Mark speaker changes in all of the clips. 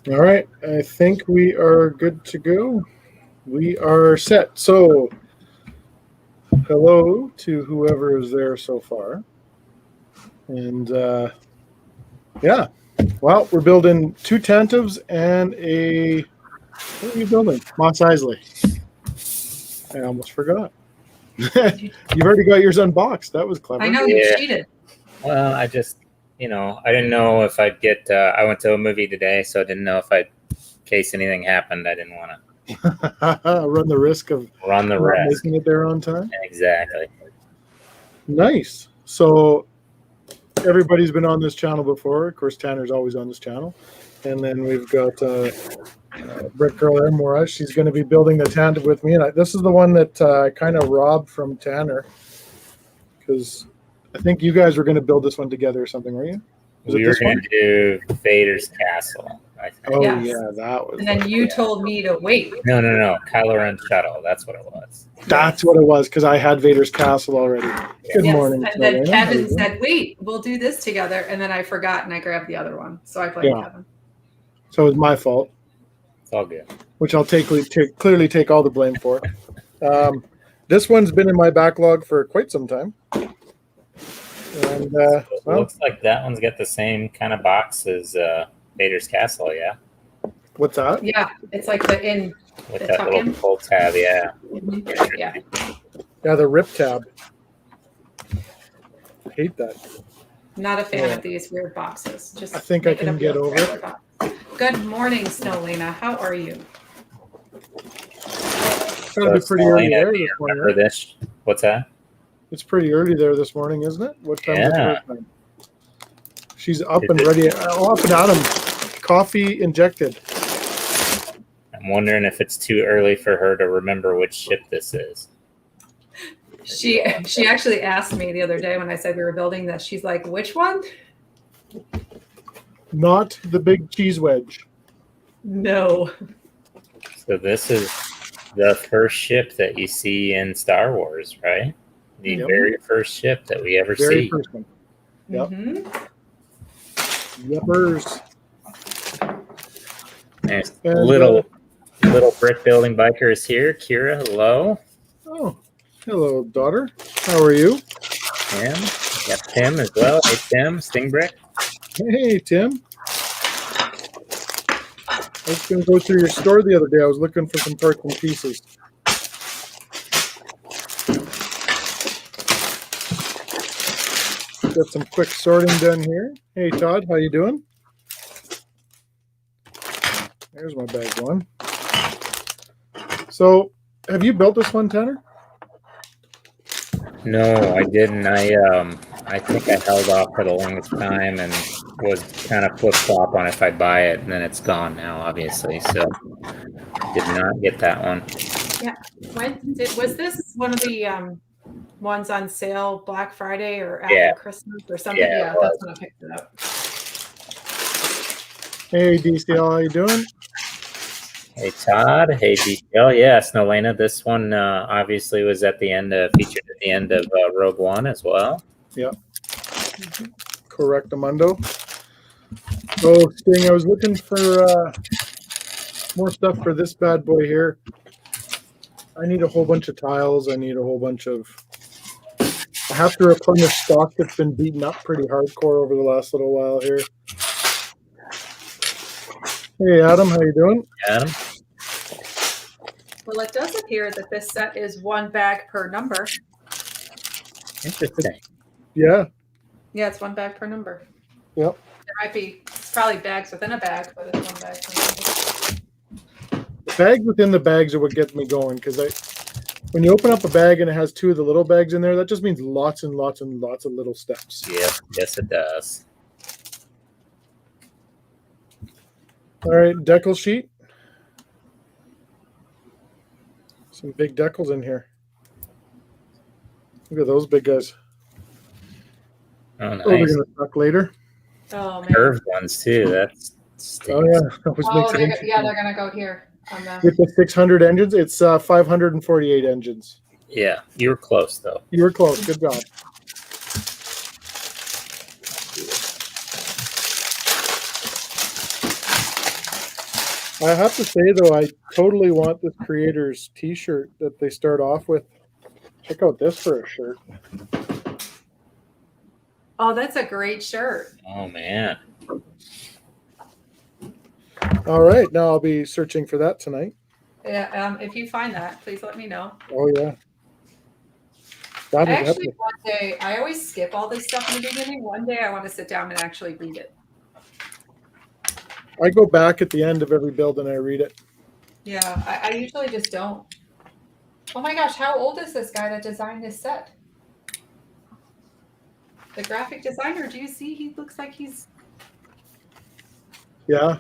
Speaker 1: All right, I think we are good to go. We are set. So, hello to whoever is there so far. And yeah, well, we're building two Tantives and a. What are you building? Mos Eisley. I almost forgot. You've already got yours unboxed. That was clever.
Speaker 2: I know you cheated.
Speaker 3: Well, I just, I didn't know if I'd get. I went to a movie today, so I didn't know if in case anything happened, I didn't want
Speaker 1: to run the risk of making it there on time.
Speaker 3: Exactly.
Speaker 1: Nice. So everybody's been on this channel before. Of course, Tanner's always on this channel. And then we've got Brick Girl there, Maura. She's going to be building the Tantive with me. And this is the one that I kind of robbed from Tanner, because I think you guys were going to build this one together or something, weren't you?
Speaker 3: We were going to do Vader's Castle. I think.
Speaker 1: Oh, yes. Yeah, that was.
Speaker 2: And then you told me to wait.
Speaker 3: No. Kylo Ren Shuttle. That's what it was.
Speaker 1: That's what it was, because I had Vader's Castle already. Good morning.
Speaker 2: And then Kevin said, wait, we'll do this together. And then I forgot and I grabbed the other one. So I played Kevin.
Speaker 1: So it was my fault.
Speaker 3: It's all good.
Speaker 1: Which I'll clearly take all the blame for. This one's been in my backlog for quite some time. And
Speaker 3: it looks like that one's got the same kind of box as Vader's Castle, yeah?
Speaker 1: What's that?
Speaker 2: Yeah, it's like
Speaker 3: with that little pull tab, yeah.
Speaker 2: Mm-hmm. Yeah.
Speaker 1: Yeah, the rip tab. I hate that.
Speaker 2: Not a fan of these weird boxes. Just
Speaker 1: I think I can get over it.
Speaker 2: Good morning, Snowlena. How are you?
Speaker 1: It's gotta be pretty early there this morning. Right?
Speaker 3: This. What's that?
Speaker 1: It's pretty early there this morning, isn't it? What time is it? Time? She's up and ready. Up and at 'em. Coffee injected.
Speaker 3: I'm wondering if it's too early for her to remember which ship this is.
Speaker 2: She actually asked me the other day when I said we were building this. She's like, which one?
Speaker 1: Not the big cheese wedge.
Speaker 2: No.
Speaker 3: So this is the first ship that you see in Star Wars, right? The very first ship that we ever see.
Speaker 1: Very first one. Yep. Yepers.
Speaker 3: And little brick building biker is here. Kira, hello.
Speaker 1: Oh, hello, daughter. How are you?
Speaker 3: Tim. Got Tim as well. Hey, Tim. Sting Brick.
Speaker 1: Hey, Tim. I was going to go through your store the other day. I was looking for some parts and pieces. Got some quick sorting done here. Hey, Todd, how you doing? There's my bag one. So, have you built this one, Tanner?
Speaker 3: No, I didn't. I think I held off for the longest time and was kind of flip-flop on if I'd buy it, and then it's gone now, obviously. So, did not get that one.
Speaker 2: Yeah. Was this one of the ones on sale Black Friday or after Christmas or something? Yeah, that's when I picked it up.
Speaker 1: Hey, DCL, how you doing?
Speaker 3: Hey, Todd. Hey, DCL. Yeah, Snowlena. This one obviously was at the end, featured at the end of Rogue One as well.
Speaker 1: Yeah. Correct, Amundo. Oh, Sting, I was looking for more stuff for this bad boy here. I need a whole bunch of tiles. I need a whole bunch of... I have to replenish stock that's been beaten up pretty hardcore over the last little while here. Hey, Adam, how you doing?
Speaker 3: Adam.
Speaker 2: Well, it does appear that this set is one bag per number.
Speaker 3: Interesting.
Speaker 1: Yeah.
Speaker 2: Yeah, it's one bag per number.
Speaker 1: Yep.
Speaker 2: There might be, it's probably bags within a bag, but it's one bag per number.
Speaker 1: Bags within the bags are what gets me going, because when you open up a bag and it has two of the little bags in there, that just means lots and lots and lots of little steps.
Speaker 3: Yeah, yes it does.
Speaker 1: All right, decal sheet. Some big decals in here. Look at those big guys.
Speaker 3: Oh, nice.
Speaker 1: Oh, we're gonna talk later.
Speaker 2: Oh man.
Speaker 3: Curved ones too. That's stinks.
Speaker 1: Oh yeah, that was
Speaker 2: they're gonna go here. On the...
Speaker 1: With the 600 engines, it's 548 engines.
Speaker 3: Yeah, you were close though.
Speaker 1: You were close. Good job. I have to say though, I totally want this creator's T-shirt that they start off with. Check out this for a shirt.
Speaker 2: Oh, that's a great shirt.
Speaker 3: Oh man.
Speaker 1: All right, now I'll be searching for that tonight.
Speaker 2: Yeah. If you find that, please let me know.
Speaker 1: Oh yeah. That is
Speaker 2: Actually,
Speaker 1: epic.
Speaker 2: one day, I always skip all this stuff in the beginning. One day I want to sit down and actually read it.
Speaker 1: I go back at the end of every build and I read it.
Speaker 2: Yeah, I usually just don't. Oh my gosh, how old is this guy that designed this set? The graphic designer, do you see? He looks like he's...
Speaker 1: Yeah.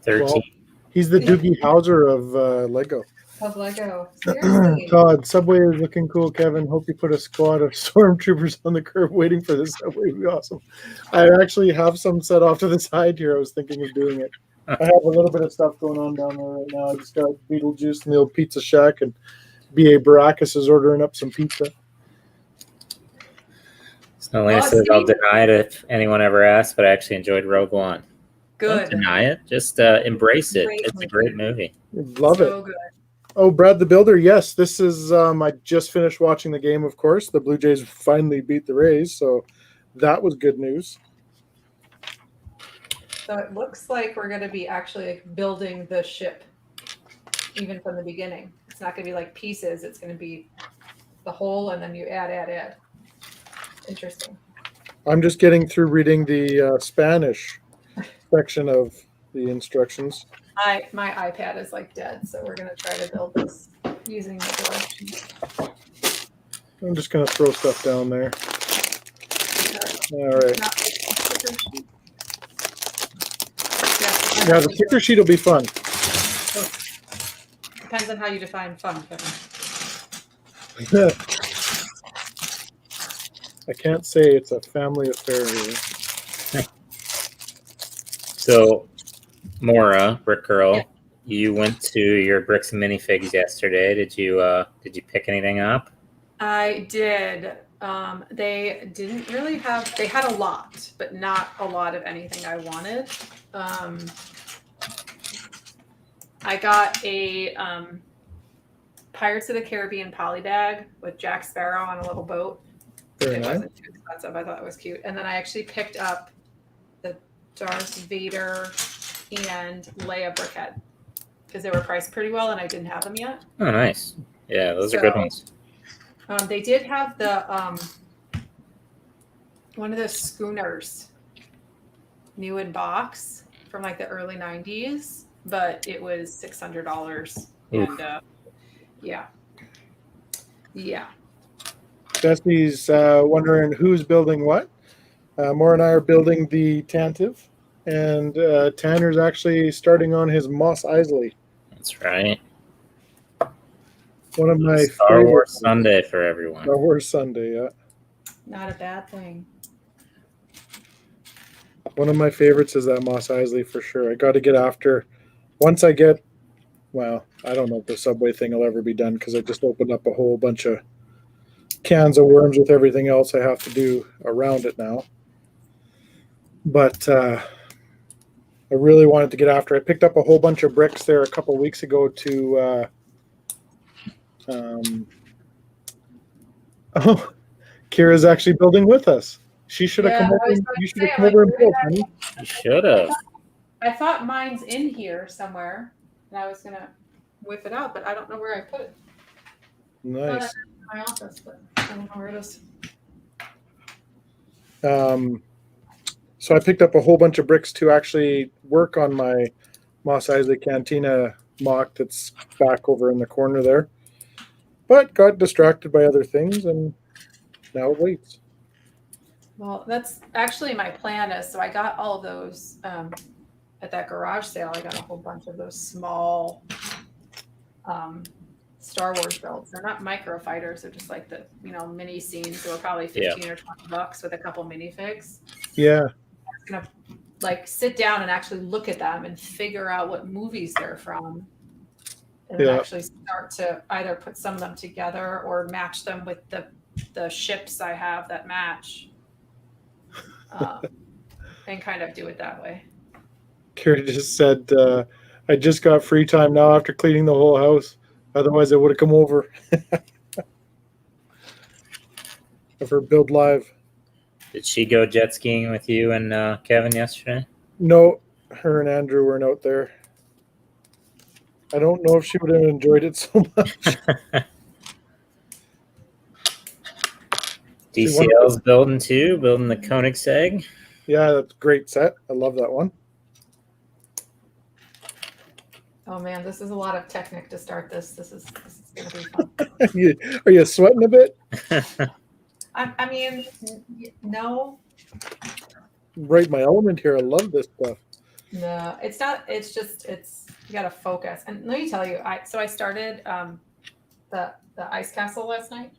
Speaker 3: 13.
Speaker 1: Well, he's the Doogie Howser of Lego.
Speaker 2: Of Lego. Seriously.
Speaker 1: Todd, subway is looking cool, Kevin. Hope you put a squad of stormtroopers on the curb waiting for the subway. It'd be awesome. I actually have some set off to the side here. I was thinking of doing it. I have a little bit of stuff going on down there right now. I just got Beetlejuice in the old pizza shack, and B.A. Baracus is ordering up some pizza.
Speaker 3: So Lena says I'll deny it if anyone ever asks, but I actually enjoyed Rogue One.
Speaker 2: Good.
Speaker 3: Don't deny it. Just embrace it. It's a great movie.
Speaker 1: Love
Speaker 2: So
Speaker 1: it.
Speaker 2: good.
Speaker 1: Oh, Brad the Builder. Yes, this is. I just finished watching the game. Of course, the Blue Jays finally beat the Rays, so that was good news.
Speaker 2: So it looks like we're going to be actually building the ship, even from the beginning. It's not going to be like pieces. It's going to be the whole, and then you add. Interesting.
Speaker 1: I'm just getting through reading the Spanish section of the instructions.
Speaker 2: My iPad is like dead, so we're going to try to build this using the directions.
Speaker 1: I'm just going to throw stuff down there. All right. Yeah, the sticker sheet will be fun.
Speaker 2: Depends on how you define fun, Kevin.
Speaker 1: I can't say it's a family affair here.
Speaker 3: So, Maura, Brick Girl, you went to your Bricks and Minifigs yesterday. Did you pick anything up?
Speaker 2: I did. They didn't really have. They had a lot, but not a lot of anything I wanted. I got a Pirates of the Caribbean poly bag with Jack Sparrow on a little boat.
Speaker 1: Very
Speaker 2: It
Speaker 1: nice.
Speaker 2: wasn't too expensive. I thought it was cute. And then I actually picked up the Darth Vader and Leia brickhead because they were priced pretty well and I didn't have them yet.
Speaker 3: Oh, nice. Yeah, those are good ones.
Speaker 2: They did have the one of the schooners new in box from like the early 90s, but it was $600. And yeah.
Speaker 1: Jesse's wondering who's building what. Maura and I are building the Tantive, and Tanner's actually starting on his Mos Eisley.
Speaker 3: That's right.
Speaker 1: One of my
Speaker 3: Star Wars Sunday for everyone.
Speaker 1: Star Wars Sunday, yeah.
Speaker 2: Not a bad thing.
Speaker 1: One of my favorites is that Mos Eisley for sure. I got to get after. Once I get, well, I don't know if the subway thing will ever be done because I just opened up a whole bunch of cans of worms with everything else I have to do around it now. But I really wanted to get after. I picked up a whole bunch of bricks there a couple weeks ago to. Oh, Kira's actually building with us. She should have come over. You should have come over and built, honey.
Speaker 3: You should have.
Speaker 2: I thought mine's in here somewhere, and I was gonna whip it out, but I don't know where I put it.
Speaker 1: Nice.
Speaker 2: In my office, but I don't know where it is.
Speaker 1: So I picked up a whole bunch of bricks to actually work on my Mos Eisley Cantina mock that's back over in the corner there, but got distracted by other things, and now it waits.
Speaker 2: Well, that's actually my plan is, so I got all of those at that garage sale. I got a whole bunch of those small Star Wars builds. They're not microfighters. They're just like the, mini scenes. They were probably 15 or $20 with a couple minifigs.
Speaker 1: Yeah.
Speaker 2: I'm going to like sit down and actually look at them and figure out what movies they're from. And then actually start to either put some of them together or match them with the ships I have that match. And kind of do it that way.
Speaker 1: Kira just said, I just got free time now after cleaning the whole house. Otherwise, I would have come over for Build Live.
Speaker 3: Did she go jet skiing with you and Kevin yesterday?
Speaker 1: No, her and Andrew weren't out there. I don't know if she would have enjoyed it so much.
Speaker 3: DCL's building too, building the Koenigsegg.
Speaker 1: Yeah, that's a great set. I love that one.
Speaker 2: Oh man, this is a lot of Technic to start this. This is gonna be fun.
Speaker 1: Are you sweating a bit?
Speaker 2: I mean, no,
Speaker 1: Right, my element here. I love this stuff.
Speaker 2: no, it's not. It's just you gotta focus. And let me tell you, I started the ice castle last night.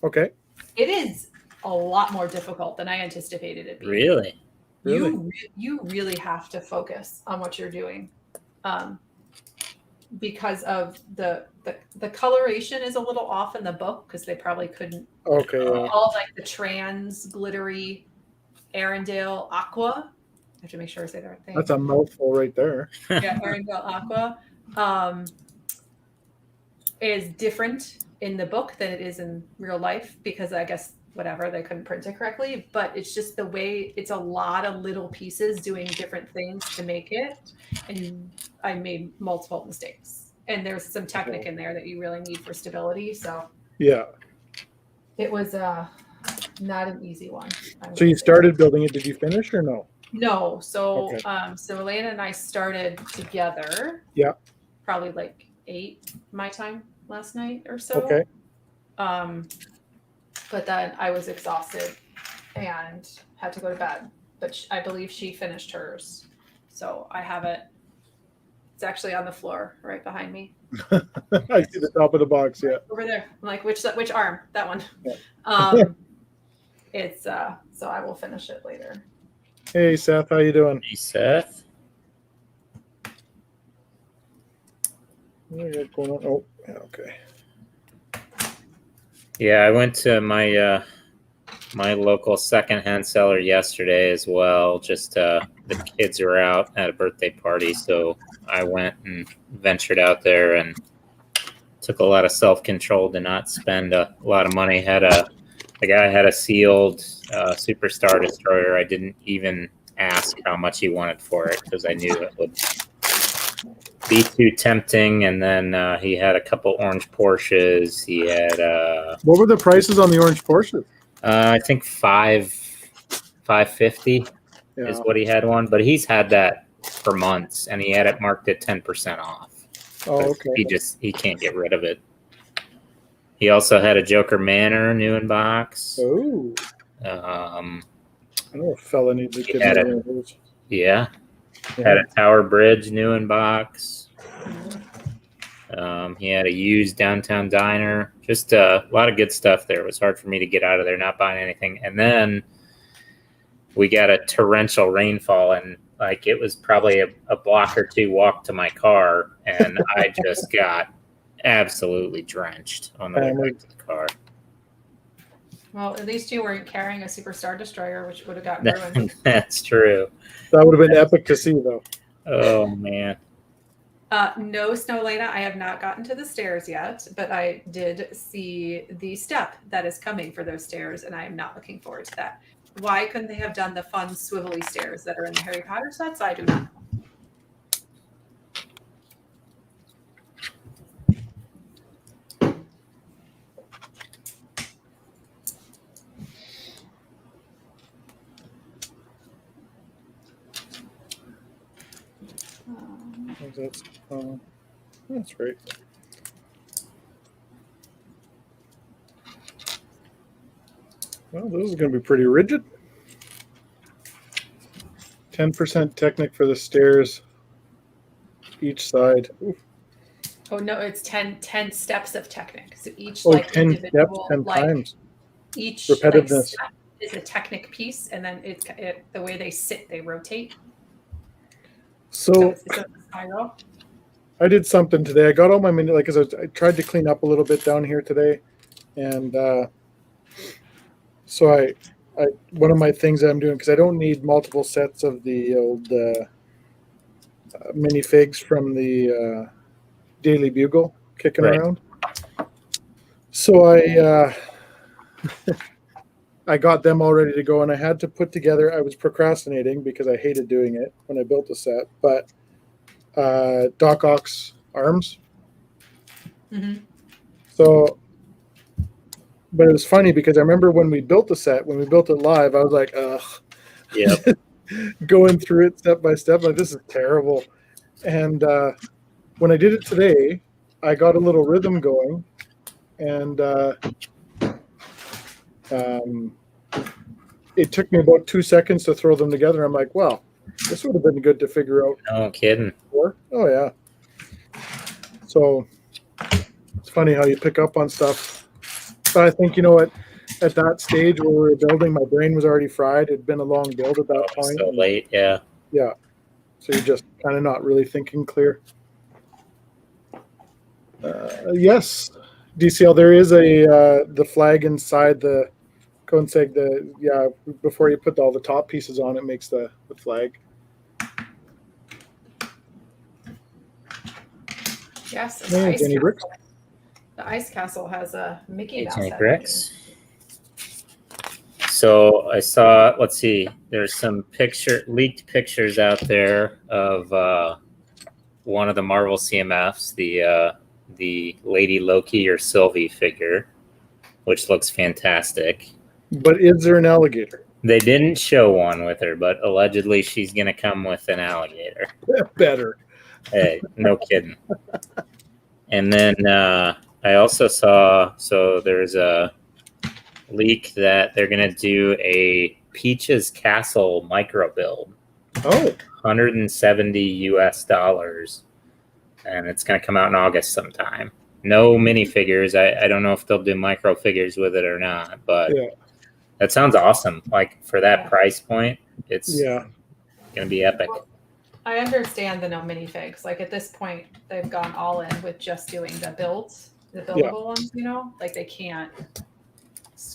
Speaker 1: Okay.
Speaker 2: It is a lot more difficult than I anticipated it being.
Speaker 3: Really?
Speaker 2: You really have to focus on what you're doing, because of the coloration is a little off in the book because they probably couldn't.
Speaker 1: Okay.
Speaker 2: All like the trans glittery Arendelle aqua. I have to make sure I say the right thing.
Speaker 1: That's a mouthful right there.
Speaker 2: Yeah, Arendelle aqua is different in the book than it is in real life because I guess whatever they couldn't print it correctly, but it's just the way it's a lot of little pieces doing different things to make it, and I made multiple mistakes, and there's some Technic in there that you really need for stability, so
Speaker 1: Yeah.
Speaker 2: it was not an easy one.
Speaker 1: So you started building it. Did you finish or no?
Speaker 2: No, so
Speaker 1: Okay.
Speaker 2: so Elena and I started together.
Speaker 1: Yeah.
Speaker 2: Probably like 8 my time last night or so.
Speaker 1: Okay.
Speaker 2: But then I was exhausted and had to go to bed. But I believe she finished hers, so I have it. It's actually on the floor right behind me.
Speaker 1: I see the top of the box. Yeah.
Speaker 2: Over there. I'm like, which arm? That one.
Speaker 1: Yeah.
Speaker 2: It's so I will finish it later.
Speaker 1: Hey Seth, how you doing?
Speaker 3: Hey, Seth.
Speaker 1: What do you got going on? Oh, yeah, okay.
Speaker 3: Yeah, I went to my my local secondhand seller yesterday as well. Just the kids were out at a birthday party, so I went and ventured out there and took a lot of self-control to not spend a lot of money. The guy had a sealed Superstar Destroyer. I didn't even ask how much he wanted for it because I knew it would be too tempting. And then he had a couple orange Porsches. He had
Speaker 1: What were the prices on the orange Porsche?
Speaker 3: I think $550
Speaker 1: Yeah.
Speaker 3: is what he had one, but he's had that for months, and he had it marked at 10% off.
Speaker 1: Oh, okay.
Speaker 3: He can't get rid of it. He also had a Joker Manor new in box.
Speaker 1: Oh,
Speaker 3: Um,
Speaker 1: I know a fella needs to get
Speaker 3: had
Speaker 1: one
Speaker 3: it.
Speaker 1: of those.
Speaker 3: yeah,
Speaker 1: Yeah.
Speaker 3: had a Tower Bridge new in box. He had a used Downtown Diner. Just a lot of good stuff there. It was hard for me to get out of there not buying anything. And then we got a torrential rainfall, and like it was probably a block or two walk to my car, and I just got absolutely drenched on the way back to the car.
Speaker 2: Well, at least you weren't carrying a Superstar Destroyer, which would have gotten ruined.
Speaker 3: That's true.
Speaker 1: That would have been epic to see, though.
Speaker 3: Oh man.
Speaker 2: No, Snowlena, I have not gotten to the stairs yet, but I did see the step that is coming for those stairs, and I am not looking forward to that. Why couldn't they have done the fun swivelly stairs that are in the Harry Potter sets? I do not know.
Speaker 1: That's right. Well, this is going to be pretty rigid. 10% Technic for the stairs each side. Oof.
Speaker 2: Oh no, it's 10 steps of Technic. So each
Speaker 1: 10 steps, 10 times.
Speaker 2: Each
Speaker 1: Repetitiveness.
Speaker 2: step is a Technic piece, and then the way they sit, they rotate.
Speaker 1: So
Speaker 2: it's a spiral.
Speaker 1: I did something today. I got all my because I tried to clean up a little bit down here today, and so I one of my things that I'm doing, because I don't need multiple sets of the old minifigs from the Daily Bugle kicking
Speaker 3: Right.
Speaker 1: around. So I got them all ready to go, and I had to put together. I was procrastinating because I hated doing it when I built the set, but Doc Ock's arms.
Speaker 2: Mhm.
Speaker 1: So, but it was funny because I remember when we built the set, when we built it live, I was like, ugh.
Speaker 3: Yep.
Speaker 1: Going through it step by step, like this is terrible. And when I did it today, I got a little rhythm going, and it took me about 2 seconds to throw them together. I'm like, well, this would have been good to figure out
Speaker 3: No kidding.
Speaker 1: before. Oh yeah. So it's funny how you pick up on stuff. But I think, you know what, at that stage where we were building, my brain was already fried. It'd been a long build at that point.
Speaker 3: So late, yeah.
Speaker 1: Yeah. So you're just kind of not really thinking clear. Yes, DCL, there is the flag inside the Conseg. Before you put all the top pieces on, it makes the flag.
Speaker 2: Yes, and
Speaker 1: Hey,
Speaker 2: the ice
Speaker 1: Jenny
Speaker 2: castle.
Speaker 1: Bricks.
Speaker 2: The ice castle has a Mickey Mouse.
Speaker 3: Jenny
Speaker 2: head.
Speaker 3: Bricks. So I saw, let's see, there's some leaked pictures out there of one of the Marvel CMFs, the Lady Loki or Sylvie figure, which looks fantastic.
Speaker 1: But is there an alligator?
Speaker 3: They didn't show one with her, but allegedly she's going to come with an alligator.
Speaker 1: Better.
Speaker 3: Hey, no kidding. And then I also saw, so there's a leak that they're going to do a Peach's Castle micro build.
Speaker 1: Oh.
Speaker 3: $170 US. And it's going to come out in August sometime. No minifigures. I don't know if they'll do micro figures with it or not, but
Speaker 1: Yeah.
Speaker 3: that sounds awesome. Like for that price point, it's
Speaker 1: Yeah.
Speaker 3: going to be epic.
Speaker 2: Well, I understand the no minifigs. Like at this point, they've gone all in with just doing the builds, the buildable ones, you know? Like they can't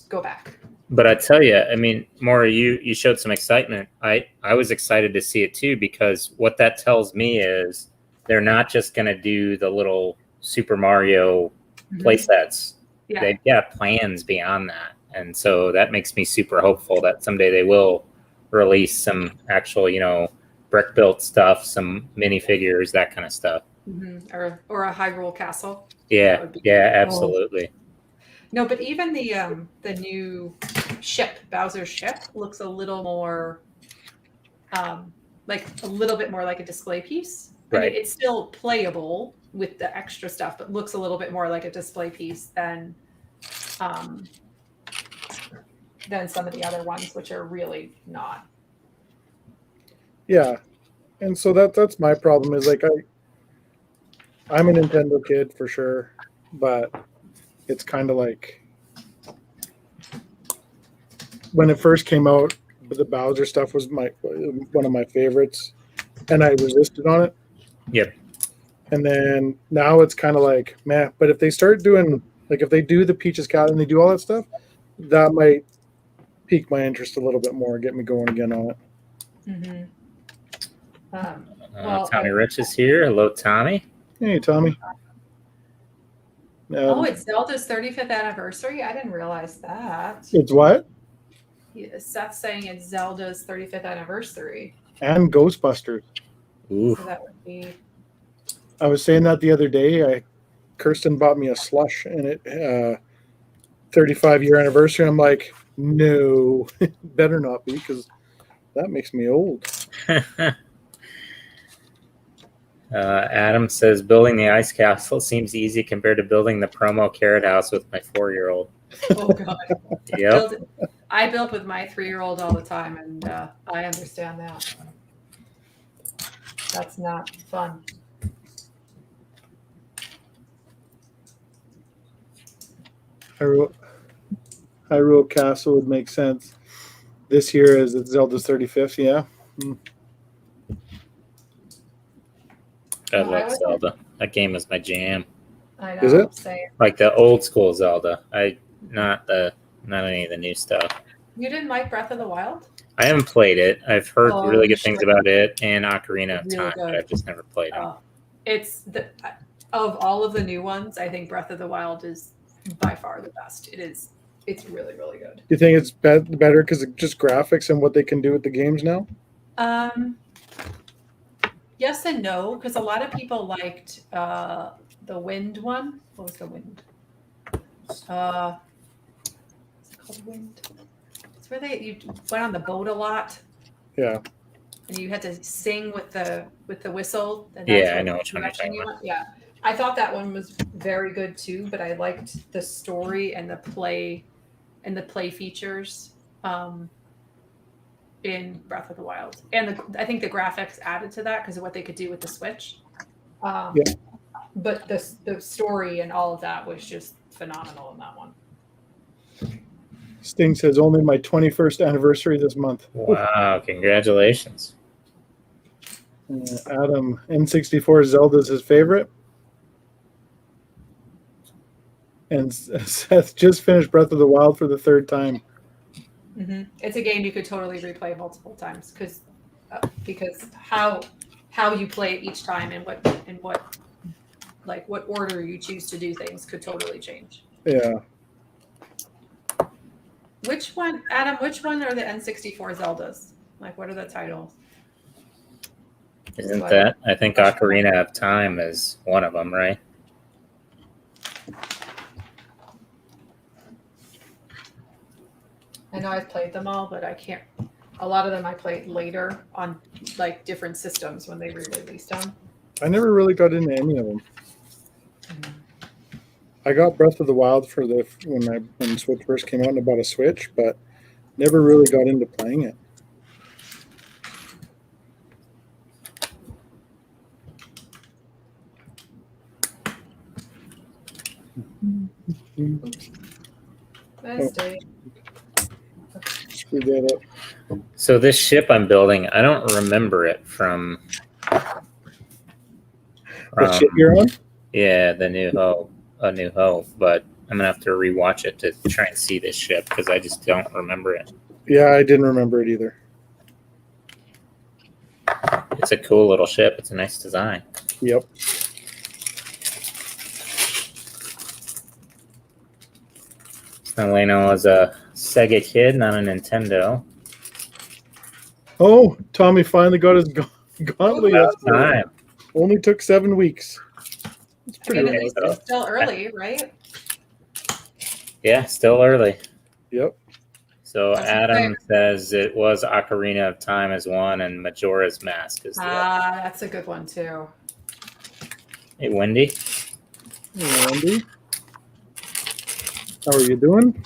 Speaker 2: go back.
Speaker 3: But I tell you, I mean, Maura, you showed some excitement. I was excited to see it too, because what that tells me is they're not just going to do the little Super Mario play sets.
Speaker 2: Yeah.
Speaker 3: They've got plans beyond that. And so that makes me super hopeful that someday they will release some actual, brick built stuff, some minifigures, that kind of stuff.
Speaker 2: Mm-hmm. Or a Hyrule Castle.
Speaker 3: Yeah, yeah, absolutely.
Speaker 2: No, but even the new ship, Bowser's ship, looks a little more, like a little bit more like a display piece.
Speaker 3: Right.
Speaker 2: I mean, it's still playable with the extra stuff, but looks a little bit more like a display piece than some of the other ones, which are really not.
Speaker 1: Yeah. And so that's my problem is like I'm a Nintendo kid for sure, but it's kind of like when it first came out, the Bowser stuff was one of my favorites, and I resisted on it.
Speaker 3: Yep.
Speaker 1: And then now it's kind of like, man, but if they start doing, like if they do the Peach's Cat and they do all that stuff, that might pique my interest a little bit more, get me going again on it.
Speaker 2: Mm-hmm.
Speaker 3: Tommy Rich is here. Hello, Tommy.
Speaker 1: Hey, Tommy.
Speaker 2: It's Zelda's 35th anniversary. I didn't realize that.
Speaker 1: It's what?
Speaker 2: Seth's saying it's Zelda's 35th anniversary.
Speaker 1: And Ghostbusters.
Speaker 3: Ooh.
Speaker 2: So that would be.
Speaker 1: I was saying that the other day. Kirsten bought me a slush and it 35-year anniversary. I'm like, no, better not be, because that makes me old.
Speaker 3: Adam says building the ice castle seems easy compared to building the promo carrot house with my 4-year-old.
Speaker 2: Oh God.
Speaker 3: Yep.
Speaker 2: I build with my 3-year-old all the time, and I understand that. That's not fun.
Speaker 1: Hyrule Castle would make sense. This year is it's Zelda's 35th, yeah.
Speaker 3: I love Zelda. That game is my jam.
Speaker 2: I know.
Speaker 1: Is it?
Speaker 2: Same.
Speaker 3: Like the old school Zelda. Not any of the new stuff.
Speaker 2: You didn't like Breath of the Wild?
Speaker 3: I haven't played it. I've heard
Speaker 2: Oh,
Speaker 3: really
Speaker 2: you
Speaker 3: good things
Speaker 2: should.
Speaker 3: about it and Ocarina of
Speaker 2: Really
Speaker 3: Time, but
Speaker 2: good.
Speaker 3: I've just never played them.
Speaker 2: It's the of all of the new ones, I think Breath of the Wild is by far the best. It's really, really good.
Speaker 1: You think it's better because of just graphics and what they can do with the games now?
Speaker 2: Yes and no, because a lot of people liked the Wind one. What was the Wind? Is it called Wind? It's where you went on the boat a lot.
Speaker 1: Yeah.
Speaker 2: And you had to sing with the whistle. And
Speaker 3: Yeah, I know which one you're talking about.
Speaker 2: Yeah, I thought that one was very good too. But I liked the story and the play features in Breath of the Wild, and I think the graphics added to that because of what they could do with the Switch.
Speaker 1: Yeah.
Speaker 2: But the story and all of that was just phenomenal in that one.
Speaker 1: Sting says only my 21st anniversary this month.
Speaker 3: Wow, congratulations.
Speaker 1: Adam, N64 Zelda's his favorite. And Seth just finished Breath of the Wild for the third time.
Speaker 2: Mm-hmm. It's a game you could totally replay multiple times because how you play it each time and what order you choose to do things could totally change.
Speaker 1: Yeah.
Speaker 2: Which one, Adam? Which one are the N64 Zeldas? Like, what are the titles?
Speaker 3: Isn't that? I think Ocarina of Time is one of them, right?
Speaker 2: I know I've played them all, but I can't. A lot of them I played later on like different systems when they re-released them.
Speaker 1: I never really got into any of them. I got Breath of the Wild for when Switch first came out and I bought a Switch, but never really got into playing it.
Speaker 2: Nice day.
Speaker 1: Screw that up.
Speaker 3: So this ship I'm building, I don't remember it from.
Speaker 1: What ship you're on?
Speaker 3: Yeah, the New Hope, A New Hope, but I'm gonna have to rewatch it to try and see this ship because I just don't remember it.
Speaker 1: Yeah, I didn't remember it either.
Speaker 3: It's a cool little ship. It's a nice design.
Speaker 1: Yep.
Speaker 3: Elena was a Sega kid, not a Nintendo.
Speaker 1: Oh, Tommy finally got his gauntlet yesterday.
Speaker 3: Time.
Speaker 1: Only took 7 weeks. It's pretty
Speaker 2: And at
Speaker 1: rad.
Speaker 2: least it's still early, right?
Speaker 3: Yeah, still early.
Speaker 1: Yep.
Speaker 3: So
Speaker 2: That's
Speaker 3: Adam says it was Ocarina of Time as one and Majora's Mask is the other.
Speaker 2: That's a good one too.
Speaker 3: Hey, Wendy.
Speaker 1: Hey, Andy. How are you doing?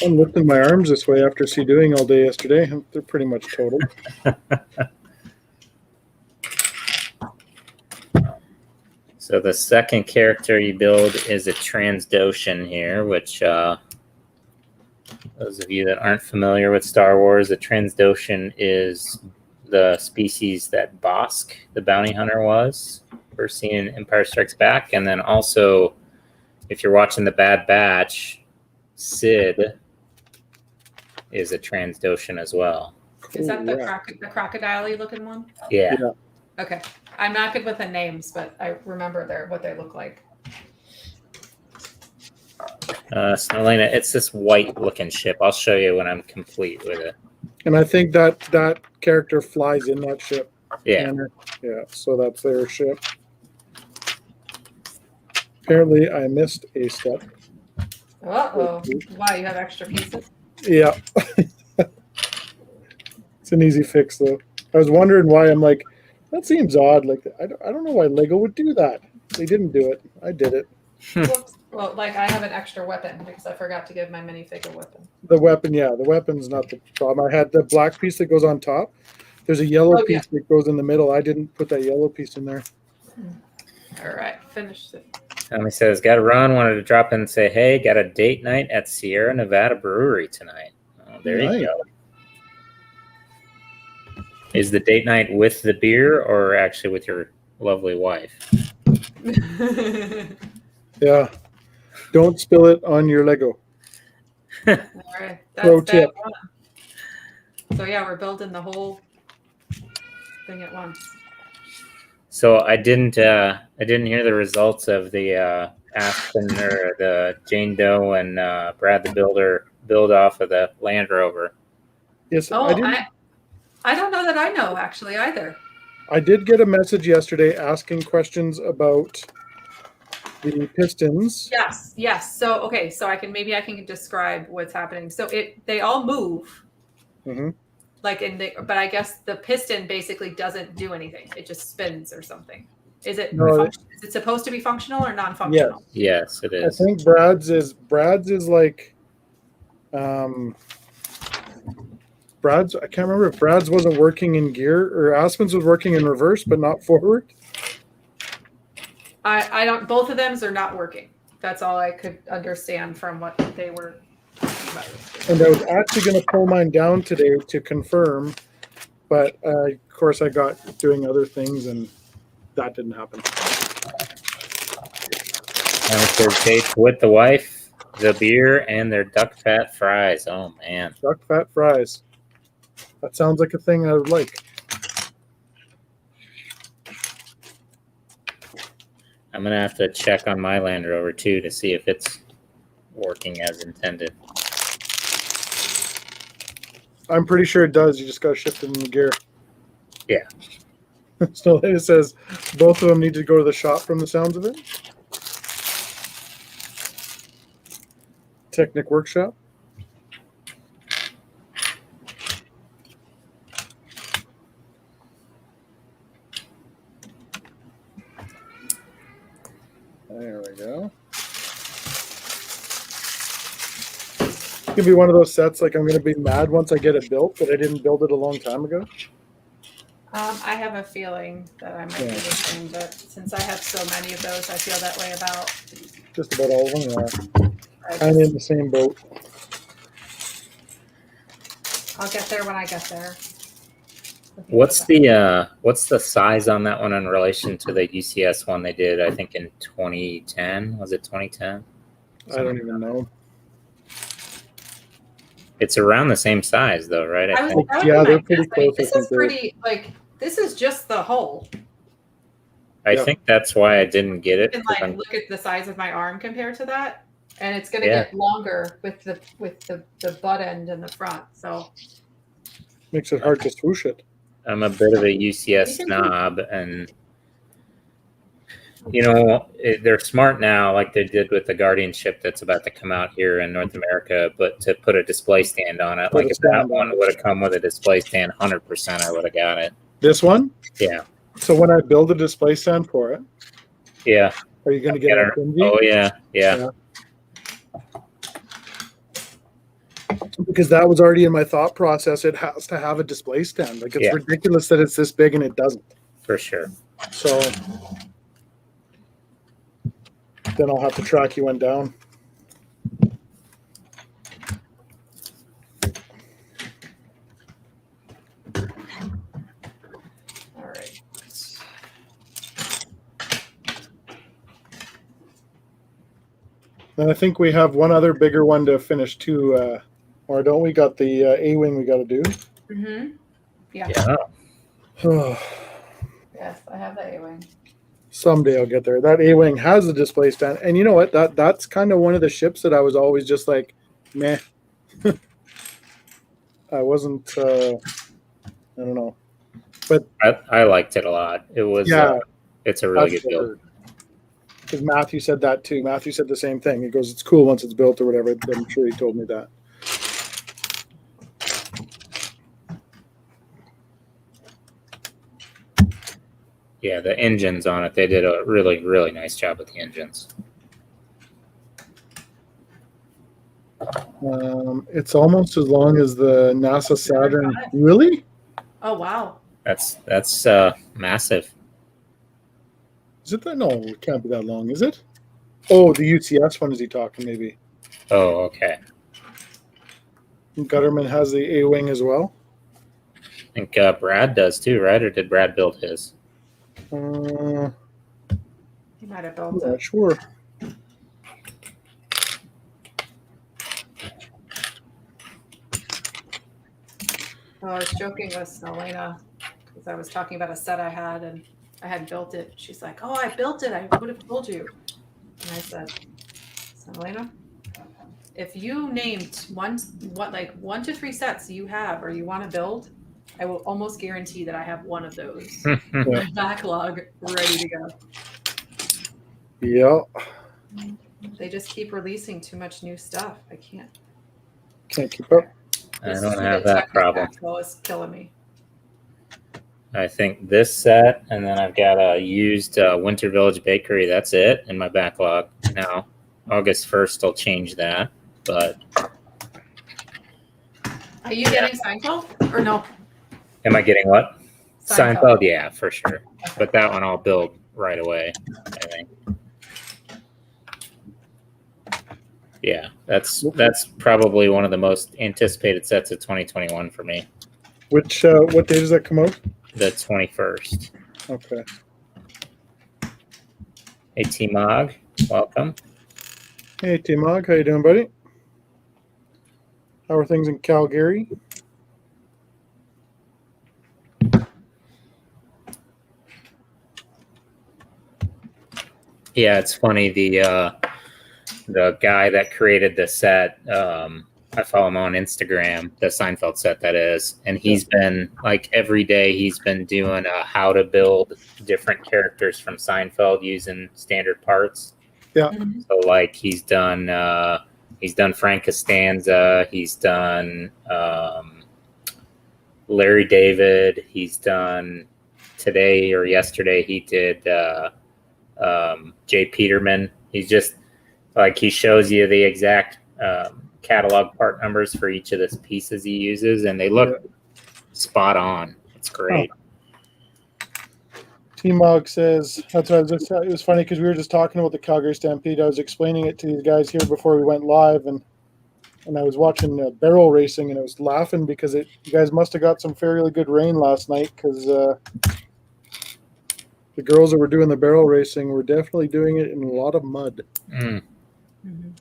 Speaker 1: I'm lifting my arms this way after doing all day yesterday. They're pretty much total.
Speaker 3: So the second character you build is a Transdoshan here, which those of you that aren't familiar with Star Wars, a Transdoshan is the species that Bosk, the bounty hunter, was first seen in Empire Strikes Back. And then also, if you're watching The Bad Batch, Sid is a Transdoshan as well.
Speaker 2: Is that the
Speaker 1: Yeah.
Speaker 2: crocodile-y looking one?
Speaker 3: Yeah.
Speaker 1: Yeah.
Speaker 2: Okay. I'm not good with the names, but I remember what they look like.
Speaker 3: Snowlena, it's this white-looking ship. I'll show you when I'm complete with it.
Speaker 1: And I think that character flies in that ship.
Speaker 3: Yeah.
Speaker 1: Yeah, so that's their ship. Apparently, I missed a step.
Speaker 2: Uh-oh. Wow, you have extra pieces?
Speaker 1: Yeah. It's an easy fix, though. I was wondering why. I'm like, that seems odd. Like, I don't know why Lego would do that. They didn't do it. I did it.
Speaker 2: Whoops. Well, like I have an extra weapon because I forgot to give my minifig a weapon.
Speaker 1: The weapon, yeah. The weapon's not the problem. I had the black piece that goes on top. There's a yellow piece that goes in the middle. I didn't put that yellow piece in there.
Speaker 2: All right, finished it.
Speaker 3: Tommy says, got to run. Wanted to drop in and say, hey, got a date night at Sierra Nevada Brewery tonight. Oh, there you go. Is the date night with the beer or actually with your lovely wife.
Speaker 1: Yeah. Don't spill it on your Lego.
Speaker 2: All right,
Speaker 1: Pro
Speaker 2: that's that
Speaker 1: tip.
Speaker 2: one. So yeah, we're building the whole thing at once.
Speaker 3: So I didn't hear the results of the Aspen or the Jane Doe and Brad the Builder build off of the Land Rover.
Speaker 1: Yes,
Speaker 2: Oh, I don't know that I know actually either.
Speaker 1: I did get a message yesterday asking questions about the pistons.
Speaker 2: Yes. So okay, so I can describe what's happening. So they all move.
Speaker 1: Mm-hmm.
Speaker 2: But I guess the piston basically doesn't do anything. It just spins or something. Is it is it supposed to be functional or non-functional?
Speaker 3: Yes, it is.
Speaker 1: I think Brad's is like Brad's, I can't remember if Brad's wasn't working in gear or Aspen's was working in reverse but not forward.
Speaker 2: I don't, both of them are not working. That's all I could understand from what they were talking about.
Speaker 1: And I was actually going to pull mine down today to confirm, but of course I got doing other things and that didn't happen.
Speaker 3: Amateur tape with the wife, the beer, and their duck fat fries. Oh man,
Speaker 1: Duck fat fries. That sounds like a thing I would like.
Speaker 3: I'm gonna have to check on my Land Rover too to see if it's working as intended.
Speaker 1: I'm pretty sure it does. You just got to shift it in the gear.
Speaker 3: Yeah.
Speaker 1: So it says both of them need to go to the shop from the sounds of it. Technic workshop. There we go. It's gonna be one of those sets like I'm gonna be mad once I get it built, but I didn't build it a long time ago.
Speaker 2: I have a feeling that I might do the same, but since I have so many of those, I feel that way about
Speaker 1: Just about all of them are kind of in the same boat.
Speaker 2: I'll get there when I get there.
Speaker 3: What's the size on that one in relation to the UCS one they did? I think in 2010. Was it 2010?
Speaker 1: I don't even know.
Speaker 3: It's around the same size though, right? I think.
Speaker 1: Yeah, they're pretty close.
Speaker 2: This is pretty this is just the hole.
Speaker 3: I think that's why I didn't get it.
Speaker 2: And look at the size of my arm compared to that, and it's going to get longer with the butt end and the front. So
Speaker 1: makes it hard to swoosh it.
Speaker 3: I'm a bit of a UCS snob, and you know they're smart now, like they did with the Guardianship that's about to come out here in North America. But to put a display stand on it, like if that one would have come with a display stand, 100%, I would have got it.
Speaker 1: This one?
Speaker 3: Yeah.
Speaker 1: So when I build a display stand for it,
Speaker 3: yeah,
Speaker 1: are you going to get it?
Speaker 3: Oh yeah.
Speaker 1: Because that was already in my thought process. It has to have a display stand. Like it's ridiculous that it's this big and it doesn't.
Speaker 3: For sure.
Speaker 1: So then I'll have to track you one down.
Speaker 2: all right.
Speaker 1: And I think we have one other bigger one to finish too. Or don't we got the A-wing we got to do?
Speaker 2: Mm-hmm. Yeah. Yes, I have the A-wing.
Speaker 1: Someday I'll get there. That A-wing has a display stand. And you know what? That's kind of one of the ships that I was always just like, meh. I wasn't, I don't know. But
Speaker 3: I liked it a lot. It was, it's a really good build.
Speaker 1: Because Matthew said that too. Matthew said the same thing. He goes, it's cool once it's built or whatever. I'm sure he told me that.
Speaker 3: Yeah, the engines on it, they did a really, really nice job with the engines.
Speaker 1: It's almost as long as the NASA Saturn. Really?
Speaker 2: Oh, wow.
Speaker 3: That's massive.
Speaker 1: Is it that? No, it can't be that long, is it? Oh, the UCS one is he talking maybe?
Speaker 3: Oh, okay.
Speaker 1: Gutterman has the A-wing as well.
Speaker 3: I think Brad does too, right? Or did Brad build his?
Speaker 2: He might have
Speaker 1: I'm
Speaker 2: built
Speaker 1: not
Speaker 2: it.
Speaker 1: sure.
Speaker 2: Well, I was joking with Elena because I was talking about a set I had and I had built it. She's like, "Oh, I built it. I would have told you." And I said, "Elena, if you named one 1 to 3 sets you have or you want to build, I will almost guarantee that I have one of those in my backlog ready to go."
Speaker 1: Yeah.
Speaker 2: They just keep releasing too much new stuff. I can't.
Speaker 1: Can't keep up.
Speaker 3: I
Speaker 2: This
Speaker 3: don't
Speaker 2: is
Speaker 3: have
Speaker 2: the
Speaker 3: that
Speaker 2: Technic
Speaker 3: problem.
Speaker 2: backflow is killing me.
Speaker 3: I think this set, and then I've got a used Winter Village Bakery. That's it in my backlog. Now, August 1st, I'll change that. But
Speaker 2: Are you getting Seinfeld or no?
Speaker 3: am I getting what? Seinfeld, yeah, for sure. But that one I'll build right away, I think. Yeah, that's probably one of the most anticipated sets of 2021 for me.
Speaker 1: Which what day does that come out?
Speaker 3: The 21st.
Speaker 1: Okay.
Speaker 3: Hey, T-Mog, welcome.
Speaker 1: Hey, T-Mog, how you doing, buddy? How are things in Calgary?
Speaker 3: Yeah, it's funny. The guy that created the set, I follow him on Instagram, the Seinfeld set that is, and he's been like every day he's been doing how to build different characters from Seinfeld using standard parts.
Speaker 1: Yeah.
Speaker 2: Mhm.
Speaker 3: So like he's done Frank Costanza, he's done Larry David, he's done today or yesterday he did Jay Peterman. He's just like he shows you the exact catalog part numbers for each of the pieces he uses, and they look spot on. It's great.
Speaker 1: T-Mog says, that's what I was just, it was funny because we were just talking about the Calgary Stampede. I was explaining it to these guys here before we went live, and I was watching barrel racing, and I was laughing because you guys must have got some fairly good rain last night because the girls that were doing the barrel racing were definitely doing it in a lot of mud.
Speaker 3: Mm.
Speaker 2: Mhm.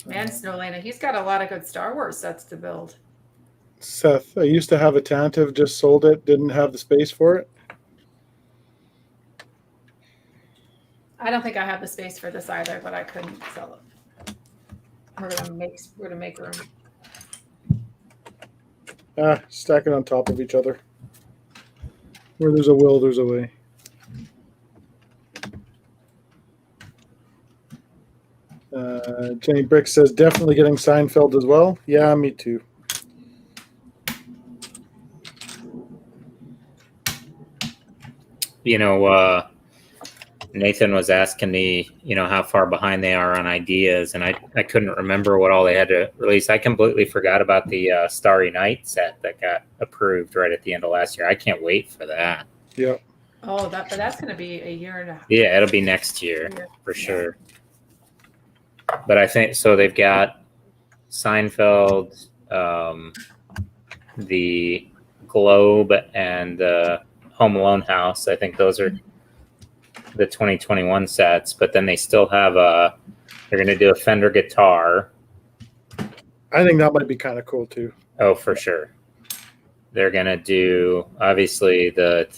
Speaker 2: Man, Snowlana, he's got a lot of good Star Wars sets to build.
Speaker 1: Seth, I used to have a Tantive, just sold it, didn't have the space for it.
Speaker 2: I don't think I have the space for this either, but I couldn't sell it. We're gonna make room.
Speaker 1: Stack it on top of each other. Where there's a will, there's a way. Jenny Brick says, definitely getting Seinfeld as well. Yeah, me too.
Speaker 3: You know, Nathan was asking me, how far behind they are on ideas, and I couldn't remember what all they had to release. I completely forgot about the Starry Night set that got approved right at the end of last year. I can't wait for that.
Speaker 1: Yeah.
Speaker 2: Oh, but that's gonna be a year and a half.
Speaker 3: Yeah, it'll be next year for sure. But I think so. They've got Seinfeld, the Globe, and the Home Alone house. I think those are the 2021 sets. But then they still have they're going to do a Fender guitar.
Speaker 1: I think that might be kind of cool too.
Speaker 3: Oh, for sure. They're going to do, obviously, the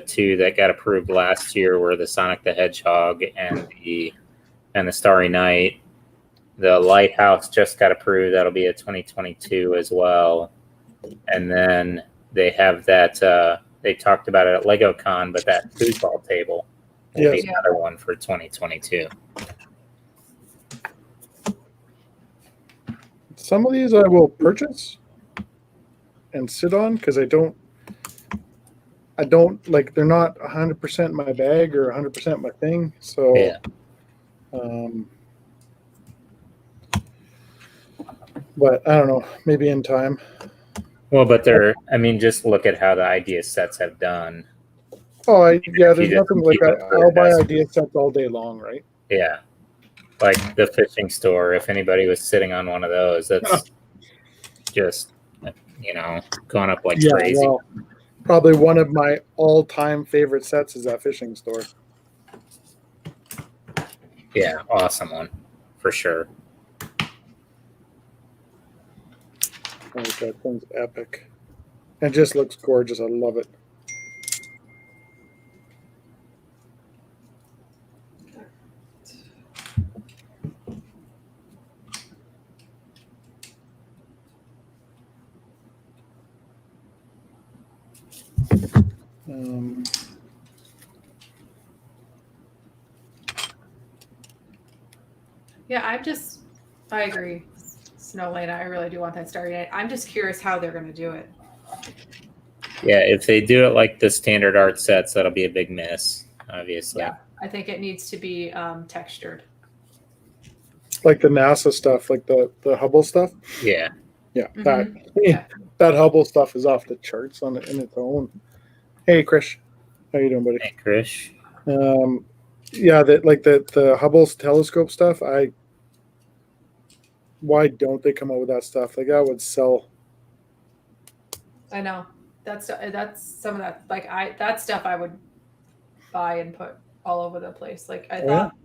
Speaker 3: two that got approved last year were the Sonic the Hedgehog and the Starry Night. The Lighthouse just got approved. That'll be a 2022 as well. And then they have that, they talked about it at LegoCon, but that foosball table will be another one for 2022.
Speaker 1: Some of these I will purchase and sit on because I don't like, they're not 100% my bag or 100% my thing. So, but I don't know, maybe in time.
Speaker 3: Well, but just look at how the idea sets have done.
Speaker 1: Oh, there's nothing like I'll buy idea sets all day long, right?
Speaker 3: Yeah. Like the fishing store, if anybody was sitting on one of those, that's just gone up like
Speaker 1: Yeah,
Speaker 3: crazy.
Speaker 1: well, probably one of my all-time favorite sets is that fishing store.
Speaker 3: Yeah, awesome one for sure.
Speaker 1: Oh, that thing's epic. It just looks gorgeous. I love it.
Speaker 2: Yeah, I agree. Snow Lane, I really do want that started. I'm just curious how they're going to do it.
Speaker 3: Yeah, if they do it like the standard art sets, that'll be a big miss, obviously.
Speaker 2: Yeah, I think it needs to be textured.
Speaker 1: Like the NASA stuff, like the Hubble stuff.
Speaker 3: Yeah.
Speaker 1: Yeah,
Speaker 2: Yeah.
Speaker 1: that Hubble stuff is off the charts in its own. Hey, Krish, how you doing, buddy?
Speaker 3: Hey, Krish.
Speaker 1: Yeah, the Hubble's telescope stuff. Why don't they come out with that stuff? Like that would sell.
Speaker 2: I know that's some of that. Like that stuff I would buy and put all over the place. Like I thought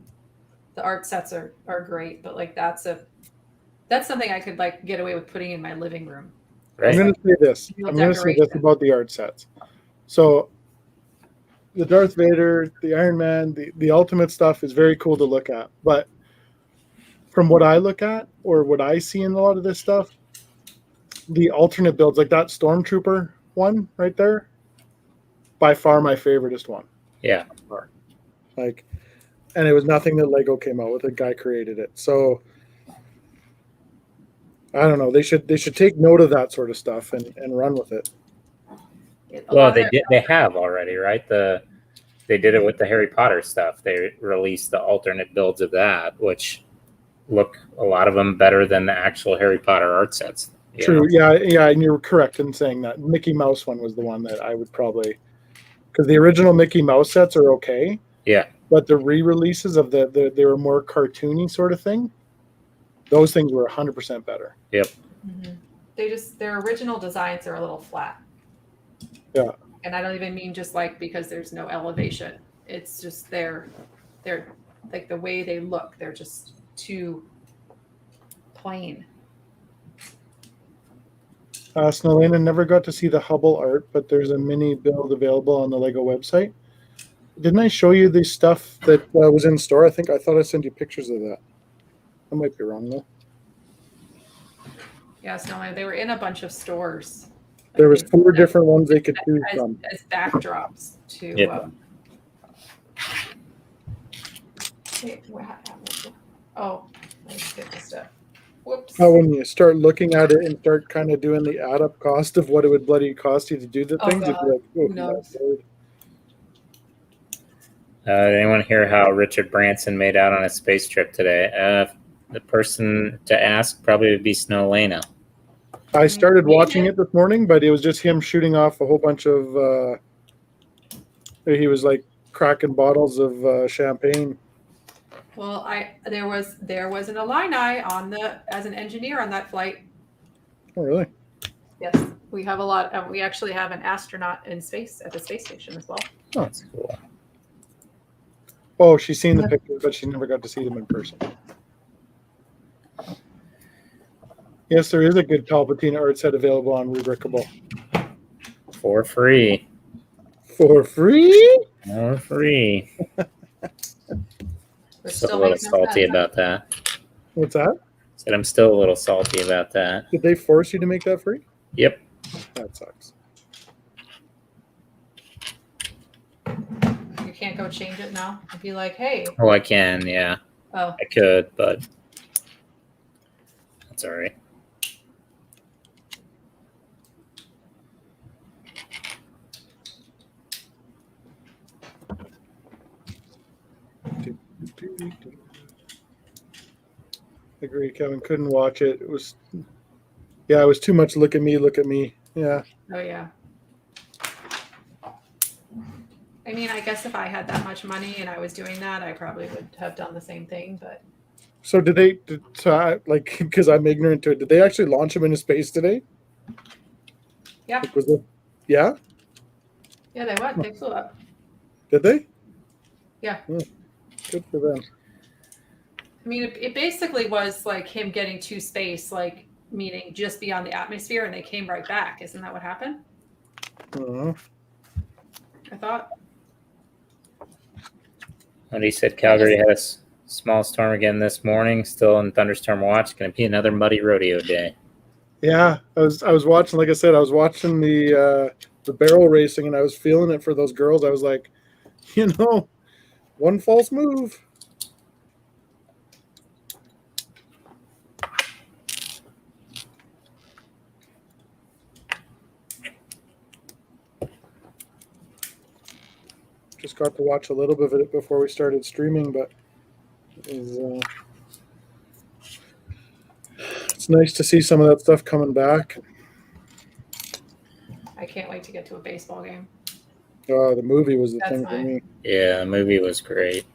Speaker 2: the art sets are great, but like that's something I could like get away with putting in my living room.
Speaker 3: Right.
Speaker 1: I'm going to say this. I'm going to say this about the art sets. So the Darth Vader, the Iron Man, the Ultimate stuff is very cool to look at. But from what I look at or what I see in a lot of this stuff, the alternate builds, like that Stormtrooper one right there, by far my favoriteest one.
Speaker 3: Yeah.
Speaker 1: Like, and it was nothing that Lego came out with. A guy created it. So I don't know. They should take note of that sort of stuff and run with it.
Speaker 3: Well, they have already, right? They did it with the Harry Potter stuff. They released the alternate builds of that, which look a lot of them better than the actual Harry Potter art sets.
Speaker 1: True. Yeah, and you're correct in saying that. Mickey Mouse one was the one that I would probably, because the original Mickey Mouse sets are okay.
Speaker 3: Yeah.
Speaker 1: But the re-releases of they were more cartoony sort of thing. Those things were 100% better.
Speaker 3: Yep.
Speaker 2: Mm-hmm. Their original designs are a little flat.
Speaker 1: Yeah.
Speaker 2: And I don't even mean just like because there's no elevation. It's just they're like the way they look. They're just too plain.
Speaker 1: Snowlana never got to see the Hubble art, but there's a mini build available on the Lego website. Didn't I show you the stuff that was in store? I thought I sent you pictures of that. I might be wrong though.
Speaker 2: Yeah, Snowlana, they were in a bunch of stores.
Speaker 1: There was 4 different ones they could choose from.
Speaker 2: As backdrops to.
Speaker 1: Yeah.
Speaker 2: Let's get this stuff. Whoops.
Speaker 1: When you start looking at it and start kind of doing the add-up cost of what it would bloody cost you to do the things,
Speaker 2: God.
Speaker 1: you'd be like,
Speaker 2: No.
Speaker 3: Did anyone hear how Richard Branson made out on a space trip today? The person to ask probably would be Snowlana.
Speaker 1: I started watching it this morning, but it was just him shooting off a whole bunch of. He was like cracking bottles of champagne.
Speaker 2: Well, there was an Illini as an engineer on that flight.
Speaker 1: Oh, really?
Speaker 2: Yes, we have a lot. We actually have an astronaut in space at the space station as well.
Speaker 3: Oh, that's cool.
Speaker 1: Oh, she's seen the pictures, but she never got to see them in person. Yes, there is a good Palpatine art set available on Rubrickable.
Speaker 3: For free.
Speaker 1: For free?
Speaker 3: For free.
Speaker 2: We're
Speaker 3: Still a little salty about that.
Speaker 1: What's that?
Speaker 3: Said I'm still a little salty about that.
Speaker 1: Did they force you to make that free?
Speaker 3: Yep.
Speaker 1: That sucks.
Speaker 2: You can't go change it now and be like, hey.
Speaker 3: Oh, I can, yeah.
Speaker 2: Oh.
Speaker 3: I could, but that's all right.
Speaker 1: Agree, Kevin. Couldn't watch it. It was too much. Look at me. Yeah.
Speaker 2: Oh yeah. I mean, I guess if I had that much money and I was doing that, I probably would have done the same thing. But
Speaker 1: so because I'm ignorant to it, did they actually launch him into space today?
Speaker 2: Yeah.
Speaker 1: Like, was it? Yeah.
Speaker 2: Yeah, they went. They flew up.
Speaker 1: Did they?
Speaker 2: Yeah.
Speaker 1: Good for them.
Speaker 2: I mean, it basically was like him getting to space, like meaning just beyond the atmosphere, and they came right back. Isn't that what happened?
Speaker 1: Uh-huh.
Speaker 2: I thought.
Speaker 3: And he said Calgary had a small storm again this morning, still in thunderstorm watch. Going to be another muddy rodeo day.
Speaker 1: Yeah, I was watching. Like I said, I was watching the barrel racing, and I was feeling it for those girls. I was like, one false move. Just got to watch a little bit of it before we started streaming, but it's nice to see some of that stuff coming back.
Speaker 2: I can't wait to get to a baseball game.
Speaker 1: The movie was the
Speaker 2: That's
Speaker 1: thing for
Speaker 2: fine.
Speaker 1: me.
Speaker 3: Yeah, the movie was great.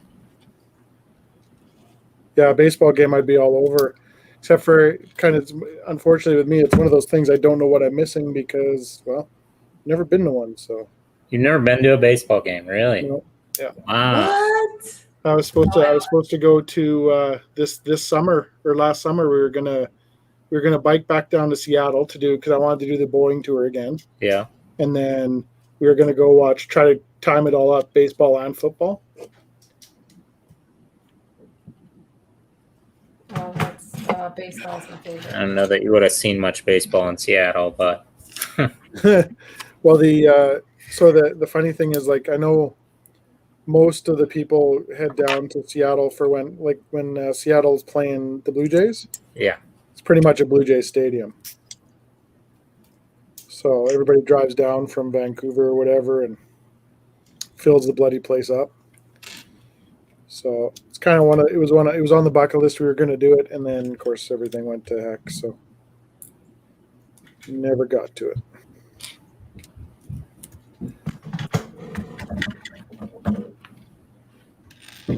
Speaker 1: Yeah, a baseball game I'd be all over, except for kind of, unfortunately with me, it's one of those things I don't know what I'm missing because, well, never been to one. So
Speaker 3: You've never been to a baseball game, really?
Speaker 1: Yeah.
Speaker 3: Wow.
Speaker 2: What?
Speaker 1: I was supposed to go to this summer or last summer. We were gonna bike back down to Seattle because I wanted to do the bowling tour again,
Speaker 3: Yeah.
Speaker 1: and then we were gonna go try to time it all up, baseball and football.
Speaker 2: Well, that's baseball's my favorite.
Speaker 3: I don't know that you would have seen much baseball in Seattle, but
Speaker 1: Well, the funny thing is, like, I know most of the people head down to Seattle for when Seattle's playing the Blue Jays.
Speaker 3: yeah.
Speaker 1: It's pretty much a Blue Jays stadium. So everybody drives down from Vancouver or whatever and fills the bloody place up. So it's kind of it was on the bucket list. We were going to do it, and then of course everything went to heck. So never got to it.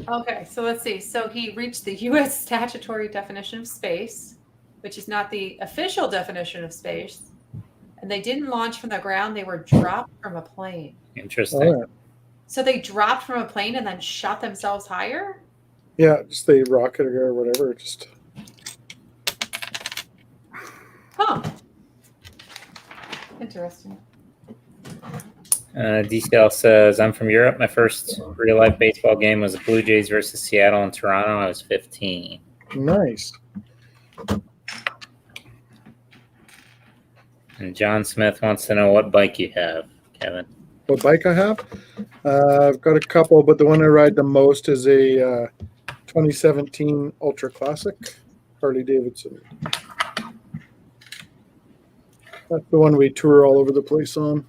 Speaker 2: Okay, so let's see. So he reached the U.S. statutory definition of space, which is not the official definition of space. And they didn't launch from the ground. They were dropped from a plane.
Speaker 3: Interesting.
Speaker 1: All right.
Speaker 2: So they dropped from a plane and then shot themselves higher?
Speaker 1: Yeah, just the rocket or whatever. Just
Speaker 2: Huh. Interesting.
Speaker 3: DCL says, I'm from Europe. My first real life baseball game was the Blue Jays versus Seattle in Toronto. I was 15.
Speaker 1: nice.
Speaker 3: And John Smith wants to know what bike you have, Kevin.
Speaker 1: What bike I have? I've got a couple, but the one I ride the most is a 2017 Ultra Classic Harley Davidson. That's the one we tour all over the place on.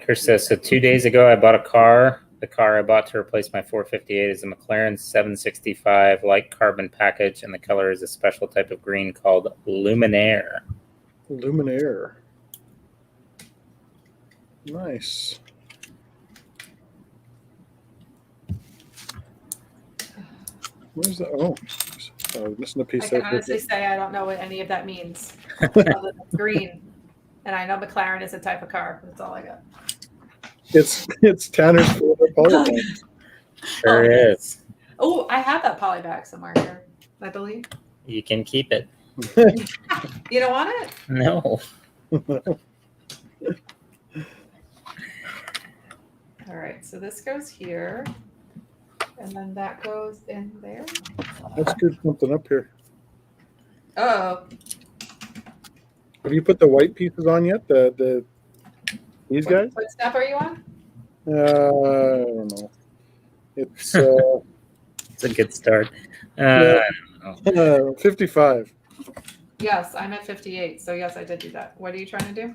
Speaker 3: Chris says, so 2 days ago I bought a car. The car I bought to replace my 458 is a McLaren 765 light carbon package, and the color is a special type of green called Luminaire.
Speaker 1: Luminaire. Nice. Where's the? Oh, I was missing a
Speaker 2: I
Speaker 1: piece
Speaker 2: can
Speaker 1: there.
Speaker 2: honestly say I don't know what any of that means. Other than green. And I know McLaren is a type of car. That's all I got.
Speaker 1: It's Tanner's favorite polygon.
Speaker 3: Sure is.
Speaker 2: Oh, I have that polybag somewhere here, I believe.
Speaker 3: You can keep it.
Speaker 2: You don't want it?
Speaker 3: No.
Speaker 2: All right, so this goes here. And then that goes in there.
Speaker 1: Let's screw something up here.
Speaker 2: Oh,
Speaker 1: Have you put the white pieces on yet? These guys?
Speaker 2: what step are you on?
Speaker 1: I don't know. It's
Speaker 3: It's a good start. I don't know.
Speaker 1: 55.
Speaker 2: Yes, I'm at 58. So yes, I did do that. What are you trying to do?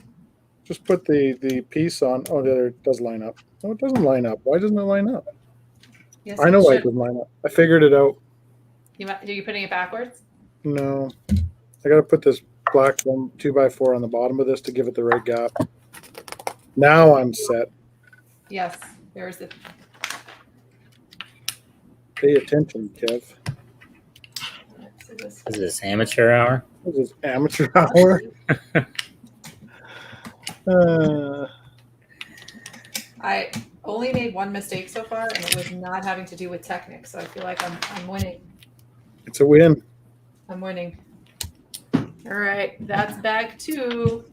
Speaker 1: Just put the piece on. Oh, the other does line up. No, it doesn't line up. Why doesn't it line up?
Speaker 2: Yes,
Speaker 1: I know why it
Speaker 2: should.
Speaker 1: doesn't line up. I figured it out.
Speaker 2: Are you putting it backwards?
Speaker 1: No, I got to put this black 2x4 on the bottom of this to give it the right gap. Now I'm set.
Speaker 2: Yes, there's the.
Speaker 1: Pay attention, Kev.
Speaker 2: So this,
Speaker 3: Is this amateur hour?
Speaker 1: This is amateur hour.
Speaker 2: I only made one mistake so far, and it was not having to do with Technic. So I feel like I'm winning.
Speaker 1: It's a win.
Speaker 2: I'm winning. All right, that's bag 2.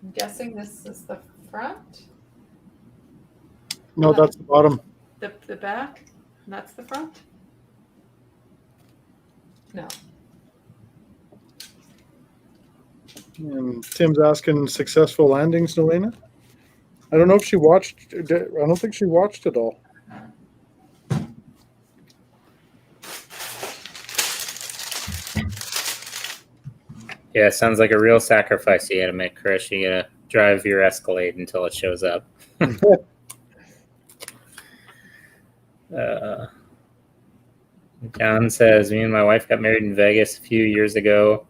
Speaker 2: I'm guessing this is the front.
Speaker 1: No, that's the bottom.
Speaker 2: The back. And that's the front. No.
Speaker 1: And Tim's asking successful landings, Nelena. I don't know if she watched. I don't think she watched it all.
Speaker 3: Yeah, it sounds like a real sacrifice you got to make, Chris. You got to drive your Escalade until it shows up. John says, me and my wife got married in Vegas a few years ago.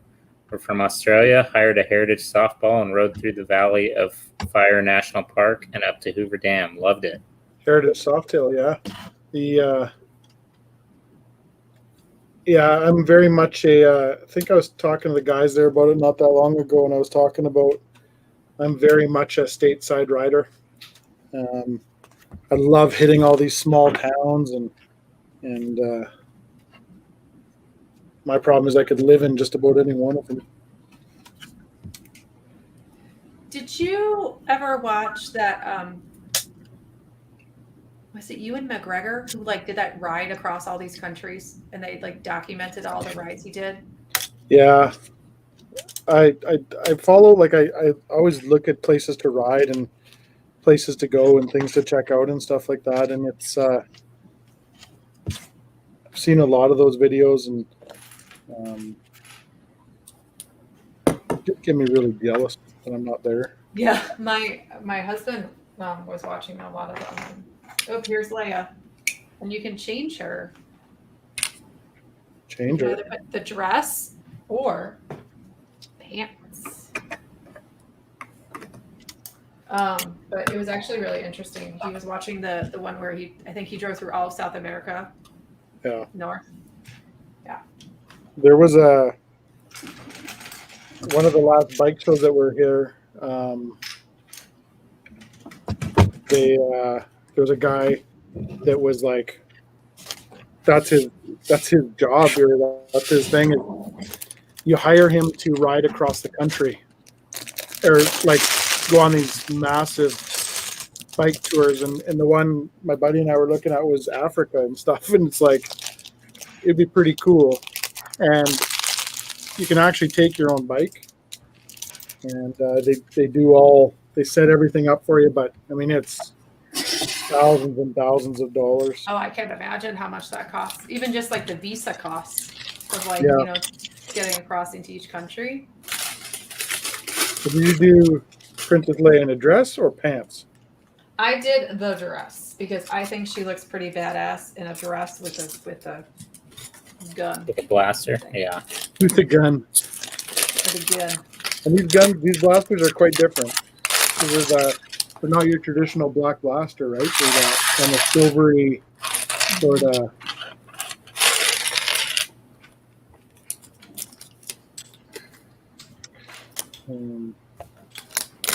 Speaker 3: We're from Australia, hired a heritage softball, and rode through the Valley of Fire National Park and up to Hoover Dam. Loved it.
Speaker 1: Heritage Softail, yeah. Yeah, I'm very much I think I was talking to the guys there about it not that long ago, and I was talking about I'm very much a stateside rider. I love hitting all these small towns, and my problem is I could live in just about any one of them.
Speaker 2: Did you ever watch that? Was it Ewan McGregor who like did that ride across all these countries, and they like documented all the rides he did?
Speaker 1: Yeah, I follow, like I always look at places to ride and places to go and things to check out and stuff like that, and it's I've seen a lot of those videos, and it get me really jealous that I'm not there.
Speaker 2: Yeah, my husband was watching a lot of them. Oh, here's Leia, and you can change her.
Speaker 1: Change
Speaker 2: You
Speaker 1: her.
Speaker 2: either put the dress or pants. But it was actually really interesting. He was watching the one where I think he drove through all of South America.
Speaker 1: Yeah.
Speaker 2: North.
Speaker 1: There was one of the last bike shows that were here. There was a guy that was like, that's his job here. That's his thing. You hire him to ride across the country, or like go on these massive bike tours. And the one my buddy and I were looking at was Africa and stuff. And it's like, it'd be pretty cool. And you can actually take your own bike, and they set everything up for you. But I mean, it's thousands and thousands of dollars.
Speaker 2: Oh, I can't imagine how much that costs. Even just like the visa costs of like,
Speaker 1: Yeah.
Speaker 2: getting across into each country.
Speaker 1: So did you do Princess Leia in a dress or pants?
Speaker 2: I did the dress because I think she looks pretty badass in a dress with a gun.
Speaker 3: With a blaster, yeah.
Speaker 1: With the gun.
Speaker 2: With a gun.
Speaker 1: And these blasters are quite different. They're not your traditional black blaster, right? They're that kind of silvery sort of.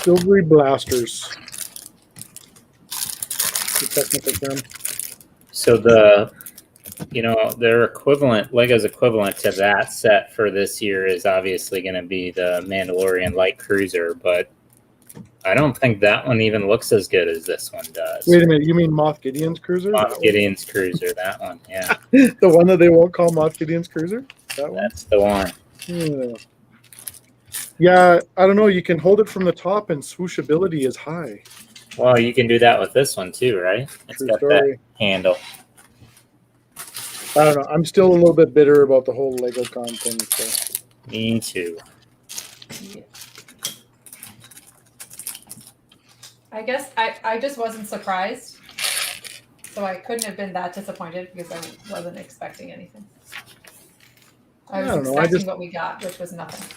Speaker 1: Silvery blasters. The technical term.
Speaker 3: So their equivalent, Lego's equivalent to that set for this year is obviously going to be the Mandalorian Light Cruiser, but I don't think that one even looks as good as this one does.
Speaker 1: Wait a minute, you mean Moff Gideon's cruiser?
Speaker 3: Moff Gideon's Cruiser, that one, yeah.
Speaker 1: The one that they won't call Moff Gideon's cruiser? That one?
Speaker 3: That's the one.
Speaker 1: Yeah, I don't know. You can hold it from the top, and swooshability is high.
Speaker 3: Well, you can do that with this one too, right? It's
Speaker 1: True
Speaker 3: got
Speaker 1: story.
Speaker 3: that handle.
Speaker 1: I don't know. I'm still a little bit bitter about the whole LegoCon thing. So.
Speaker 3: Me too.
Speaker 2: Yeah. I guess I just wasn't surprised. So I couldn't have been that disappointed because I wasn't expecting anything. I was
Speaker 1: don't know.
Speaker 2: expecting what we got, which was nothing.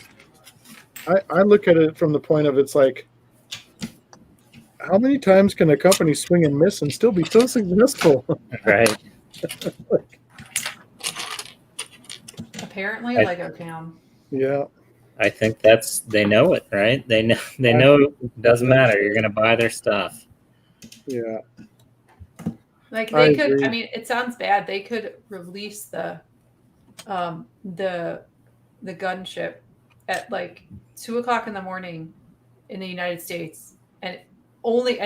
Speaker 1: I look at it from the point of it's like, how many times can a company swing and miss and still be so successful?
Speaker 3: Right.
Speaker 2: Apparently,
Speaker 3: I-
Speaker 2: Lego can.
Speaker 1: Yeah.
Speaker 3: I think they know it, right? They know it doesn't matter. You're gonna buy their stuff.
Speaker 1: Yeah.
Speaker 2: Like
Speaker 1: I
Speaker 2: they could.
Speaker 1: agree.
Speaker 2: I mean, it sounds bad. They could release the gunship at like 2:00 in the morning in the United States, and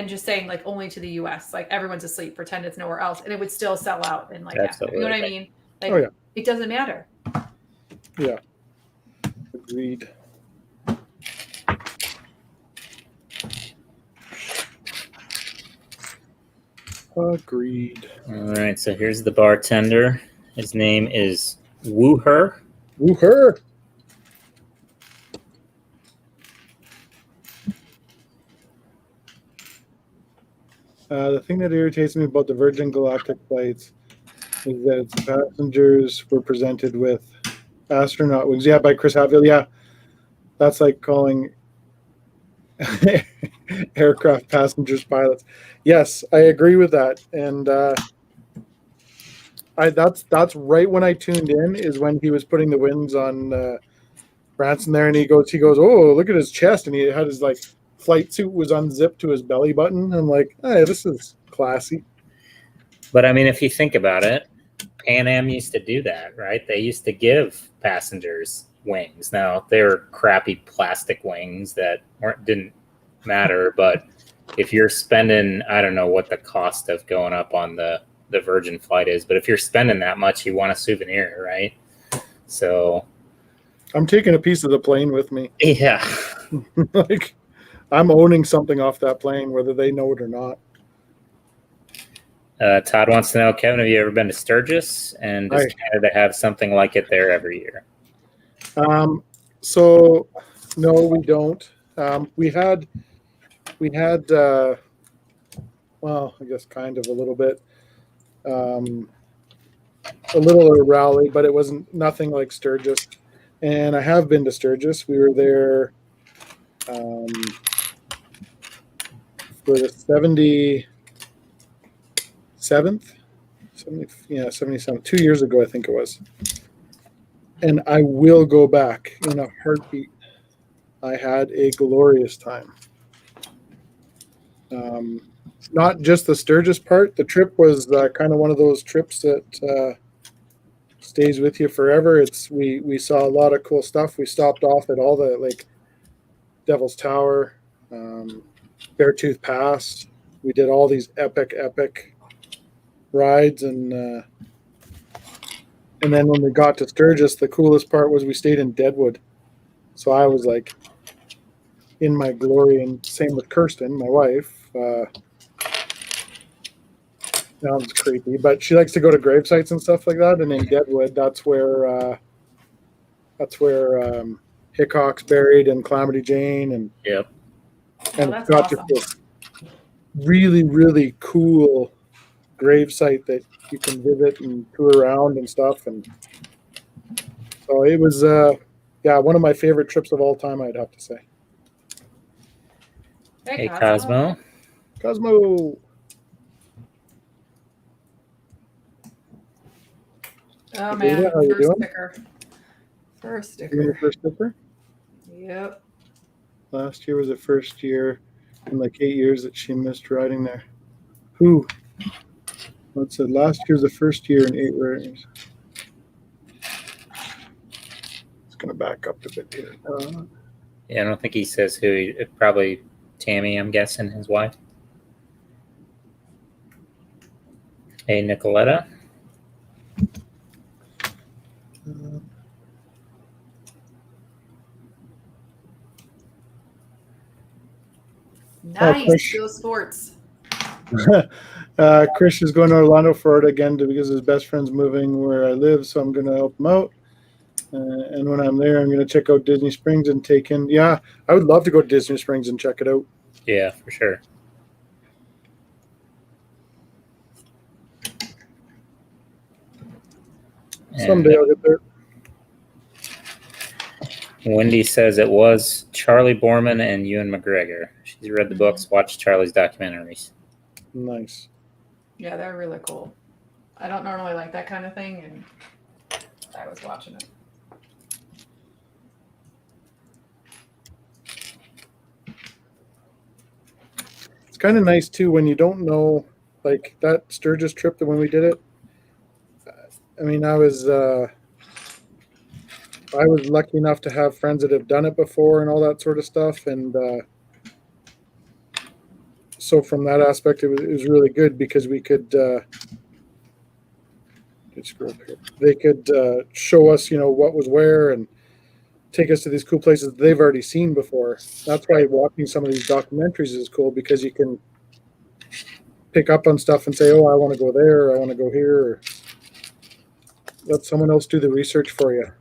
Speaker 2: just saying like only to the U.S. Like everyone's asleep, pretend it's nowhere else, and it would still sell out in like after. You know what I mean? Like,
Speaker 1: Oh, yeah.
Speaker 2: It doesn't matter.
Speaker 1: Yeah. Agreed. Agreed.
Speaker 3: All right, so here's the bartender. His name is Wooher.
Speaker 1: Woo-her. The thing that irritates me about the Virgin Galactic flights is that its passengers were presented with astronaut wings. Yeah, by Chris Hadfield. Yeah, that's like calling aircraft passengers pilots. Yes, I agree with that. And that's right when I tuned in is when he was putting the wings on Branson there, and he goes, oh, look at his chest, and he had his like flight suit was unzipped to his belly button. I'm like, hey, this is classy.
Speaker 3: But I mean, if you think about it, Pan Am used to do that, right? They used to give passengers wings. Now they were crappy plastic wings that didn't matter, but if you're spending, I don't know what the cost of going up on the Virgin flight is, but if you're spending that much, you want a souvenir, right? So
Speaker 1: I'm taking a piece of the plane with me.
Speaker 3: yeah.
Speaker 1: Like, I'm owning something off that plane, whether they know it or not.
Speaker 3: Todd wants to know, Kevin, have you ever been to Sturgis? And does Canada have something like it there every year?
Speaker 1: So no, we don't. We had well, I guess kind of a little bit, a little a rally, but it wasn't nothing like Sturgis. And I have been to Sturgis. We were there for the 77th, 77, 2 years ago, I think it was. And I will go back in a heartbeat. I had a glorious time. Not just the Sturgis part. The trip was kind of one of those trips that stays with you forever. We saw a lot of cool stuff. We stopped off at all the like Devil's Tower, Beartooth Pass. We did all these epic rides, and then when we got to Sturgis, the coolest part was we stayed in Deadwood. So I was like in my glory, and same with Kirsten, my wife. Sounds creepy, but she likes to go to grave sites and stuff like that. And in Deadwood, that's where Hickok's buried, and Calamity Jane, and
Speaker 3: Yep.
Speaker 1: And
Speaker 2: that's
Speaker 1: it's got
Speaker 2: awesome.
Speaker 1: this really, really cool grave site that you can visit and tour around and stuff. And so it was, one of my favorite trips of all time, I'd have to say.
Speaker 3: Hey, Cosmo.
Speaker 1: Cosmo.
Speaker 2: Oh
Speaker 1: Hey,
Speaker 2: man,
Speaker 1: Dana, how you doing?
Speaker 2: First
Speaker 1: You doing your
Speaker 2: sticker.
Speaker 1: first sticker?
Speaker 2: Yep.
Speaker 1: Last year was the first year in like 8 years that she missed riding there. Who? Let's say last year was the first year in 8 years. It's gonna back up a bit here.
Speaker 3: Yeah, I don't think he says who. Probably Tammy, I'm guessing, his wife. Hey, Nicoletta.
Speaker 2: Nice.
Speaker 1: Chris.
Speaker 2: Go Sports.
Speaker 1: Chris is going to Orlando, Florida again because his best friend's moving where I live, so I'm going to help him out. And when I'm there, I'm going to check out Disney Springs and take in. Yeah, I would love to go to Disney Springs and check it out.
Speaker 3: Yeah, for sure.
Speaker 1: Someday I'll get there.
Speaker 3: Wendy says it was Charlie Borman and Ewan McGregor. She's read the books, watched Charlie's documentaries.
Speaker 1: Nice.
Speaker 2: Yeah, they're really cool. I don't normally like that kind of thing, and I was watching it.
Speaker 1: It's kind of nice too when you don't know, like that Sturgis trip that when we did it. I mean, I was lucky enough to have friends that have done it before and all that sort of stuff, and so from that aspect, it was really good because we could. They could show us, what was where and take us to these cool places that they've already seen before. That's why watching some of these documentaries is cool because you can pick up on stuff and say, oh, I want to go there, I want to go here. Or let someone else do the research for you.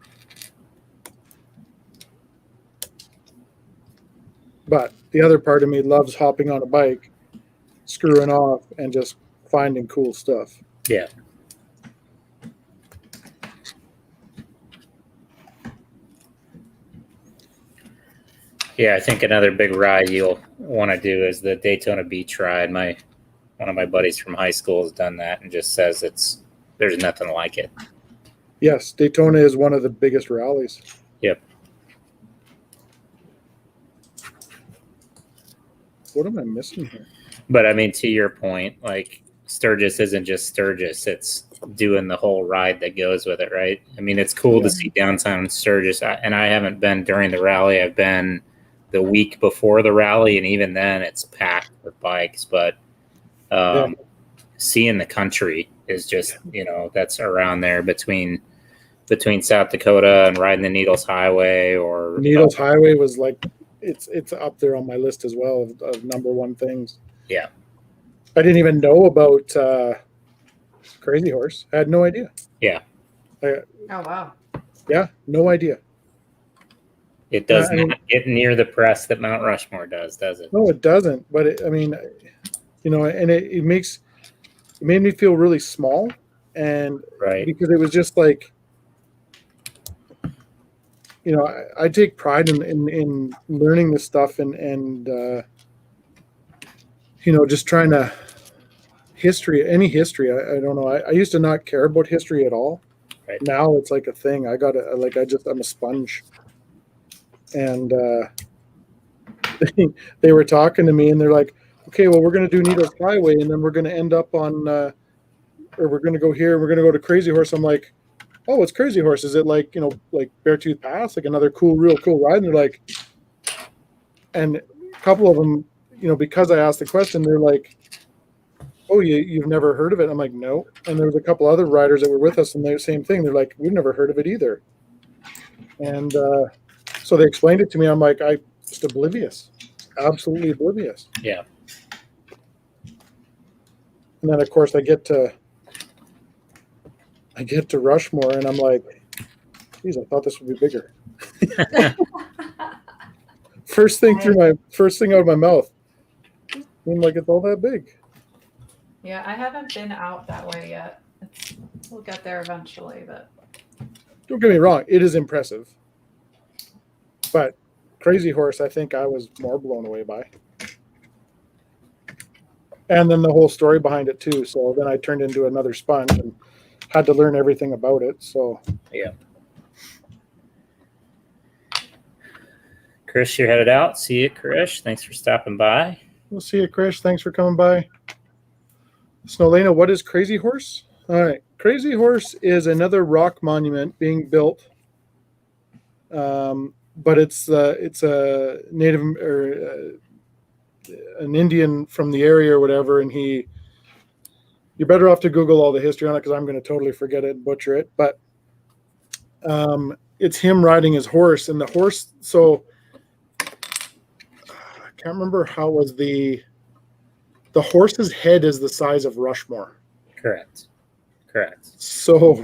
Speaker 1: But the other part of me loves hopping on a bike, screwing off, and just finding cool stuff.
Speaker 3: Yeah. Yeah, I think another big ride you'll want to do is the Daytona Beach ride. One of my buddies from high school has done that and just says there's nothing like it.
Speaker 1: Yes, Daytona is one of the biggest rallies.
Speaker 3: Yep.
Speaker 1: What am I missing here?
Speaker 3: But I mean, to your point, like Sturgis isn't just Sturgis; it's doing the whole ride that goes with it, right? I mean, it's cool to see downtown Sturgis, and I haven't been during the rally. I've been the week before the rally, and even then, it's packed with bikes. But seeing the country is just that's around there between South Dakota and riding the Needles Highway or
Speaker 1: Needles Highway was like it's up there on my list as well of number one things.
Speaker 3: Yeah.
Speaker 1: I didn't even know about Crazy Horse. I had no idea.
Speaker 3: Yeah.
Speaker 2: Oh, wow.
Speaker 1: Yeah, no idea.
Speaker 3: It does not get near the press that Mount Rushmore does it?
Speaker 1: No, it doesn't. But and it made me feel really small, and
Speaker 3: right
Speaker 1: because it was just like, I take pride in learning this stuff and just trying to any history. I don't know. I used to not care about history at all.
Speaker 3: Right.
Speaker 1: Now it's like a thing. I'm a sponge. And they were talking to me and they're like, okay, well, we're going to do Needles Highway and then we're going to end up on, or we're going to go here and we're going to go to Crazy Horse. I'm like, oh, what's Crazy Horse? Is it like, like Beartooth Pass, like another real cool ride? And they're like, and a couple of them, because I asked the question, they're like, oh, you've never heard of it? I'm like, no. And there was a couple other riders that were with us and the same thing. They're like, we've never heard of it either. And so they explained it to me. I'm like, I just oblivious, absolutely oblivious.
Speaker 3: Yeah.
Speaker 1: And then of course I get to Rushmore and I'm like, geez, I thought this would be bigger. First thing out of my mouth. Seemed like it's all that big.
Speaker 2: Yeah, I haven't been out that way yet. We'll get there eventually, but
Speaker 1: Don't get me wrong, it is impressive. But Crazy Horse, I think I was more blown away by. And then the whole story behind it too. So then I turned into another sponge and had to learn everything about it. So
Speaker 3: yeah. Chris, you're headed out. See you, Chris. Thanks for stopping by.
Speaker 1: We'll see you, Chris. Thanks for coming by. Snowlena, what is Crazy Horse? All right. Crazy Horse is another rock monument being built. But it's a native or an Indian from the area or whatever. And you're better off to Google all the history on it because I'm going to totally forget it and butcher it. But it's him riding his horse, and the horse. So I can't remember how it was the horse's head is the size of Rushmore.
Speaker 3: Correct.
Speaker 1: So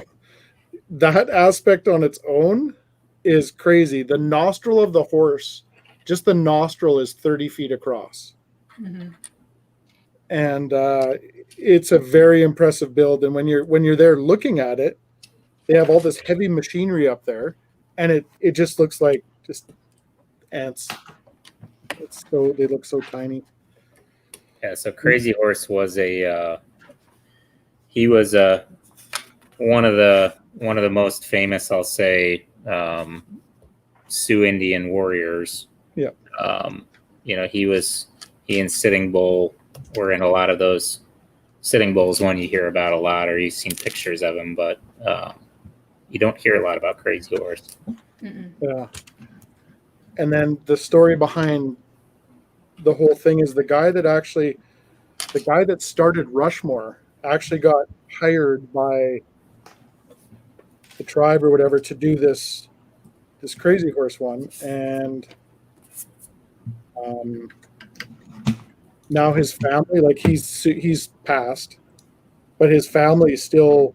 Speaker 1: that aspect on its own is crazy. The nostril of the horse, just the nostril, is 30 feet across.
Speaker 2: Mm-hmm.
Speaker 1: And it's a very impressive build. And when you're there looking at it, they have all this heavy machinery up there, and it just looks like just ants. They look so tiny.
Speaker 3: Yeah, so Crazy Horse was he was one of the most famous, I'll say, Sioux Indian warriors.
Speaker 1: Yeah.
Speaker 3: He and Sitting Bull were in a lot of those. Sitting Bull's one you hear about a lot, or you've seen pictures of him, but you don't hear a lot about Crazy Horse.
Speaker 2: Mm-mm.
Speaker 1: Yeah. And then the story behind the whole thing is the guy that started Rushmore actually got hired by the tribe or whatever to do this Crazy Horse one, and now his family, like he's passed, but his family is still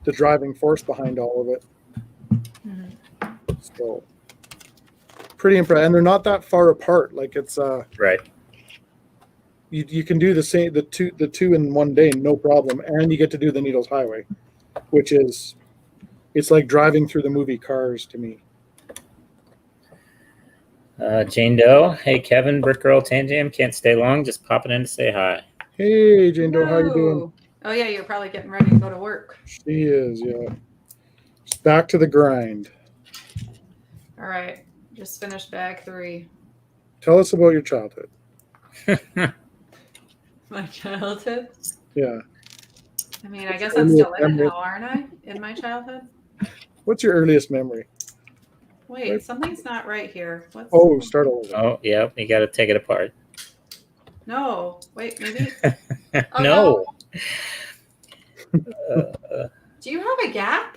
Speaker 1: the driving force behind all of it.
Speaker 2: Mm-hmm.
Speaker 1: So pretty impressive, and they're not that far apart. Like it's
Speaker 3: Right.
Speaker 1: you can do the two in one day, no problem, and you get to do the Needles Highway, which is it's like driving through the movie Cars to me.
Speaker 3: Jane Doe, hey Kevin, Brick Girl, Tannjam, can't stay long, just popping in to say hi.
Speaker 1: Hey Jane Doe, how you doing?
Speaker 2: No. Oh yeah, you're probably getting ready to go to work.
Speaker 1: She is, yeah. Just back to the grind.
Speaker 2: All right, just finished bag 3.
Speaker 1: Tell us about your childhood.
Speaker 2: My childhood.
Speaker 1: Yeah.
Speaker 2: I mean, I guess I'm still in it now, aren't I? In my childhood.
Speaker 1: What's your earliest memory?
Speaker 2: Wait, something's not right here. What's?
Speaker 1: Oh, start over.
Speaker 3: Oh, yeah, you got to take it apart.
Speaker 2: No, wait, maybe. Oh,
Speaker 3: No.
Speaker 2: Do you have a gap?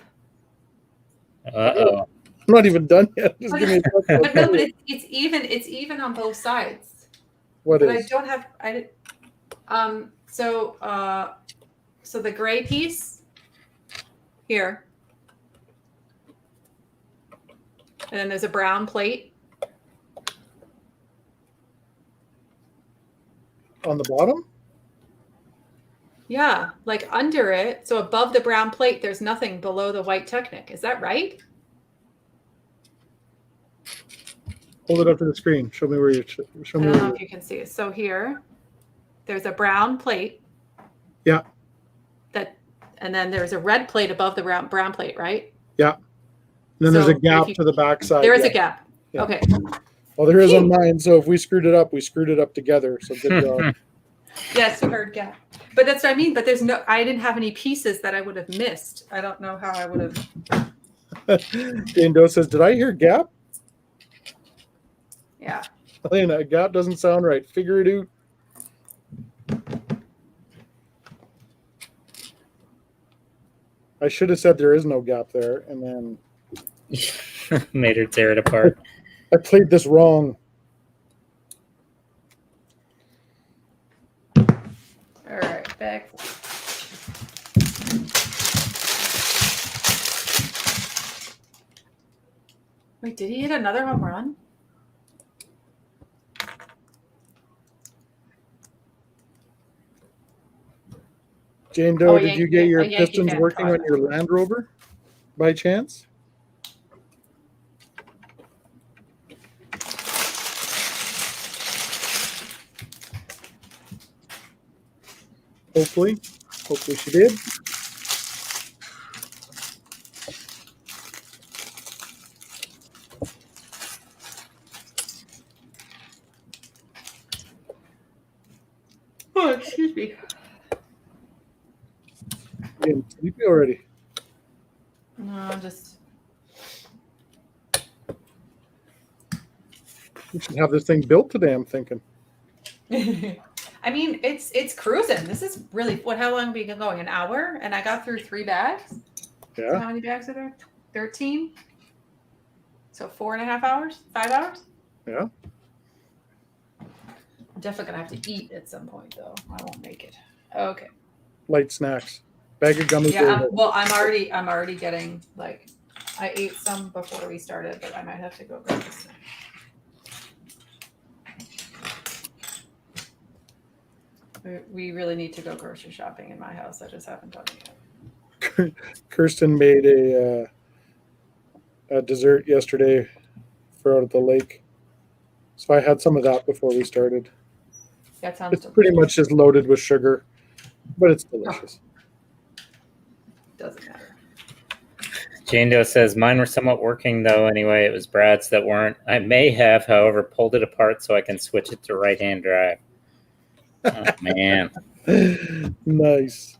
Speaker 3: Uh-oh.
Speaker 1: I'm not even done yet. Just give me a second.
Speaker 2: But no, but it's even. It's even on both sides.
Speaker 1: What
Speaker 2: But
Speaker 1: is?
Speaker 2: I don't have. So the gray piece here, and then there's a brown plate
Speaker 1: On the bottom?
Speaker 2: Yeah, like under it. So above the brown plate, there's nothing below the white Technic. Is that right?
Speaker 1: Hold it up to the screen. Show me where you. Show
Speaker 2: I
Speaker 1: me.
Speaker 2: don't know
Speaker 1: Where
Speaker 2: if you can see it. So here, there's a brown plate.
Speaker 1: Yeah.
Speaker 2: And then there's a red plate above the brown plate, right?
Speaker 1: Yeah. And then there's
Speaker 2: So
Speaker 1: a gap
Speaker 2: if you-
Speaker 1: to the backside.
Speaker 2: There is
Speaker 1: yeah.
Speaker 2: a gap.
Speaker 1: Yeah.
Speaker 2: Okay.
Speaker 1: Well, there is on mine. So if we screwed it up, we screwed it up together. So good job.
Speaker 2: Yes, we heard gap. But that's what I mean. But I didn't have any pieces that I would have missed. I don't know how I would have.
Speaker 1: Jane Doe says, "Did I hear gap?"
Speaker 2: Yeah.
Speaker 1: Elena, gap doesn't sound right. Figure it out. I should have said there is no gap there, and then
Speaker 3: Made her tear it apart.
Speaker 1: I played this wrong.
Speaker 2: All right. Back. Wait, did he hit another home run?
Speaker 1: Jane Doe,
Speaker 2: Oh,
Speaker 1: did you get your
Speaker 2: a Yankee
Speaker 1: pistons
Speaker 2: fan
Speaker 1: working on
Speaker 2: caught
Speaker 1: your Land Rover by chance? Hopefully she did.
Speaker 2: Oh, excuse me.
Speaker 1: Getting sleepy already.
Speaker 2: No, I'm just.
Speaker 1: We should have this thing built today, I'm thinking.
Speaker 2: I mean, it's cruising. This is really how long have we been going? An hour, and I got through 3 bags. So
Speaker 1: Yeah.
Speaker 2: how many bags are there? 13. So 4.5 hours, 5 hours.
Speaker 1: Yeah.
Speaker 2: I'm definitely gonna have to eat at some point, though. I won't make it. Okay.
Speaker 1: Light snacks. Bag of gummy
Speaker 2: Yeah.
Speaker 1: bears.
Speaker 2: I'm already getting like, I ate some before we started, but I might have to go grab this. We really need to go grocery shopping in my house. I just haven't done it yet.
Speaker 1: Kirsten made a dessert yesterday for out at the lake. So I had some of that before we started.
Speaker 2: That sounds
Speaker 1: It's pretty much just loaded with sugar, but it's
Speaker 2: Oh.
Speaker 1: delicious.
Speaker 2: Doesn't matter.
Speaker 3: Jane Doe says, mine were somewhat working though. Anyway, it was Brad's that weren't. I may have, however, pulled it apart so I can switch it to right-hand drive. Oh, man.
Speaker 1: Nice.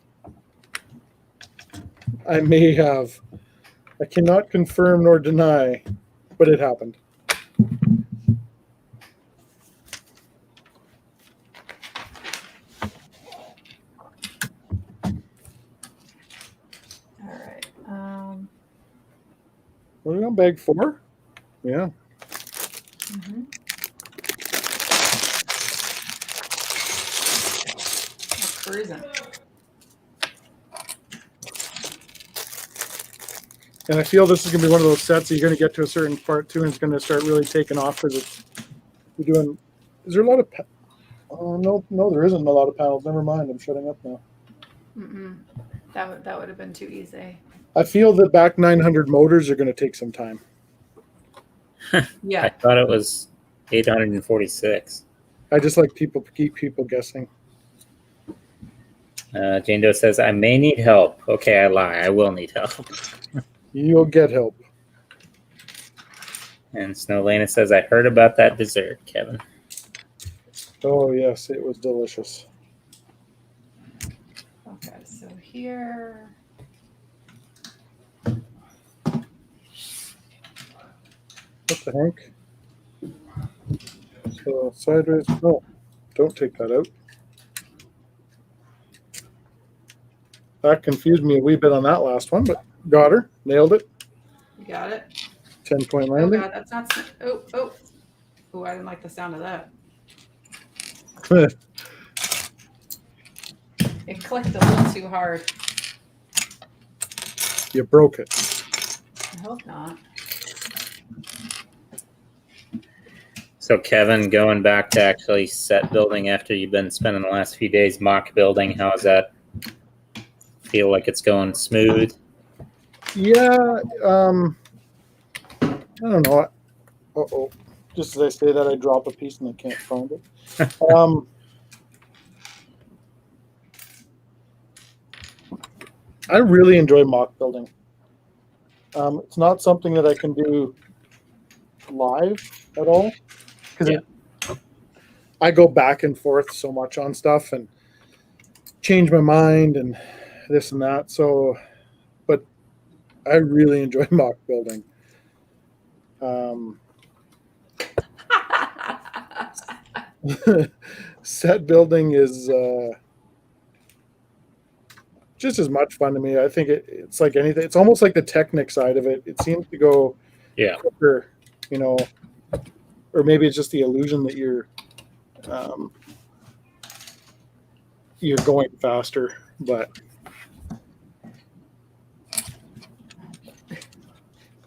Speaker 1: I may have. I cannot confirm nor deny, but it happened.
Speaker 2: All right.
Speaker 1: We're on bag 4. Yeah.
Speaker 2: Mhm. We're cruising.
Speaker 1: And I feel this is going to be one of those sets that you're going to get to a certain part too, and it's going to start really taking off because you're doing. Is there a lot of? Oh no, there isn't a lot of panels. Never mind. I'm shutting up now.
Speaker 2: Mm-mm. That would have been too easy.
Speaker 1: I feel the back 900 motors are going to take some time.
Speaker 3: I
Speaker 2: Yeah.
Speaker 3: thought it was 846.
Speaker 1: I just like keep people guessing.
Speaker 3: Jane Doe says, I may need help. Okay, I lie. I will need help.
Speaker 1: You'll get help.
Speaker 3: And Snow Lena says, I heard about that dessert, Kevin.
Speaker 1: Oh yes, it was delicious.
Speaker 2: Okay, so here.
Speaker 1: What the heck? So sideways. No, don't take that out. That confused me a wee bit on that last one, but got her. Nailed it.
Speaker 2: You got it.
Speaker 1: 10-point
Speaker 2: Oh
Speaker 1: landing.
Speaker 2: god, that's not. Oh. Oh, I didn't like the sound of that. It clicked a little too hard.
Speaker 1: You broke it.
Speaker 2: I hope not.
Speaker 3: So, Kevin, going back to actually set building after you've been spending the last few days mock building, how is that? Feel like it's going smooth?
Speaker 1: Yeah. I don't know. Uh-oh. Just as I say that, I drop a piece and I can't find it. I really enjoy mock building. It's not something that I can do live at all because I go back and forth so much on stuff and change my mind and this and that. So, but I really enjoy mock building. Set building is just as much fun to me. I think it's like anything. It's almost like the Technic side of it. It seems to go quicker, you know, or maybe it's just the illusion that you're going faster. But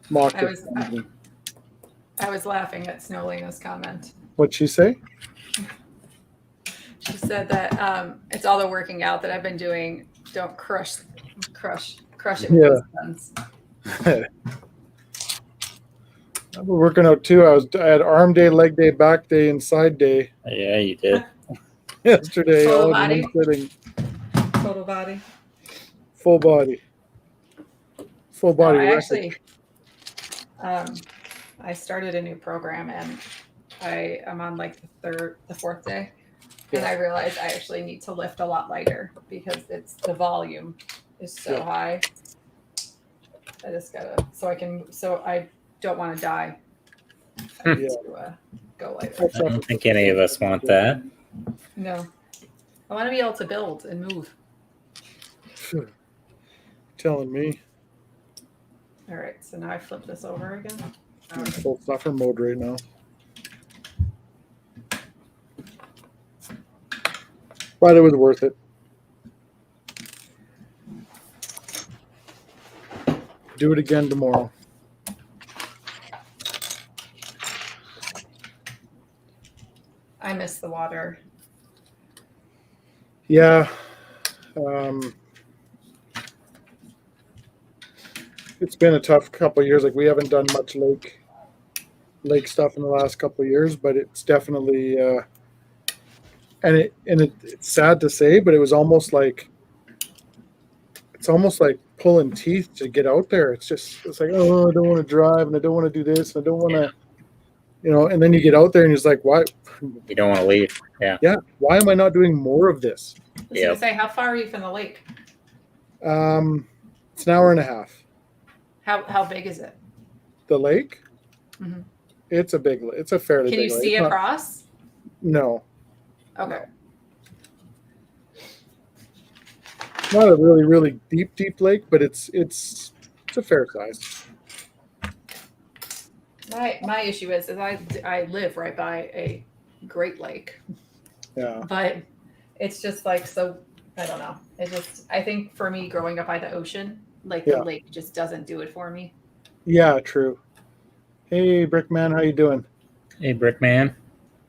Speaker 1: mock.
Speaker 2: I was laughing at Snow Lena's comment.
Speaker 1: What'd she say?
Speaker 2: She said that it's all the working out that I've been doing. Don't crush it with those guns.
Speaker 1: I've been working out too. I had arm day, leg day, back day, and side day.
Speaker 3: Yeah, you did.
Speaker 1: Yesterday,
Speaker 2: Total
Speaker 1: all in
Speaker 2: body?
Speaker 1: one sitting.
Speaker 2: Total body.
Speaker 1: Full body. Full body.
Speaker 2: I
Speaker 1: record.
Speaker 2: actually, I started a new program and I am on like the 4th day. And I realized I actually need to lift a lot lighter because the volume is so high. I just gotta, so I don't want to die. I need to go lighter.
Speaker 3: I don't think any of us want that.
Speaker 2: No. I want to be able to build and move.
Speaker 1: Telling me.
Speaker 2: All right, so now I flip this over again.
Speaker 1: I'm in full suffer mode right now. But it was worth it. Do it again tomorrow.
Speaker 2: I miss the water.
Speaker 1: Yeah. It's been a tough couple of years. Like we haven't done much lake lake stuff in the last couple of years, but it's definitely it's sad to say, but it's almost like pulling teeth to get out there. It's like, oh, I don't want to drive and I don't want to do this and I don't want to, and then you get out there and it's like, why?
Speaker 3: You don't want to leave. Yeah.
Speaker 1: Yeah. Why am I not doing more of this?
Speaker 2: I was gonna say, how far are you from the lake?
Speaker 1: It's an hour and a half.
Speaker 2: How big is it?
Speaker 1: The lake?
Speaker 2: Mhm.
Speaker 1: It's a big. It's a fairly.
Speaker 2: Can
Speaker 1: big
Speaker 2: you
Speaker 1: lake.
Speaker 2: see across?
Speaker 1: No.
Speaker 2: Okay.
Speaker 1: Not a really, really deep lake, but it's a fair size.
Speaker 2: My issue is I live right by a Great Lake,
Speaker 1: Yeah.
Speaker 2: but it's just like, so I don't know. I think for me growing up by the ocean, like the lake just doesn't do it for me.
Speaker 1: Yeah, true. Hey, Brickman, how you doing?
Speaker 3: Hey, Brickman.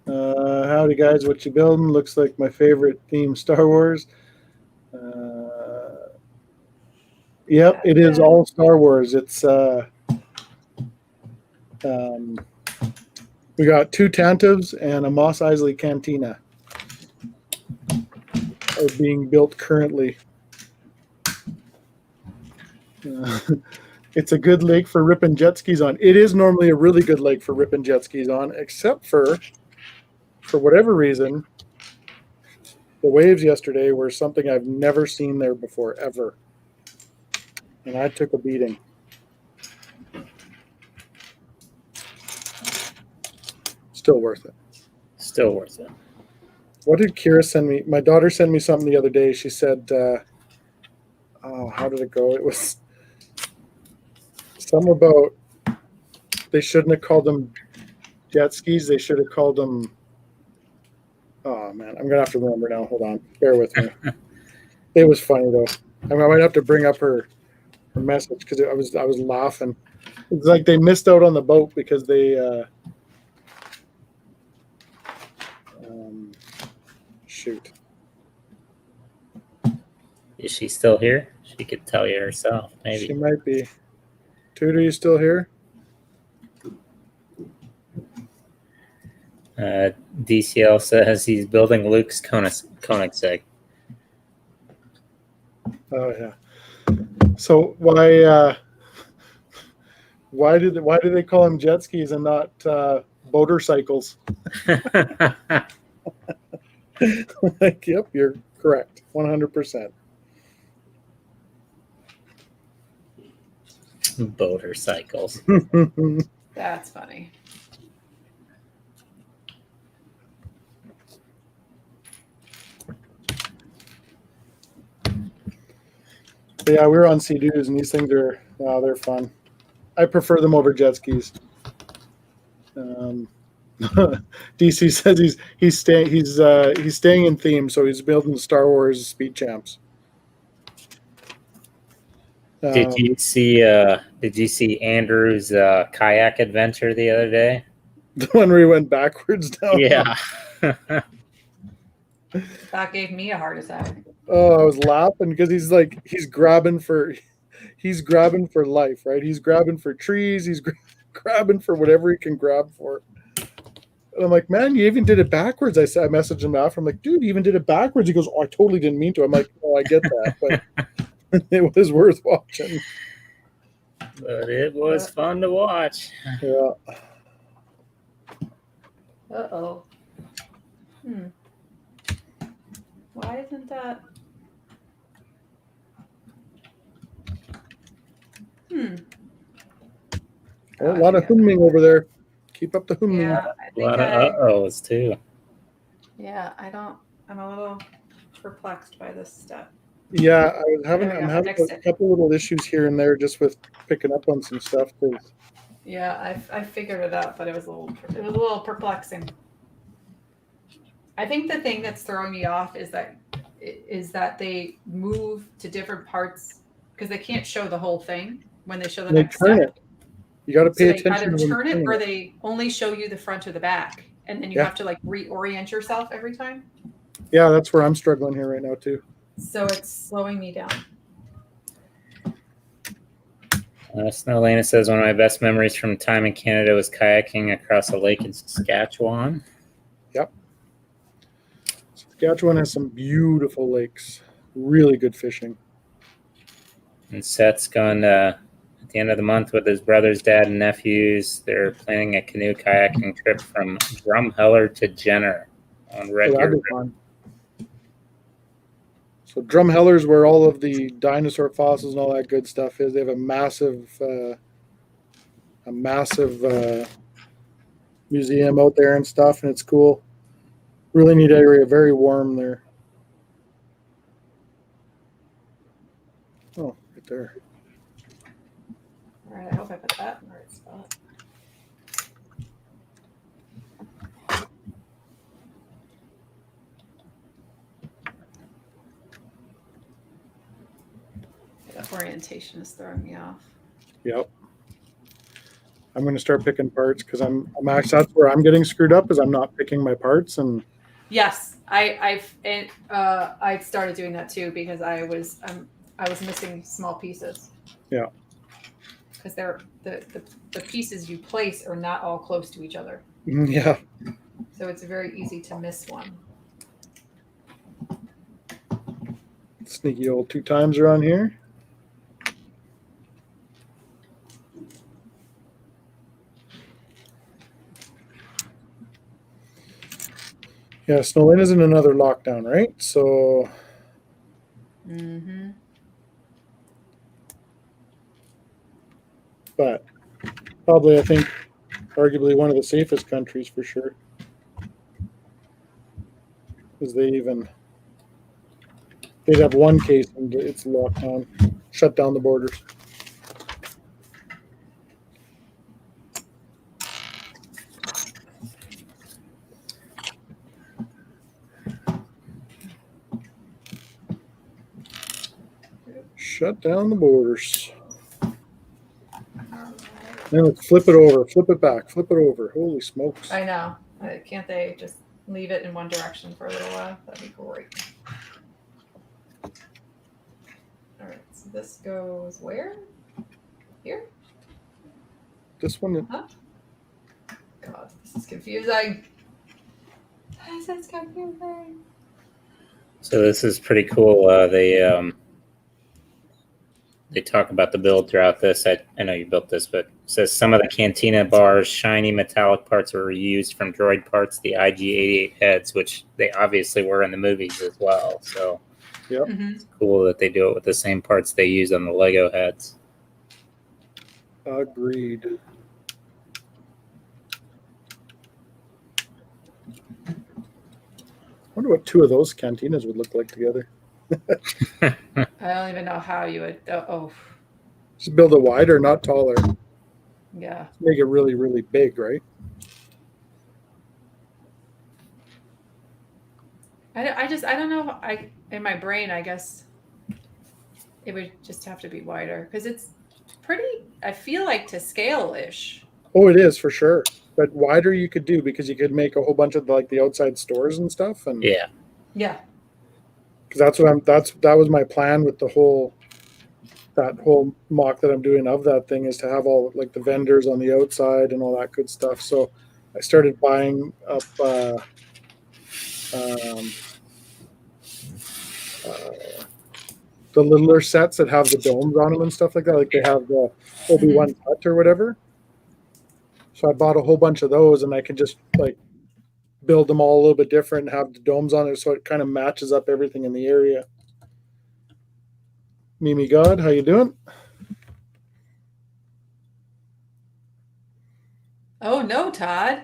Speaker 1: Howdy, guys. What you building? Looks like my favorite theme, Star Wars. Yep, it is all Star Wars. It's we got 2 Tantives and a Mos Eisley Cantina are being built currently. It's a good lake for ripping jet skis on. It is normally a really good lake for ripping jet skis on, except for whatever reason, the waves yesterday were something I've never seen there before, ever. And I took a beating. Still worth it.
Speaker 3: Still worth it.
Speaker 1: What did Kira send me? My daughter sent me something the other day. She said, how did it go? It was something about they shouldn't have called them jet skis. They should have called them. Oh, man. I'm going to have to remember now. Hold on. Bear with me. It was funny, though. I might have to bring up her message because I was laughing. It's like they missed out on the boat because they shoot.
Speaker 3: Is she still here? She could tell you herself, maybe.
Speaker 1: She might be. Toot, are you still here?
Speaker 3: DCL says he's building Luke's Koenigsegg.
Speaker 1: Oh yeah. So why do they call them jet skis and not motorcycles? Like, yep, you're correct, 100%.
Speaker 3: Motorcycles.
Speaker 2: That's funny.
Speaker 1: Yeah, we were on Sea-Doos, and these things are they're fun. I prefer them over jet skis. DC says he's staying in theme, so he's building Star Wars Speed Champs.
Speaker 3: Did you see Andrew's kayak adventure the other day?
Speaker 1: The one where he went backwards down?
Speaker 3: Yeah.
Speaker 2: That gave me a heart attack.
Speaker 1: Oh, I was laughing because he's grabbing for life, right? He's grabbing for trees. He's grabbing for whatever he can grab for. And I'm like, man, you even did it backwards. I messaged him after. I'm like, dude, you even did it backwards. He goes, oh, I totally didn't mean to. I'm like, oh, I get that, but it was worth watching.
Speaker 3: But it was fun to watch.
Speaker 1: Yeah.
Speaker 2: Uh-oh. Why isn't that?
Speaker 1: A lot of humming over there. Keep up the humming.
Speaker 2: Yeah,
Speaker 3: A lot of uh-ohs, too.
Speaker 2: Yeah, I'm a little perplexed by this step.
Speaker 1: Yeah, I'm having
Speaker 2: Fixed
Speaker 1: a
Speaker 2: it.
Speaker 1: couple little issues here and there just with picking up on some stuff.
Speaker 2: Yeah, I figured it out, but it was a little perplexing. I think the thing that's throwing me off is that they move to different parts because they can't show the whole thing when they show the next
Speaker 1: turn
Speaker 2: step.
Speaker 1: it. You got to pay
Speaker 2: So
Speaker 1: attention.
Speaker 2: they either
Speaker 1: to
Speaker 2: turn it or they only show you the front or the back, and then you have to like reorient yourself every time.
Speaker 1: Yeah, that's where I'm struggling here right now too.
Speaker 2: So it's slowing me down.
Speaker 3: Snow Lena says one of my best memories from time in Canada was kayaking across a lake in Saskatchewan.
Speaker 1: Yep. Saskatchewan has some beautiful lakes. Really good fishing.
Speaker 3: And Seth's gone at the end of the month with his brother's dad and nephews. They're planning a canoe kayaking trip from Drumheller to Jenner on Red
Speaker 1: So
Speaker 3: Deer
Speaker 1: that'd be
Speaker 3: River.
Speaker 1: fun. So Drumheller is where all of the dinosaur fossils and all that good stuff is. They have a massive museum out there and stuff, and it's cool. Really neat area. Very warm there. Oh, right there.
Speaker 2: All right, I hope I put that in the right spot. That orientation is throwing me off.
Speaker 1: Yep. I'm going to start picking parts because I'm actually, that's where I'm getting screwed up, is I'm not picking my parts. And
Speaker 2: Yes, I started doing that too because I was missing small pieces.
Speaker 1: Yeah.
Speaker 2: Because they're the pieces you place are not all close to each other,
Speaker 1: yeah,
Speaker 2: so it's very easy to miss one.
Speaker 1: sneaky old 2 times around here. Yeah, Snow Lane is in another lockdown, right? So
Speaker 2: Mm-hmm.
Speaker 1: but probably, I think, arguably one of the safest countries for sure. Because they'd have one case and it's locked down, shut down the borders. Shut down the borders. Now let's flip it over, flip it back, flip it over. Holy smokes.
Speaker 2: I know. Can't they just leave it in one direction for a little while? That'd be great. All right, so this goes where? Here?
Speaker 1: This one,
Speaker 2: God, this is confusing. This is confusing.
Speaker 3: So this is pretty cool. They talk about the build throughout this. I know you built this, but it says some of the Cantina bar's shiny metallic parts were reused from droid parts, the IG-88 heads, which they obviously were in the movies as well. So
Speaker 1: yep.
Speaker 2: Mm-hmm.
Speaker 3: it's cool that they do it with the same parts they use on the Lego heads.
Speaker 1: Agreed. I wonder what 2 of those cantinas would look like together.
Speaker 2: I don't even know how you would. Oh,
Speaker 1: Just build it wider, not taller.
Speaker 2: yeah.
Speaker 1: Make it really, really big, right?
Speaker 2: I don't know. In my brain, I guess it would just have to be wider because it's pretty. I feel like to scale-ish.
Speaker 1: Oh, it is for sure. But wider you could do because you could make a whole bunch of like the outside stores and stuff. And
Speaker 3: Yeah.
Speaker 2: Yeah.
Speaker 1: because that was my plan with that whole mock that I'm doing of that thing, is to have all like the vendors on the outside and all that good stuff. So I started buying up the littler sets that have the domes on them and stuff like that. Like they have the Obi-Wan hut or whatever. So I bought a whole bunch of those, and I can just like build them all a little bit different and have the domes on it, so it kind of matches up everything in the area. Mimi God, how you doing?
Speaker 2: Oh no, Todd.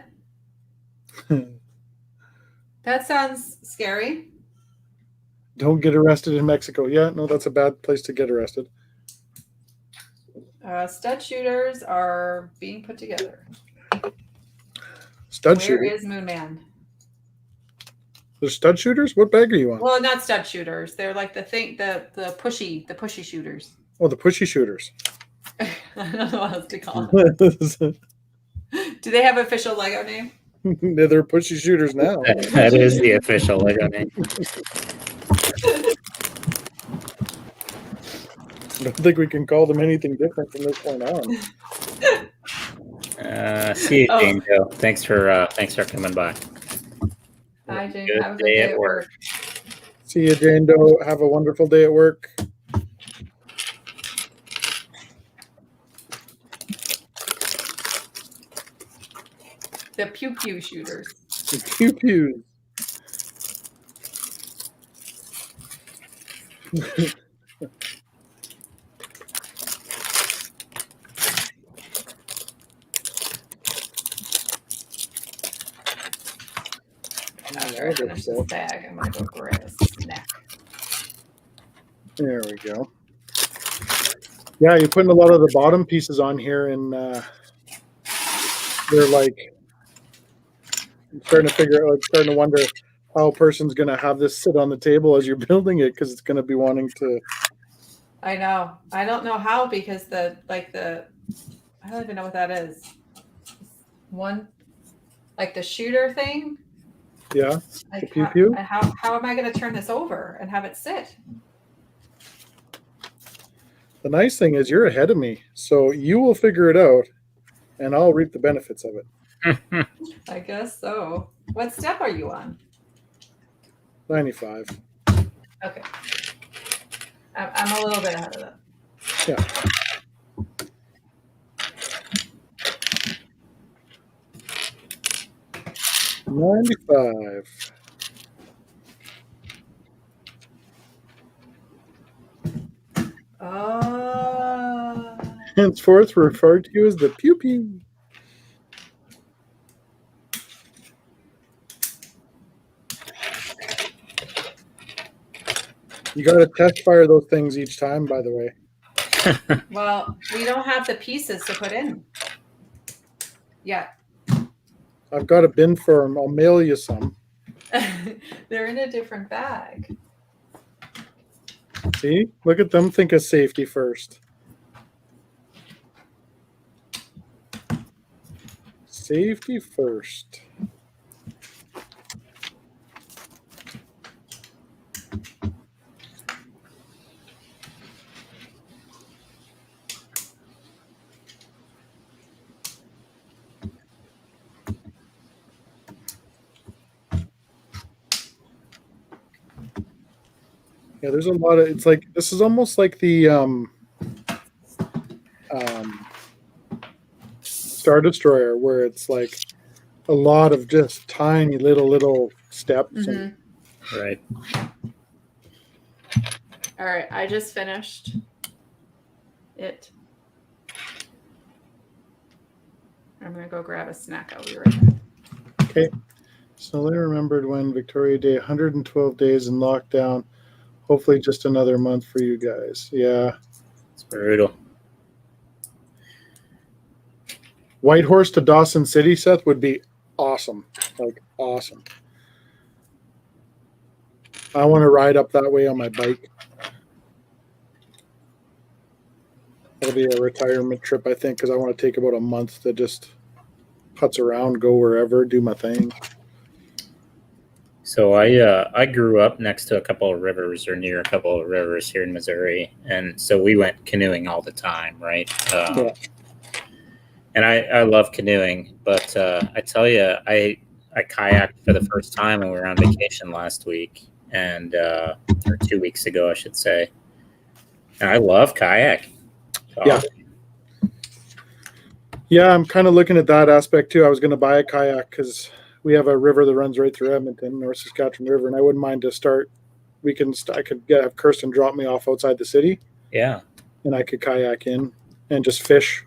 Speaker 2: That sounds scary.
Speaker 1: Don't get arrested in Mexico. Yeah, no, that's a bad place to get arrested.
Speaker 2: Stud shooters are being put together.
Speaker 1: Stud
Speaker 2: Where
Speaker 1: shooter.
Speaker 2: is Moon Man?
Speaker 1: There's stud shooters? What bag are you on?
Speaker 2: Well, not stud shooters. They're like the pushy shooters.
Speaker 1: Oh, the pushy shooters.
Speaker 2: I don't know what else to call them. Do they have official Lego name?
Speaker 1: They're pushy shooters now.
Speaker 3: That is the official Lego name.
Speaker 1: don't think we can call them anything different from this point on.
Speaker 3: See you,
Speaker 2: Oh.
Speaker 3: Jane Joe. Thanks for coming by.
Speaker 2: Hi, Jane.
Speaker 3: Good
Speaker 2: Have a good day at work.
Speaker 1: See you, Jane Doe. Have a wonderful day at work.
Speaker 2: The pew pew shooters.
Speaker 1: The pew pews.
Speaker 2: After I finish this bag, I'm gonna go grab a snack.
Speaker 1: There we go. Yeah, you're putting a lot of the bottom pieces on here, and they're like starting to wonder how a person's going to have this sit on the table as you're building it, because it's going to be wanting to.
Speaker 2: I know. I don't know how, because I don't even know what that is. One, like the shooter thing.
Speaker 1: Yeah.
Speaker 2: Like
Speaker 1: the pew pew.
Speaker 2: How am I going to turn this over and have it sit?
Speaker 1: The nice thing is you're ahead of me, so you will figure it out, and I'll reap the benefits of it.
Speaker 2: I guess so. What step are you on?
Speaker 1: 95.
Speaker 2: Okay. I'm a little bit ahead of that.
Speaker 1: Yeah. $95. Henceforth referred to you as the pew pew. You got to test fire those things each time, by the way.
Speaker 2: Well, we don't have the pieces to put in yet.
Speaker 1: I've got a bin for them. I'll mail you some.
Speaker 2: They're in a different bag.
Speaker 1: See? Look at them. Think of safety first. Safety first. Yeah, there's a lot of, it's like, this is almost like the Star Destroyer, where it's like a lot of just tiny little steps.
Speaker 2: Mm-hmm.
Speaker 3: Right.
Speaker 2: All right, I just finished it. I'm gonna go grab a snack. I'll be right back.
Speaker 1: Okay. So they remembered when Victoria Day, 112 days in lockdown. Hopefully just another month for you guys. Yeah.
Speaker 3: It's brutal.
Speaker 1: Whitehorse to Dawson City, Seth, would be awesome. Like, awesome. I want to ride up that way on my bike. That'll be a retirement trip, I think, because I want to take about a month to just putz around, go wherever, do my thing.
Speaker 3: So I grew up next to a couple of rivers, or near a couple of rivers here in Missouri, and so we went canoeing all the time, right?
Speaker 1: Yeah.
Speaker 3: And I love canoeing, but I tell you, I kayaked for the first time when we were on vacation last week, and or 2 weeks ago, I should say. And I love kayaking.
Speaker 1: Yeah. Yeah, I'm kind of looking at that aspect too. I was going to buy a kayak because we have a river that runs right through Edmonton, North Saskatchewan River, and I wouldn't mind to start. I could have Kirsten drop me off outside the city.
Speaker 3: Yeah.
Speaker 1: And I could kayak in and just fish.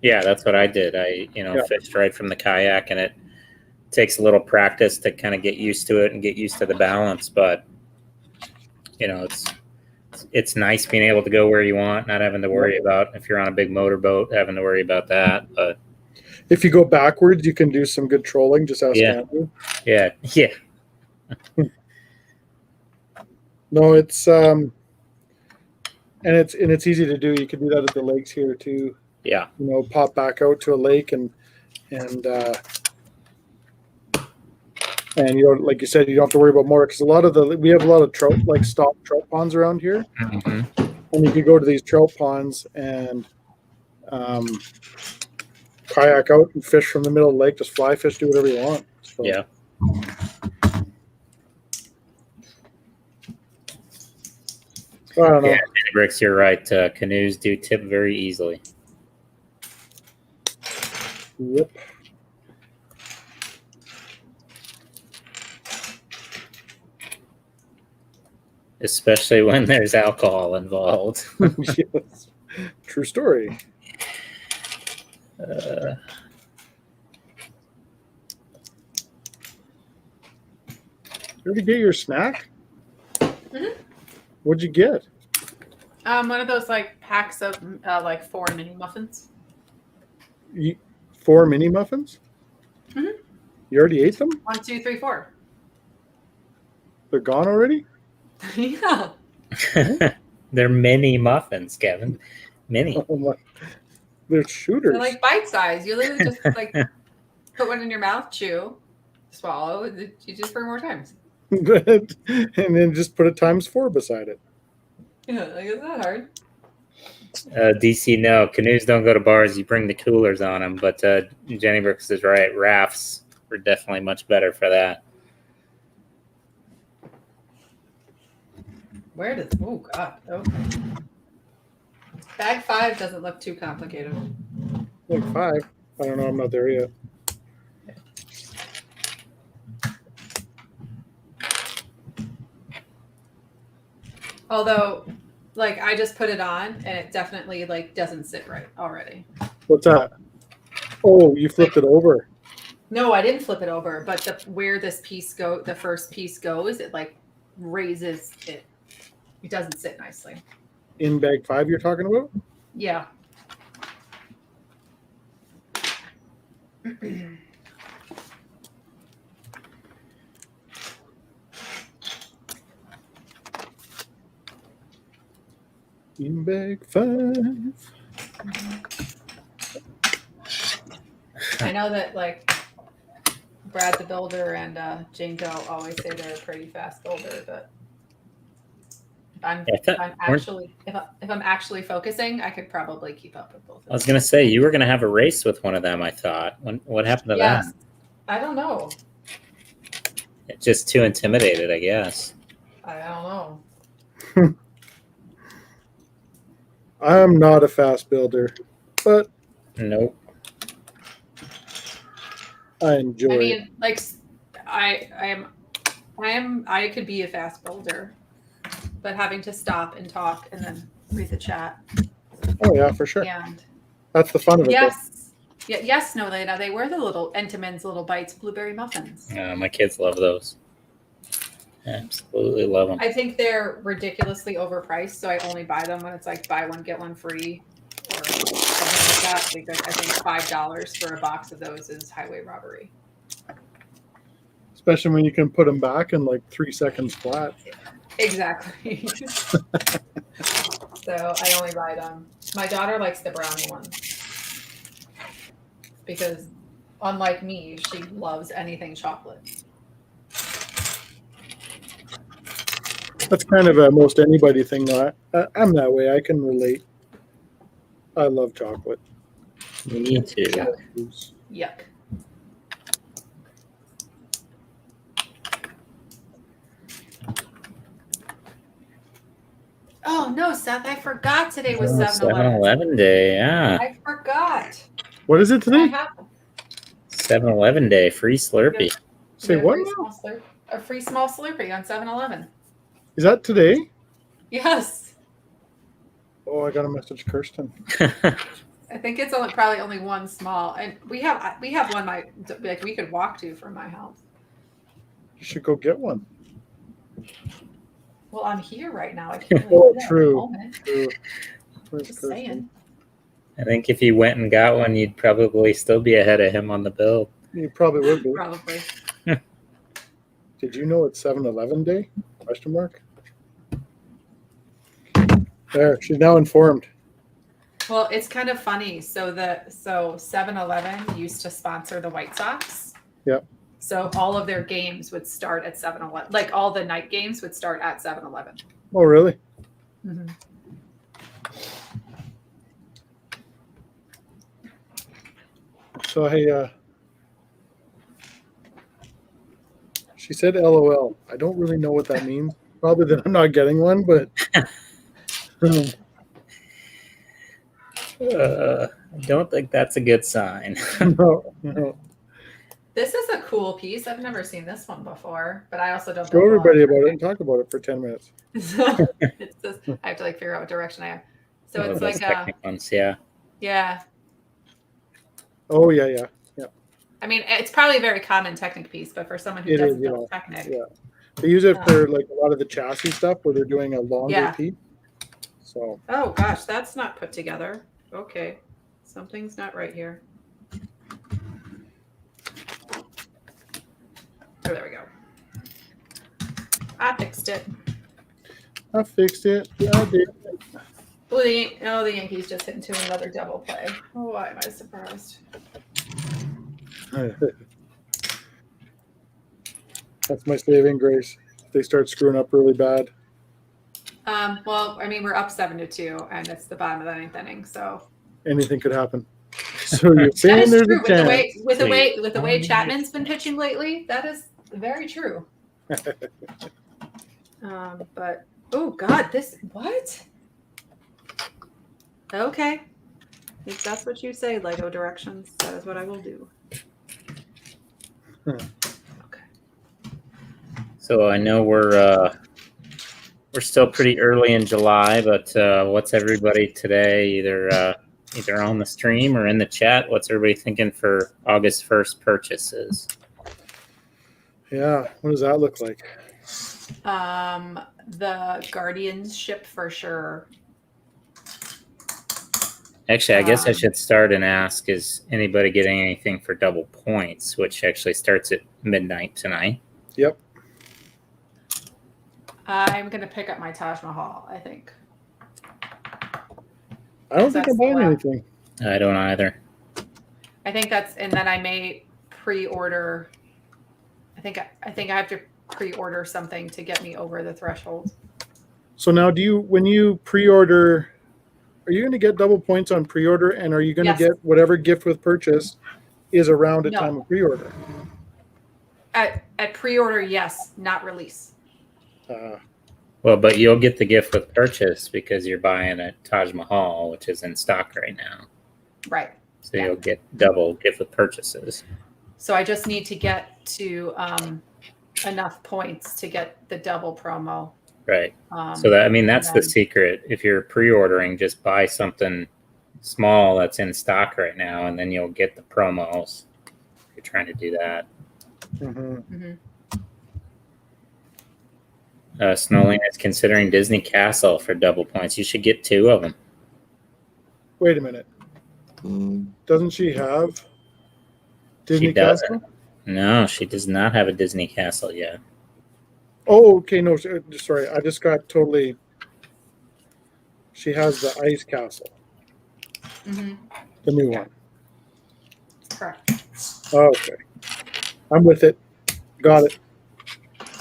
Speaker 3: Yeah, that's what I did. I fished right from the kayak, and it takes a little practice to kind of get used to it and get used to the balance. But it's nice being able to go where you want, not having to worry about, if you're on a big motorboat, having to worry about that. But
Speaker 1: if you go backwards, you can do some good trolling. Just ask Andrew.
Speaker 3: Yeah.
Speaker 1: No, it's and it's easy to do. You can do that at the lakes here too.
Speaker 3: Yeah.
Speaker 1: Pop back out to a lake and And you don't, like you said, you don't have to worry about more because we have a lot of trout, like stock trout ponds around here,
Speaker 3: Mm-hmm.
Speaker 1: and you could go to these trout ponds and kayak out and fish from the middle of the lake, just fly fish, do whatever you want. So,
Speaker 3: Yeah.
Speaker 1: I don't know.
Speaker 3: Yeah, Bricks, you're right. Canoes do tip very easily.
Speaker 1: Yep.
Speaker 3: Especially when there's alcohol involved.
Speaker 1: Yes. True story.
Speaker 3: Uh,
Speaker 1: You already get your snack?
Speaker 2: Mhm.
Speaker 1: What'd you get?
Speaker 2: One of those like packs of like 4 mini muffins.
Speaker 1: 4 mini muffins?
Speaker 2: Mhm.
Speaker 1: You already ate them?
Speaker 2: 1, 2, 3, 4.
Speaker 1: They're gone already?
Speaker 2: Yeah.
Speaker 3: they're mini muffins, Kevin. Mini.
Speaker 1: Oh my. They're shooters.
Speaker 2: They're like bite size. You literally just like put one in your mouth, chew, swallow, and you just for more times.
Speaker 1: And then just put a ×4 beside it.
Speaker 2: Yeah, like it's not hard.
Speaker 3: DC, no. Canoes don't go to bars. You bring the coolers on them. But Jenny Brooks is right. Rafts are definitely much better for that.
Speaker 2: Where does? Oh God. Okay. Bag 5 doesn't look too complicated.
Speaker 1: Like 5. I don't know. I'm not there yet.
Speaker 2: Although, like I just put it on and it definitely like doesn't sit right already.
Speaker 1: What's that? Oh, you flipped it over.
Speaker 2: No, I didn't flip it over, but where this piece the first piece goes, it like raises it. It doesn't sit nicely.
Speaker 1: In bag 5 you're talking about?
Speaker 2: Yeah.
Speaker 1: In bag 5.
Speaker 2: I know that like Brad the Builder and Jane Doe always say they're a pretty fast builder, but if I'm actually focusing, I could probably keep up with both of them.
Speaker 3: I was gonna say you were gonna have a race with one of them. I thought. What happened to that?
Speaker 2: I don't know.
Speaker 3: Just too intimidated, I guess.
Speaker 2: I don't know.
Speaker 1: I'm not a fast builder, but
Speaker 3: Nope.
Speaker 1: I enjoy
Speaker 2: I
Speaker 1: it.
Speaker 2: mean, like I could be a fast builder, but having to stop and talk and then read the chat.
Speaker 1: Oh yeah, for sure.
Speaker 2: And
Speaker 1: That's the fun of it.
Speaker 2: yes, no, they were the little Entenmann's Little Bites blueberry muffins.
Speaker 3: My kids love those. Absolutely love them.
Speaker 2: I think they're ridiculously overpriced, so I only buy them when it's like buy one get one free or something like that. Because I think $5 for a box of those is highway robbery.
Speaker 1: Especially when you can put them back in like 3 seconds flat.
Speaker 2: Exactly. So I only buy them. My daughter likes the brownie ones because, unlike me, she loves anything chocolate.
Speaker 1: That's kind of a most anybody thing. Though. I'm that way. I can relate. I love chocolate.
Speaker 3: Me too.
Speaker 2: Yuck. Oh no, Seth! I forgot today was 7-Eleven.
Speaker 3: 7-Eleven Day, yeah.
Speaker 2: I forgot.
Speaker 1: What is it
Speaker 2: I
Speaker 1: today?
Speaker 2: have
Speaker 3: 7-Eleven Day, free Slurpee.
Speaker 1: Say
Speaker 2: a
Speaker 1: what
Speaker 2: free
Speaker 1: now?
Speaker 2: small a free small Slurpee on 7-Eleven.
Speaker 1: Is that today?
Speaker 2: Yes.
Speaker 1: Oh, I got a message, Kirsten.
Speaker 2: I think it's probably only one small, and we have one like we could walk to from my house.
Speaker 1: You should go get one.
Speaker 2: Well, I'm here right now. I can't
Speaker 1: Oh,
Speaker 2: really do that at the
Speaker 1: true.
Speaker 2: moment.
Speaker 1: True. Where's
Speaker 2: Just
Speaker 1: Kirsten?
Speaker 2: saying.
Speaker 3: I think if you went and got one, you'd probably still be ahead of him on the bill.
Speaker 1: You probably would be.
Speaker 2: Probably.
Speaker 1: Did you know it's 7-Eleven Day? Question mark. There, she's now informed.
Speaker 2: Well, it's kind of funny. So 7-Eleven used to sponsor the White Sox.
Speaker 1: Yep.
Speaker 2: So all of their games would start at 7-Eleven. Like all the night games would start at 7-Eleven.
Speaker 1: Oh, really?
Speaker 2: Mm-hmm.
Speaker 1: So she said LOL. I don't really know what that means. Probably that I'm not getting one, but
Speaker 3: I don't think that's a good sign.
Speaker 1: no.
Speaker 2: This is a cool piece. I've never seen this one before, but I also don't
Speaker 1: Show
Speaker 2: know
Speaker 1: everybody about it and talk about it for 10 minutes.
Speaker 2: So it's just, I have to like figure out what direction I am. So it's like
Speaker 3: Technic ones, yeah.
Speaker 2: Yeah.
Speaker 1: Oh, yeah.
Speaker 2: I mean, it's probably a very common Technic piece, but for someone who
Speaker 1: It
Speaker 2: doesn't
Speaker 1: is,
Speaker 2: know Technic,
Speaker 1: Yeah. They use it for like a lot of the chassis stuff where they're doing a longer
Speaker 2: Yeah.
Speaker 1: piece. So
Speaker 2: oh gosh, that's not put together. Okay, something's not right here. Oh, there we go. I fixed it.
Speaker 1: I fixed it. I did.
Speaker 2: Oh, the Yankees just hit into another double play. Oh, why am I surprised?
Speaker 1: That's my saving grace. If they start screwing up really bad.
Speaker 2: Well, I mean, we're up 7-2, and it's the bottom of the 9th inning, so
Speaker 1: Anything could happen. So you're
Speaker 2: that
Speaker 1: saying
Speaker 2: is
Speaker 1: there's
Speaker 2: true.
Speaker 1: a chance.
Speaker 2: With the way Chapman's been pitching lately, that is very true. But oh god, this what? Okay, if that's what you say, Lego directions, that is what I will do. Okay.
Speaker 3: So I know we're still pretty early in July, but what's everybody today? Either on the stream or in the chat. What's everybody thinking for August 1st purchases?
Speaker 1: Yeah. What does that look like?
Speaker 2: The Guardians ship for sure.
Speaker 3: Actually, I guess I should start and ask, is anybody getting anything for double points, which actually starts at midnight tonight?
Speaker 1: Yep.
Speaker 2: I'm gonna pick up my Taj Mahal, I think.
Speaker 1: I don't think I'm buying anything.
Speaker 3: I don't either.
Speaker 2: I think that's, and then I may pre-order. I think I have to pre-order something to get me over the threshold.
Speaker 1: So now when you pre-order, are you going to get double points on pre-order, and are you going to get whatever gift with purchase is around at time of pre-order?
Speaker 2: At pre-order, yes, not release.
Speaker 3: Well, but you'll get the gift with purchase because you're buying a Taj Mahal, which is in stock right now.
Speaker 2: Right.
Speaker 3: So you'll get double gift with purchases.
Speaker 2: So I just need to get to enough points to get the double promo.
Speaker 3: Right. So that's the secret. If you're pre-ordering, just buy something small that's in stock right now, and then you'll get the promos. If you're trying to do that.
Speaker 1: Mm-hmm.
Speaker 2: Mm-hmm.
Speaker 3: Snowling is considering Disney Castle for double points. You should get 2 of them.
Speaker 1: Wait a minute. Doesn't she have Disney
Speaker 3: She doesn't.
Speaker 1: Castle?
Speaker 3: No, she does not have a Disney Castle yet.
Speaker 1: Oh, okay. No, sorry. I just got totally. She has the Ice Castle.
Speaker 2: Mm-hmm.
Speaker 1: The new one.
Speaker 2: Correct.
Speaker 1: Okay. I'm with it. Got it.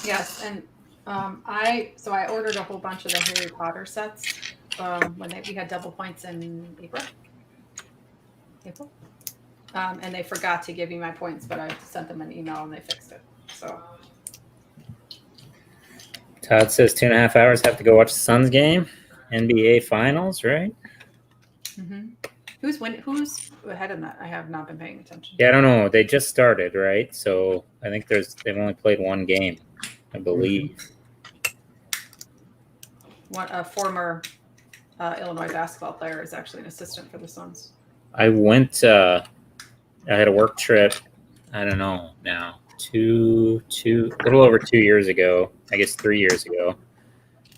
Speaker 2: Yes, and I ordered a whole bunch of the Harry Potter sets when we had double points in April. And they forgot to give me my points, but I sent them an email and they fixed it. So
Speaker 3: Todd says 2.5 hours, have to go watch the Suns game. NBA Finals, right?
Speaker 2: mm-hmm. Who's ahead in that? I have not been paying attention.
Speaker 3: Yeah, I don't know. They just started, right? So I think they've only played 1 game, I believe.
Speaker 2: A former Illinois basketball player is actually an assistant for the Suns.
Speaker 3: I went. I had a work trip. I don't know now. A little over 2 years ago. I guess 3 years ago,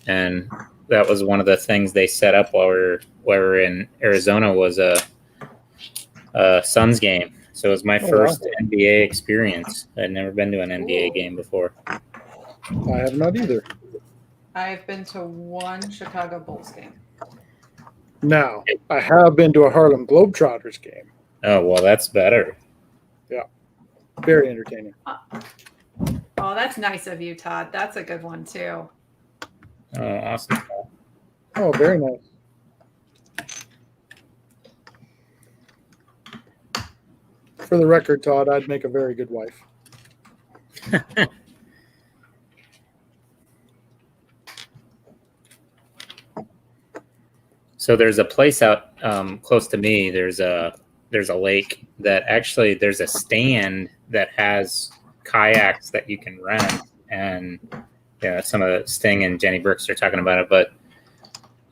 Speaker 3: and that was one of the things they set up while we were in Arizona was a Suns game. So it was my first NBA experience. I'd never been to an NBA game before.
Speaker 1: I have not either.
Speaker 2: I've been to 1 Chicago Bulls game.
Speaker 1: Now, I have been to a Harlem Globetrotters game.
Speaker 3: Oh, well, that's better.
Speaker 1: Yeah. Very entertaining.
Speaker 2: Oh, that's nice of you, Todd. That's a good one too.
Speaker 3: Oh, awesome.
Speaker 1: Oh, very nice. For the record, Todd, I'd make a very good wife.
Speaker 3: So there's a place out close to me. There's a lake that actually there's a stand that has kayaks that you can rent, and yeah, some of the Sting and Jenny Brooks are talking about it, but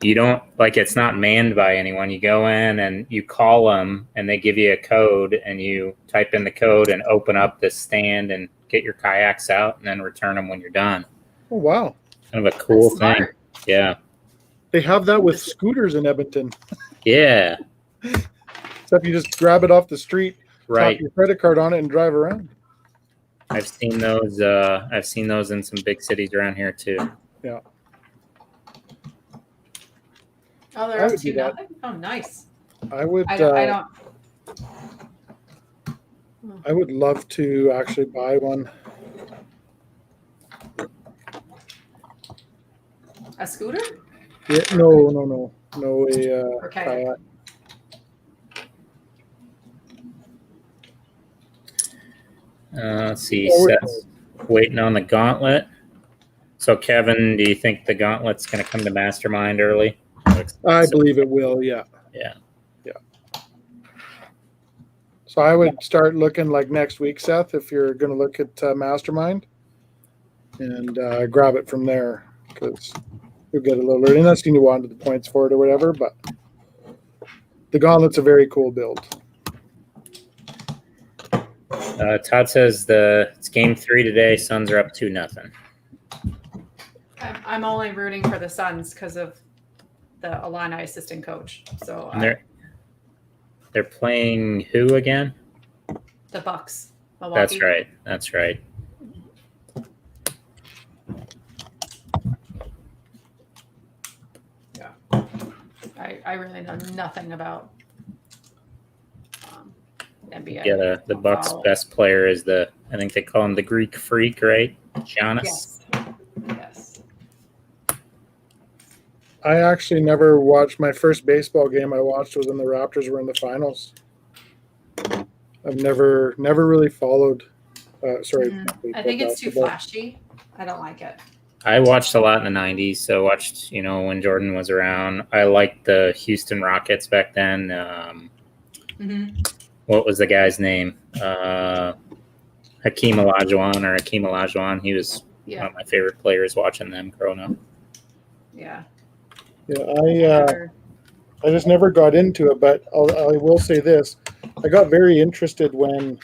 Speaker 3: you don't like it's not manned by anyone. You go in and you call them, and they give you a code, and you type in the code and open up this stand and get your kayaks out, and then return them when you're done.
Speaker 1: Oh, wow.
Speaker 3: Kind of a cool
Speaker 2: That's
Speaker 3: thing.
Speaker 2: smart.
Speaker 3: Yeah.
Speaker 1: They have that with scooters in Edmonton.
Speaker 3: Yeah.
Speaker 1: Except you just grab it off the street,
Speaker 3: Right.
Speaker 1: tap your credit card on it, and drive around.
Speaker 3: I've seen those. I've seen those in some big cities around here too.
Speaker 1: Yeah.
Speaker 2: Oh, they're
Speaker 1: I
Speaker 2: up
Speaker 1: would do
Speaker 2: to
Speaker 1: that.
Speaker 2: nothing. Oh, nice.
Speaker 1: I would.
Speaker 2: I don't.
Speaker 1: I would love to actually buy one.
Speaker 2: A scooter?
Speaker 1: Yeah, no.
Speaker 2: Okay.
Speaker 1: Kayak.
Speaker 3: Let's see.
Speaker 1: Oh,
Speaker 3: Seth's waiting on the gauntlet. So, Kevin, do you think the gauntlet's going to come to Mastermind early?
Speaker 1: I believe it will. Yeah.
Speaker 3: Yeah.
Speaker 1: So I would start looking like next week, Seth, if you're going to look at Mastermind, and grab it from there, because you'll get a little early. Unless you wanted the points for it or whatever, but the gauntlet's a very cool build.
Speaker 3: Todd says it's game 3 today. Suns are up 2-0.
Speaker 2: I'm only rooting for the Suns because of the Illini assistant coach. So
Speaker 3: And they're playing who again?
Speaker 2: the Bucks. Milwaukee.
Speaker 3: That's right.
Speaker 2: Yeah. I really know nothing about NBA.
Speaker 3: Yeah, the Bucks' best player is I think they call him the Greek Freak, right? Giannis.
Speaker 2: Yes.
Speaker 1: I actually never watched my first baseball game. I watched was when the Raptors were in the finals. I've never really followed.
Speaker 2: I think it's too
Speaker 1: basketball.
Speaker 2: flashy. I don't like it.
Speaker 3: I watched a lot in the 90s, so watched, when Jordan was around. I liked the Houston Rockets back then. What was the guy's name? Hakeem Olajuwon. He was one of my favorite players watching them growing up.
Speaker 2: Yeah.
Speaker 1: Yeah, I just never got into it, but I will say this. I got very interested when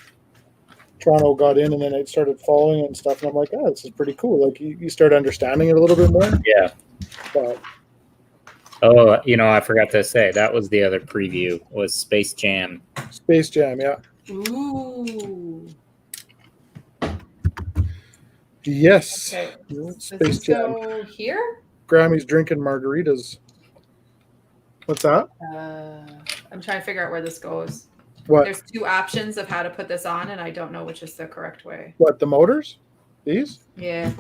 Speaker 1: Toronto got in, and then I started following it and stuff, and I'm like, oh, this is pretty cool. Like, you start understanding it a little bit more.
Speaker 3: Yeah.
Speaker 1: But,
Speaker 3: I forgot to say, that was the other preview, was Space Jam.
Speaker 1: Space Jam, yeah.
Speaker 2: Ooh.
Speaker 1: Yes.
Speaker 2: Okay.
Speaker 1: Space
Speaker 2: Does this
Speaker 1: Jam.
Speaker 2: go here?
Speaker 1: Grammy's drinking margaritas. What's that?
Speaker 2: I'm trying to figure out where this goes.
Speaker 1: What?
Speaker 2: There's 2 options of how to put this on, and I don't know which is the correct way.
Speaker 1: What, the motors? These?
Speaker 2: Yeah.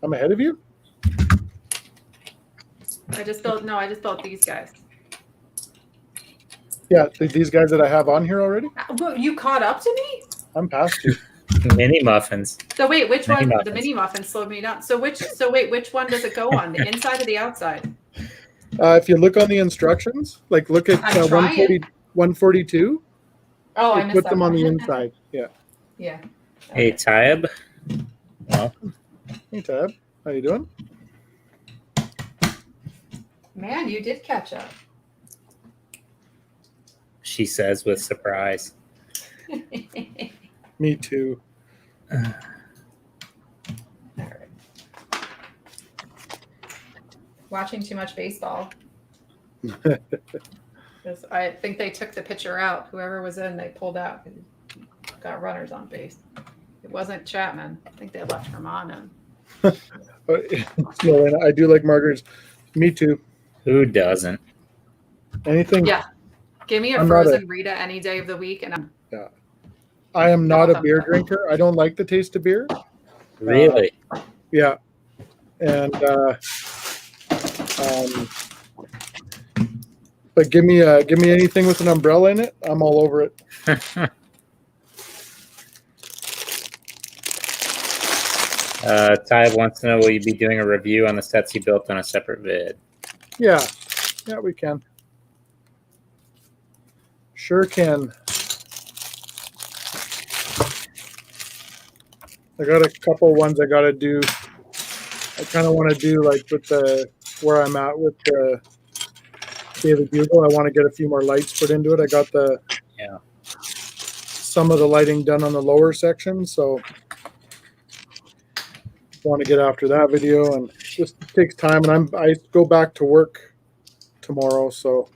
Speaker 1: I'm ahead of you?
Speaker 2: I just built these guys.
Speaker 1: Yeah, these guys that I have on here already?
Speaker 2: Well, you caught up to me?
Speaker 1: I'm past you.
Speaker 3: Mini muffins.
Speaker 2: So wait, which
Speaker 3: Mini
Speaker 2: one?
Speaker 3: muffins.
Speaker 2: The mini muffin slowed me down. So which one does it go on? The inside or the outside?
Speaker 1: If you look on the instructions, like look at
Speaker 2: I'm trying.
Speaker 1: 142,
Speaker 2: Oh, I
Speaker 1: you
Speaker 2: missed
Speaker 1: put
Speaker 2: that
Speaker 1: them on
Speaker 2: one.
Speaker 1: the inside. Yeah.
Speaker 2: Yeah.
Speaker 3: Hey, Taib. Well,
Speaker 1: Hey, Tab. How you doing?
Speaker 2: Man, you did catch up.
Speaker 3: she says with surprise.
Speaker 1: Me too.
Speaker 2: All right. Watching too much baseball. 'Cause I think they took the pitcher out. Whoever was in, they pulled out. Got runners on base. It wasn't Chapman. I think they left Herman in.
Speaker 1: No, and I do like margaritas. Me too.
Speaker 3: Who doesn't?
Speaker 1: Anything?
Speaker 2: Yeah. Give me a
Speaker 1: I'm not
Speaker 2: frozen Rita any day of the week, and
Speaker 1: I am not a beer drinker. I don't like the taste of beer.
Speaker 3: Really?
Speaker 1: Yeah, and but give me anything with an umbrella in it. I'm all over it.
Speaker 3: Ty wants to know, will you be doing a review on the sets you built on a separate vid?
Speaker 1: Yeah, we can. Sure can. I got a couple ones I got to do. I kind of want to do like with where I'm at with the Daily Bugle. I want to get a few more lights put into it. I got some of the lighting done on the lower section, so want to get after that video, and just takes time. And I go back to work tomorrow, so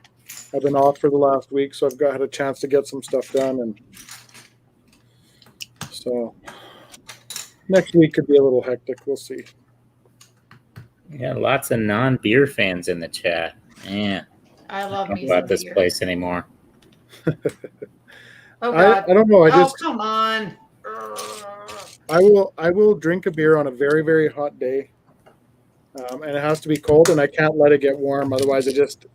Speaker 1: I've been off for the last week, so I've had a chance to get some stuff done, and so next week could be a little hectic. We'll see.
Speaker 3: Yeah, lots of non-beer fans in the chat. Yeah,
Speaker 2: I love me
Speaker 3: about
Speaker 2: some
Speaker 3: this
Speaker 2: beer.
Speaker 3: place anymore.
Speaker 2: Oh God!
Speaker 1: I don't know.
Speaker 2: Come on.
Speaker 1: I will drink a beer on a very, very hot day, and it has to be cold, and I can't let it get warm. Otherwise, I just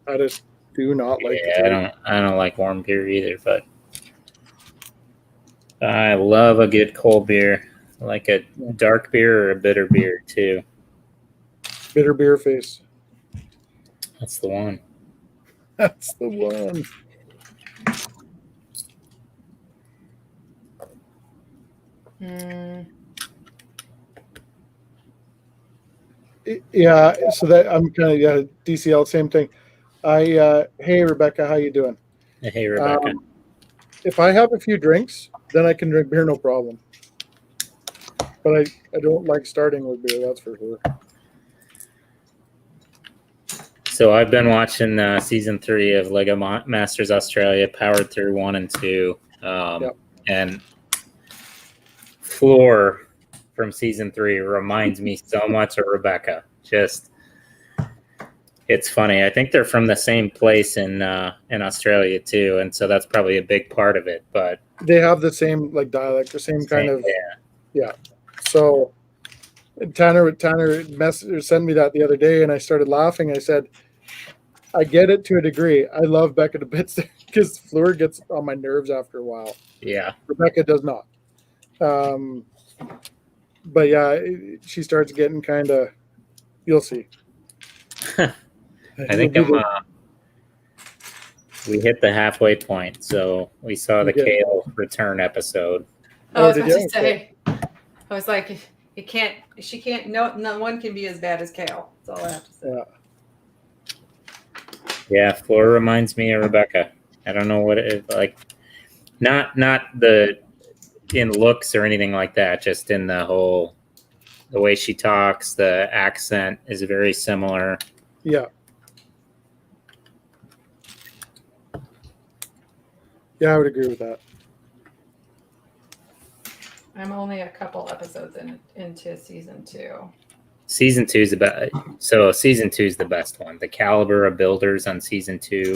Speaker 1: do not like.
Speaker 3: Yeah, I don't like warm beer either, but I love a good cold beer. I like a dark beer or a bitter beer too.
Speaker 1: Bitter beer face.
Speaker 3: That's the one.
Speaker 1: That's the one. Yeah, so that I'm kind of DCL, same thing. Hey Rebecca, how you doing?
Speaker 3: Hey Rebecca.
Speaker 1: If I have a few drinks, then I can drink beer no problem. But I don't like starting with beer, that's for sure.
Speaker 3: So I've been watching season 3 of Lego Masters Australia, powered through 1 and 2, and Floor from season 3 reminds me so much of Rebecca. Just, it's funny. I think they're from the same place in Australia too, and so that's probably a big part of it. But
Speaker 1: they have the same dialect, the same kind of yeah. So Tanner sent me that the other day, and I started laughing. I said, I get it to a degree. I love Becca to bits because Fleur gets on my nerves after a while.
Speaker 3: Yeah,
Speaker 1: Rebecca does not. But yeah, she starts getting kind of. You'll see.
Speaker 3: I think we hit the halfway point, so we saw the Kale return episode.
Speaker 2: I was about to say, I was like, she can't. No one can be as bad as Kale. That's all I have to say.
Speaker 3: Yeah, Flora reminds me of Rebecca. I don't know what it is like. Not the in looks or anything like that. Just in the way she talks, the accent is very similar.
Speaker 1: Yeah. Yeah, I would agree with that.
Speaker 2: I'm only a couple episodes into season 2.
Speaker 3: Season 2 is the best. So season 2 is the best one. The caliber of builders on season 2.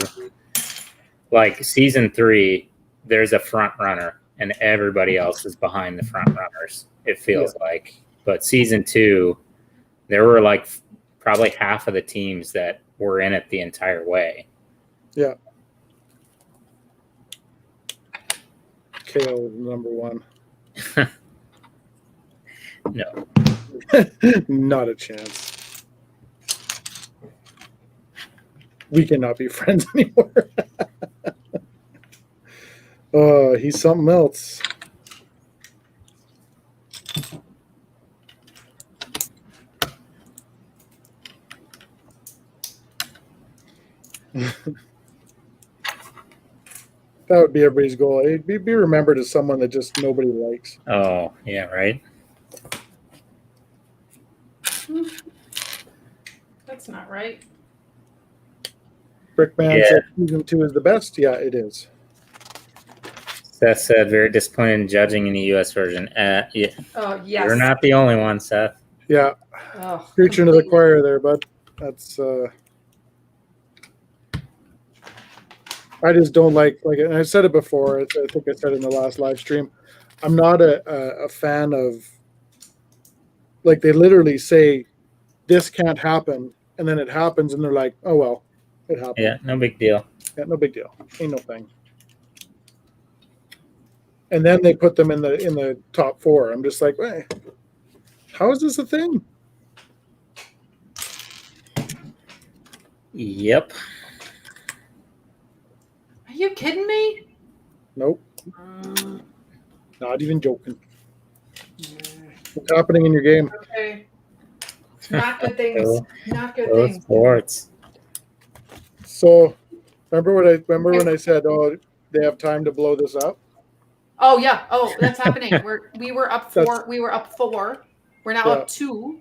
Speaker 3: Like season 3, there's a front runner, and everybody else is behind the front runners. It feels like. But season 2, there were like probably half of the teams that were in it the entire way.
Speaker 1: Yeah. Kale is number 1.
Speaker 3: No.
Speaker 1: Not a chance. We cannot be friends anymore. Oh, he's something else. That would be everybody's goal. It'd be remembered as someone that just nobody likes.
Speaker 3: Oh, yeah, right?
Speaker 2: That's not right.
Speaker 1: Brickman said season 2 is the best. Yeah, it is.
Speaker 3: Seth said, very disappointed in judging in the U.S. version. Yeah.
Speaker 2: Oh, yes.
Speaker 3: You're not the only one, Seth.
Speaker 1: Yeah. Preaching to the choir there, but that's... I just don't like, and I said it before. I think I said it in the last live stream. I'm not a fan of, like, they literally say this can't happen, and then it happens, and they're like, oh well, it happened.
Speaker 3: Yeah, no big deal.
Speaker 1: Yeah, no big deal. Ain't no thing. And then they put them in the top 4. I'm just like, hey, how is this a thing?
Speaker 3: Yep.
Speaker 2: Are you kidding me?
Speaker 1: Nope. Not even joking. What's happening in your game?
Speaker 2: Okay. Not good things.
Speaker 3: Go-
Speaker 2: Not good
Speaker 3: go
Speaker 2: things.
Speaker 3: sports.
Speaker 1: So, remember when I said, oh, they have time to blow this up?
Speaker 2: Oh yeah. Oh, that's happening. We were up 4.
Speaker 1: That's-
Speaker 2: We were up 4. We're now
Speaker 1: Yeah.
Speaker 2: up 2.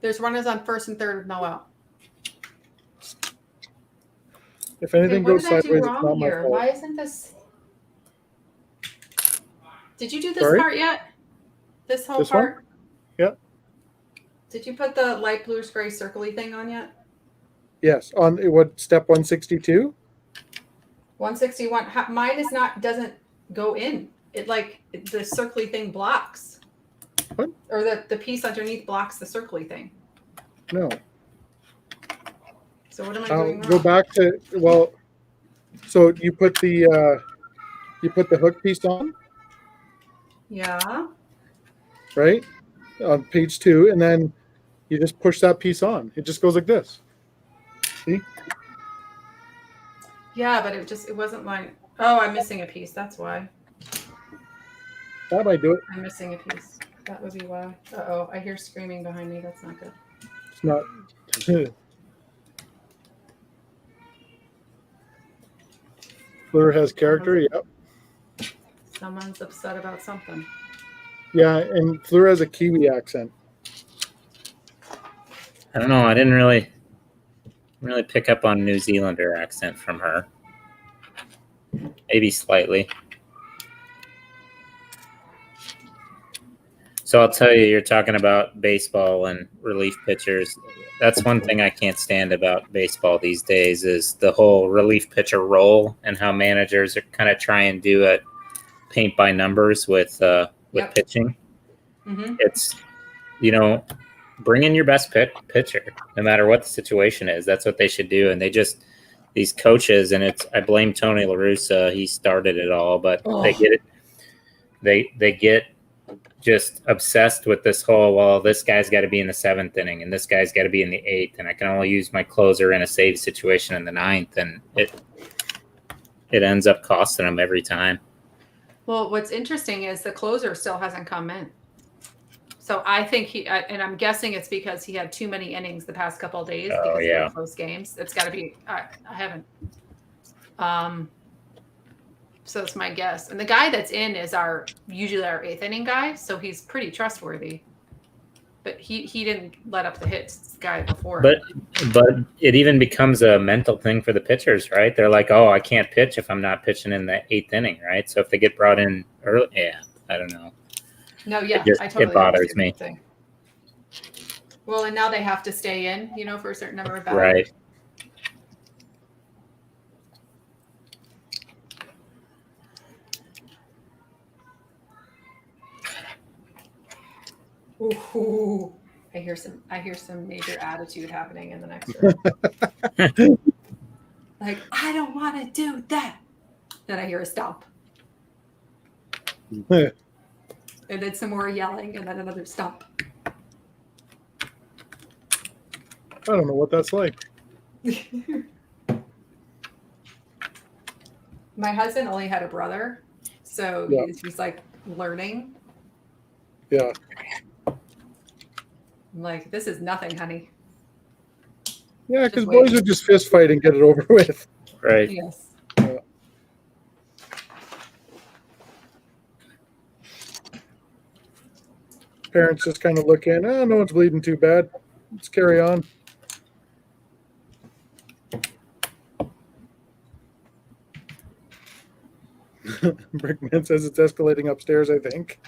Speaker 2: There's runners on first and third with no out.
Speaker 1: If anything
Speaker 2: What
Speaker 1: goes
Speaker 2: did I do
Speaker 1: sideways, it's
Speaker 2: wrong
Speaker 1: not my
Speaker 2: here?
Speaker 1: fault.
Speaker 2: Why isn't this? Did you do this
Speaker 1: Sorry?
Speaker 2: part yet? This whole
Speaker 1: This one?
Speaker 2: part?
Speaker 1: Yeah.
Speaker 2: Did you put the light bluish gray circly thing on yet?
Speaker 1: Yes. On what, step 162?
Speaker 2: 161. Mine is not, doesn't go in. It the circly thing blocks.
Speaker 1: What?
Speaker 2: Or the piece underneath blocks the circly thing.
Speaker 1: No.
Speaker 2: So what am I doing wrong?
Speaker 1: Go back to, well, so you put the hook piece on,
Speaker 2: Yeah.
Speaker 1: right? On page 2, and then you just push that piece on. It just goes like this. See?
Speaker 2: Yeah, but it wasn't like, oh, I'm missing a piece. That's why.
Speaker 1: That might do it.
Speaker 2: I'm missing a piece. That would be why. Uh-oh, I hear screaming behind me. That's not good.
Speaker 1: It's not. Fleur has character, yep.
Speaker 2: Someone's upset about something.
Speaker 1: Yeah, and Fleur has a Kiwi accent.
Speaker 3: I don't know. I didn't really pick up on New Zealander accent from her. Maybe slightly. So I'll tell you, you're talking about baseball and relief pitchers. That's one thing I can't stand about baseball these days is the whole relief pitcher role and how managers are kind of try and do it paint by numbers with
Speaker 2: Yep.
Speaker 3: pitching.
Speaker 2: Mm-hmm.
Speaker 3: It's, bring in your best pitcher, no matter what the situation is. That's what they should do. And these coaches, and I blame Tony La Russa. He started it all, but they get it. They get just obsessed with this whole, well, this guy's got to be in the 7th inning and this guy's got to be in the 8th. And I can only use my closer in a save situation in the 9th. And it ends up costing them every time.
Speaker 2: Well, what's interesting is the closer still hasn't come in. So I think and I'm guessing it's because he had too many innings the past couple of days because
Speaker 3: yeah.
Speaker 2: of the close games. It's got to be. I haven't. So it's my guess. And the guy that's in is usually our 8th inning guy, so he's pretty trustworthy. But he didn't let up the hits guy before.
Speaker 3: But it even becomes a mental thing for the pitchers, right? They're like, oh, I can't pitch if I'm not pitching in the 8th inning, right? So if they get brought in early, I don't know.
Speaker 2: No, yeah,
Speaker 3: I totally bothers me.
Speaker 2: Thing. Well, and now they have to stay in, for a certain number of batters.
Speaker 3: Right.
Speaker 2: Ooh, I hear some major attitude happening in the next room. Like, I don't want to do that. Then I hear a stomp. And then some more yelling, and then another stomp.
Speaker 1: I don't know what that's like.
Speaker 2: My husband only had a brother, so
Speaker 1: Yeah.
Speaker 2: he's like learning.
Speaker 1: Yeah.
Speaker 2: I'm like, this is nothing, honey.
Speaker 1: Yeah, because
Speaker 2: Just
Speaker 1: boys
Speaker 2: wait.
Speaker 1: would just fist fight and get it over with.
Speaker 3: Right.
Speaker 2: Yes.
Speaker 1: Parents just kind of look in, oh, no one's bleeding too bad. Let's carry on. Brickman says it's escalating upstairs, I think.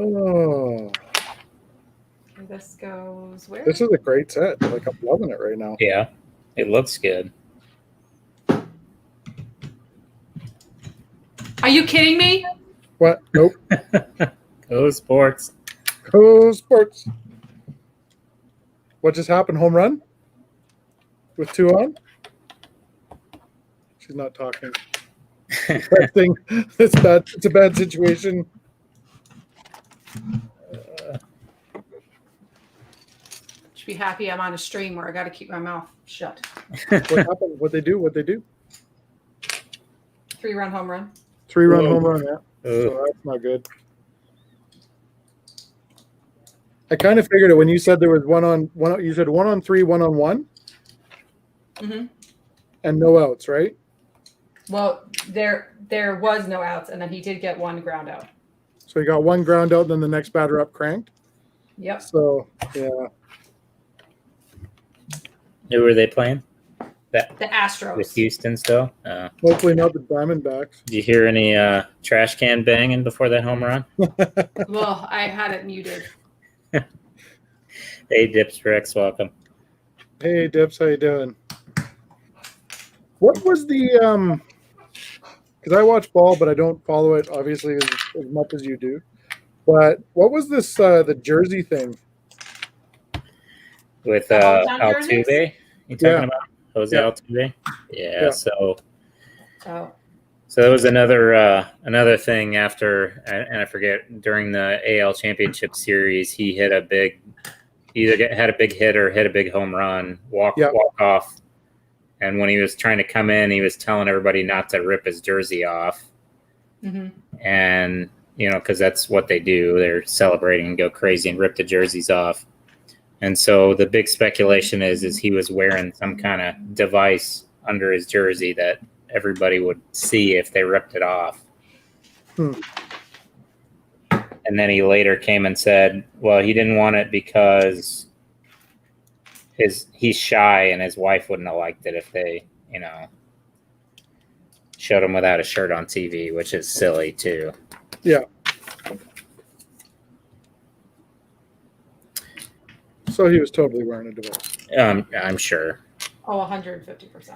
Speaker 1: Oh,
Speaker 2: This goes where?
Speaker 1: this is a great set. Like, I'm loving it right now.
Speaker 3: Yeah, it looks good.
Speaker 2: Are you kidding me?
Speaker 1: What? Nope.
Speaker 3: Go sports.
Speaker 1: Go sports. What just happened? Home run? With 2 on? She's not talking. That thing. It's bad. It's a bad situation.
Speaker 2: Should be happy I'm on a stream where I got to keep my mouth shut.
Speaker 1: What happened? What they do?
Speaker 2: 3-run home run.
Speaker 1: 3-run
Speaker 3: Ooh.
Speaker 1: home run. Yeah.
Speaker 3: Ooh.
Speaker 1: So that's not good. I kind of figured it when you said there was one on. You said 1 on 3, 1 on 1,
Speaker 2: Mm-hmm.
Speaker 1: and no outs, right?
Speaker 2: Well, there was no outs, and then he did get 1 ground out.
Speaker 1: So he got 1 ground out, then the next batter up cranked.
Speaker 2: Yep.
Speaker 1: So yeah,
Speaker 3: Who were they playing?
Speaker 2: The Astros.
Speaker 3: With Houston still?
Speaker 1: hopefully not the Diamondbacks.
Speaker 3: Did you hear any trash can banging before that home run?
Speaker 2: Well, I had it muted.
Speaker 3: Hey, Dips Rex, welcome.
Speaker 1: Hey Dips, how you doing? What was the because I watch ball, but I don't follow it obviously as much as you do. But what was this the jersey thing?
Speaker 3: With
Speaker 2: The hometown jerseys?
Speaker 3: Altuve? You talking
Speaker 1: Yeah.
Speaker 3: about Jose
Speaker 1: Yeah.
Speaker 3: Altuve? Yeah,
Speaker 1: Yeah.
Speaker 3: so
Speaker 2: Oh.
Speaker 3: there was another thing after, and I forget, during the AL Championship Series, he hit a big, had a big hit or hit a big home run, walk off, and when he was trying to come in, he was telling everybody not to rip his jersey off,
Speaker 2: Mm-hmm.
Speaker 3: and because that's what they do, they're celebrating and go crazy and rip the jerseys off, and so the big speculation is he was wearing some kind of device under his jersey that everybody would see if they ripped it off. And then he later came and said, well, he didn't want it because he's shy and his wife wouldn't have liked it if they, showed him without a shirt on TV, which is silly too.
Speaker 1: Yeah. So he was totally wearing a device.
Speaker 3: I'm sure.
Speaker 2: Oh, 150%.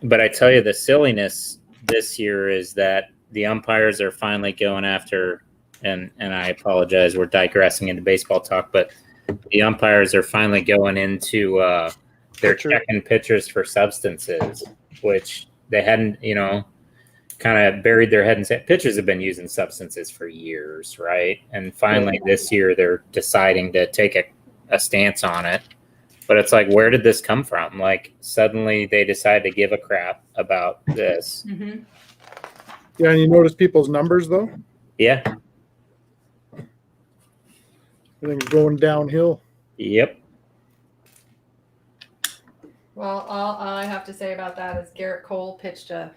Speaker 3: But I tell you, the silliness this year is that the umpires are finally going after, and I apologize, we're digressing into baseball talk, but the umpires are finally going into they're checking pitchers for substances, which they hadn't, kind of buried their head and said pitchers have been using substances for years, right? And finally this year they're deciding to take a stance on it. But it's like, where did this come from? Like, suddenly they decide to give a crap about this.
Speaker 2: Mm-hmm.
Speaker 1: Yeah, and you notice people's numbers, though?
Speaker 3: Yeah.
Speaker 1: Everything's going downhill.
Speaker 3: Yep.
Speaker 2: Well, all I have to say about that is Garrett Cole pitched a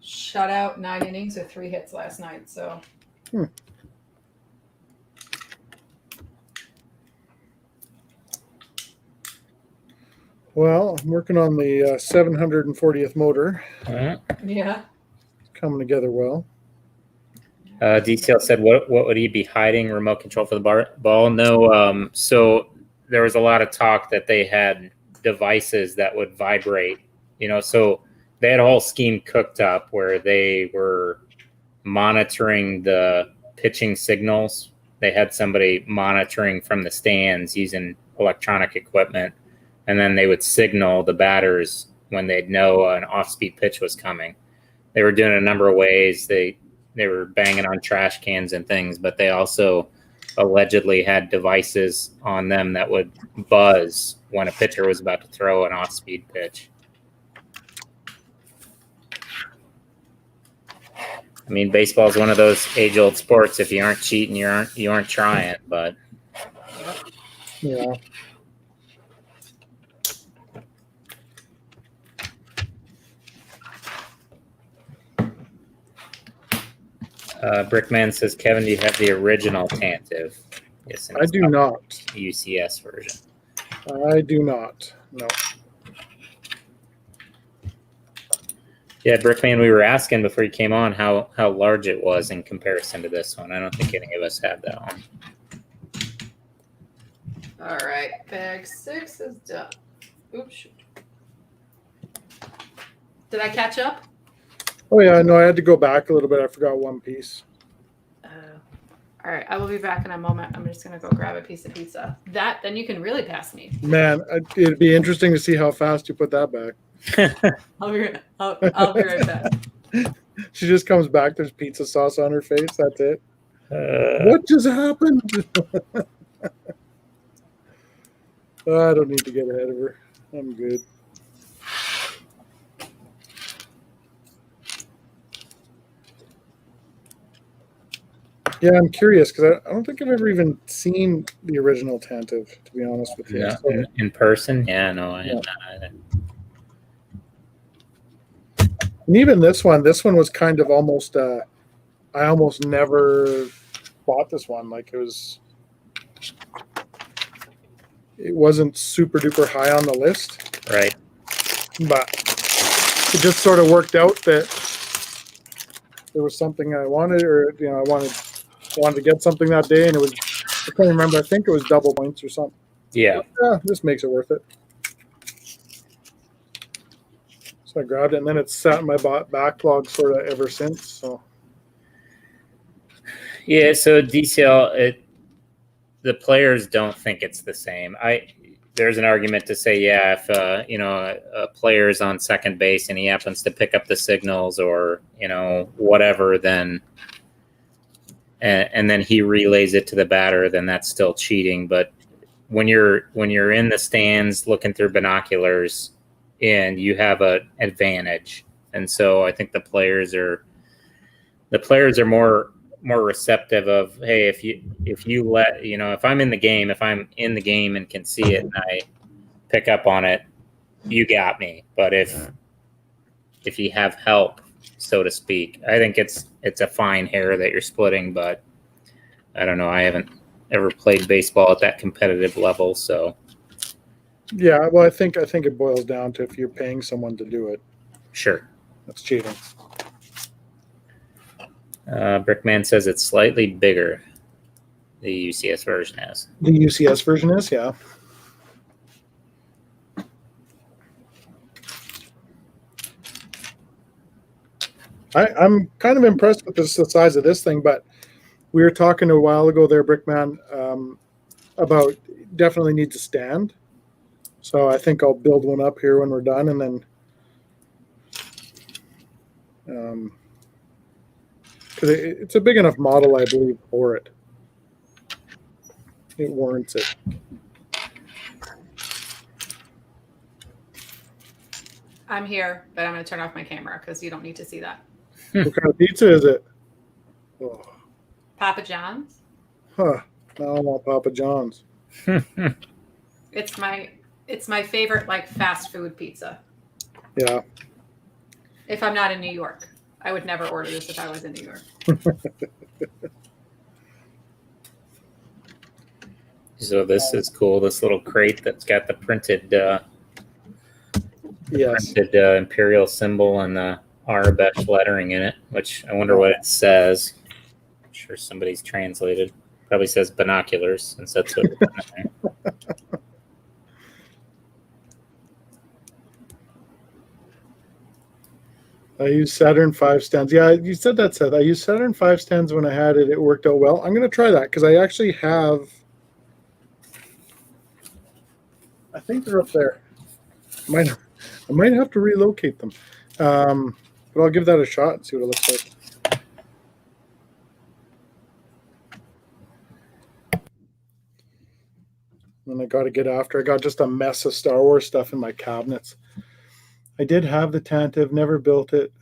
Speaker 2: shutout 9 innings with 3 hits last night. So.
Speaker 1: Well, I'm working on the 740th motor.
Speaker 2: Yeah.
Speaker 1: Coming together well.
Speaker 3: DCL said, what would he be hiding? Remote control for the ball? No. So there was a lot of talk that they had devices that would vibrate, so they had a whole scheme cooked up where they were monitoring the pitching signals. They had somebody monitoring from the stands using electronic equipment, and then they would signal the batters when they'd know an off-speed pitch was coming. They were doing it a number of ways. They were banging on trash cans and things, but they also allegedly had devices on them that would buzz when a pitcher was about to throw an off-speed pitch. I mean, baseball is one of those age-old sports. If you aren't cheating, you aren't trying. But
Speaker 1: yeah,
Speaker 3: Brickman says, Kevin, do you have the original Tantive? Yes,
Speaker 1: I do not.
Speaker 3: UCS version.
Speaker 1: I do not. No.
Speaker 3: Yeah, Brickman, we were asking before you came on how large it was in comparison to this one. I don't think any of us had that one.
Speaker 2: All right, bag 6 is done. Oops. Shoot. Did I catch up?
Speaker 1: Oh yeah, no, I had to go back a little bit. I forgot one piece.
Speaker 2: All right, I will be back in a moment. I'm just gonna go grab a piece of pizza. Then you can really pass me.
Speaker 1: Man, it'd be interesting to see how fast you put that back.
Speaker 2: I'll be right back.
Speaker 1: She just comes back. There's pizza sauce on her face. That's it. What just happened? I don't need to get ahead of her. I'm good. Yeah, I'm curious because I don't think I've ever even seen the original Tantive, to be honest with you.
Speaker 3: No,
Speaker 1: So,
Speaker 3: in person? Yeah, no, I have not either.
Speaker 1: and even this one was kind of almost. I almost never bought this one. Like it wasn't super duper high on the list,
Speaker 3: Right.
Speaker 1: but it just sort of worked out that there was something I wanted, or I wanted to get something that day, and it was. I can't remember. I think it was double points or something.
Speaker 3: Yeah.
Speaker 1: Yeah, this makes it worth it. So I grabbed it, and then it's sat in my backlog sort of ever since. So
Speaker 3: Yeah, so DCL, the players don't think it's the same. There's an argument to say, yeah, if a player's on second base and he happens to pick up the signals or whatever, then and then he relays it to the batter, then that's still cheating. But when you're in the stands looking through binoculars, and you have an advantage, and so I think the players are more receptive of, hey, if you let if I'm in the game and can see it and I pick up on it, you got me. But if you have help, so to speak, I think it's a fine hair that you're splitting. But I don't know. I haven't ever played baseball at that competitive level, so.
Speaker 1: yeah, well, I think it boils down to if you're paying someone to do it,
Speaker 3: Sure.
Speaker 1: that's cheating.
Speaker 3: Brickman says it's slightly bigger. The UCS version is.
Speaker 1: The UCS version is, yeah. I'm kind of impressed with the size of this thing, but we were talking a while ago there, Brickman, about definitely needs a stand. So I think I'll build one up here when we're done, and then because it's a big enough model, I believe, for it. It warrants it.
Speaker 2: I'm here, but I'm going to turn off my camera because you don't need to see that.
Speaker 1: What kind of pizza is it? Oh.
Speaker 2: Papa John's.
Speaker 1: Huh. Now I want Papa John's.
Speaker 2: It's my favorite fast food pizza.
Speaker 1: Yeah.
Speaker 2: If I'm not in New York, I would never order this if I was in New York.
Speaker 3: So this is cool. This little crate that's got the printed imperial symbol and the Arabic lettering in it, which I wonder what it says. I'm sure somebody's translated. Probably says binoculars, since that's what it's in there.
Speaker 1: I use Saturn V stands. Yeah, you said that, Seth. I used Saturn V stands when I had it. It worked out well. I'm going to try that because I actually have. I think they're up there. I might have to relocate them, but I'll give that a shot and see what it looks like. And I got to get after. I got just a mess of Star Wars stuff in my cabinets. I did have the Tantive, never built it,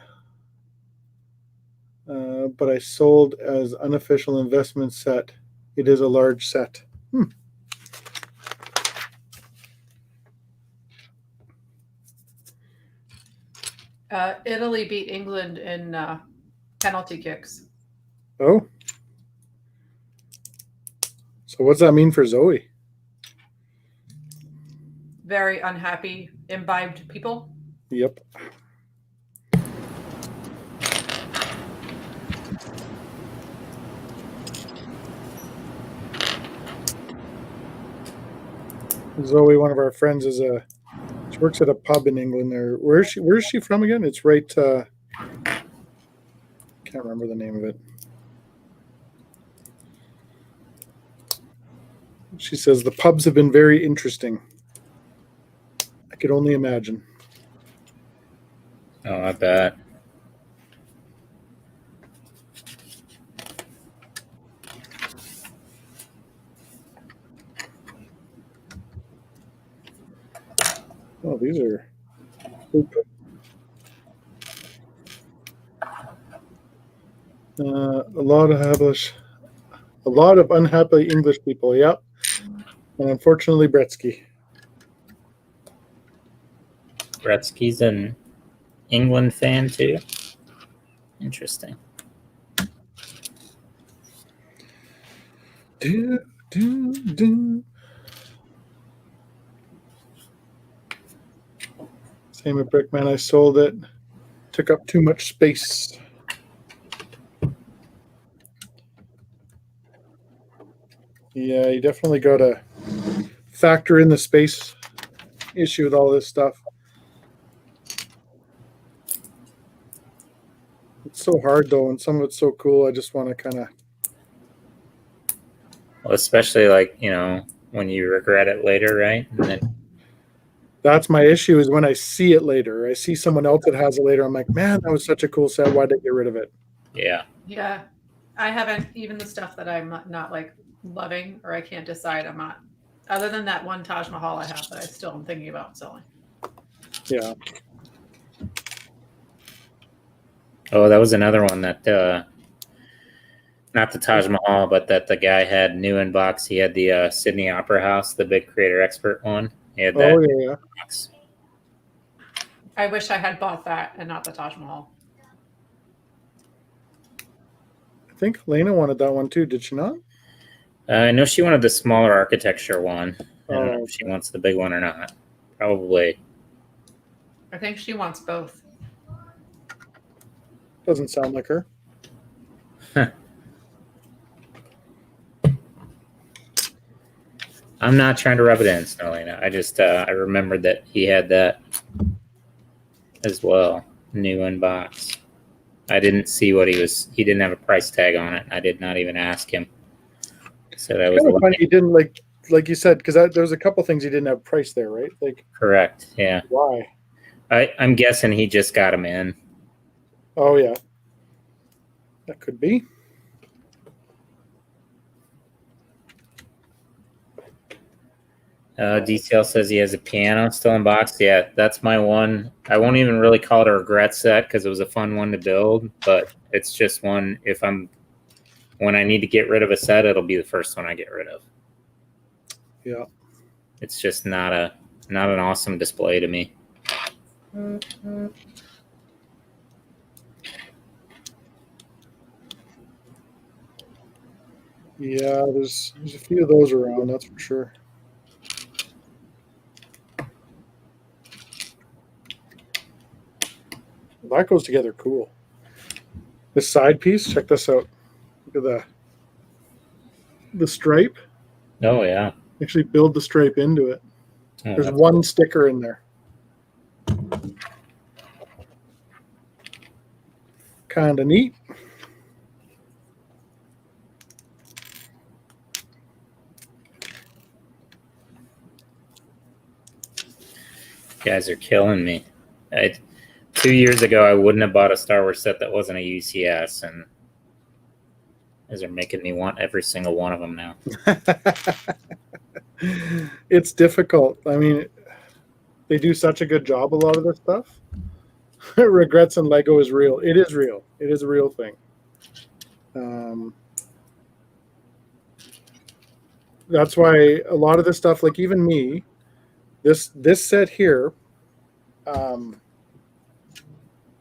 Speaker 1: but I sold as unofficial investment set. It is a large set.
Speaker 2: Italy beat England in penalty kicks.
Speaker 1: Oh. So what's that mean for Zoe?
Speaker 2: Very unhappy, imbibed people.
Speaker 1: Yep. Zoe, one of our friends, she works at a pub in England. There, where is she from again? It's right. Can't remember the name of it. She says the pubs have been very interesting. I could only imagine.
Speaker 3: Oh, I bet.
Speaker 1: Oh, these are. Oop. A lot of unhappy English people. Yep, and unfortunately, Bretsky.
Speaker 3: Gretzky's an England fan too. Interesting.
Speaker 1: Do, do, do. Same with Brickman. I sold it. Took up too much space. Yeah, you definitely got to factor in the space issue with all this stuff. It's so hard though, and some of it's so cool. I just want to kind of.
Speaker 3: Well, especially like, you know, when you regret it later, right? And then,
Speaker 1: That's my issue is when I see it later. I see someone else that has it later. I'm like, man, that was such a cool set. Why did I get rid of it?
Speaker 3: yeah.
Speaker 2: Yeah. I haven't, even the stuff that I'm not like loving or I can't decide, I'm not, other than that one Taj Mahal I have that I still am thinking about selling.
Speaker 1: Yeah.
Speaker 3: Oh, that was another one that, not the Taj Mahal, but that the guy had new in box. He had the Sydney Opera House, the big creator expert one. He had that
Speaker 1: Oh yeah.
Speaker 3: box.
Speaker 2: I wish I had bought that and not the Taj Mahal.
Speaker 1: I think Lena wanted that one too. Did she not?
Speaker 3: I know she wanted the smaller architecture one. I don't know
Speaker 1: Oh.
Speaker 3: if she wants the big one or not. Probably.
Speaker 2: I think she wants both.
Speaker 1: Doesn't sound like her.
Speaker 3: I'm not trying to rub it in, Snowlena. I just I remembered that he had that as well, new in box. I didn't see what he didn't have a price tag on it. I did not even ask him. So that was
Speaker 1: Kind of funny. He didn't like you said, because there was a couple things he didn't have price there, right? Like
Speaker 3: correct. Yeah.
Speaker 1: why?
Speaker 3: I'm guessing he just got him in.
Speaker 1: Oh yeah, that could be.
Speaker 3: DCL says he has a piano still in box. Yeah, that's my one. I won't even really call it a regret set because it was a fun one to build, but it's just one. When I need to get rid of a set, it'll be the first one I get rid of.
Speaker 1: Yeah.
Speaker 3: It's just not an awesome display to me.
Speaker 1: Yeah, there's a few of those around, that's for sure. That goes together cool. This side piece, check this out. Look at the stripe.
Speaker 3: Oh yeah.
Speaker 1: Actually build the stripe into it.
Speaker 3: Oh,
Speaker 1: There's
Speaker 3: that's
Speaker 1: one
Speaker 3: cool.
Speaker 1: sticker in there. Kind of neat.
Speaker 3: You guys are killing me. 2 years ago, I wouldn't have bought a Star Wars set that wasn't a UCS, and you guys are making me want every single one of them now.
Speaker 1: It's difficult. I mean, they do such a good job, a lot of this stuff. Regrets and Lego is real. It is real. It is a real thing. That's why a lot of this stuff, like even me, this set here,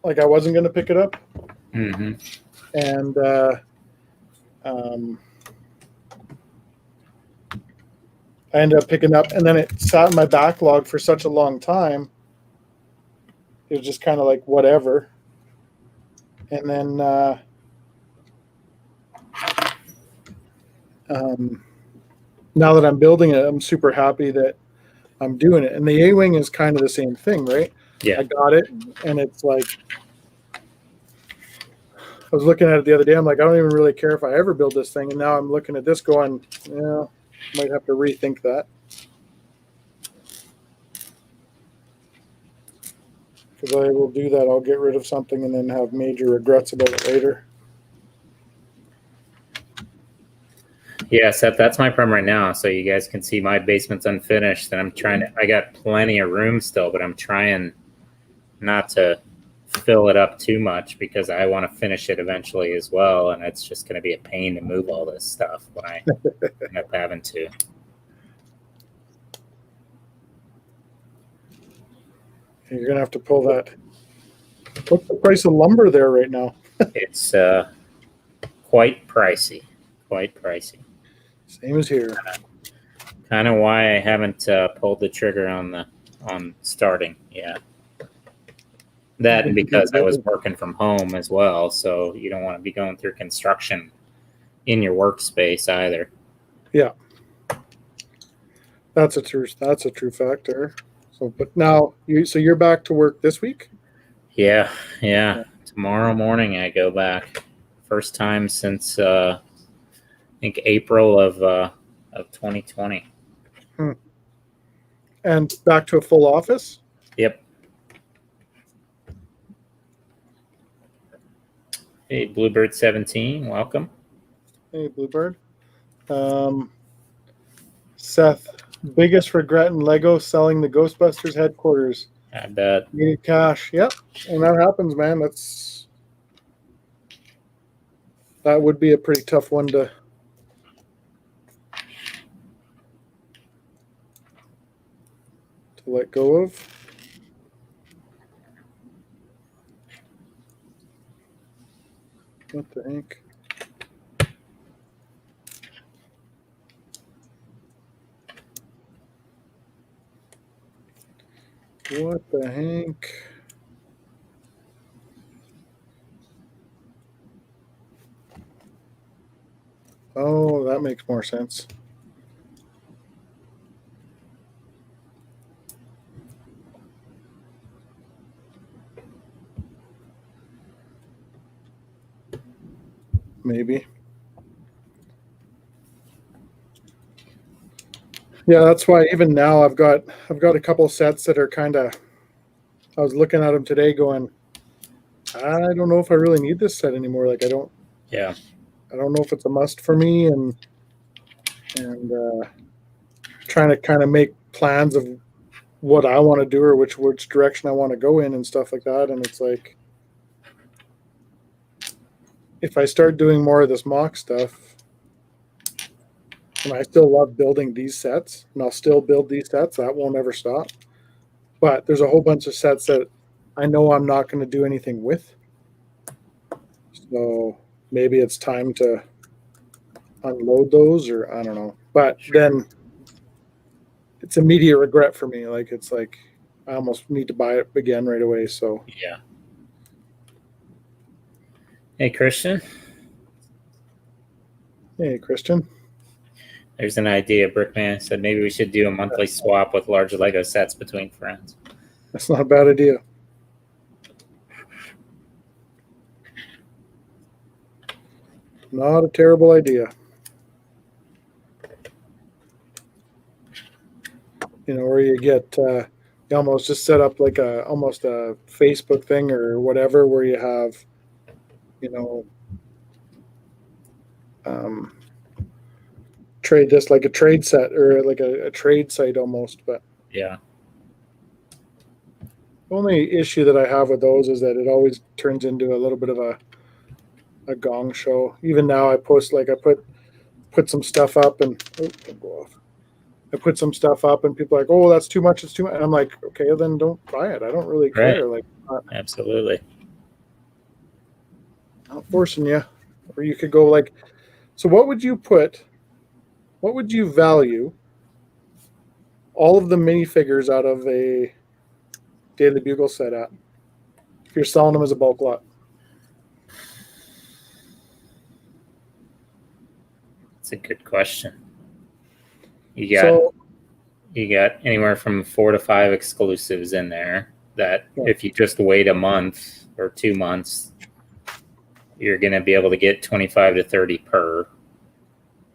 Speaker 1: like I wasn't going to pick it up.
Speaker 3: Mm-hmm.
Speaker 1: And I ended up picking up, and then it sat in my backlog for such a long time. It was just kind of like whatever. And then now that I'm building it, I'm super happy that I'm doing it. And the A-wing is kind of the same thing, right?
Speaker 3: Yeah.
Speaker 1: I got it, and it's like, I was looking at it the other day. I'm like, I don't even really care if I ever build this thing. And now I'm looking at this going, yeah, might have to rethink that. Because I will do that. I'll get rid of something and then have major regrets about it later.
Speaker 3: Yeah, Seth, that's my problem right now. So you guys can see my basement's unfinished, and I got plenty of room still, but I'm trying not to fill it up too much because I want to finish it eventually as well. And it's just going to be a pain to move all this stuff when I end up having to.
Speaker 1: You're going to have to pull that. What's the price of lumber there right now?
Speaker 3: It's quite pricey. Quite pricey.
Speaker 1: Same as here.
Speaker 3: Kind of why I haven't pulled the trigger on starting. Yeah. That and because I was working from home as well, so you don't want to be going through construction in your workspace either.
Speaker 1: Yeah. That's a true factor. So, but now you're back to work this week?
Speaker 3: Yeah. Tomorrow morning I go back. First time since I think April of 2020.
Speaker 1: And back to a full office?
Speaker 3: Yep. Hey, Bluebird 17, welcome.
Speaker 1: Hey, Bluebird. Seth, biggest regret in Lego selling the Ghostbusters headquarters.
Speaker 3: I bet.
Speaker 1: Needed cash. Yep. And that happens, man. That would be a pretty tough one to let go of. What the heck? What the heck? Oh, that makes more sense. Maybe. Yeah, that's why even now I've got a couple sets that are kind of. I was looking at them today, going, I don't know if I really need this set anymore. Like I don't.
Speaker 3: Yeah.
Speaker 1: I don't know if it's a must for me, and trying to kind of make plans of what I want to do or which direction I want to go in and stuff like that. And it's like, if I start doing more of this mock stuff, and I still love building these sets, and I'll still build these sets, that won't ever stop. But there's a whole bunch of sets that I know I'm not going to do anything with. So maybe it's time to unload those, or I don't know. But then it's immediate regret for me. Like it's like I almost need to buy it again right away. So
Speaker 3: yeah. Hey, Christian.
Speaker 1: Hey, Christian.
Speaker 3: There's an idea. Brickman said maybe we should do a monthly swap with large Lego sets between friends.
Speaker 1: That's not a bad idea. Not a terrible idea. You know, where you get you almost just set up like almost a Facebook thing or whatever, where you have, you know, trade this like a trade set or like a trade site almost. But
Speaker 3: yeah,
Speaker 1: the only issue that I have with those is that it always turns into a little bit of a gong show. Even now, I post like I put some stuff up and I put some stuff up and people are like, oh, that's too much. It's too much. And I'm like, okay, then don't buy it. I don't really care.
Speaker 3: Right.
Speaker 1: Like,
Speaker 3: absolutely.
Speaker 1: Not forcing you. Or you could go like, so what would you value all of the minifigures out of a Daily Bugle set at if you're selling them as a bulk lot?
Speaker 3: That's a good question. You you got anywhere from 4 to 5 exclusives in there that
Speaker 1: Yeah.
Speaker 3: if you just wait a month or 2 months, you're going to be able to get 25 to 30 per,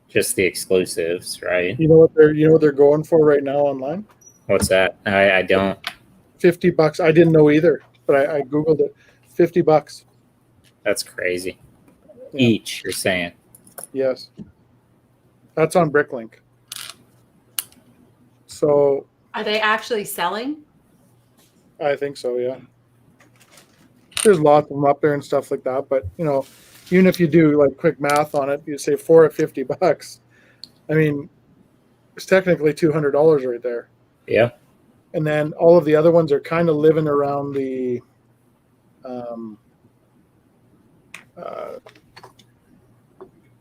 Speaker 3: just the exclusives, right?
Speaker 1: You know what they're going for right now online?
Speaker 3: What's that? I don't.
Speaker 1: $50. I didn't know either, but I googled it. $50.
Speaker 3: That's crazy.
Speaker 1: Yeah.
Speaker 3: Each, you're saying.
Speaker 1: Yes. That's on Bricklink. So
Speaker 2: Are they actually selling?
Speaker 1: I think so, yeah. There's lots of them up there and stuff like that, but even if you do like quick math on it, you say 4 at $50. I mean, it's technically $200 right there.
Speaker 3: Yeah.
Speaker 1: And then all of the other ones are kind of living around the $10,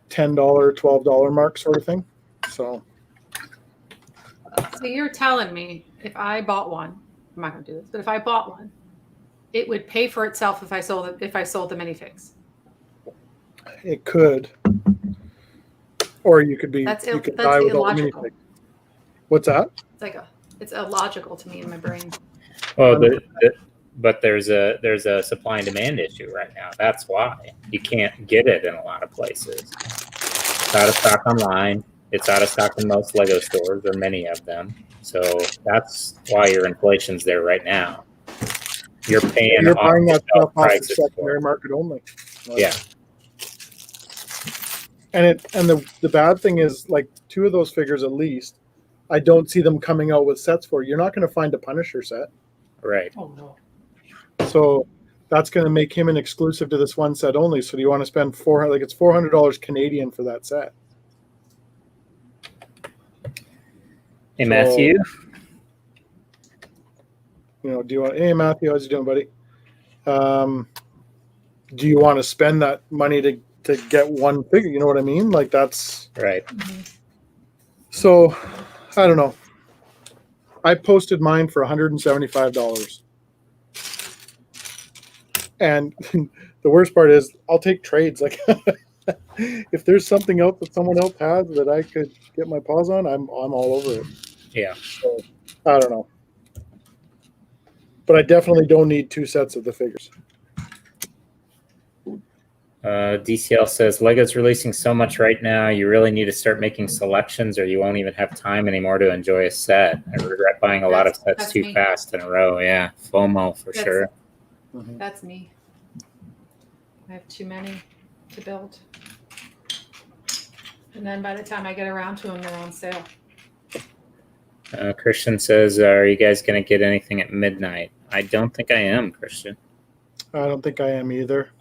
Speaker 1: $12 mark sort of thing. So
Speaker 2: you're telling me if I bought one, I'm not going to do this, but if I bought one, it would pay for itself if I sold the minifigs.
Speaker 1: it could, or you could
Speaker 2: That's
Speaker 1: buy without the
Speaker 2: illogical.
Speaker 1: minifig. What's that?
Speaker 2: It's illogical to me in my brain.
Speaker 3: Well, but there's a supply and demand issue right now. That's why you can't get it in a lot of places. It's out of stock online. It's out of stock in most Lego stores, or many of them. So that's why your inflation's there right now. You're paying.
Speaker 1: You're buying that stuff off the
Speaker 3: prices for
Speaker 1: secondary
Speaker 3: it.
Speaker 1: market only.
Speaker 3: Yeah.
Speaker 1: And the bad thing is, like, 2 of those figures at least, I don't see them coming out with sets for. You're not going to find a Punisher set.
Speaker 3: Right.
Speaker 2: Oh no.
Speaker 1: So that's going to make him an exclusive to this one set only. So do you want to spend it's $400 Canadian for that set?
Speaker 3: Hey, Matthew.
Speaker 1: Do you want? Hey, Matthew, how's you doing, buddy? Do you want to spend that money to get one figure? You know what I mean? Like, that's
Speaker 3: Right.
Speaker 1: so. I don't know. I posted mine for $175, and the worst part is I'll take trades. Like, if there's something else that someone else has that I could get my paws on, I'm all over it.
Speaker 3: Yeah.
Speaker 1: So, I don't know. But I definitely don't need 2 sets of the figures.
Speaker 3: DCL says Lego's releasing so much right now. You really need to start making selections, or you won't even have time anymore to enjoy a set. I regret buying a lot of sets too fast in a row. Yeah, FOMO for sure.
Speaker 2: That's me. I have too many to build, and then by the time I get around to them, they're on sale.
Speaker 3: Christian says, "Are you guys going to get anything at midnight?" I don't think I am, Christian.
Speaker 1: I don't think I am either.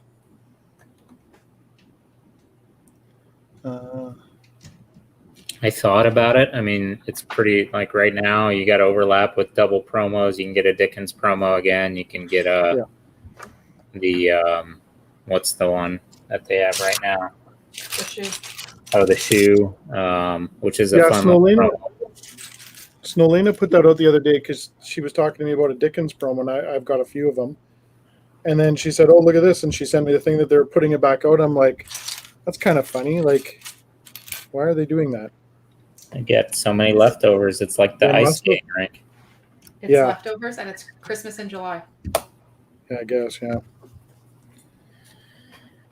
Speaker 3: I thought about it. I mean, it's pretty, like, right now you got overlap with double promos. You can get a Dickens promo again. You can get the what's the one that they have right now?
Speaker 2: The shoe.
Speaker 3: Oh, the shoe, which is a fun promo.
Speaker 1: Snowlena put that out the other day because she was talking to me about a Dickens promo, and I've got a few of them. And then she said, "Oh, look at this," and she sent me the thing that they're putting it back out. I'm like, that's kind of funny. Like, why are they doing that?
Speaker 3: I get so many leftovers. It's like the ice skating rink.
Speaker 2: It's leftovers, and it's Christmas in July.
Speaker 1: Yeah, I guess, yeah.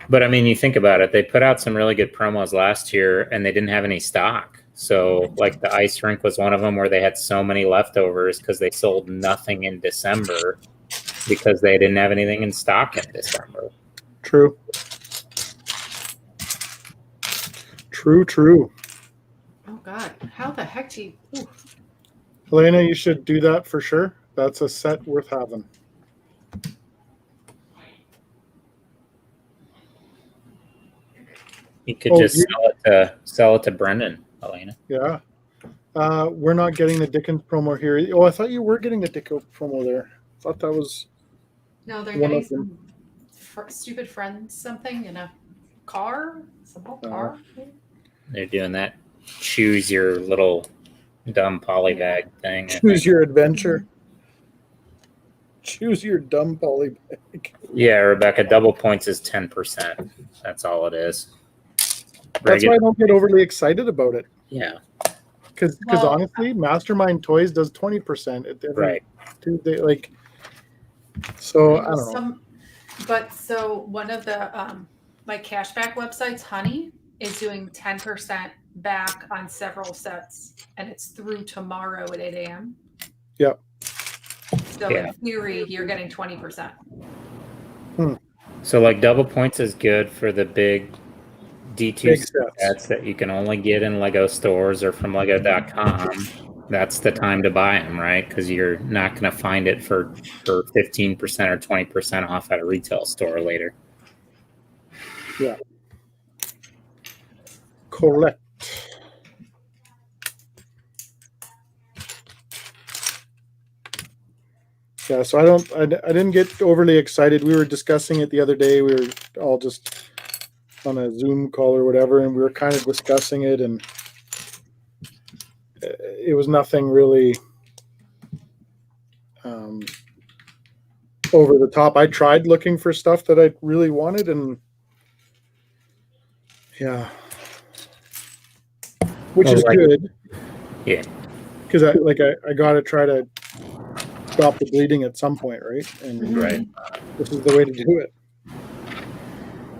Speaker 3: But I mean, you think about it. They put out some really good promos last year, and they didn't have any stock. So, like, the ice rink was one of them where they had so many leftovers because they sold nothing in December because they didn't have anything in stock in December.
Speaker 1: True.
Speaker 2: Oh God, how the heck do you? Ooh.
Speaker 1: Helena, you should do that for sure. That's a set worth having.
Speaker 3: You could just sell it to Brendan, Elena.
Speaker 1: Yeah. We're not getting the Dickens promo here. Oh, I thought you were getting the Dickens promo there. I thought that was.
Speaker 2: No, they're getting some stupid friends something in a car. Some old car.
Speaker 3: They're doing that. Choose your little dumb polybag thing.
Speaker 1: Choose your adventure. Choose your dumb polybag.
Speaker 3: Yeah, Rebecca, double points is 10%. That's all it is.
Speaker 1: That's why I don't get overly excited about it.
Speaker 3: Yeah.
Speaker 1: because
Speaker 2: Well,
Speaker 1: honestly, Mastermind Toys does 20% at every
Speaker 3: Right.
Speaker 1: Tuesday. Like, so I don't know.
Speaker 2: So one of the like cashback websites, Honey, is doing 10% back on several sets, and it's through tomorrow at 8 a.m.
Speaker 1: Yeah.
Speaker 2: So
Speaker 3: Yeah.
Speaker 2: in theory, you're getting 20%.
Speaker 3: So like double points is good for the big D2
Speaker 1: Big sets.
Speaker 3: sets that you can only get in Lego stores or from Lego.com. That's the time to buy them, right? Because you're not going to find it for 15% or 20% off at a retail store later.
Speaker 1: Yeah. Correct. Yeah, so I didn't get overly excited. We were discussing it the other day. We were all just on a Zoom call or whatever, and we were kind of discussing it, and it was nothing really over the top. I tried looking for stuff that I really wanted, and yeah, which is good.
Speaker 3: Yeah.
Speaker 1: Because I got to try to stop the bleeding at some point, right? And
Speaker 3: Right.
Speaker 1: this is the way to do it.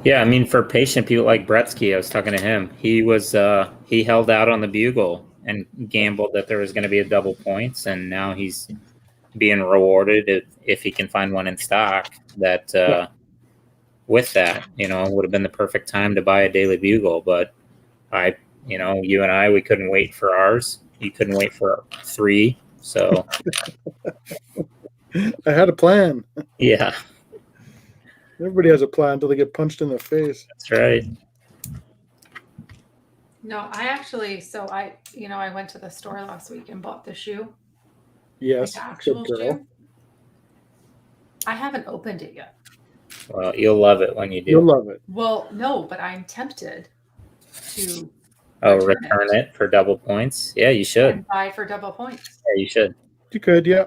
Speaker 3: Yeah, I mean, for patient people like Bretsky, I was talking to him. He was he held out on the bugle and gambled that there was going to be a double points, and now he's being rewarded if he can find one in stock. That with that, would have been the perfect time to buy a daily bugle. But you and I, we couldn't wait for ours. You couldn't wait for 3, so
Speaker 1: I had a plan.
Speaker 3: yeah,
Speaker 1: Everybody has a plan until they get punched in the face.
Speaker 3: that's right.
Speaker 2: No, I actually, I went to the store last week and bought the shoe.
Speaker 1: Yes,
Speaker 2: like the actual
Speaker 1: good girl.
Speaker 2: shoe. I haven't opened it yet.
Speaker 3: Well, you'll love it when you do.
Speaker 1: You'll love it.
Speaker 2: Well, no, but I'm tempted to
Speaker 3: return it for double points. Yeah, you should.
Speaker 2: and buy for double points.
Speaker 3: Yeah, you should.
Speaker 1: You could, yeah.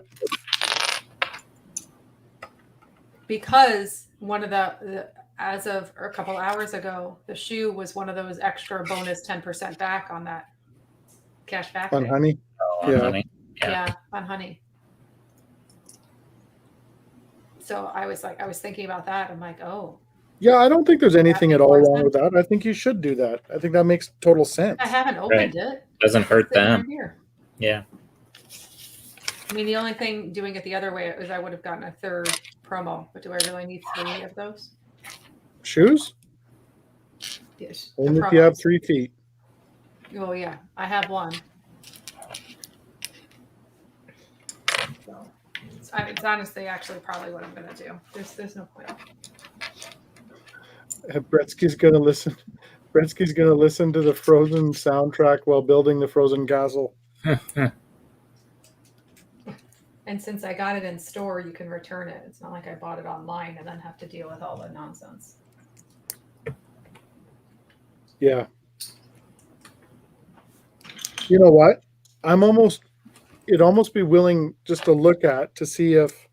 Speaker 2: Because one of the as of a couple hours ago, the shoe was one of those extra bonus 10% back on that cash back
Speaker 1: On
Speaker 2: thing.
Speaker 1: Honey.
Speaker 3: Oh,
Speaker 1: Yeah.
Speaker 3: Honey.
Speaker 2: Yeah, on Honey. So I was thinking about that. I'm like, oh.
Speaker 1: Yeah, I don't think there's anything at all
Speaker 2: makes
Speaker 1: wrong with that. I think you should do that. I think that makes total sense.
Speaker 2: I haven't opened it.
Speaker 3: Doesn't hurt
Speaker 2: It's sitting
Speaker 3: them.
Speaker 2: right here.
Speaker 3: Yeah.
Speaker 2: I mean, the only thing doing it the other way is I would have gotten a third promo, but do I really need 3 of those?
Speaker 1: Shoes?
Speaker 2: Yes.
Speaker 1: Only if you have 3 feet.
Speaker 2: Oh yeah, I have one. So, it's honestly actually probably what I'm gonna do. There's no point.
Speaker 1: Bretsky's gonna listen. Bretsky's gonna listen to the Frozen soundtrack while building the Frozen castle.
Speaker 2: And since I got it in store, you can return it. It's not like I bought it online and then have to deal with all the nonsense.
Speaker 1: Yeah. You know what? It'd almost be willing just to look at to see if,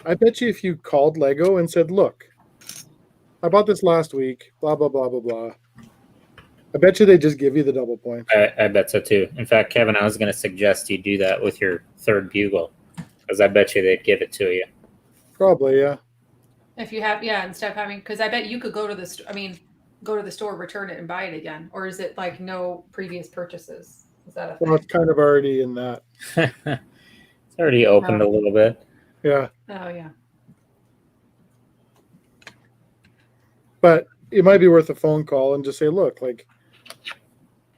Speaker 1: I bet you if you called Lego and said, look, I bought this last week, blah, blah, blah, blah, blah. I bet you they just give you the double points.
Speaker 3: I bet so too. In fact, Kevin, I was going to suggest you do that with your third bugle, because I bet you they'd give it to you.
Speaker 1: Probably, yeah.
Speaker 2: If you have, instead of having, because I bet you could go to the store, return it, and buy it again. Or is it like no previous purchases? Is that a thing?
Speaker 1: Well, it's kind of already in that.
Speaker 3: It's already opened a little bit.
Speaker 1: Yeah.
Speaker 2: Oh yeah.
Speaker 1: But it might be worth a phone call and just say, look, like,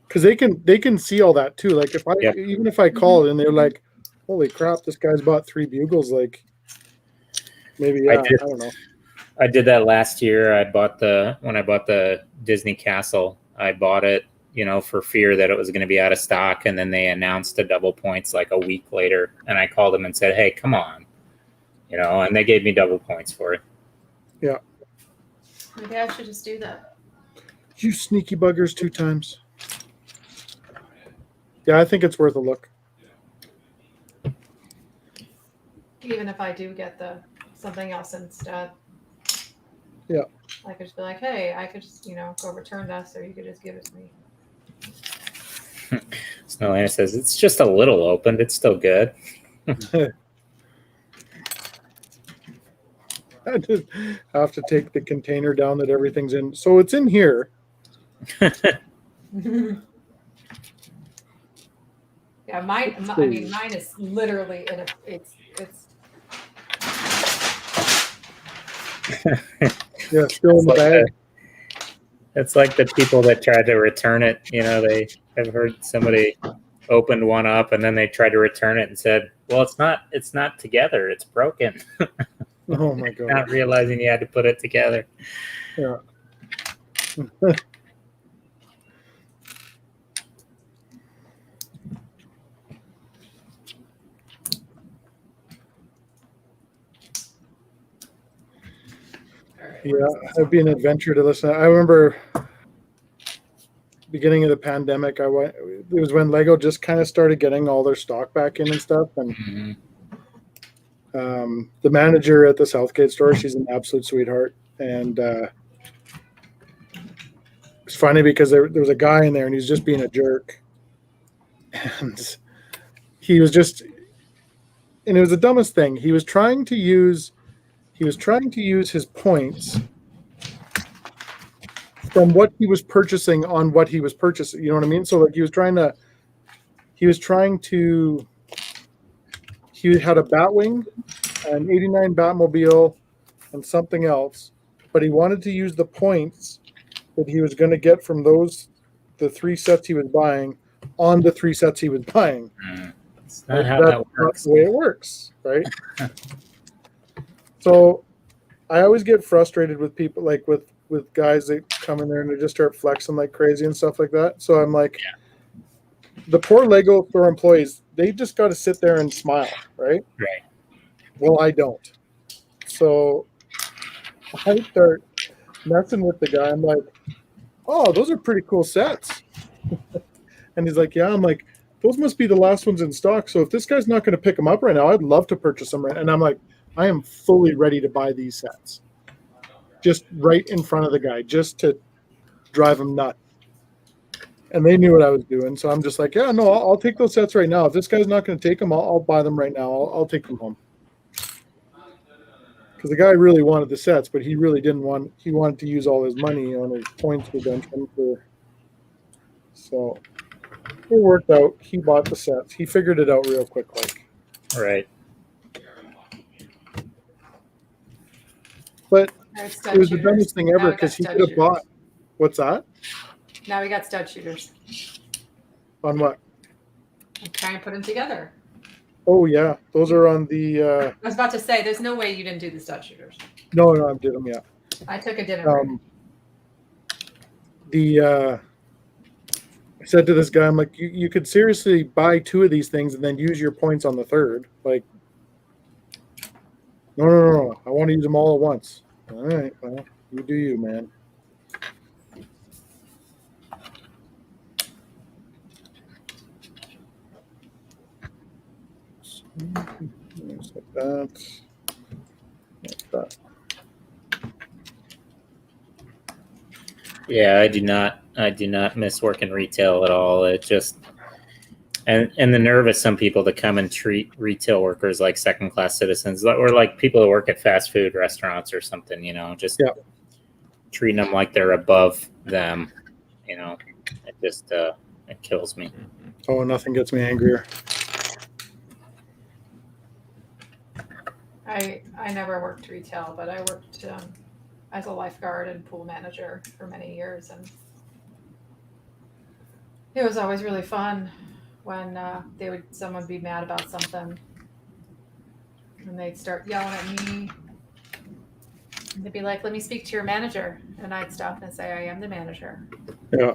Speaker 1: because they can see all that too. Like even if I call and they're like, holy crap, this guy's bought 3 bugles, like maybe I don't know.
Speaker 3: I did that last year. When I bought the Disney Castle, I bought it, for fear that it was going to be out of stock, and then they announced the double points like a week later, and I called them and said, hey, come on, and they gave me double points for it.
Speaker 1: Yeah.
Speaker 2: Maybe I should just do that.
Speaker 1: You sneaky buggers 2 times. Yeah, I think it's worth a look.
Speaker 2: Even if I do get something else instead.
Speaker 1: Yeah.
Speaker 2: I could just be like, hey, I could just, go return this, or you could just give it to me.
Speaker 3: Snowlana says it's just a little opened. It's still good.
Speaker 1: I just have to take the container down that everything's in. So it's in here.
Speaker 2: Yeah, mine is literally in a. It's.
Speaker 1: Yeah, still in the bag.
Speaker 3: It's like the people that tried to return it. You know, I've heard somebody opened one up and then they tried to return it and said, "Well, it's not together. It's broken."
Speaker 1: Oh my god!
Speaker 3: Not realizing you had to put it together.
Speaker 1: Yeah. Yeah, it'd be an adventure to listen. I remember beginning of the pandemic. It was when Lego just kind of started getting all their stock back in and stuff. And the manager at the Southgate store, she's an absolute sweetheart. And it's funny because there was a guy in there and he was just being a jerk. And he was just, and it was the dumbest thing. He was trying to use his points from what he was purchasing on what he was purchasing. You know what I mean? So like he had a Batwing, an 89 Batmobile, and something else, but he wanted to use the points that he was going to get from the 3 sets he was buying on the 3 sets he was buying.
Speaker 3: That's not how that works.
Speaker 1: That's the way it works, right? So I always get frustrated with people, like with guys that come in there and they just start flexing like crazy and stuff like that. So I'm like, the poor Lego store employees, they just got to sit there and smile, right?
Speaker 3: Right.
Speaker 1: Well, I don't. So I start messing with the guy. I'm like, oh, those are pretty cool sets. And he's like, yeah. I'm like, those must be the last ones in stock. So if this guy's not going to pick them up right now, I'd love to purchase them. And I'm like, I am fully ready to buy these sets. Just right in front of the guy, just to drive him nuts. And they knew what I was doing. So I'm just like, yeah, no, I'll take those sets right now. If this guy's not going to take them, I'll buy them right now. I'll take them home. Because the guy really wanted the sets, but he really didn't want, he wanted to use all his money on his points redemption for. So it worked out. He bought the sets. He figured it out real quick, like.
Speaker 3: Right.
Speaker 1: But it was the dumbest thing ever because he could have bought. What's that?
Speaker 2: Now we got stud shooters.
Speaker 1: On what?
Speaker 2: I'm trying to put them together.
Speaker 1: Oh yeah, those are on the.
Speaker 2: I was about to say, there's no way you didn't do the stud shooters.
Speaker 1: No, I did them. Yeah.
Speaker 2: I took a dinner break.
Speaker 1: I said to this guy, I'm like, you could seriously buy 2 of these things and then use your points on the third. Like, no. I want to use them all at once. All right, well, you do you, man. Like that. Like that.
Speaker 3: Yeah, I do not miss working retail at all. It just and the nerve of some people to come and treat retail workers like second-class citizens, or like people who work at fast food restaurants or something, you know, just treating them like they're above them, you know. It just it kills me.
Speaker 1: Oh, nothing gets me angrier.
Speaker 2: I never worked retail, but I worked as a lifeguard and pool manager for many years, and it was always really fun when someone would be mad about something and they'd start yelling at me. And they'd be like, "Let me speak to your manager," and I'd stop and say, "I am the manager."
Speaker 1: Yeah.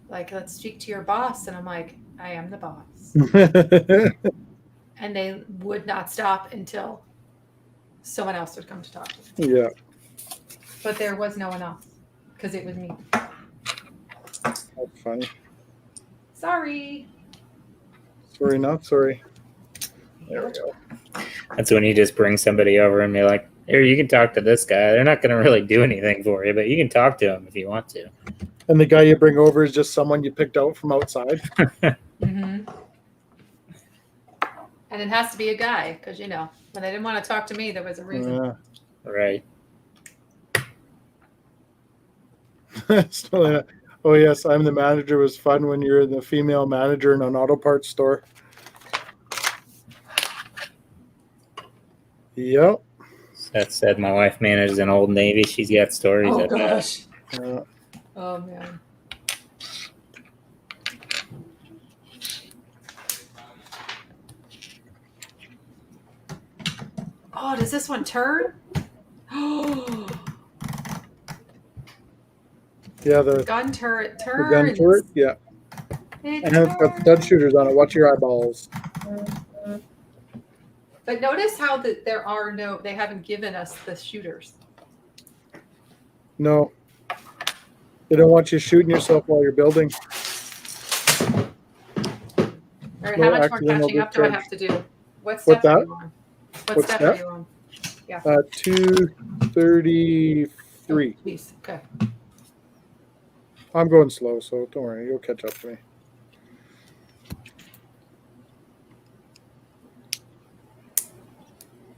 Speaker 2: Like, "Let's speak to your boss," and I'm like, "I am the boss." And they would not stop until someone else would come to talk to me.
Speaker 1: Yeah.
Speaker 2: But there was no one else because it was me.
Speaker 1: That's funny.
Speaker 2: Sorry.
Speaker 1: Sorry, not sorry. There we go.
Speaker 3: That's when you just bring somebody over and be like, "Here, you can talk to this guy. They're not going to really do anything for you, but you can talk to him if you want to."
Speaker 1: and the guy you bring over is just someone you picked out from outside.
Speaker 2: Mm-hmm. And it has to be a guy, because when they didn't want to talk to me, there was a reason.
Speaker 1: Yeah.
Speaker 3: Right.
Speaker 1: So, oh yes, I'm the manager was fun when you're the female manager in an auto parts store. Yep.
Speaker 3: That said, my wife manages an Old Navy. She's got stories.
Speaker 2: Oh
Speaker 3: of that.
Speaker 2: gosh.
Speaker 1: Yeah.
Speaker 2: Oh man. Oh, does this one turn? Oh,
Speaker 1: Yeah, the
Speaker 2: gun turret turns.
Speaker 1: gun turret. Yeah,
Speaker 2: It
Speaker 1: and it's got stud shooters on it. Watch your eyeballs.
Speaker 2: But notice how that they haven't given us the shooters.
Speaker 1: No, they don't want you shooting yourself while you're building.
Speaker 2: All right,
Speaker 1: No
Speaker 2: how much more
Speaker 1: accidental
Speaker 2: catching up do I
Speaker 1: discharge.
Speaker 2: have to do? What
Speaker 1: What's
Speaker 2: step are
Speaker 1: that?
Speaker 2: you on?
Speaker 1: What
Speaker 2: What step
Speaker 1: step?
Speaker 2: are you on?
Speaker 1: 233.
Speaker 2: Please. Okay.
Speaker 1: I'm going slow, so don't worry, you'll catch up to me.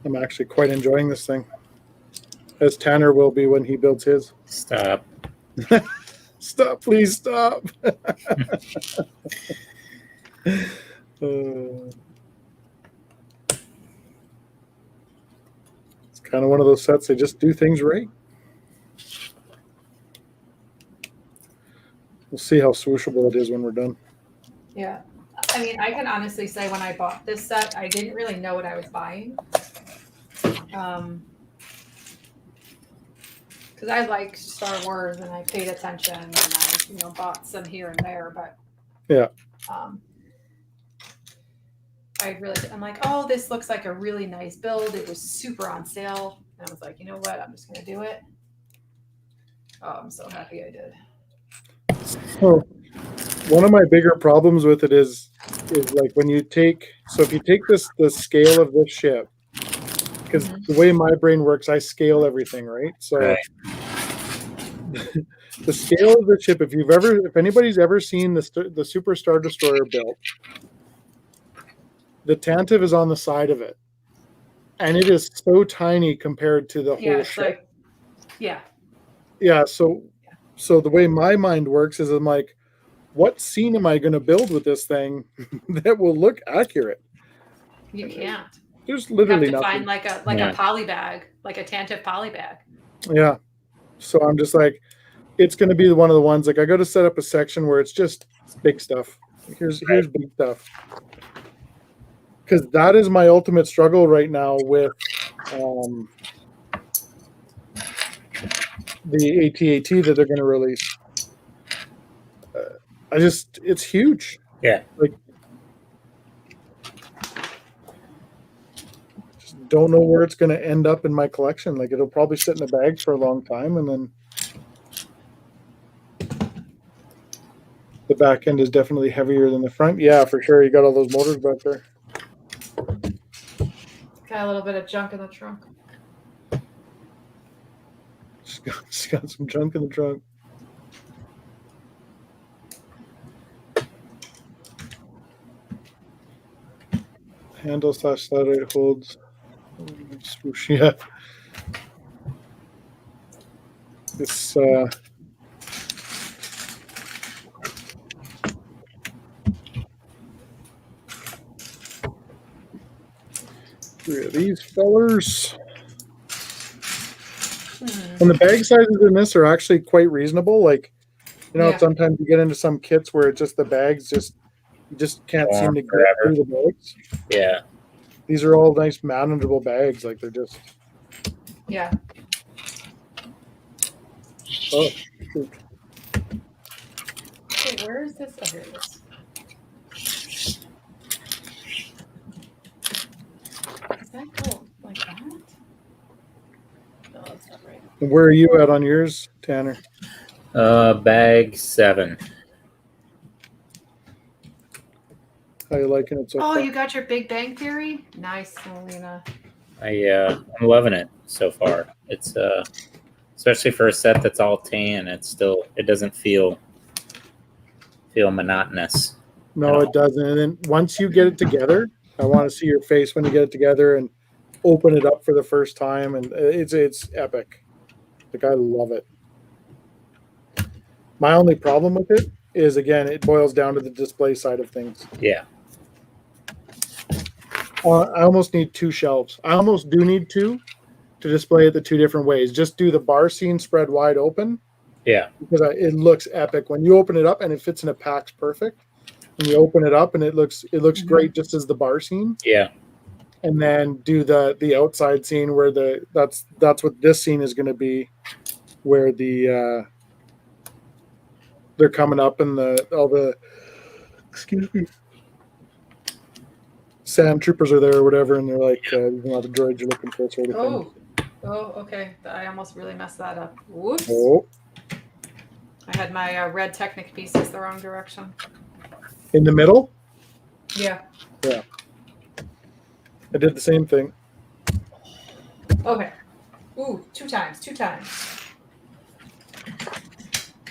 Speaker 1: I'm actually quite enjoying this thing, as Tanner will be when he builds his.
Speaker 3: Stop.
Speaker 1: Stop, please stop. It's kind of one of those sets, they just do things right. We'll see how swooshable it is when we're done.
Speaker 2: Yeah. I mean, I can honestly say when I bought this set, I didn't really know what I was buying. Because I like Star Wars and I paid attention and I, bought some here and there, but
Speaker 1: Yeah.
Speaker 2: I'm like, oh, this looks like a really nice build. It was super on sale. And I was like, you know what? I'm just going to do it. Oh, I'm so happy I did.
Speaker 1: So one of my bigger problems with it is like when you take, so if you take the scale of this ship, because the way my brain works, I scale everything, right? So
Speaker 3: Right.
Speaker 1: the scale of the ship, if anybody's ever seen the Super Star Destroyer built, the Tantive is on the side of it, and it is so tiny compared to the
Speaker 2: Yeah,
Speaker 1: whole
Speaker 2: it's
Speaker 1: ship.
Speaker 2: like, yeah.
Speaker 1: Yeah, so the way my mind works is I'm like, what scene am I going to build with this thing that will look accurate?
Speaker 2: You can't.
Speaker 1: There's
Speaker 2: You have
Speaker 1: literally
Speaker 2: to
Speaker 1: nothing.
Speaker 2: find like a poly bag, like a Tantive poly bag.
Speaker 1: Yeah. So I'm just like, it's going to be one of the ones, like I got to set up a section where it's just big stuff. Here's big stuff. Because that is my ultimate struggle right now with the AT-AT that they're going to release. It's huge.
Speaker 3: Yeah.
Speaker 1: Like, just don't know where it's going to end up in my collection. Like, it'll probably sit in a bag for a long time, and then the back end is definitely heavier than the front. Yeah, for sure. You got all those motors back there.
Speaker 2: Got a little bit of junk in the trunk.
Speaker 1: Just got some junk in the trunk. Handle / slide holds. Swoosh, yeah. This three of these fellers. And the bag sizes in this are actually quite reasonable. Like,
Speaker 2: Yeah.
Speaker 1: sometimes you get into some kits where it's just the bags you just can't seem to get through the bags.
Speaker 3: Yeah.
Speaker 1: These are all nice manageable bags. Like, they're just.
Speaker 2: Yeah.
Speaker 1: Oh, shoot.
Speaker 2: Okay, where is this? Oh, here it is. Does that go like that? No, that's not right.
Speaker 1: And where are you at on yours, Tanner?
Speaker 3: Bag 7.
Speaker 1: How you liking it so
Speaker 2: Oh,
Speaker 1: far?
Speaker 2: you got your Big Bang Theory? Nice, Melina.
Speaker 3: I'm loving it so far. It's especially for a set that's all tan. It doesn't feel monotonous.
Speaker 1: No, it doesn't. And then once you get it together, I want to see your face when you get it together and open it up for the first time, and it's epic. Like, I love it. My only problem with it is, again, it boils down to the display side of things.
Speaker 3: Yeah.
Speaker 1: I almost need 2 shelves. I almost do need 2 to display it the 2 different ways. Just do the bar scene spread wide open.
Speaker 3: Yeah.
Speaker 1: Because it looks epic when you open it up, and it fits in a PAX perfect. And you open it up, and it looks great just as the bar scene.
Speaker 3: Yeah.
Speaker 1: And then do the outside scene where that's what this scene is going to be, where they're coming up and all the sand troopers are there or whatever, and they're like, the droids you're looking for, sort of thing.
Speaker 2: Oh, okay. I almost really messed that up. Whoops.
Speaker 1: Oh,
Speaker 2: I had my red Technic pieces the wrong direction.
Speaker 1: in the middle?
Speaker 2: Yeah.
Speaker 1: Yeah. I did the same thing.
Speaker 2: Okay. Ooh, 2 times.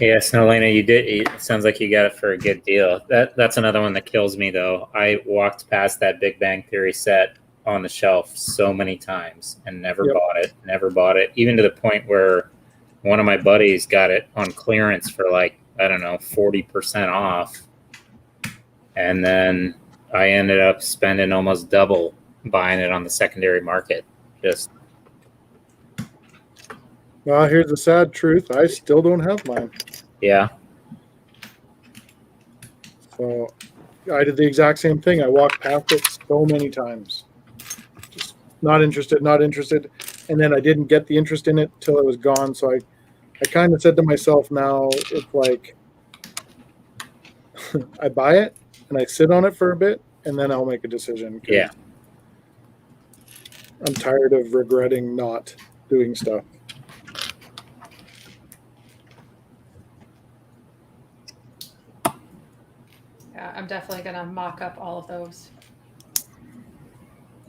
Speaker 3: Yeah, Snowlena, you did. It sounds like you got it for a good deal. That's another one that kills me, though. I walked past that Big Bang Theory set on the shelf so many times and never bought it. Even to the point where one of my buddies got it on clearance for, like, I don't know, 40% off. And then I ended up spending almost double buying it on the secondary market.
Speaker 1: Well, here's the sad truth. I still don't have mine.
Speaker 3: Yeah.
Speaker 1: So I did the exact same thing. I walked past it so many times. Just not interested. And then I didn't get the interest in it till it was gone. So I kind of said to myself, now it's like I buy it and I sit on it for a bit, and then I'll make a decision.
Speaker 3: Yeah.
Speaker 1: I'm tired of regretting not doing stuff.
Speaker 2: Yeah, I'm definitely going to mock up all of those.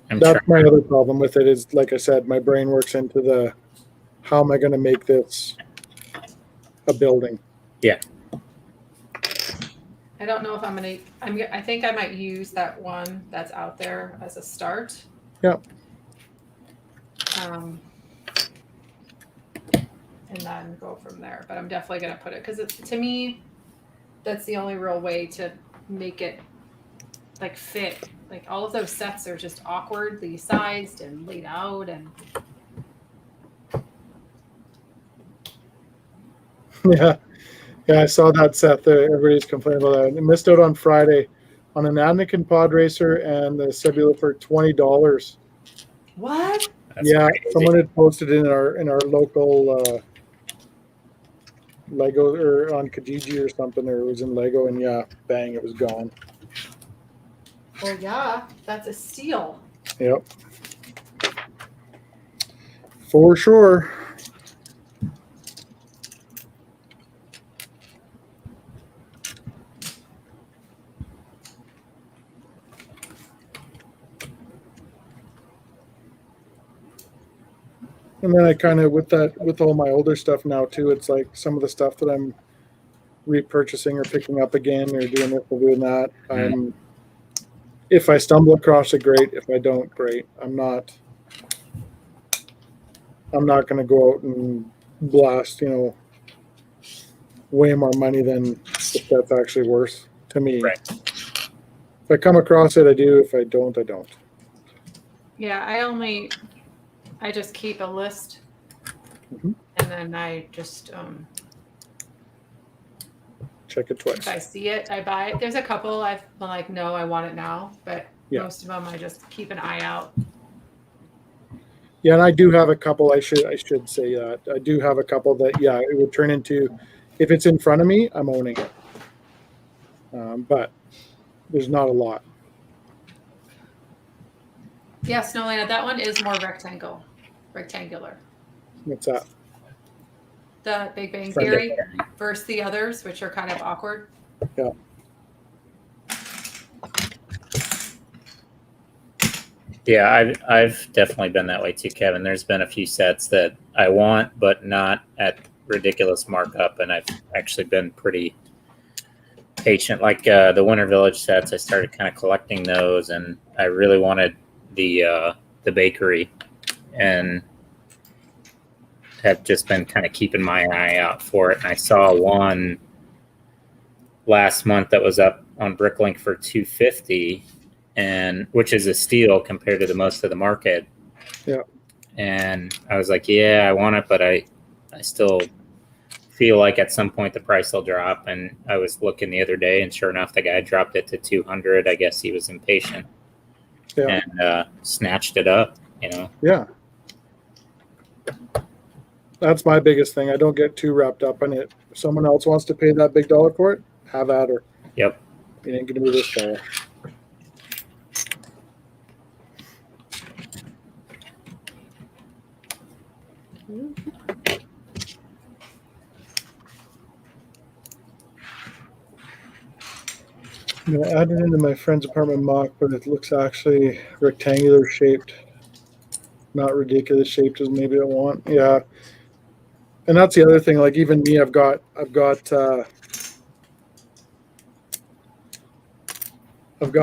Speaker 1: That's my other problem with it is, like I said, my brain works into the, how am I going to make this a building?
Speaker 3: Yeah.
Speaker 2: I don't know if I think I might use that one that's out there as a start.
Speaker 1: Yeah.
Speaker 2: And then go from there. But I'm definitely going to put it, because to me, that's the only real way to make it like fit. Like, all of those sets are just awkwardly sized and laid out, and
Speaker 1: Yeah. I saw that set there. Everybody's complaining about that. I missed out on Friday on an Anakin pod racer and the Sebula for $20.
Speaker 2: what?
Speaker 3: That's
Speaker 1: yeah,
Speaker 3: crazy.
Speaker 1: someone had posted in our local Lego, or on Kijiji or something, or it was in Lego, and yeah, bang, it was gone.
Speaker 2: Well, yeah, that's a steal.
Speaker 1: Yep. For sure. And then I kind of, with all my older stuff now too, it's like some of the stuff that I'm repurchasing or picking up again or doing this or doing that. If I stumble across it, great. If I don't, great. I'm not going to go out and blast, way more money than if that's actually worth to me.
Speaker 3: Right.
Speaker 1: If I come across it, I do. If I don't, I don't.
Speaker 2: Yeah, I just keep a list,
Speaker 1: Mhm.
Speaker 2: and then I just
Speaker 1: Check it twice.
Speaker 2: if I see it, I buy it. There's a couple I'm like, no, I want it now, but
Speaker 1: Yeah.
Speaker 2: most of them I just keep an eye out.
Speaker 1: Yeah, and I do have a couple. I should say that I do have a couple that it would turn into, if it's in front of me, I'm owning it. But there's not a lot.
Speaker 2: Yeah, Snowlena, that one is more rectangular.
Speaker 1: What's that?
Speaker 2: The Big Bang
Speaker 1: Friend
Speaker 2: Theory versus the others, which are kind of awkward.
Speaker 1: Yeah.
Speaker 3: Yeah, I've definitely been that way too, Kevin. There's been a few sets that I want, but not at ridiculous markup. And I've actually been pretty patient. Like the Winter Village sets, I started kind of collecting those, and I really wanted the bakery, and have just been kind of keeping my eye out for it. And I saw one last month that was up on Bricklink for $250, and which is a steal compared to the most of the market.
Speaker 1: Yeah.
Speaker 3: And I was like, yeah, I want it, but I still feel like at some point the price will drop. And I was looking the other day, and sure enough, the guy dropped it to 200. I guess he was impatient.
Speaker 1: Yeah.
Speaker 3: And snatched it up, you know.
Speaker 1: Yeah. That's my biggest thing. I don't get too wrapped up in it. If someone else wants to pay that big dollar for it, have at her.
Speaker 3: Yep.
Speaker 1: It ain't going to be this dollar. I'm going to add it into my friend's apartment mock, but it looks actually rectangular shaped. Not ridiculous shaped as maybe I want. Yeah. And that's the other thing. Like even me, I've got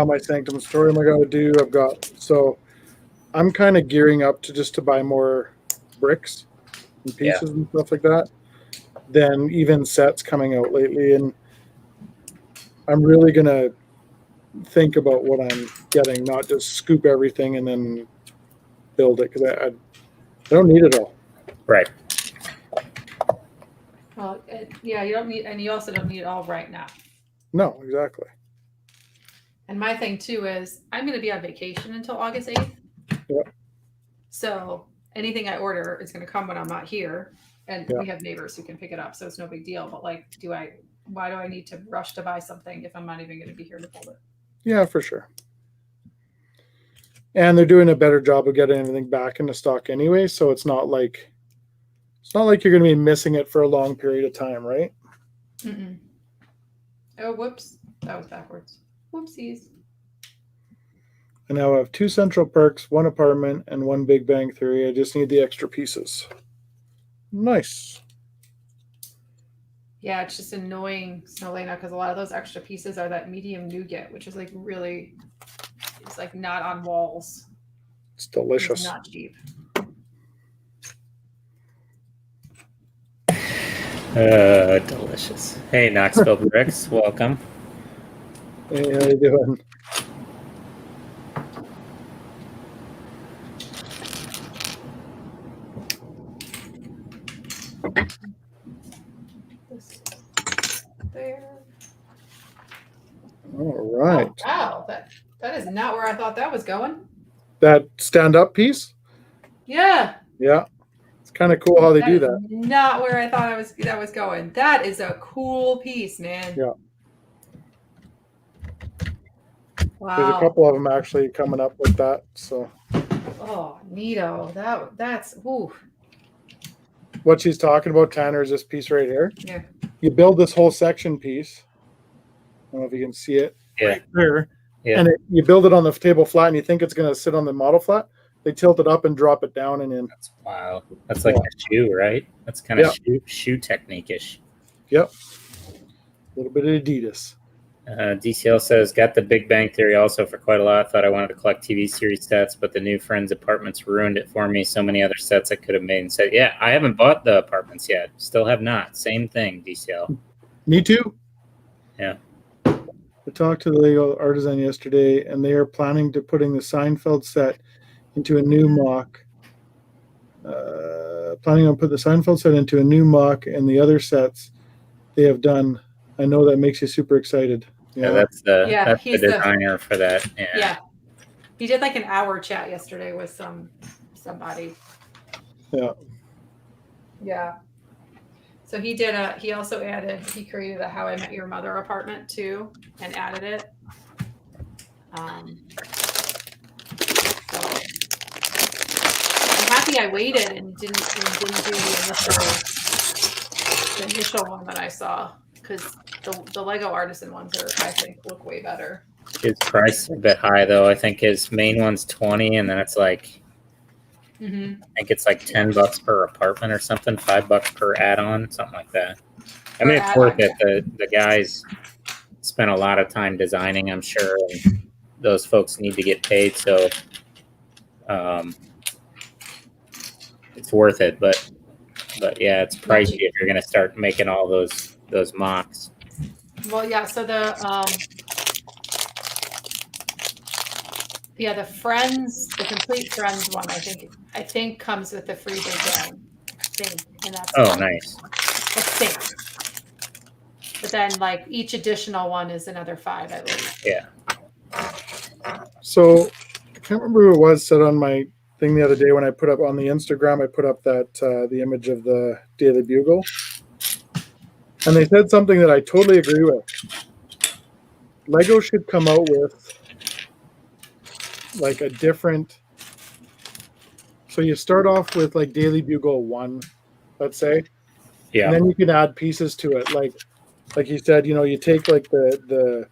Speaker 1: my sanctum story I got to do. So I'm kind of gearing up to buy more bricks and pieces and stuff like that than even sets coming out lately. And I'm really going to think about what I'm getting, not just scoop everything and then build it, because I don't need it all.
Speaker 3: Right.
Speaker 2: Well, yeah, you don't need, and you also don't need it all right now.
Speaker 1: No, exactly.
Speaker 2: And my thing too is I'm going to be on vacation until August 8th.
Speaker 1: Yep.
Speaker 2: So anything I order is going to come when I'm not here. And
Speaker 1: Yep.
Speaker 2: we have neighbors who can pick it up. So it's no big deal. But like, why do I need to rush to buy something if I'm not even going to be here to hold it?
Speaker 1: Yeah, for sure. And they're doing a better job of getting everything back into stock anyway. So it's not like you're going to be missing it for a long period of time, right?
Speaker 2: Mm-mm. Oh, whoops. That was backwards. Whoopsies.
Speaker 1: And now I have 2 Central Perks, 1 apartment, and 1 Big Bang Theory. I just need the extra pieces. Nice.
Speaker 2: Yeah, it's just annoying, Snowlena, because a lot of those extra pieces are that medium nougat, which is like really, it's like not on walls.
Speaker 1: It's delicious.
Speaker 2: It's not cheap.
Speaker 3: Delicious. Hey, Knoxville Bricks, welcome.
Speaker 1: Hey, how you doing?
Speaker 2: There.
Speaker 1: All right.
Speaker 2: Oh, wow, that is not where I thought that was going.
Speaker 1: That stand-up piece?
Speaker 2: Yeah.
Speaker 1: Yeah. It's kind of cool how they do
Speaker 2: is
Speaker 1: that.
Speaker 2: Not where I thought that was going. That is a cool piece, man.
Speaker 1: Yeah.
Speaker 2: Wow.
Speaker 1: There's a couple of them actually coming up with that. So.
Speaker 2: Oh, neato. That's ooh.
Speaker 1: What she's talking about, Tanner, is this piece right here.
Speaker 2: Yeah.
Speaker 1: You build this whole section piece. I don't know if you can see it.
Speaker 3: Yeah.
Speaker 1: Right there.
Speaker 3: Yeah.
Speaker 1: And you build it on the table flat, and you think it's going to sit on the model flat. They tilt it up and drop it down and in.
Speaker 3: That's wow. That's like a shoe, right? That's kind of shoe technique-ish.
Speaker 1: Yep. A little bit of Adidas.
Speaker 3: DCL says, got the Big Bang Theory also for quite a lot. Thought I wanted to collect TV series sets, but the new Friends apartments ruined it for me. So many other sets I could have made and said, yeah, I haven't bought the apartments yet. Still have not. Same thing, DCL.
Speaker 1: Me too.
Speaker 3: Yeah.
Speaker 1: I talked to the Lego artisan yesterday, and they are planning to putting the Seinfeld set into a new mock. Planning on putting the Seinfeld set into a new mock, and the other sets they have done. I know that makes you super excited.
Speaker 3: Yeah, that's the
Speaker 2: he's
Speaker 3: designer for that.
Speaker 2: Yeah. He did like an hour chat yesterday with somebody.
Speaker 1: Yeah.
Speaker 2: Yeah. So he created a How I Met Your Mother apartment too and added it. So I'm happy I waited and didn't do the initial one that I saw, because the Lego artisan ones I think look way better.
Speaker 3: His price is a bit high though. I think his main one's 20, and then it's like
Speaker 2: Mm-hmm.
Speaker 3: I think it's like $10 per apartment or something, $5 per add-on, something like that. I mean, it's worth it. The guys spent a lot of time designing, I'm sure, and those folks need to get paid, so it's worth it. But yeah, it's pricey if you're going to start making all those mocks.
Speaker 2: Well, yeah. So the complete Friends one, I think comes with the free big game. And that's
Speaker 3: Nice.
Speaker 2: I think. But then, like, each additional one is another $5, I believe.
Speaker 3: Yeah.
Speaker 1: So I can't remember who it was said on my thing the other day when I put up on the Instagram. I put up that the image of the Daily Bugle, and they said something that I totally agree with. Lego should come out with like a different. So you start off with like Daily Bugle 1, let's say, and then you can add pieces to it. Like you said, you take like the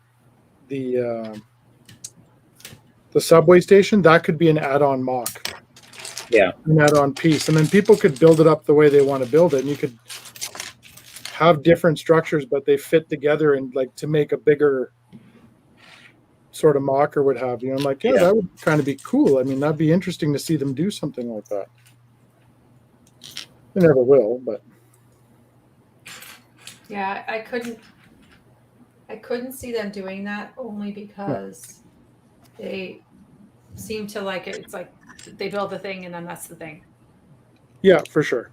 Speaker 1: subway station, that could be an add-on mock.
Speaker 3: Yeah.
Speaker 1: An add-on piece. And then people could build it up the way they want to build it. And you could have different structures, but they fit together and like to make a bigger sort of mock or what have you. I'm like, yeah, that would kind of be cool. I mean, that'd be interesting to see them do something like that. They never will, but
Speaker 2: yeah, I couldn't see them doing that only because they seem to like it. It's like they build the thing and then that's the thing.
Speaker 1: Yeah, for sure.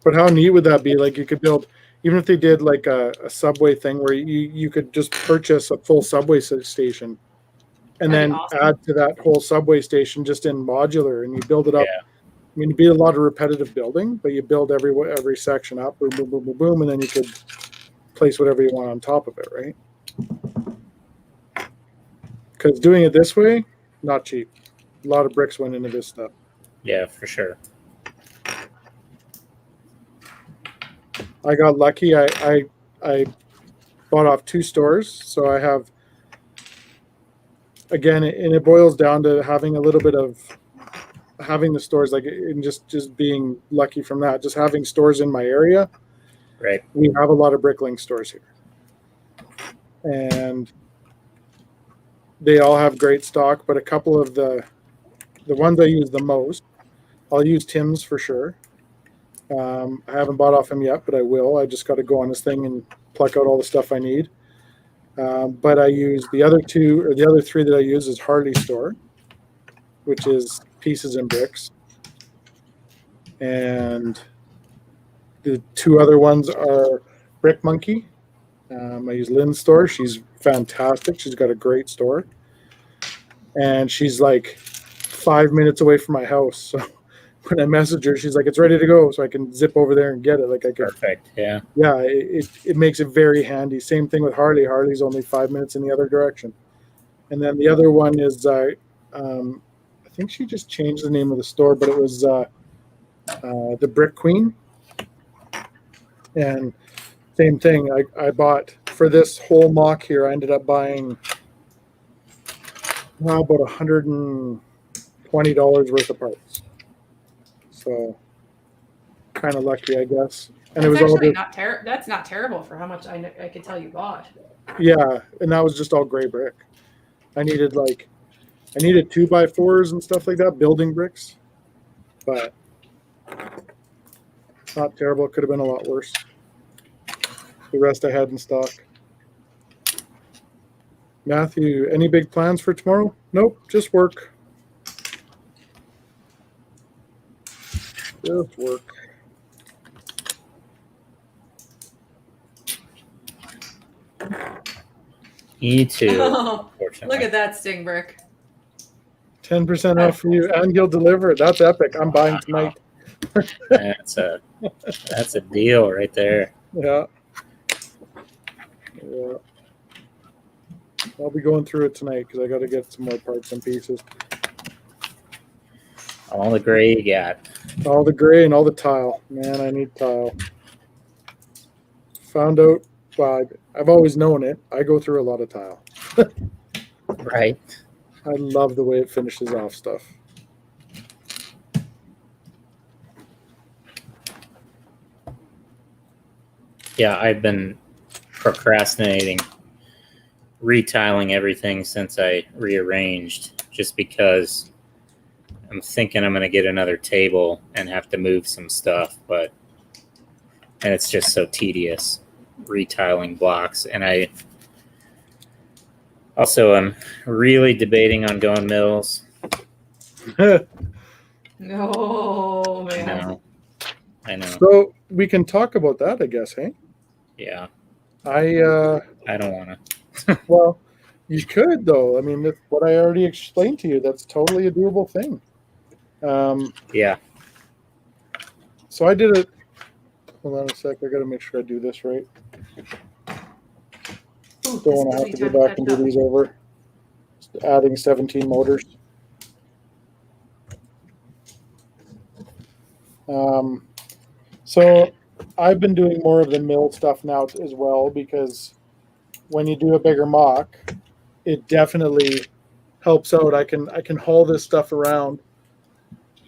Speaker 1: But how neat would that be? Like you could build, even if they did like a subway thing where you could just purchase a full subway station and then add to that whole subway station just in modular, and you build it up.
Speaker 3: Yeah.
Speaker 1: I mean, it'd be a lot of repetitive building, but you build every section up, boom, boom, boom, boom, boom, and then you could place whatever you want on top of it, right? Because doing it this way, not cheap. A lot of bricks went into this stuff.
Speaker 3: Yeah, for sure.
Speaker 1: I got lucky. I bought off 2 stores, so I have, again, and it boils down to having a little bit of having the stores, like, and just being lucky from that, just having stores in my area.
Speaker 3: Right.
Speaker 1: We have a lot of Brickling stores here, and they all have great stock, but a couple of the ones I use the most, I'll use Tim's for sure. I haven't bought off him yet, but I will. I just got to go on this thing and pluck out all the stuff I need. But I use the other 2, or the other 3 that I use is Harley Store, which is pieces and bricks. And the 2 other ones are Brick Monkey. I use Lynn's store. She's fantastic. She's got a great store. And she's like 5 minutes away from my house. So when I message her, she's like, it's ready to go. So I can zip over there and get it. Like I can.
Speaker 3: Perfect. Yeah.
Speaker 1: Yeah. It makes it very handy. Same thing with Harley. Harley's only 5 minutes in the other direction. And then the other one is, I think she just changed the name of the store, but it was the Brick Queen. And same thing. I bought for this whole mock here. I ended up buying about $120 worth of parts. So kind of lucky, I guess. And
Speaker 2: that's
Speaker 1: it was
Speaker 2: actually
Speaker 1: all
Speaker 2: not terrible. That's not terrible for how much I could tell you bought.
Speaker 1: Yeah, and that was just all gray brick. I needed 2x4s and stuff like that, building bricks, but not terrible. It could have been a lot worse. The rest I had in stock. Matthew, any big plans for tomorrow? Nope, just work. Just work.
Speaker 3: Me too.
Speaker 2: Oh, look at that sting brick.
Speaker 1: 10% off for you, and you'll deliver it. That's epic. I'm buying tonight.
Speaker 3: That's a deal right there.
Speaker 1: Yeah. I'll be going through it tonight because I got to get some more parts and pieces.
Speaker 3: All the gray you got.
Speaker 1: All the gray and all the tile. Man, I need tile. Found out, well, I've always known it. I go through a lot of tile.
Speaker 3: Right.
Speaker 1: I love the way it finishes off stuff.
Speaker 3: Yeah, I've been procrastinating retiling everything since I rearranged, just because I'm thinking I'm going to get another table and have to move some stuff, and it's just so tedious retiling blocks. And I also am really debating on going mills.
Speaker 2: No,
Speaker 3: I
Speaker 2: man.
Speaker 3: know. I know.
Speaker 1: So we can talk about that, I guess, hey?
Speaker 3: Yeah,
Speaker 1: I
Speaker 3: don't want to.
Speaker 1: well, you could though. I mean, that's what I already explained to you. That's totally a doable thing.
Speaker 3: Yeah.
Speaker 1: So I did it. Hold on a sec. I got to make sure I do this right.
Speaker 2: Ooh,
Speaker 1: Don't want to have to go back and do these over. Just adding 17 motors. So I've been doing more of the mill stuff now as well, because when you do a bigger mock, it definitely helps out. I can haul this stuff around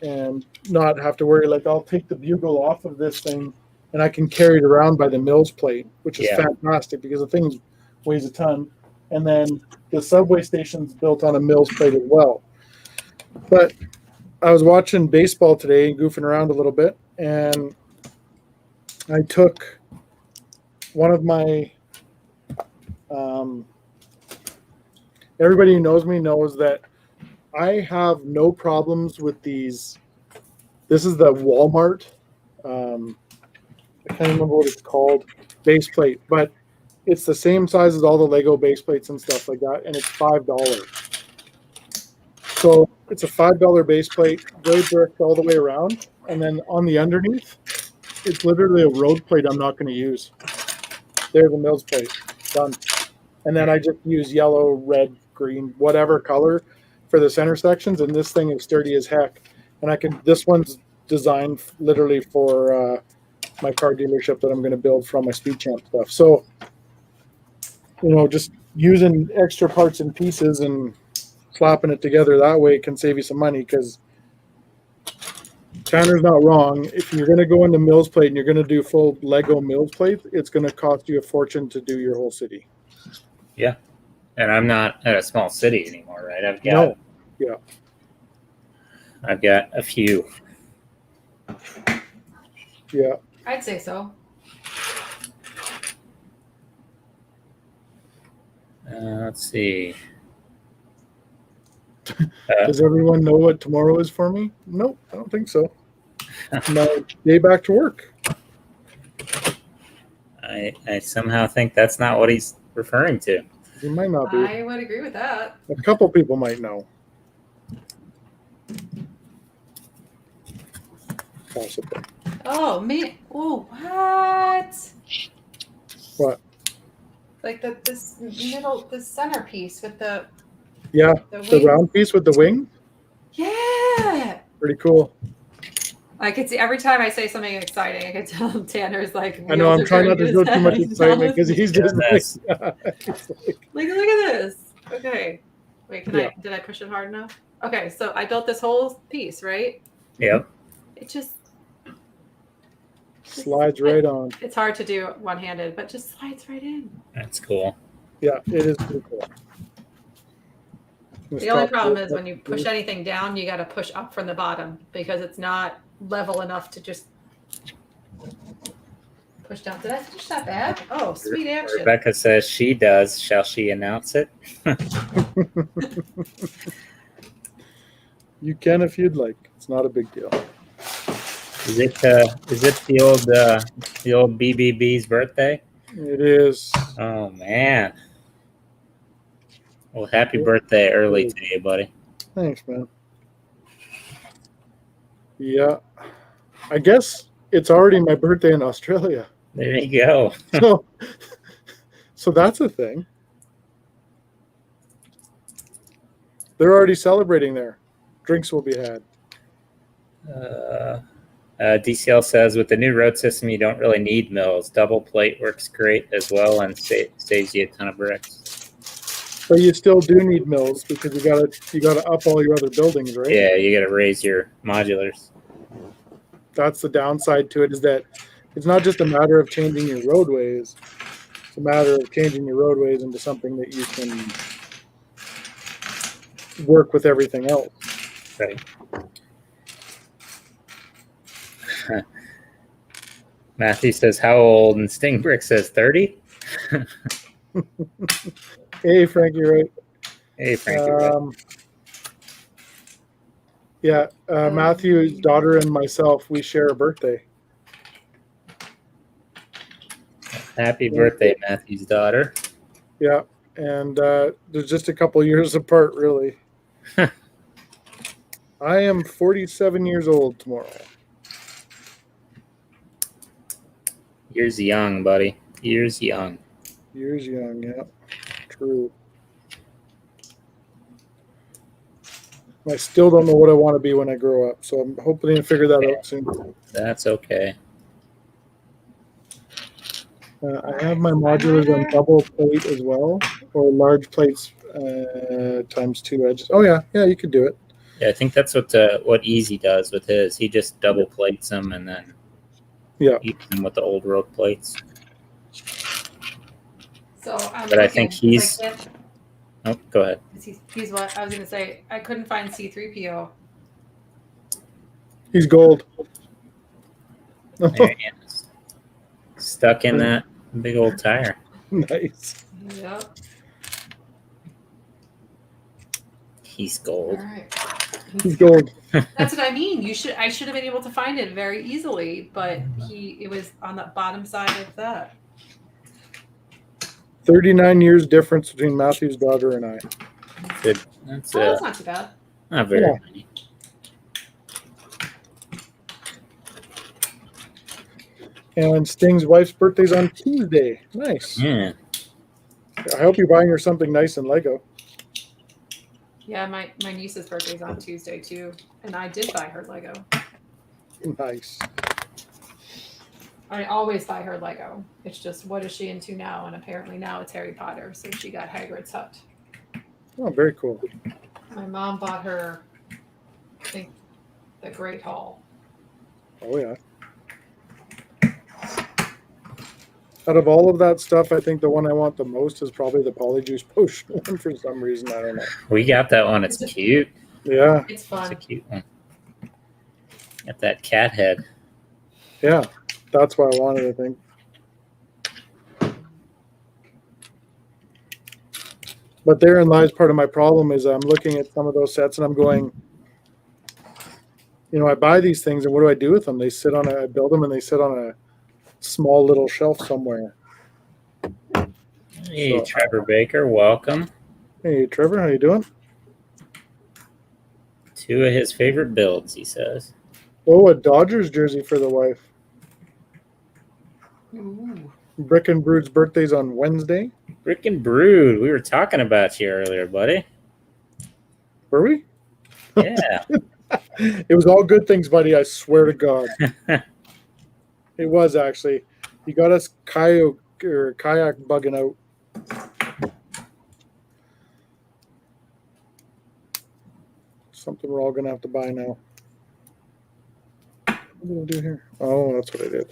Speaker 1: and not have to worry. Like, I'll take the bugle off of this thing and I can carry it around by the mill's plate, which is fantastic because the thing weighs a ton. And then the subway station's built on a mill's plate as well. But I was watching baseball today and goofing around a little bit, and I took one of my everybody who knows me knows that I have no problems with these. This is the Walmart, I can't remember what it's called, base plate, but it's the same size as all the Lego base plates and stuff like that, and it's $5. So it's a $5 base plate, gray brick all the way around, and then on the underneath, it's literally a road plate I'm not going to use. There's a mill's plate, done. And then I just use yellow, red, green, whatever color for the center sections, and this thing is sturdy as heck. And this one's designed literally for my car dealership that I'm going to build from my Speed Champ stuff. So, just using extra parts and pieces and slapping it together that way can save you some money, because Tanner's not wrong. If you're going to go into Mills Plate and you're going to do full Lego Mills Plate, it's going to cost you a fortune to do your whole city.
Speaker 3: Yeah. And I'm not at a small city anymore, right? I've got a few.
Speaker 1: Yeah.
Speaker 2: I'd say so.
Speaker 3: Let's see.
Speaker 1: Does everyone know what tomorrow is for me? Nope, I don't think so. My day back to work.
Speaker 3: I somehow think that's not what he's referring to.
Speaker 1: He might not be.
Speaker 2: I would agree with that.
Speaker 1: A couple people might know. Possibly.
Speaker 2: Oh, man. Oh, what?
Speaker 1: What?
Speaker 2: Like this centerpiece with the
Speaker 1: the round piece with the wing.
Speaker 2: Yeah.
Speaker 1: Pretty cool.
Speaker 2: I could see every time I say something exciting, I could tell Tanner's like.
Speaker 1: I know, I'm trying not to show too much excitement because he's just like,
Speaker 2: look at this. Okay. Wait, did I push it hard enough? Okay, so I built this whole piece, right?
Speaker 3: Yep.
Speaker 2: It just
Speaker 1: slides right on.
Speaker 2: It's hard to do one-handed, but just slides right in.
Speaker 3: That's cool.
Speaker 1: Yeah, it is pretty cool.
Speaker 2: The only problem is when you push anything down, you got to push up from the bottom because it's not level enough to just push down. Did I finish that bad? Oh, sweet action.
Speaker 3: Rebecca says she does. Shall she announce it?
Speaker 1: You can if you'd like. It's not a big deal.
Speaker 3: Is it the old BBB's birthday?
Speaker 1: It is.
Speaker 3: Oh man. Well, happy birthday early to you, buddy.
Speaker 1: Thanks, man. Yeah. I guess it's already my birthday in Australia.
Speaker 3: There you go.
Speaker 1: So that's a thing. They're already celebrating there. Drinks will be had.
Speaker 3: DCL says, with the new road system, you don't really need mills. Double plate works great as well and saves you a ton of bricks.
Speaker 1: But you still do need mills because you gotta up all your other buildings, right?
Speaker 3: Yeah, you got to raise your modulars.
Speaker 1: That's the downside to it, is that it's not just a matter of changing your roadways. It's a matter of changing your roadways into something that you can work with everything else.
Speaker 3: Right. Matthew says, how old? And Stingbrick says 30.
Speaker 1: Hey, Frank, you're right.
Speaker 3: Hey, Frank. You're right.
Speaker 1: Yeah, Matthew's daughter and myself, we share a birthday.
Speaker 3: Happy birthday, Matthew's daughter.
Speaker 1: Yeah, and they're just a couple years apart, really. I am 47 years old tomorrow.
Speaker 3: Years young, buddy. Years young.
Speaker 1: Years young, yeah. True. I still don't know what I want to be when I grow up, so I'm hoping to figure that out soon.
Speaker 3: That's okay.
Speaker 1: I have my modulars on double plate as well, or large plates times 2 edges. Oh yeah, you could do it.
Speaker 3: Yeah, I think that's what Easy does with his. He just double plates them and then eats them with the old road plates.
Speaker 2: So
Speaker 3: but I think he's. Oh, go ahead.
Speaker 2: He's what I was going to say. I couldn't find C3PO.
Speaker 1: He's gold.
Speaker 3: There he is. Stuck in that big old tire.
Speaker 1: Nice.
Speaker 2: Yep.
Speaker 3: He's gold.
Speaker 2: All right.
Speaker 1: He's gold.
Speaker 2: That's what I mean. I should have been able to find it very easily, but it was on the bottom side of that.
Speaker 1: 39 years difference between Matthew's daughter and I.
Speaker 3: Good. That's
Speaker 2: not too bad.
Speaker 3: Not very many.
Speaker 1: And Sting's wife's birthday's on Tuesday. Nice.
Speaker 3: Yeah.
Speaker 1: I hope you're buying her something nice in Lego.
Speaker 2: Yeah, my niece's birthday's on Tuesday too, and I did buy her Lego.
Speaker 1: Nice.
Speaker 2: I always buy her Lego. It's just, what is she into now? And apparently now it's Harry Potter, so she got Hagrid's hut.
Speaker 1: Oh, very cool.
Speaker 2: My mom bought her, I think, the Great Hall.
Speaker 1: Oh yeah. Out of all of that stuff, I think the one I want the most is probably the Polyjuice Potion one for some reason. I don't know.
Speaker 3: We got that one. It's cute.
Speaker 1: Yeah.
Speaker 2: It's fun.
Speaker 3: It's a cute one. Got that cat head.
Speaker 1: Yeah. That's why I wanted, I think. But therein lies part of my problem is I'm looking at some of those sets and I'm going, I buy these things and what do I do with them? I build them and they sit on a small little shelf somewhere.
Speaker 3: Hey, Trevor Baker, welcome.
Speaker 1: Hey, Trevor, how you doing?
Speaker 3: 2 of his favorite builds, he says.
Speaker 1: Oh, a Dodgers jersey for the wife.
Speaker 2: Ooh.
Speaker 1: Brick and Brood's birthday's on Wednesday.
Speaker 3: Brick and Brood, we were talking about you earlier, buddy.
Speaker 1: Were we?
Speaker 3: Yeah.
Speaker 1: It was all good things, buddy. I swear to God. It was actually. You got us kayak bugging out. Something we're all gonna have to buy now. What did I do here? Oh, that's what I did.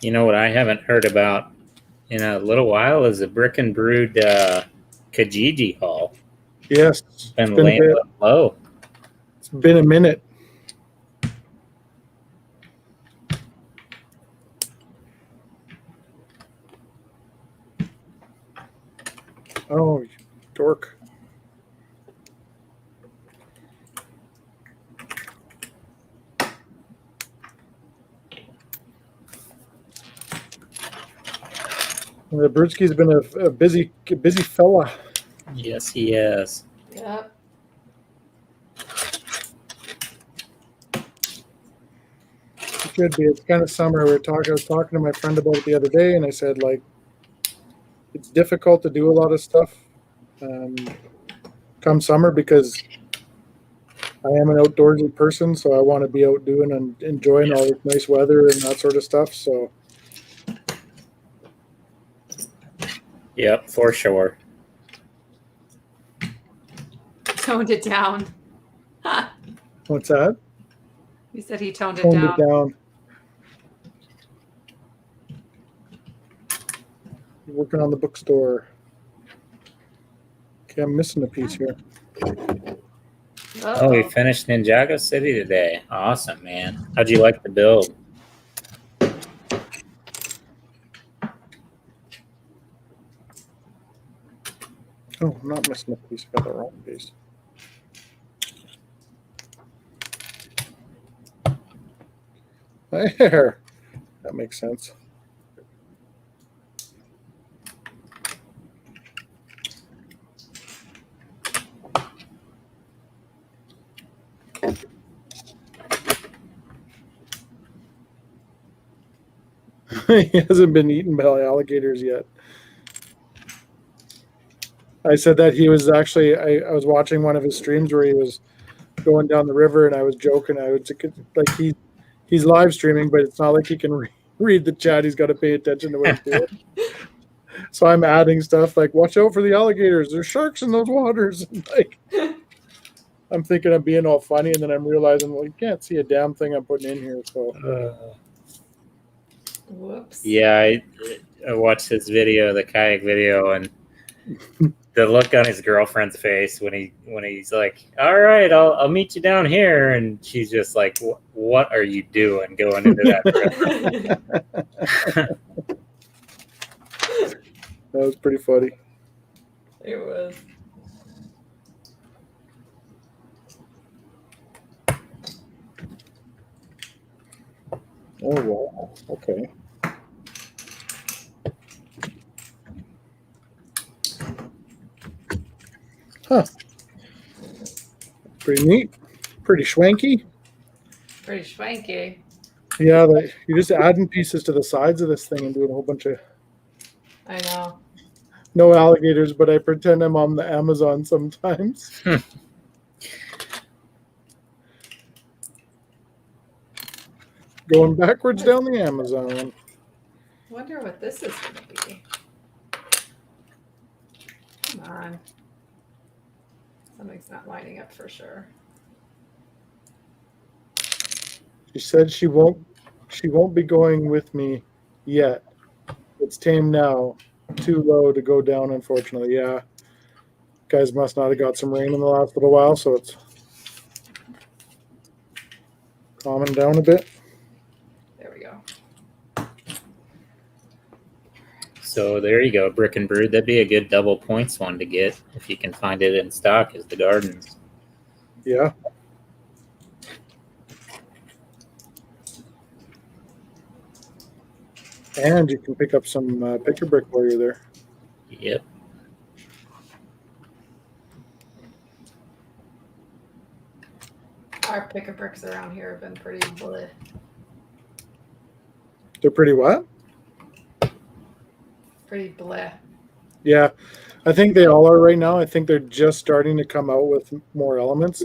Speaker 3: You know what I haven't heard about in a little while is a Brick and Brood Kijiji haul.
Speaker 1: Yes.
Speaker 3: It's been laying low.
Speaker 1: It's been a minute. Oh, you dork. The Brudski's been a busy fella.
Speaker 3: Yes, he is.
Speaker 2: Yep.
Speaker 1: It should be. It's kind of summer. I was talking to my friend about it the other day, and I said, it's difficult to do a lot of stuff come summer because I am an outdoorsy person, so I want to be out doing and enjoying all this nice weather and that sort of stuff. So.
Speaker 3: Yep, for sure.
Speaker 2: Toned it down.
Speaker 1: What's that?
Speaker 2: He said he toned it
Speaker 1: Toned
Speaker 2: down.
Speaker 1: it down. Working on the bookstore. Okay, I'm missing a piece here.
Speaker 3: Oh, we finished Ninjago City today. Awesome, man. How'd you like the build?
Speaker 1: Oh, I'm not missing a piece. I got the wrong piece. There. That makes sense. He hasn't been eaten by alligators yet. I said that he was actually, I was watching one of his streams where he was going down the river, and I was joking. I was like, he's live streaming, but it's not like he can read the chat. He's got to pay attention to what he's doing. So I'm adding stuff like, watch out for the alligators. There's sharks in those waters. And like, I'm thinking of being all funny, and then I'm realizing, well, you can't see a damn thing I'm putting in here. So.
Speaker 2: Whoops.
Speaker 3: Yeah, I watched his video, the kayak video, and the look on his girlfriend's face when he's like, "All right, I'll meet you down here," and she's just like, "What are you doing going into that?"
Speaker 1: That was pretty funny.
Speaker 2: It was.
Speaker 1: Oh wow. Okay. Huh. Pretty neat. Pretty schwanky.
Speaker 2: Pretty swanky.
Speaker 1: Yeah, you're just adding pieces to the sides of this thing and doing a whole bunch of
Speaker 2: I know.
Speaker 1: no alligators, but I pretend I'm on the Amazon sometimes. Going backwards down the Amazon.
Speaker 2: Wonder what this is going to be. Come on. Something's not lining up for sure.
Speaker 1: She said she won't be going with me yet. It's tame now. Too low to go down, unfortunately. Yeah. Guys must not have got some rain in the last little while, so it's calming down a bit.
Speaker 2: There we go.
Speaker 3: So there you go, Brick and Brood. That'd be a good double points one to get if you can find it in stock. Is the Gardens?
Speaker 1: Yeah. And you can pick up some picker brick while you're there.
Speaker 3: Yep.
Speaker 2: Our picker bricks around here have been pretty bleh.
Speaker 1: They're pretty what?
Speaker 2: Pretty bleh.
Speaker 1: Yeah. I think they all are right now. I think they're just starting to come out with more elements.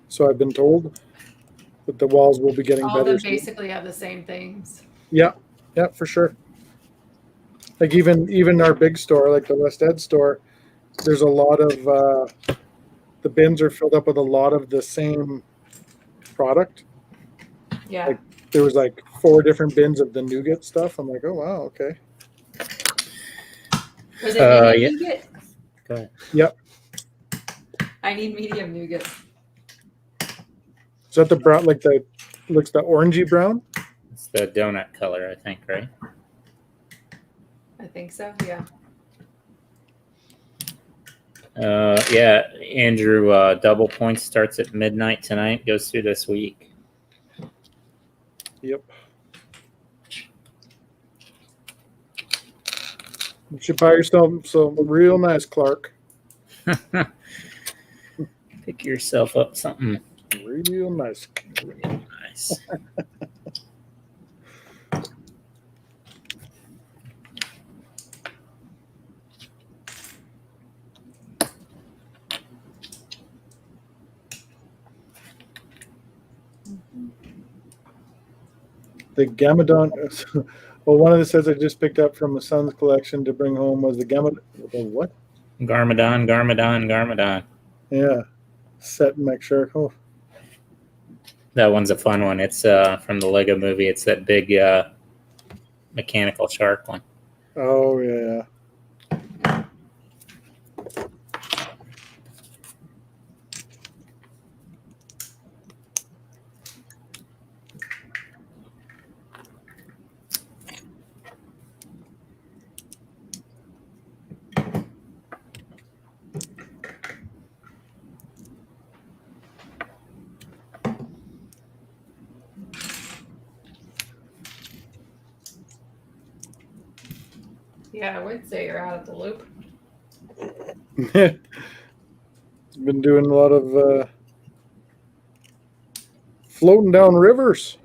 Speaker 1: So I've been told that the walls will be getting
Speaker 2: All of
Speaker 1: better
Speaker 2: them
Speaker 1: soon.
Speaker 2: basically have the same things.
Speaker 1: Yeah, for sure. Like even our big store, like the West Ed store, there's a lot of the bins are filled up with a lot of the same product.
Speaker 2: Yeah.
Speaker 1: Like there was like 4 different bins of the nougat stuff. I'm like, oh wow, okay.
Speaker 2: Was it medium
Speaker 3: yeah.
Speaker 2: nougat?
Speaker 3: Go ahead.
Speaker 1: Yep.
Speaker 2: I need medium nougat.
Speaker 1: Is that the brown, like looks the orangey brown?
Speaker 3: It's the donut color, I think, right?
Speaker 2: I think so, yeah.
Speaker 3: Yeah, Andrew, double points starts at midnight tonight, goes through this week.
Speaker 1: Yep. You should buy yourself some real nice Clark.
Speaker 3: Pick yourself up something
Speaker 1: Real nice.
Speaker 3: real nice.
Speaker 1: The Gamadon. Well, one of the sets I just picked up from the Sun's collection to bring home was the Gamadon. What?
Speaker 3: Garmadon.
Speaker 1: Yeah. Set in McShark. Oh,
Speaker 3: That one's a fun one. It's from the Lego movie. It's that big mechanical shark one.
Speaker 1: Oh yeah.
Speaker 2: Yeah, I would say you're out of the loop.
Speaker 1: Been doing a lot of floating down rivers.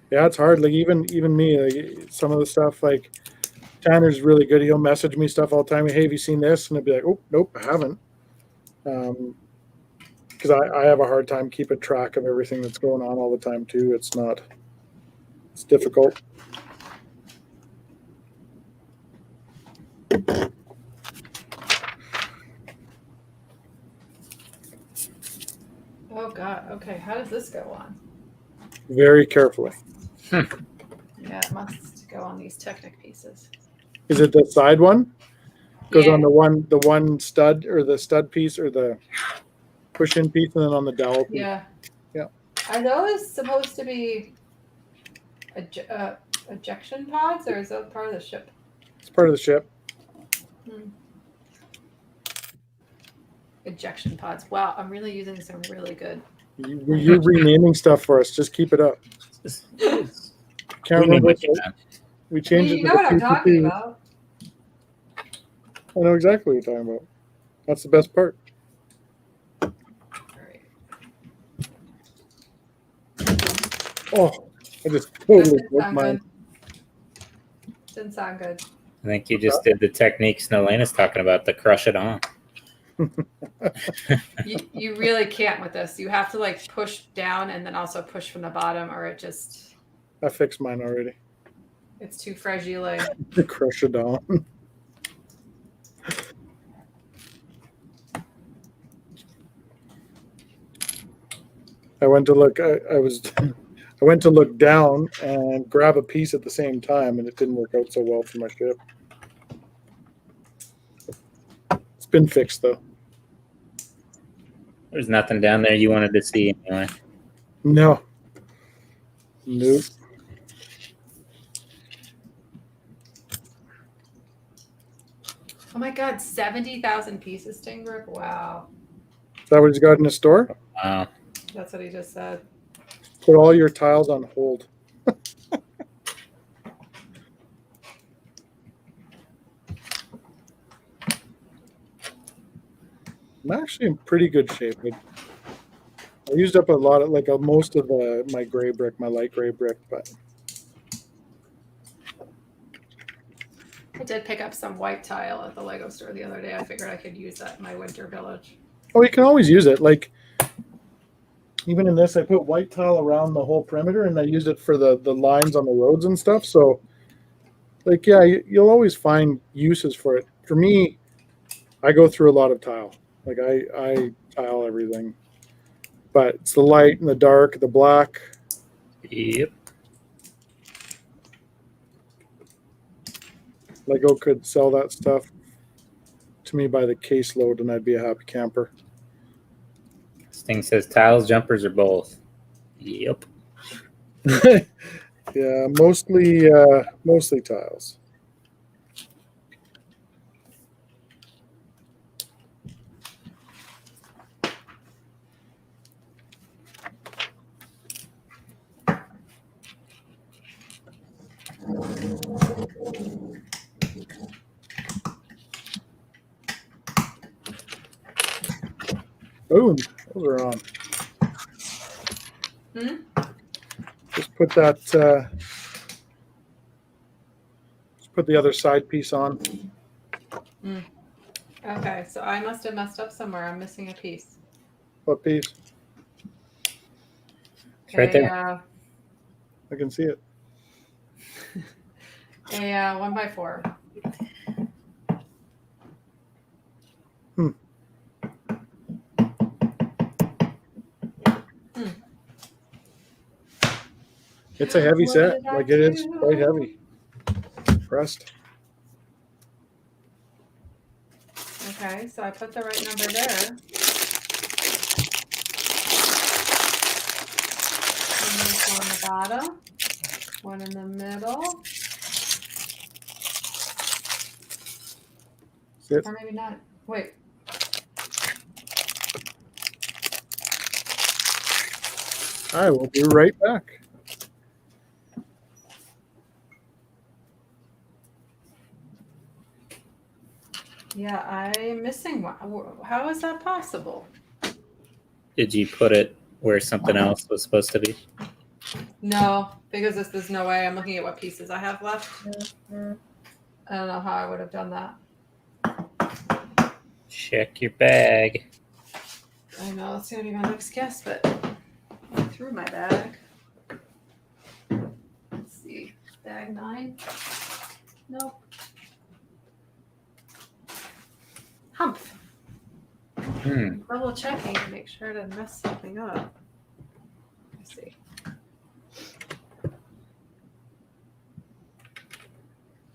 Speaker 1: Yeah, it's hard. Like even me, like, some of the stuff, like Tanner's really good. He'll message me stuff all the time. Hey, have you seen this? And I'd be like, oh, nope, I haven't. Because I have a hard time keeping track of everything that's going on all the time too. It's difficult.
Speaker 2: Oh God. Okay, how does this go on?
Speaker 1: Very carefully.
Speaker 2: Yeah, it must go on these Technic pieces.
Speaker 1: Is it the side one? Goes
Speaker 2: Yeah.
Speaker 1: on the one stud or the stud piece or the push-in piece, and then on the dowel piece.
Speaker 2: Yeah.
Speaker 1: Yeah.
Speaker 2: Are those supposed to be ejection pods, or is that part of the ship?
Speaker 1: It's part of the ship.
Speaker 2: Ejection pods. Wow, I'm really using some really good.
Speaker 1: You're renaming stuff for us. Just keep it up. Can't remember. We changed it.
Speaker 2: You know what I'm talking about.
Speaker 1: I know exactly what you're talking about. That's the best part.
Speaker 2: All right.
Speaker 1: Oh, I just totally
Speaker 2: Didn't
Speaker 1: broke
Speaker 2: sound
Speaker 1: mine.
Speaker 2: good. Didn't sound good.
Speaker 3: I think you just did the technique Snowlena's talking about, the crush it on.
Speaker 2: You really can't with this. You have to like push down and then also push from the bottom, or it just
Speaker 1: I fixed mine already.
Speaker 2: it's too fragile.
Speaker 1: Crush it down. I went to look. I went to look down and grab a piece at the same time, and it didn't work out so well for my ship. It's been fixed though.
Speaker 3: There's nothing down there you wanted to see anyway.
Speaker 1: No. Nope.
Speaker 2: Oh my God, 70,000 pieces, Stingbrick. Wow,
Speaker 1: Is that what he's got in his store?
Speaker 3: Wow.
Speaker 2: that's what he just said.
Speaker 1: Put all your tiles on hold. I'm actually in pretty good shape. I used up a lot of most of my gray brick, my light gray brick, but
Speaker 2: I did pick up some white tile at the Lego store the other day. I figured I could use that in my winter village.
Speaker 1: oh, you can always use it. Like even in this, I put white tile around the whole perimeter, and I used it for the lines on the roads and stuff. So, like, yeah, you'll always find uses for it. For me, I go through a lot of tile. Like I tile everything, but it's the light and the dark, the black.
Speaker 3: Yep.
Speaker 1: Lego could sell that stuff to me by the caseload, and I'd be a happy camper.
Speaker 3: This thing says tiles, jumpers, or both. Yep.
Speaker 1: Yeah, mostly tiles. Boom, those are on. Just put that. Just put the other side piece on.
Speaker 2: Okay, so I must have messed up somewhere. I'm missing a piece.
Speaker 1: What piece?
Speaker 3: It's right there.
Speaker 1: I can see it.
Speaker 2: A 1x4.
Speaker 1: It's a heavy
Speaker 2: What
Speaker 1: set.
Speaker 2: did I
Speaker 1: Like it is
Speaker 2: do?
Speaker 1: quite heavy. Pressed.
Speaker 2: Okay, so I put the right number there. And there's one on the bottom, one in the middle,
Speaker 1: Sit.
Speaker 2: or maybe not. Wait.
Speaker 1: I will be right back.
Speaker 2: Yeah, I'm missing one. How is that possible?
Speaker 3: Did you put it where something else was supposed to be?
Speaker 2: No, because there's no way. I'm looking at what pieces I have left. I don't know how I would have done that.
Speaker 3: Check your bag.
Speaker 2: I know that's gonna be my next guess, but I threw my bag. Let's see, bag 9. Nope. Humph. Double checking to make sure to mess something up. Let's see.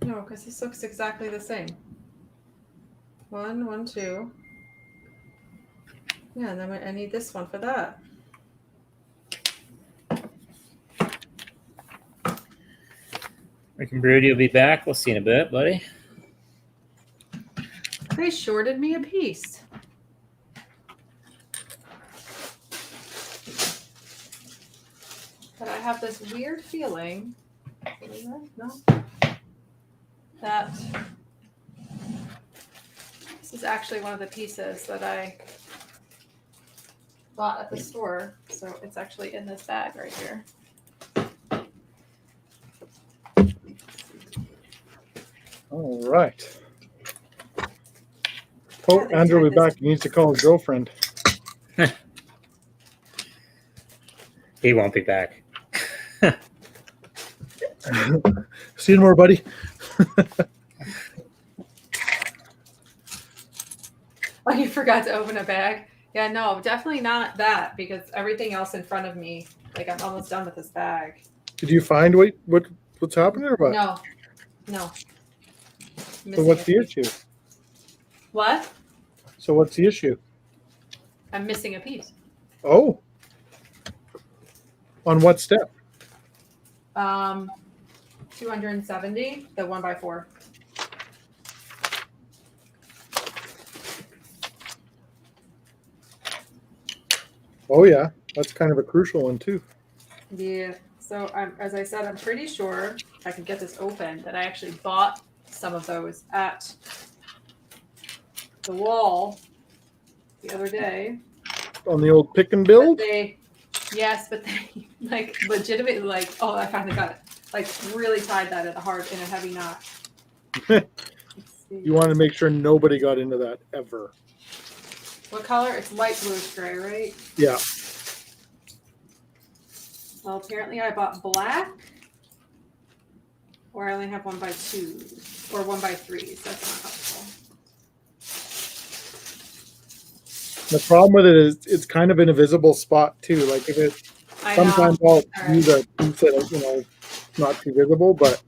Speaker 2: No, because this looks exactly the same. 1, 1, 2. Yeah, and then I need this one for that.
Speaker 3: Rick and Broody will be back. We'll see you in a bit, buddy.
Speaker 2: They shorted me a piece. But I have this weird feeling no, that this is actually one of the pieces that I bought at the store. So it's actually in this bag right here.
Speaker 1: All right. Oh, Andrew will be back. He needs to call his girlfriend.
Speaker 3: He won't be back.
Speaker 1: See you more, buddy.
Speaker 2: Oh, you forgot to open a bag? Yeah, no, definitely not that, because everything else in front of me, like I'm almost done with this bag.
Speaker 1: Did you find what's happening or what?
Speaker 2: No.
Speaker 1: So what's the issue?
Speaker 2: What?
Speaker 1: So what's the issue?
Speaker 2: I'm missing a piece.
Speaker 1: Oh. On what step?
Speaker 2: 270, the 1x4.
Speaker 1: Oh yeah, that's kind of a crucial one too.
Speaker 2: Yeah. So as I said, I'm pretty sure I can get this open that I actually bought some of those at the wall the other day.
Speaker 1: On the old pick and build?
Speaker 2: But they like legitimately like, oh, I finally got it. Like really tied that in a heavy knot.
Speaker 1: You want to make sure nobody got into that ever.
Speaker 2: What color? It's light bluish gray, right?
Speaker 1: Yeah.
Speaker 2: Well, apparently I bought black, or I only have 1x2 or 1x3. So that's not helpful.
Speaker 1: The problem with it is it's kind of an invisible spot too. Like if it sometimes I'll use a piece that not too visible, but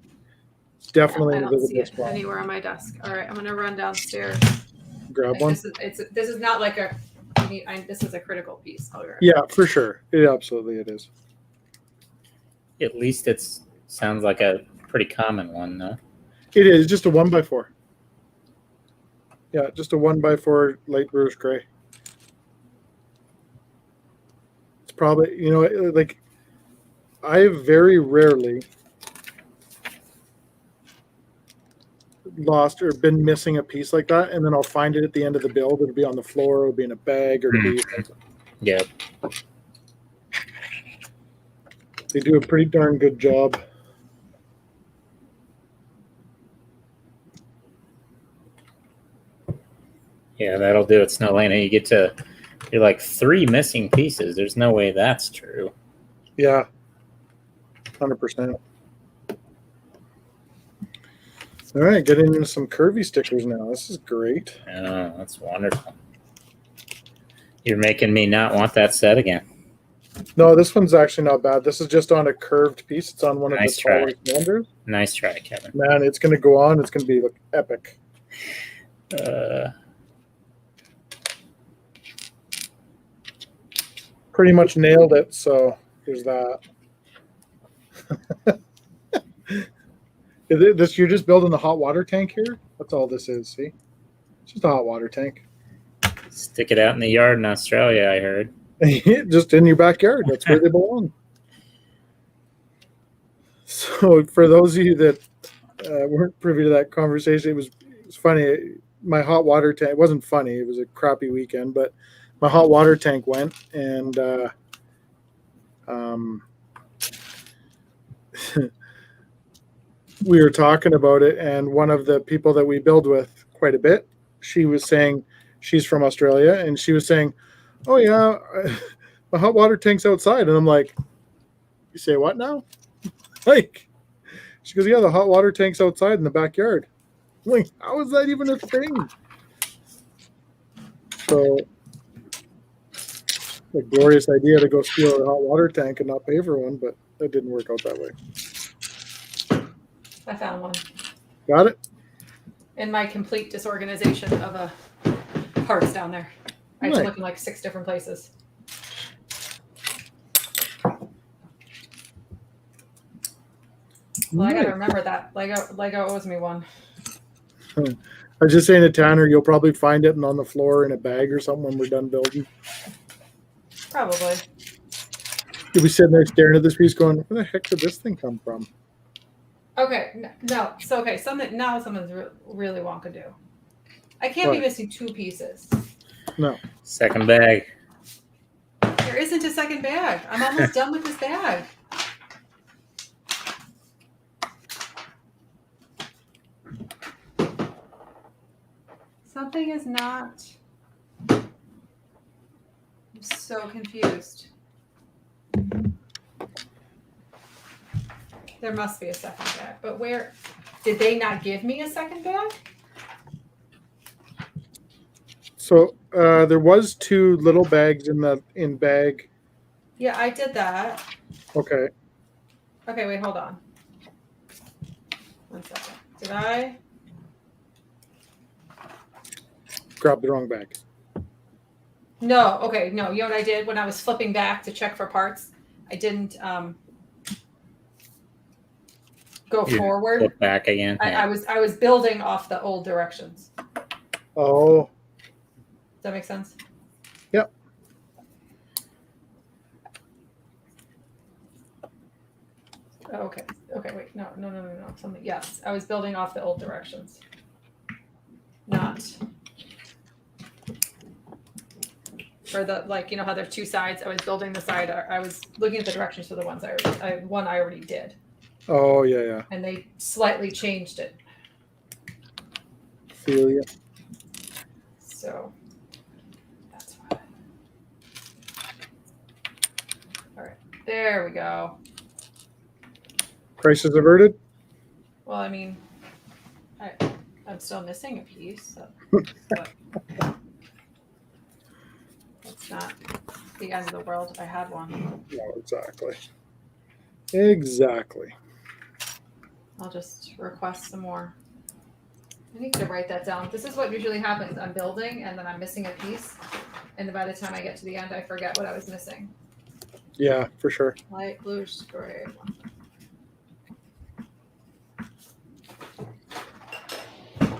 Speaker 1: it's definitely an
Speaker 2: I don't see
Speaker 1: invisible
Speaker 2: it
Speaker 1: spot.
Speaker 2: anywhere on my desk. All right, I'm gonna run downstairs.
Speaker 1: Grab one.
Speaker 2: This is not like this is a critical piece.
Speaker 1: Yeah, for sure. It is.
Speaker 3: At least sounds like a pretty common one, though.
Speaker 1: It is just a 1x4. Yeah, just a 1x4 light bluish gray. It's probably like I very rarely lost or been missing a piece like that, and then I'll find it at the end of the build. It'll be on the floor, it'll be in a bag, or it'll be.
Speaker 3: Yeah.
Speaker 1: They do a pretty darn good job.
Speaker 3: Yeah, that'll do it, Snowlana. You're like 3 missing pieces. There's no way that's true.
Speaker 1: Yeah, 100%. All right, getting into some curvy stickers now. This is great.
Speaker 3: Oh, that's wonderful. You're making me not want that set again.
Speaker 1: No, this one's actually not bad. This is just on a curved piece. It's on one of
Speaker 3: Nice
Speaker 1: the taller
Speaker 3: try.
Speaker 1: cylinders.
Speaker 3: Nice try, Kevin.
Speaker 1: Man, it's going to go on. It's going to be like, epic. Pretty much nailed it. So there's that. You're just building the hot water tank here? That's all this is, see? It's just a hot water tank.
Speaker 3: Stick it out in the yard in Australia, I heard.
Speaker 1: Just in your backyard. That's where they belong. So for those of you that weren't privy to that conversation, it was funny. My hot water tank, it wasn't funny. It was a crappy weekend, but my hot water tank went, and we were talking about it, and one of the people that we build with quite a bit, she was saying, she's from Australia, and she was saying, oh yeah, my hot water tank's outside. And I'm like, you say what now? Like, she goes, yeah, the hot water tank's outside in the backyard. I'm like, how is that even a thing? So, a glorious idea to go steal a hot water tank and not pay for one, but that didn't work out that way.
Speaker 2: I found one.
Speaker 1: Got it?
Speaker 2: In my complete disorganization of parts down there. I had to look in like 6 different places. Well, I gotta remember that. Lego owes me one.
Speaker 1: I was just saying to Tanner, you'll probably find it on the floor in a bag or something when we're done building.
Speaker 2: Probably.
Speaker 1: You'll be sitting there staring at this piece going, where the heck did this thing come from?
Speaker 2: Okay, no. So, okay, something's really wonka do. I can't be missing 2 pieces.
Speaker 1: No.
Speaker 3: Second bag.
Speaker 2: There isn't a second bag. I'm almost done with this bag. Something is not. I'm so confused. There must be a second bag, but where? Did they not give me a second bag?
Speaker 1: So there was 2 little bags in bag.
Speaker 2: Yeah, I did that.
Speaker 1: Okay.
Speaker 2: Okay, wait, hold on. 1 second. Did I?
Speaker 1: Grab the wrong bag.
Speaker 2: No, okay, no. You know what I did when I was flipping back to check for parts? I didn't go forward.
Speaker 3: Flip back again.
Speaker 2: I was building off the old directions.
Speaker 1: Oh.
Speaker 2: Does that make sense?
Speaker 1: Yep.
Speaker 2: Okay. Okay, wait. No. Something. Yes, I was building off the old directions. Not for the, like, you know how there are 2 sides. I was building the side. I was looking at the directions for the ones I already did.
Speaker 1: Oh, yeah.
Speaker 2: And they slightly changed it.
Speaker 1: Feel ya.
Speaker 2: So that's why. All right, there we go.
Speaker 1: Crisis averted?
Speaker 2: Well, I mean, I'm still missing a piece. So, but it's not the end of the world. I had one.
Speaker 1: No, exactly. Exactly.
Speaker 2: I'll just request some more. I need to write that down. This is what usually happens. I'm building and then I'm missing a piece. And then by the time I get to the end, I forget what I was missing.
Speaker 1: Yeah, for sure.
Speaker 2: Light blue, gray. All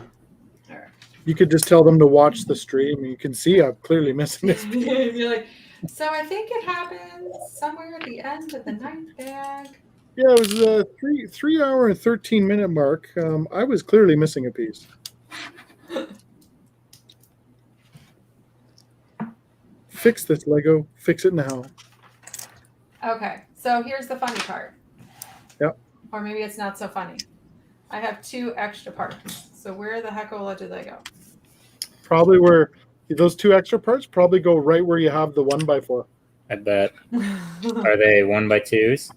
Speaker 2: right.
Speaker 1: You could just tell them to watch the stream. You can see I'm clearly missing this.
Speaker 2: You're like, so I think it happens somewhere at the end of the 9th bag.
Speaker 1: Yeah, it was a 3 hour and 13-minute mark. I was clearly missing a piece. Fix this, Lego. Fix it now.
Speaker 2: Okay, so here's the funny part.
Speaker 1: Yep.
Speaker 2: Or maybe it's not so funny. I have 2 extra parts. So where the heckola did they go?
Speaker 1: Probably where those 2 extra parts probably go right where you have the 1x4.
Speaker 3: I bet. Are they 1x2s?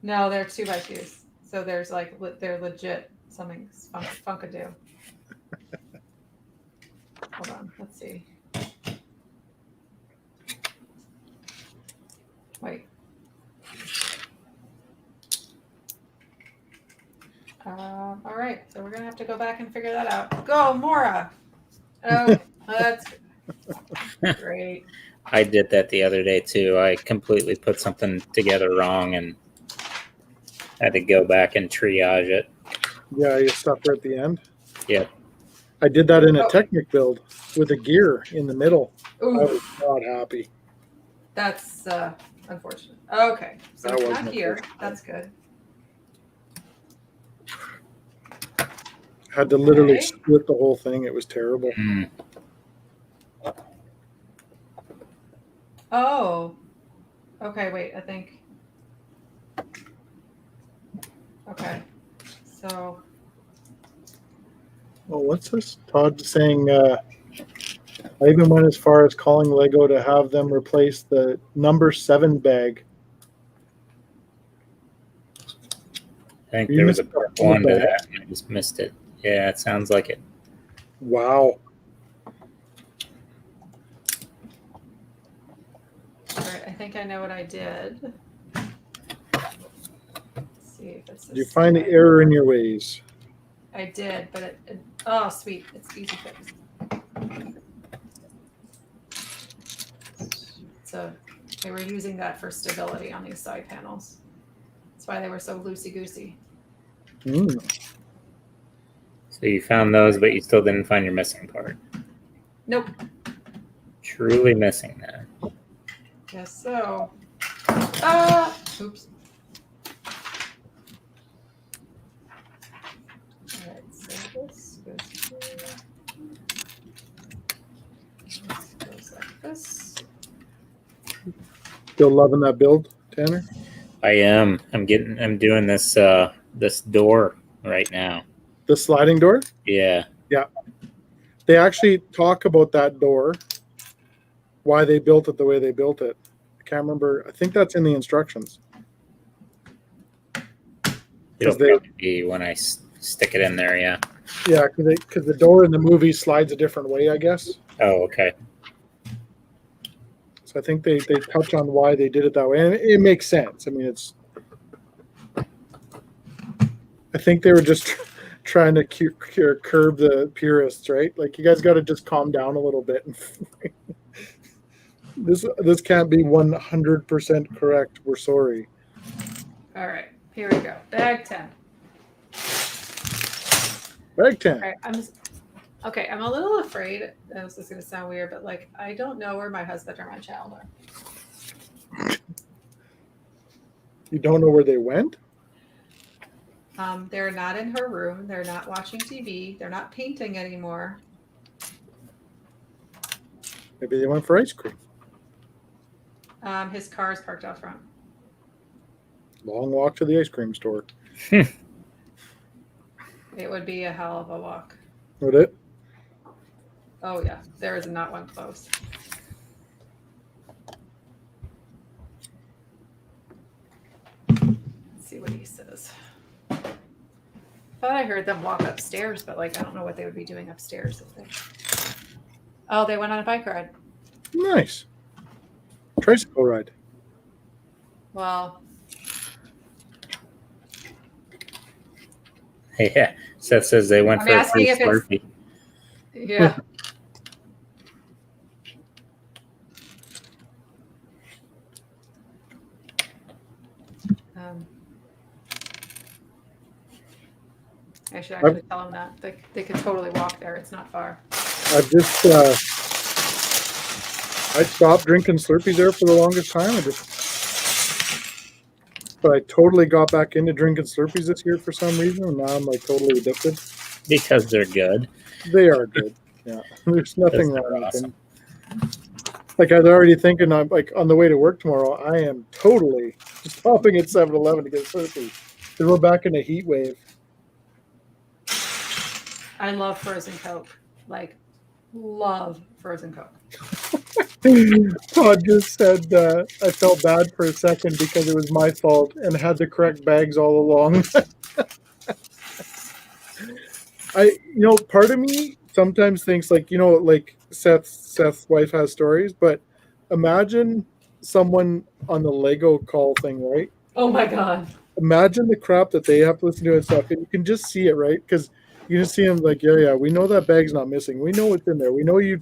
Speaker 2: No, they're 2x2s. So there's like, they're legit something funkadoo. Hold on, let's see. All right, so we're gonna have to go back and figure that out. Go, Mora. Okay, that's great.
Speaker 3: I did that the other day too. I completely put something together wrong and had to go back and triage it.
Speaker 1: Yeah, you suffer at the end.
Speaker 3: Yep.
Speaker 1: I did that in a Technic build with a gear in the middle.
Speaker 2: Ooh.
Speaker 1: I was not happy.
Speaker 2: That's unfortunate. Okay, so
Speaker 1: That
Speaker 2: it's
Speaker 1: wasn't
Speaker 2: not here.
Speaker 1: unfortunate.
Speaker 2: That's good.
Speaker 1: Had to literally
Speaker 2: Okay.
Speaker 1: split the whole thing. It was terrible.
Speaker 3: Mm.
Speaker 2: Oh. Okay, wait, I think. Okay. So
Speaker 1: Oh, what's this? Todd saying, I even went as far as calling Lego to have them replace the number 7 bag.
Speaker 3: I think
Speaker 1: You
Speaker 3: there was a
Speaker 1: missed
Speaker 3: part
Speaker 1: the
Speaker 3: 1 to
Speaker 1: bag.
Speaker 3: that and I just missed it. Yeah, it sounds like it.
Speaker 1: Wow.
Speaker 2: all right, I think I know what I did. Let's see if it's
Speaker 1: Did you find the error in your ways?
Speaker 2: I did, but it oh sweet, it's easy fix. So they were using that for stability on these side panels. That's why they were so loosey-goosey.
Speaker 1: Mm.
Speaker 3: So you found those, but you still didn't find your missing part.
Speaker 2: Nope.
Speaker 3: Truly missing that.
Speaker 2: Yes, so. Oops. All right, so this goes here. This goes like this.
Speaker 1: Still loving that build, Tanner?
Speaker 3: I am. I'm doing this this door right now.
Speaker 1: The sliding door?
Speaker 3: Yeah.
Speaker 1: They actually talk about that door, why they built it the way they built it. I can't remember. I think that's in the instructions.
Speaker 3: It'll
Speaker 1: they-
Speaker 3: probably be when I stick it in there, yeah.
Speaker 1: Yeah, because the door in the movie slides a different way, I guess.
Speaker 3: Oh, okay.
Speaker 1: So I think they touch on why they did it that way, and it makes sense. I mean, it's. I think they were just trying to curb the purists, right? Like, you guys got to just calm down a little bit. This can't be 100% correct. We're sorry.
Speaker 2: All right, here we go. Bag 10.
Speaker 1: Bag 10.
Speaker 2: All right, I'm a little afraid. This is going to sound weird, but like, I don't know where my husband or my child are.
Speaker 1: You don't know where they went?
Speaker 2: They're not in her room. They're not watching TV. They're not painting anymore.
Speaker 1: Maybe they went for ice cream.
Speaker 2: His car is parked out front.
Speaker 1: Long walk to the ice cream store.
Speaker 2: It would be a hell of a walk.
Speaker 1: Would it?
Speaker 2: Oh yeah, there is not one close. Let's see what he says. Thought I heard them walk upstairs, but like I don't know what they would be doing upstairs if they. Oh, they went on a bike ride.
Speaker 1: Nice. Tricycle ride.
Speaker 2: Well,
Speaker 3: Yeah. Seth says they went
Speaker 2: I'm
Speaker 3: for a
Speaker 2: asking
Speaker 3: free
Speaker 2: if it's-
Speaker 3: Slurpee.
Speaker 2: yeah. I should actually tell them that they could totally walk there. It's not far.
Speaker 1: I've just I stopped drinking Slurpees there for the longest time. But I totally got back into drinking Slurpees this year for some reason, and now I'm like totally addicted.
Speaker 3: Because they're good.
Speaker 1: They are good. Yeah, there's nothing
Speaker 3: They're
Speaker 1: wrong with them.
Speaker 3: awesome.
Speaker 1: Like, I was already thinking, I'm like on the way to work tomorrow. I am totally stopping at 7-Eleven to get Slurpees. Then we're back in a heat wave.
Speaker 2: I love frozen Coke. Like, love frozen Coke.
Speaker 1: Todd just said I felt bad for a second because it was my fault and had the correct bags all along. Part of me sometimes thinks like Seth's wife has stories, but imagine someone on the Lego call thing, right?
Speaker 2: Oh my god.
Speaker 1: imagine the crap that they have to listen to and stuff. And you can just see it, right? Because you just see them like, yeah, we know that bag's not missing. We know what's in there. We know you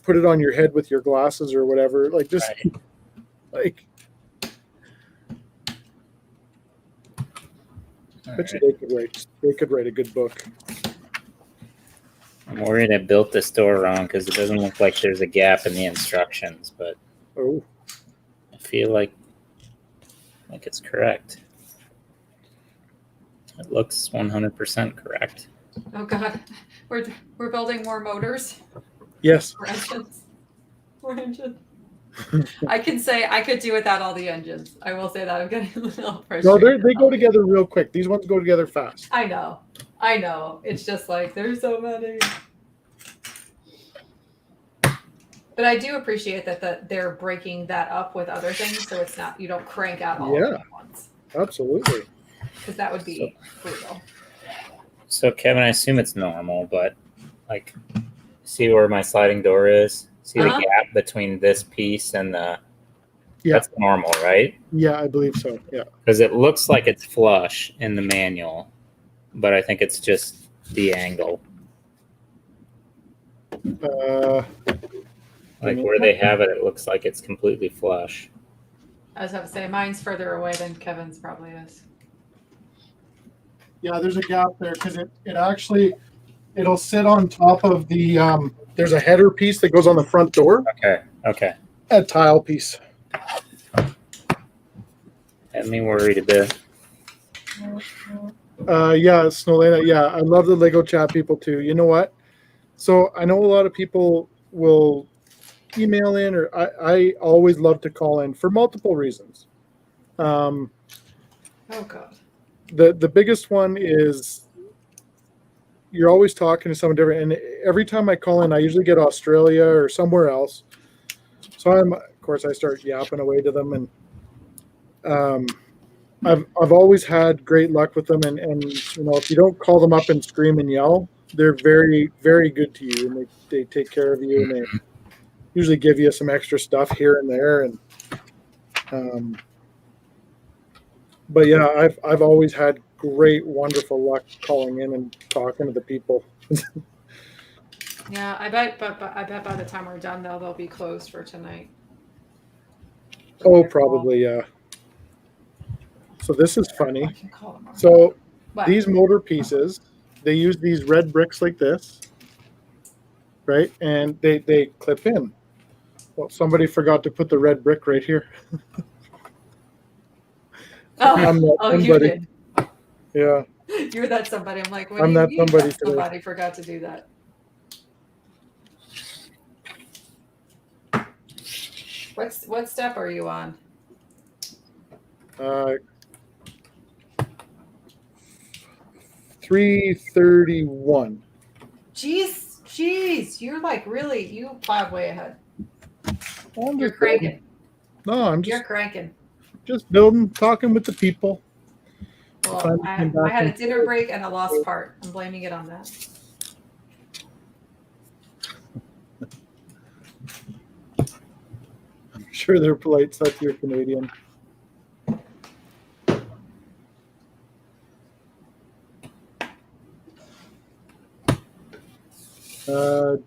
Speaker 1: put it on your head with your glasses or whatever. Like just
Speaker 3: Right.
Speaker 1: like.
Speaker 3: All
Speaker 1: Bet you
Speaker 3: right.
Speaker 1: they could write a good book.
Speaker 3: I'm worried I built this door wrong because it doesn't look like there's a gap in the instructions, but
Speaker 1: Oh,
Speaker 3: I feel like it's correct. It looks 100% correct.
Speaker 2: Oh God, we're building more motors.
Speaker 1: yes.
Speaker 2: More engines. More engines. I can say I could do without all the engines. I will say that I'm getting a little
Speaker 1: No,
Speaker 2: frustrated.
Speaker 1: they go together real quick. These ones go together fast.
Speaker 2: I know. It's just like there's so many. But I do appreciate that they're breaking that up with other things, so it's not you don't crank out all of them at once.
Speaker 1: Absolutely.
Speaker 2: Because that would be brutal.
Speaker 3: So Kevin, I assume it's normal, but like, see where my sliding door is? See the gap between this piece and the.
Speaker 1: Yeah.
Speaker 3: That's normal, right?
Speaker 1: Yeah, I believe so. Yeah.
Speaker 3: Because it looks like it's flush in the manual, but I think it's just the angle. Like where they have it, it looks like it's completely flush.
Speaker 2: I was about to say mine's further away than Kevin's probably is.
Speaker 1: Yeah, there's a gap there because it'll sit on top of the there's a header piece that goes on the front door.
Speaker 3: Okay.
Speaker 1: A tile piece.
Speaker 3: Had me worried a bit.
Speaker 1: Yeah, Snowlena. Yeah, I love the Lego chat people too. You know what? So I know a lot of people will email in, or I always love to call in for multiple reasons.
Speaker 2: Oh God.
Speaker 1: The biggest one is you're always talking to someone different, and every time I call in, I usually get Australia or somewhere else. So of course, I start yapping away to them, and I've always had great luck with them, and you know, if you don't call them up and scream and yell, they're very, very good to you, and they take care of you, and they usually give you some extra stuff here and there, and but yeah, I've always had great, wonderful luck calling in and talking to the people.
Speaker 2: Yeah, I bet by the time we're done, they'll be closed for tonight.
Speaker 1: Oh, probably, yeah. So this is funny.
Speaker 2: I can call them.
Speaker 1: So
Speaker 2: What?
Speaker 1: these motor pieces, they use these red bricks like this, right? And they clip in. Well, somebody forgot to put the red brick right here. I'm that
Speaker 2: you
Speaker 1: somebody.
Speaker 2: did.
Speaker 1: Yeah.
Speaker 2: You're that somebody. I'm like, what
Speaker 1: I'm
Speaker 2: do you
Speaker 1: that
Speaker 2: mean
Speaker 1: somebody
Speaker 2: that
Speaker 1: today.
Speaker 2: somebody forgot to do that? What step are you on?
Speaker 1: 331.
Speaker 2: Jeez, you're like you plowed way ahead.
Speaker 1: I'm
Speaker 2: You're
Speaker 1: just
Speaker 2: cranking.
Speaker 1: building. No, I'm
Speaker 2: You're cranking.
Speaker 1: just building, talking with the people.
Speaker 2: Well, I had a dinner break and a lost part. I'm blaming it on that.
Speaker 1: I'm sure they're polite, such you're Canadian.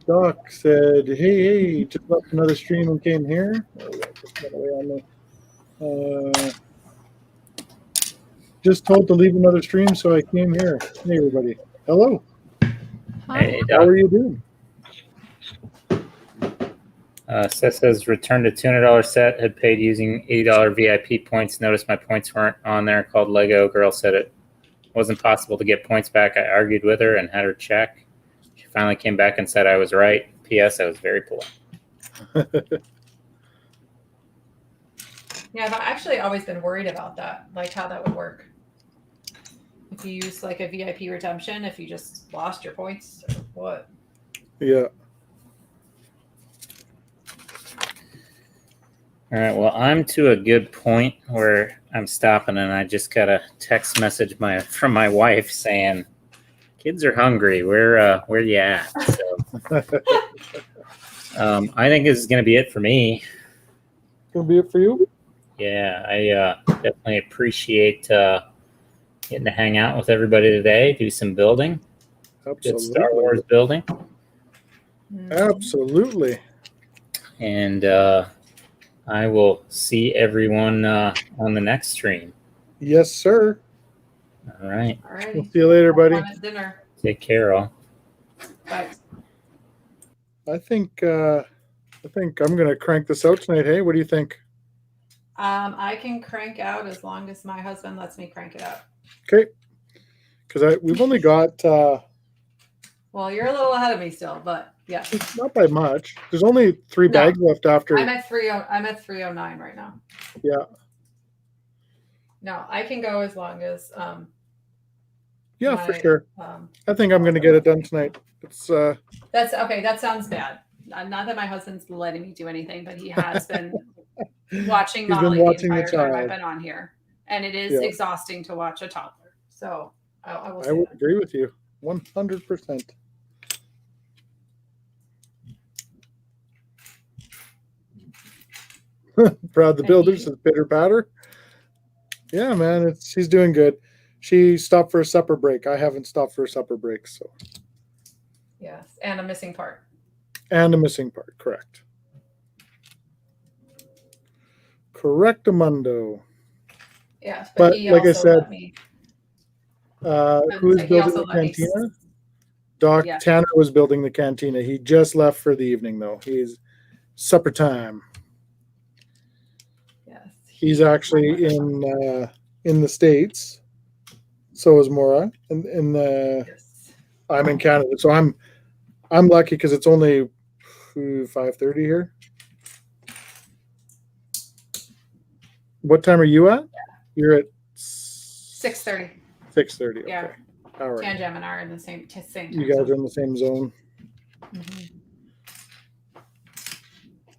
Speaker 1: Doc said, hey, just left another stream and came here. Oh, yeah, just went away on me. Just told to leave another stream, so I came here. Hey, everybody. Hello.
Speaker 3: Hey,
Speaker 1: How are you doing?
Speaker 3: Seth says returned a $200 set, had paid using $80 VIP points. Noticed my points weren't on there. Called Lego. Girl said it wasn't possible to get points back. I argued with her and had her check. She finally came back and said I was right. P.S. I was very polite.
Speaker 2: Yeah, I've actually always been worried about that, like how that would work. If you use like a VIP redemption, if you just lost your points or what?
Speaker 1: Yeah.
Speaker 3: All right. Well, I'm to a good point where I'm stopping, and I just got a text message from my wife saying, "Kids are hungry. Where you at?" So, I think this is going to be it for me.
Speaker 1: Gonna be it for you?
Speaker 3: Yeah, I definitely appreciate getting to hang out with everybody today, do some building, good Star
Speaker 1: Absolutely.
Speaker 3: Wars building,
Speaker 1: Absolutely.
Speaker 3: and I will see everyone on the next stream.
Speaker 1: Yes, sir.
Speaker 3: All right.
Speaker 2: All right.
Speaker 1: We'll see you later, buddy.
Speaker 2: At dinner.
Speaker 3: Take care, all.
Speaker 2: Bye.
Speaker 1: I think I'm gonna crank this out tonight. Hey, what do you think?
Speaker 2: I can crank out as long as my husband lets me crank it out.
Speaker 1: Okay. Because we've only got
Speaker 2: Well, you're a little ahead of me still, but yeah.
Speaker 1: not by much. There's only 3
Speaker 2: No.
Speaker 1: bags left after.
Speaker 2: I'm at 309 right now.
Speaker 1: Yeah.
Speaker 2: No, I can go as long as
Speaker 1: Yeah, for sure.
Speaker 2: I
Speaker 1: think I'm gonna get it done tonight. It's
Speaker 2: That's okay. That sounds bad. Not that my husband's letting me do anything, but he has been watching
Speaker 1: He's been
Speaker 2: Molly
Speaker 1: watching
Speaker 2: the
Speaker 1: the
Speaker 2: entire time
Speaker 1: child.
Speaker 2: I've been on here, and it is
Speaker 1: Yeah.
Speaker 2: exhausting to watch a toddler. So I will.
Speaker 1: I
Speaker 2: Say
Speaker 1: would
Speaker 2: that.
Speaker 1: agree with you 100%. Proud the builders is pitter patter. Yeah, man, she's doing good. She stopped for a supper break. I haven't stopped for a supper break, so.
Speaker 2: Yes, and a missing part.
Speaker 1: And a missing part, correct. Correctamundo.
Speaker 2: Yes,
Speaker 1: But
Speaker 2: he
Speaker 1: like I
Speaker 2: also
Speaker 1: said,
Speaker 2: let me.
Speaker 1: Who's
Speaker 2: He
Speaker 1: building
Speaker 2: also
Speaker 1: the
Speaker 2: let me
Speaker 1: cantina? Doc
Speaker 2: Yeah.
Speaker 1: Tanner was building the cantina. He just left for the evening, though. He's supper time.
Speaker 2: Yes,
Speaker 1: He's actually in the States. So is Maura.
Speaker 2: Yes.
Speaker 1: I'm in Canada, so I'm lucky because it's only 5:30 here. What time are you at? You're at
Speaker 2: 6:30.
Speaker 1: 6:30. Okay.
Speaker 2: Yeah.
Speaker 1: All right.
Speaker 2: Tanjam and I are in the same time.
Speaker 1: You guys are in the same zone.
Speaker 2: Mm-hmm.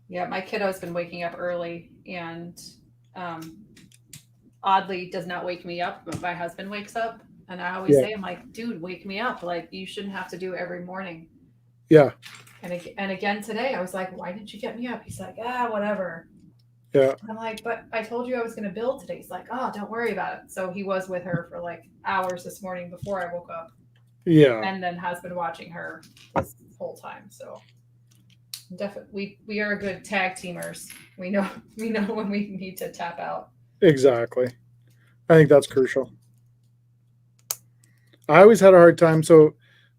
Speaker 2: Yeah, my kiddo's been waking up early and oddly does not wake me up, but my husband wakes up. And I always say, I'm like, dude, wake me up. Like, you shouldn't have to do it every morning.
Speaker 1: Yeah.
Speaker 2: And again today, I was like, why didn't you get me up? He's like, whatever.
Speaker 1: Yeah.
Speaker 2: I'm like, but I told you I was going to build today. He's like, oh, don't worry about it. So he was with her for like hours this morning before I woke up.
Speaker 1: Yeah.
Speaker 2: And then has been watching her this whole time. So definitely, we are good tag teamers. We know when we need to tap out.
Speaker 1: Exactly. I think that's crucial. I always had a hard time. So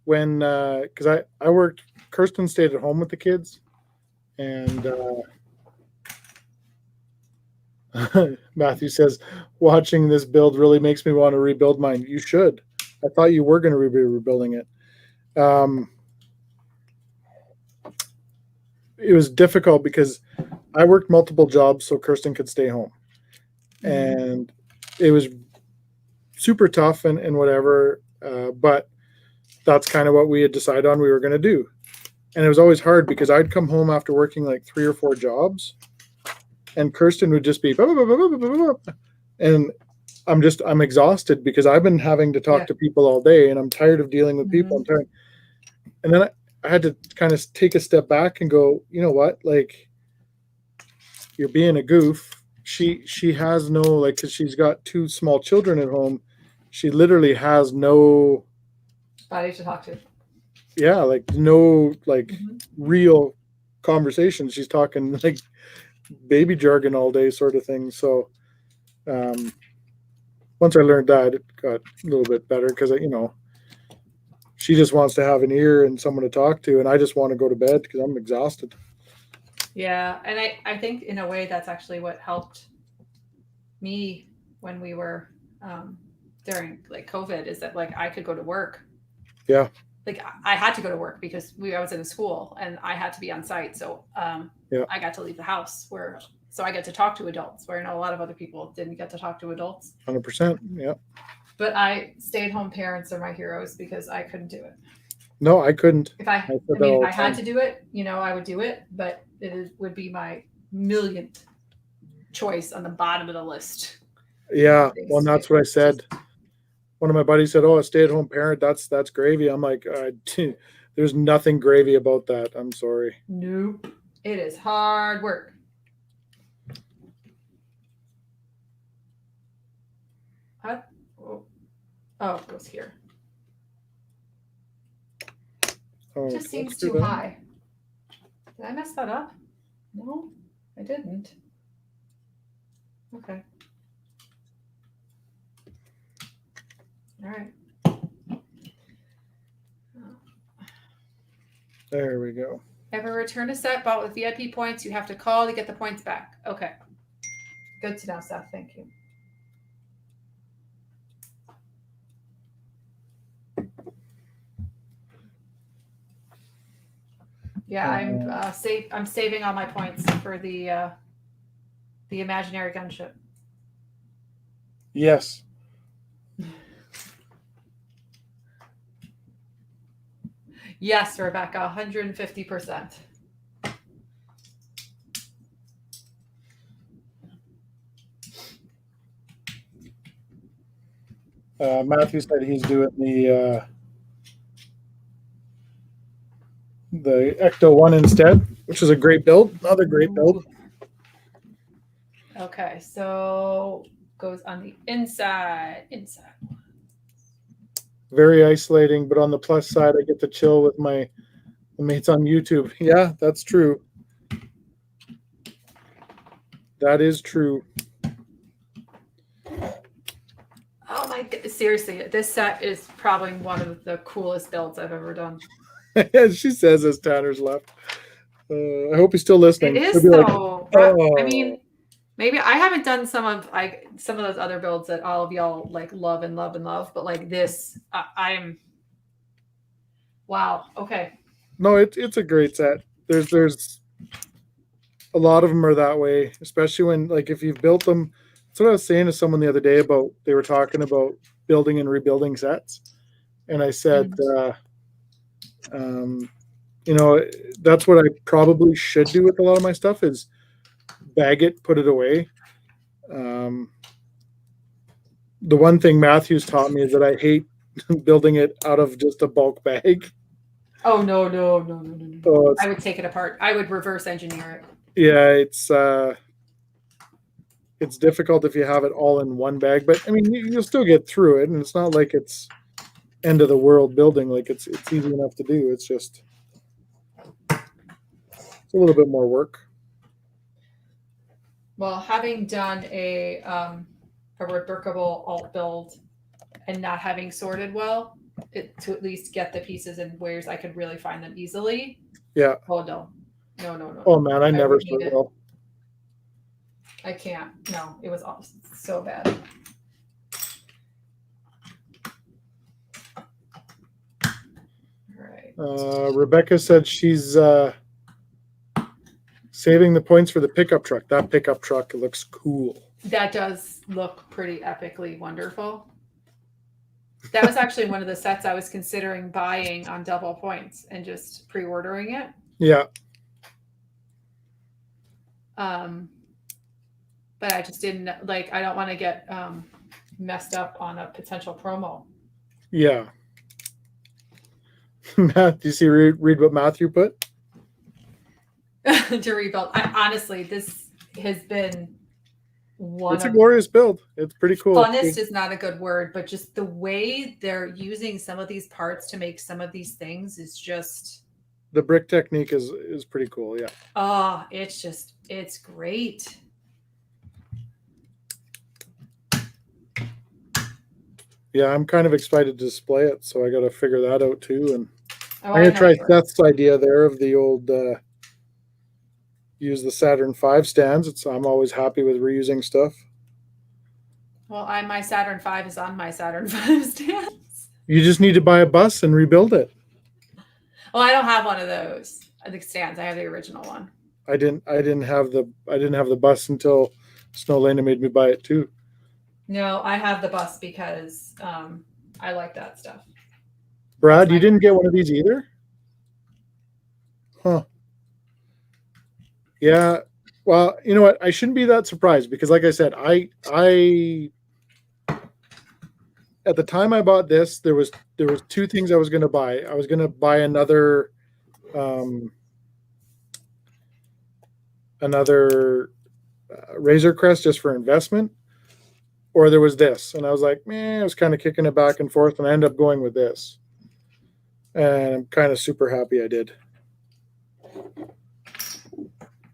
Speaker 1: when, because I worked, Kirsten stayed at home with the kids, and Matthew says, watching this build really makes me want to rebuild mine. You should. I thought you were going to be rebuilding it. It was difficult because I worked multiple jobs so Kirsten could stay home. And it was super tough and whatever. But that's kind of what we had decided on we were going to do. And it was always hard because I'd come home after working like 3 or 4 jobs and Kirsten would just be, blah, blah, blah, blah, blah, blah. And I'm exhausted because I've been having to talk to people all day and I'm tired of dealing with people. I'm tired. And then I had to kind of take a step back and go, you know what? Like, you're being a goof. She has no, like, because she's got 2 small children at home. She literally has no
Speaker 2: body to talk to.
Speaker 1: Yeah, like no real conversation. She's talking like baby jargon all day sort of thing. So once I learned that, it got a little bit better because, she just wants to have an ear and someone to talk to. And I just want to go to bed because I'm exhausted.
Speaker 2: Yeah. And I think in a way that's actually what helped me when we were during like COVID is that like I could go to work.
Speaker 1: Yeah.
Speaker 2: Like I had to go to work because I was in a school and I had to be on site. So I got to leave the house so I get to talk to adults where I know a lot of other people didn't get to talk to adults.
Speaker 1: 100%. Yeah.
Speaker 2: But stay-at-home parents are my heroes because I couldn't do it.
Speaker 1: No, I couldn't.
Speaker 2: If I had to do it, I would do it, but would be my millionth choice on the bottom of the list.
Speaker 1: Yeah. Well, that's what I said. One of my buddies said, "Oh, a stay-at-home parent, that's gravy." I'm like, there's nothing gravy about that. I'm sorry.
Speaker 2: Nope. It is hard work. What? Oh, it goes here.
Speaker 1: Oh,
Speaker 2: It just seems
Speaker 1: let's do
Speaker 2: too
Speaker 1: that.
Speaker 2: high. Did I mess that up? No, I didn't. Okay. All right.
Speaker 1: There we go.
Speaker 2: Ever return a set bought with VIP points, you have to call to get the points back. Okay. Good to know, Seth. Thank you. Yeah, I'm saving all my points for the imaginary gunship.
Speaker 1: Yes.
Speaker 2: Yes, Rebecca, 150%.
Speaker 1: Matthew said he's doing the Ecto 1 instead, which is a great build. Another great build.
Speaker 2: Okay, so goes on the inside.
Speaker 1: Very isolating, but on the plus side, I get to chill with my mates on YouTube. Yeah, that's true. That is true.
Speaker 2: Oh my god, seriously, this set is probably one of the coolest builds I've ever done.
Speaker 1: She says as Tanner's left. I hope he's still listening.
Speaker 2: It is
Speaker 1: He'll be like,
Speaker 2: so.
Speaker 1: "Oh."
Speaker 2: I mean, maybe I haven't done some of those other builds that all of y'all like love, but like this, I'm. Wow. Okay.
Speaker 1: No, it's a great set. There's a lot of them are that way, especially when like if you've built them. That's what I was saying to someone the other day about. They were talking about building and rebuilding sets, and I said, you know, that's what I probably should do with a lot of my stuff is bag it, put it away. The one thing Matthew's taught me is that I hate building it out of just a bulk bag.
Speaker 2: Oh no.
Speaker 1: So
Speaker 2: I would take it apart. I would reverse engineer it.
Speaker 1: yeah, it's difficult if you have it all in one bag, but I mean you'll still get through it, and it's not like it's end of the world building. Like it's easy enough to do. It's just it's a little bit more work.
Speaker 2: Well, having done a reworkable alt build and not having sorted well, to at least get the pieces in where's I could really find them easily.
Speaker 1: Yeah.
Speaker 2: Oh no.
Speaker 1: Oh man, I never
Speaker 2: would need
Speaker 1: sort
Speaker 2: it.
Speaker 1: well.
Speaker 2: I can't. No, it was so bad. All right.
Speaker 1: Rebecca said she's saving the points for the pickup truck. That pickup truck looks cool.
Speaker 2: That does look pretty epically wonderful. That was actually one of the sets I was considering buying on double points and just pre-ordering it.
Speaker 1: Yeah.
Speaker 2: But I just didn't I don't want to get messed up on a potential promo.
Speaker 1: Yeah. Matt, do you see read what Matthew put?
Speaker 2: To rebuild. Honestly, this has been
Speaker 1: It's a glorious build. It's pretty cool.
Speaker 2: Funnest is not a good word, but just the way they're using some of these parts to make some of these things is just
Speaker 1: the brick technique is pretty cool. Yeah.
Speaker 2: Oh, it's great.
Speaker 1: Yeah, I'm kind of excited to display it, so I got to figure that out too. And
Speaker 2: Oh,
Speaker 1: I'm gonna try Seth's idea there of the old use the Saturn V stands. I'm always happy with reusing stuff.
Speaker 2: Well, my Saturn V is on my Saturn V stands.
Speaker 1: You just need to buy a bus and rebuild it.
Speaker 2: Well, I don't have one of those. The stands. I have the original one.
Speaker 1: I didn't have the bus until Snow Lena made me buy it too.
Speaker 2: No, I have the bus because I like that stuff.
Speaker 1: Brad, you didn't get one of these either? Huh. Yeah. Well, you know what? I shouldn't be that surprised because like I said, I at the time I bought this, there was two things I was going to buy. I was going to buy another Razor Crest just for investment, or there was this. And I was like, man, I was kind of kicking it back and forth, and I ended up going with this. And I'm kind of super happy I did.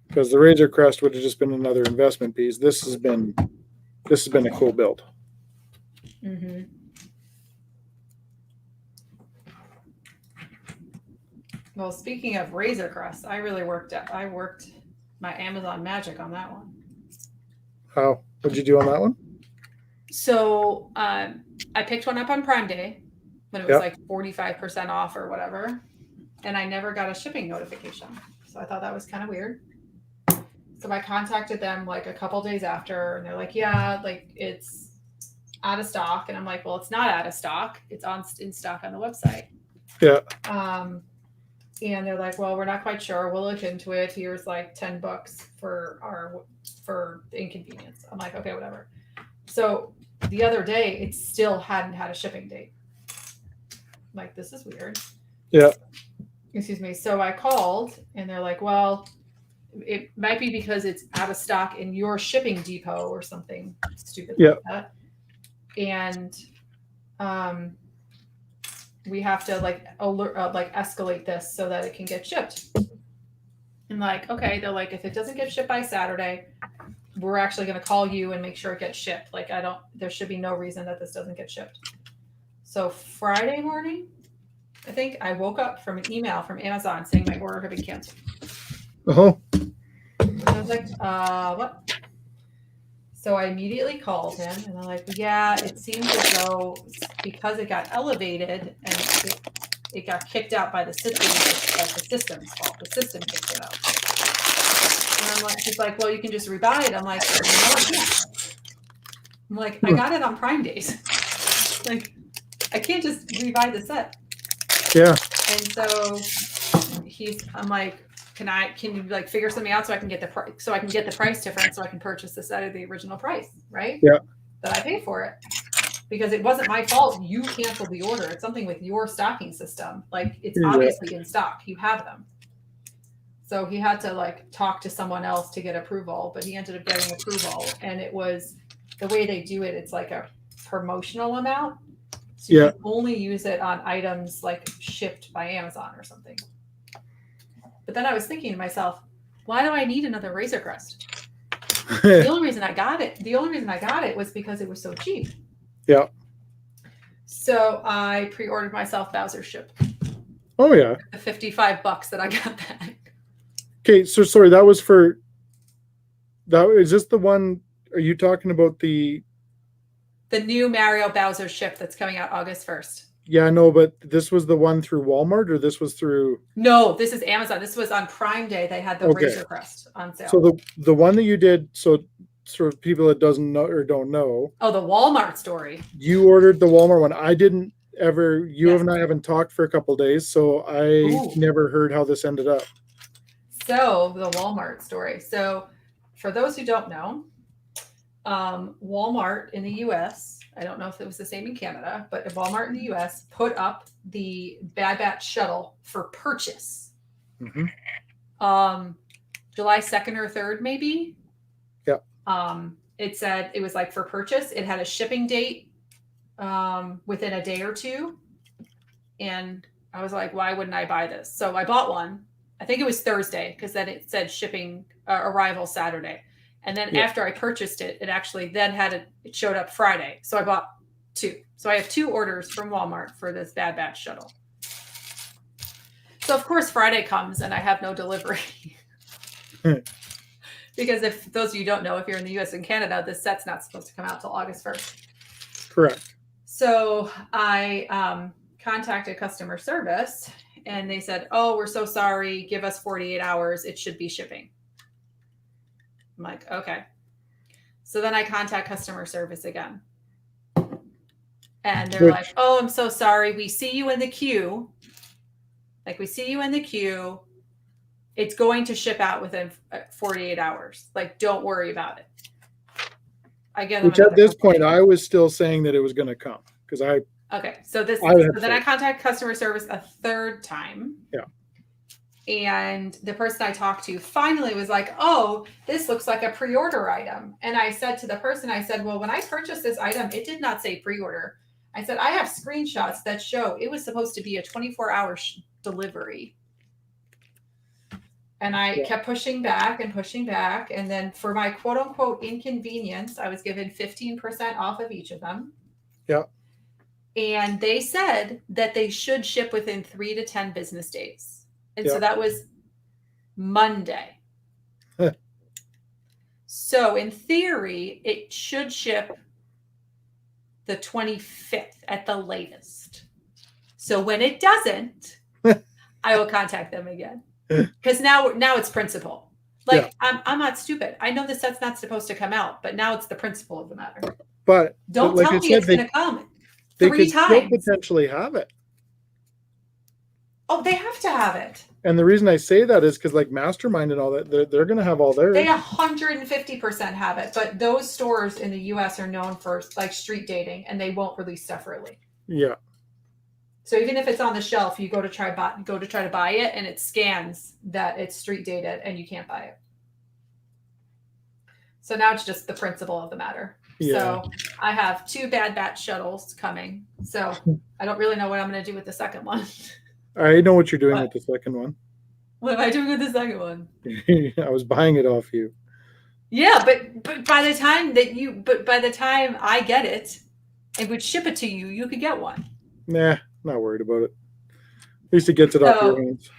Speaker 1: Because the Razor Crest would have just been another investment piece. This has been a cool build.
Speaker 2: Mm-hmm. Well, speaking of Razor Crest, I worked my Amazon magic on that one.
Speaker 1: How? What'd you do on that one?
Speaker 2: So I picked one up on Prime Day when it was like 45% off or whatever, and I never got a shipping notification. So I thought that was kind of weird. So I contacted them like a couple days after, and they're like, yeah, like it's out of stock. And I'm like, well, it's not out of stock. It's in stock on the website.
Speaker 1: Yeah.
Speaker 2: And they're like, well, we're not quite sure. We'll look into it. Here's like $10 for the inconvenience. I'm like, okay, whatever. So the other day, it still hadn't had a shipping date. I'm like, this is weird.
Speaker 1: Yeah.
Speaker 2: Excuse me. So I called, and they're like, well, it might be because it's out of stock in your shipping depot or something stupid like that. And we have to like escalate this so that it can get shipped. And like, okay, they're like, if it doesn't get shipped by Saturday, we're actually going to call you and make sure it gets shipped. Like, there should be no reason that this doesn't get shipped. So Friday morning, I think I woke up from an email from Amazon saying my order had been canceled.
Speaker 1: Oh.
Speaker 2: And I was like, what? So I immediately called him, and I'm like, yeah, it seems as though because it got elevated and it got kicked out by the system, like the system's fault. The system kicked it out. And I'm like, he's like, well, you can just rebuy it. I'm like, no, I can't. I'm like, I got it on Prime Days. Like, I can't just rebuy the set.
Speaker 1: Yeah.
Speaker 2: And so I'm like, can you like figure something out so I can get the price difference so I can purchase the set at the original price, right?
Speaker 1: Yeah.
Speaker 2: That I paid for it. Because it wasn't my fault. You canceled the order. It's something with your stocking system. Like, it's obviously in stock. You have them. So he had to like talk to someone else to get approval, but he ended up getting approval. And it was the way they do it. It's like a promotional amount. So you can only use it on items like shipped by Amazon or something. But then I was thinking to myself, why do I need another Razor Crest? The only reason I got it was because it was so cheap.
Speaker 1: Yeah.
Speaker 2: So I pre-ordered myself Bowser's Ship.
Speaker 1: Oh yeah.
Speaker 2: The $55 that I got back.
Speaker 1: Okay, so sorry, is this the one? Are you talking about the
Speaker 2: new Mario Bowser's Ship that's coming out August 1st?
Speaker 1: Yeah, no, but this was the one through Walmart, or this was through?
Speaker 2: No, this is Amazon. This was on Prime Day. They had the Razor Crest on sale.
Speaker 1: So the one that you did, so sort of people that doesn't know or don't know.
Speaker 2: Oh, the Walmart story.
Speaker 1: You ordered the Walmart one. I didn't ever. You and I haven't talked for a couple of days, so I never heard how this ended up.
Speaker 2: So the Walmart story. So for those who don't know, Walmart in the U.S., I don't know if it was the same in Canada, but Walmart in the U.S. put up the Bad Batch shuttle for purchase.
Speaker 1: Mm-hmm.
Speaker 2: July 2nd or 3rd, maybe.
Speaker 1: Yeah.
Speaker 2: It said it was like for purchase. It had a shipping date within a day or two. And I was like, why wouldn't I buy this? So I bought one. I think it was Thursday because then it said shipping arrival Saturday. And then after I purchased it, it actually then it showed up Friday. So I bought 2. So I have 2 orders from Walmart for this Bad Batch shuttle. So of course Friday comes and I have no delivery. Because if those of you don't know, if you're in the US and Canada, this set's not supposed to come out till August 1st.
Speaker 1: Correct.
Speaker 2: So I contacted customer service and they said, oh, we're so sorry. Give us 48 hours. It should be shipping. I'm like, okay. So then I contact customer service again. And they're like, oh, I'm so sorry. We see you in the queue. Like, we see you in the queue. It's going to ship out within 48 hours. Like, don't worry about it. I get them.
Speaker 1: Which at this point, I was still saying that it was going to come because I.
Speaker 2: Okay. So then I contact customer service a 3rd time.
Speaker 1: Yeah.
Speaker 2: And the person I talked to finally was like, oh, this looks like a pre-order item. And I said to the person, I said, well, when I purchased this item, it did not say pre-order. I said, I have screenshots that show it was supposed to be a 24-hour delivery. And I kept pushing back. And then for my quote unquote inconvenience, I was given 15% off of each of them.
Speaker 1: Yeah.
Speaker 2: And they said that they should ship within 3 to 10 business days. And so that was Monday. So in theory, it should ship the 25th at the latest. So when it doesn't, I will contact them again. Because now it's principle. Like I'm not stupid. I know the set's not supposed to come out, but now it's the principle of the matter.
Speaker 1: But
Speaker 2: don't
Speaker 1: like
Speaker 2: tell me it's going to come
Speaker 1: they
Speaker 2: 3
Speaker 1: could
Speaker 2: times.
Speaker 1: still potentially have it.
Speaker 2: Oh, they have to have it.
Speaker 1: And the reason I say that is because like Mastermind and all that, they're going to have all theirs.
Speaker 2: They 150% have it, but those stores in the U.S. are known for like street dating, and they won't release stuff early.
Speaker 1: Yeah.
Speaker 2: So even if it's on the shelf, you go to try to buy it, and it scans that it's street dated, and you can't buy it. So now it's just the principle of the matter.
Speaker 1: Yeah.
Speaker 2: So I have 2 Bad Batch shuttles coming. So I don't really know what I'm going to do with the second one.
Speaker 1: I know what you're doing with the second one.
Speaker 2: What am I doing with the second one?
Speaker 1: I was buying it off you.
Speaker 2: Yeah, but by the time I get it and would ship it to you, you could get one.
Speaker 1: Nah, not worried about it. At least it gets it off your hands.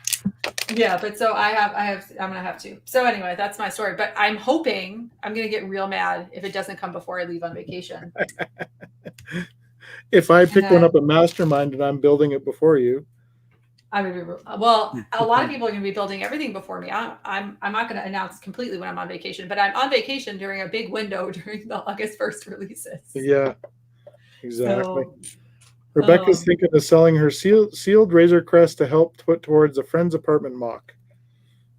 Speaker 2: Yeah, but so I'm gonna have to. So anyway, that's my story. But I'm hoping I'm gonna get real mad if it doesn't come before I leave on vacation.
Speaker 1: If I pick one up at Mastermind and I'm building it before you.
Speaker 2: I would be well. A lot of people are going to be building everything before me. I'm not going to announce completely when I'm on vacation, but I'm on vacation during a big window during the August 1st releases.
Speaker 1: Yeah, exactly. So, Rebecca's thinking of selling her sealed Razor Crest to help put towards a friend's apartment mock.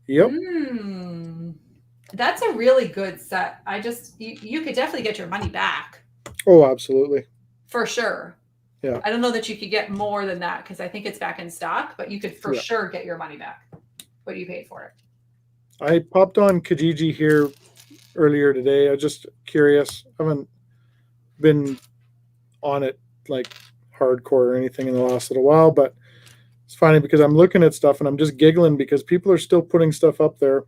Speaker 1: Yep.
Speaker 2: That's a really good set. You could definitely get your money back.
Speaker 1: Oh, absolutely.
Speaker 2: For sure.
Speaker 1: Yeah.
Speaker 2: I don't know that you could get more than that because I think it's back in stock, but you could for sure get your money back. What you paid for it.
Speaker 1: I popped on Kijiji here earlier today. I was just curious. I haven't been on it like hardcore or anything in the last little while, but it's funny because I'm looking at stuff and I'm just giggling because people are still putting stuff up there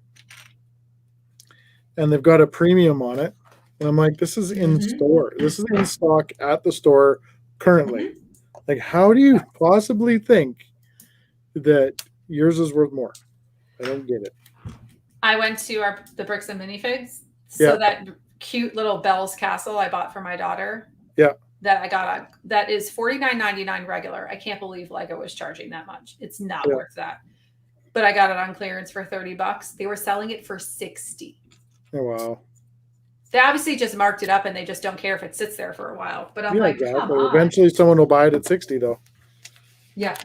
Speaker 1: and they've got a premium on it. And I'm like, this is in store. This is in stock at the store currently. Like, how do you possibly think that yours is worth more? I don't get it.
Speaker 2: I went to the Bricks and Minifigs. So that cute little Belle's Castle I bought for my daughter.
Speaker 1: Yeah.
Speaker 2: That I got that is $49.99 regular. I can't believe Lego was charging that much. It's not worth that. But I got it on clearance for $30. They were selling it for $60.
Speaker 1: Oh wow.
Speaker 2: They obviously just marked it up and they just don't care if it sits there for a while. But I'm like, come on.
Speaker 1: Eventually someone will buy it at $60 though.
Speaker 2: Yeah.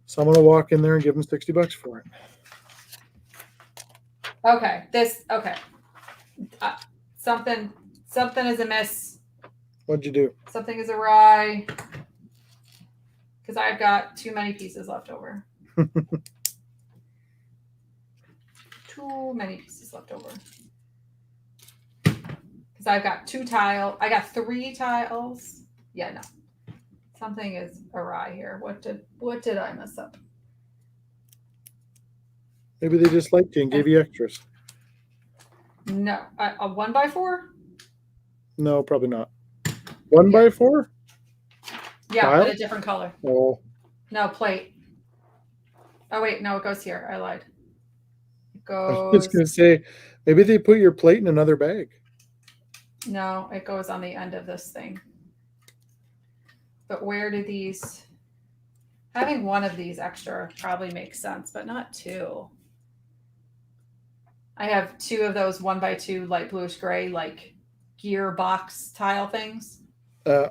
Speaker 1: Someone will walk in there and give them $60 for it.
Speaker 2: Okay. Something is amiss.
Speaker 1: What'd you do?
Speaker 2: Something is awry. Because I've got too many pieces left over. Too many pieces left over. Because I've got 2 tiles. I got 3 tiles. Yeah, no. Something is awry here. What did I mess up?
Speaker 1: Maybe they just liked you and gave you extras.
Speaker 2: No. A 1x4?
Speaker 1: No, probably not. 1x4?
Speaker 2: Yeah,
Speaker 1: tile?
Speaker 2: but a different color.
Speaker 1: Oh.
Speaker 2: No, plate. Oh, wait. No, it goes here. I lied. It goes...
Speaker 1: I was going to say, maybe they put your plate in another bag.
Speaker 2: No, it goes on the end of this thing. But where do these... Having one of these extra probably makes sense, but not 2. I have 2 of those 1x2 light bluish gray, like gearbox tile things.
Speaker 1: Yeah.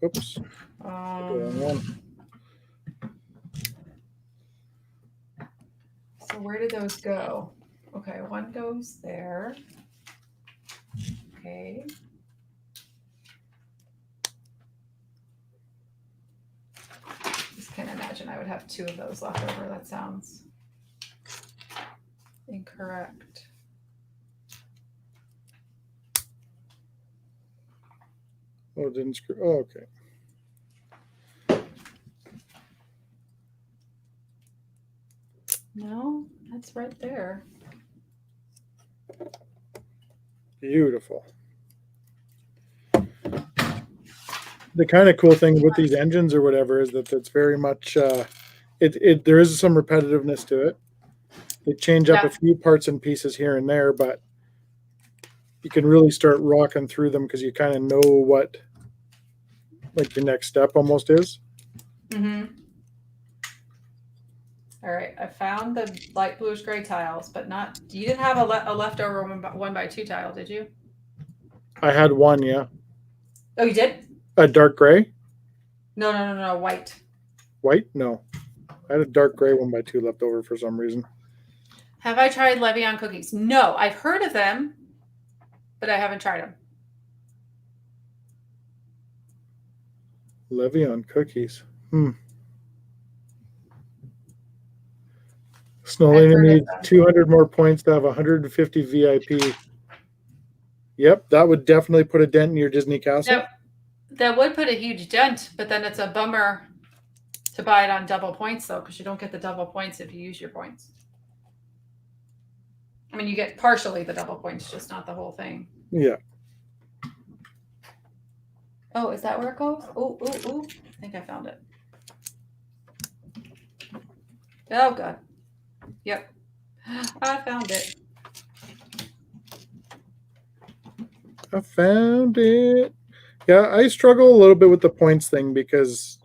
Speaker 1: Oops.
Speaker 2: So where did those go? Okay, one goes there. Okay. imagine I would have 2 of those left over. That sounds incorrect.
Speaker 1: Oh, it didn't screw. Oh, okay.
Speaker 2: No, that's right there.
Speaker 1: Beautiful. The kind of cool thing with these engines or whatever is that it's very much there is some repetitiveness to it. They change up a few parts and pieces here and there, but you can really start rocking through them because you kind of know what like your next step almost is.
Speaker 2: Mm-hmm. All right, I found the light bluish gray tiles, but not. You didn't have a leftover 1x2 tile, did you?
Speaker 1: I had one, yeah.
Speaker 2: Oh, you did?
Speaker 1: A dark gray?
Speaker 2: No, white.
Speaker 1: White? No. I had a dark gray 1x2 left over for some reason.
Speaker 2: Have I tried Levian cookies? No, I've heard of them, but I haven't tried them.
Speaker 1: Levian cookies. Snowliner needs 200 more points to have 150 VIP. Yep, that would definitely put a dent in your Disney castle.
Speaker 2: That would put a huge dent, but then it's a bummer to buy it on double points, though, because you don't get the double points if you use your points. I mean, you get partially the double points, just not the whole thing.
Speaker 1: Yeah.
Speaker 2: Oh, is that where it goes? Oh. I think I found it. Oh, God. Yep. I found it.
Speaker 1: I found it. Yeah, I struggle a little bit with the points thing because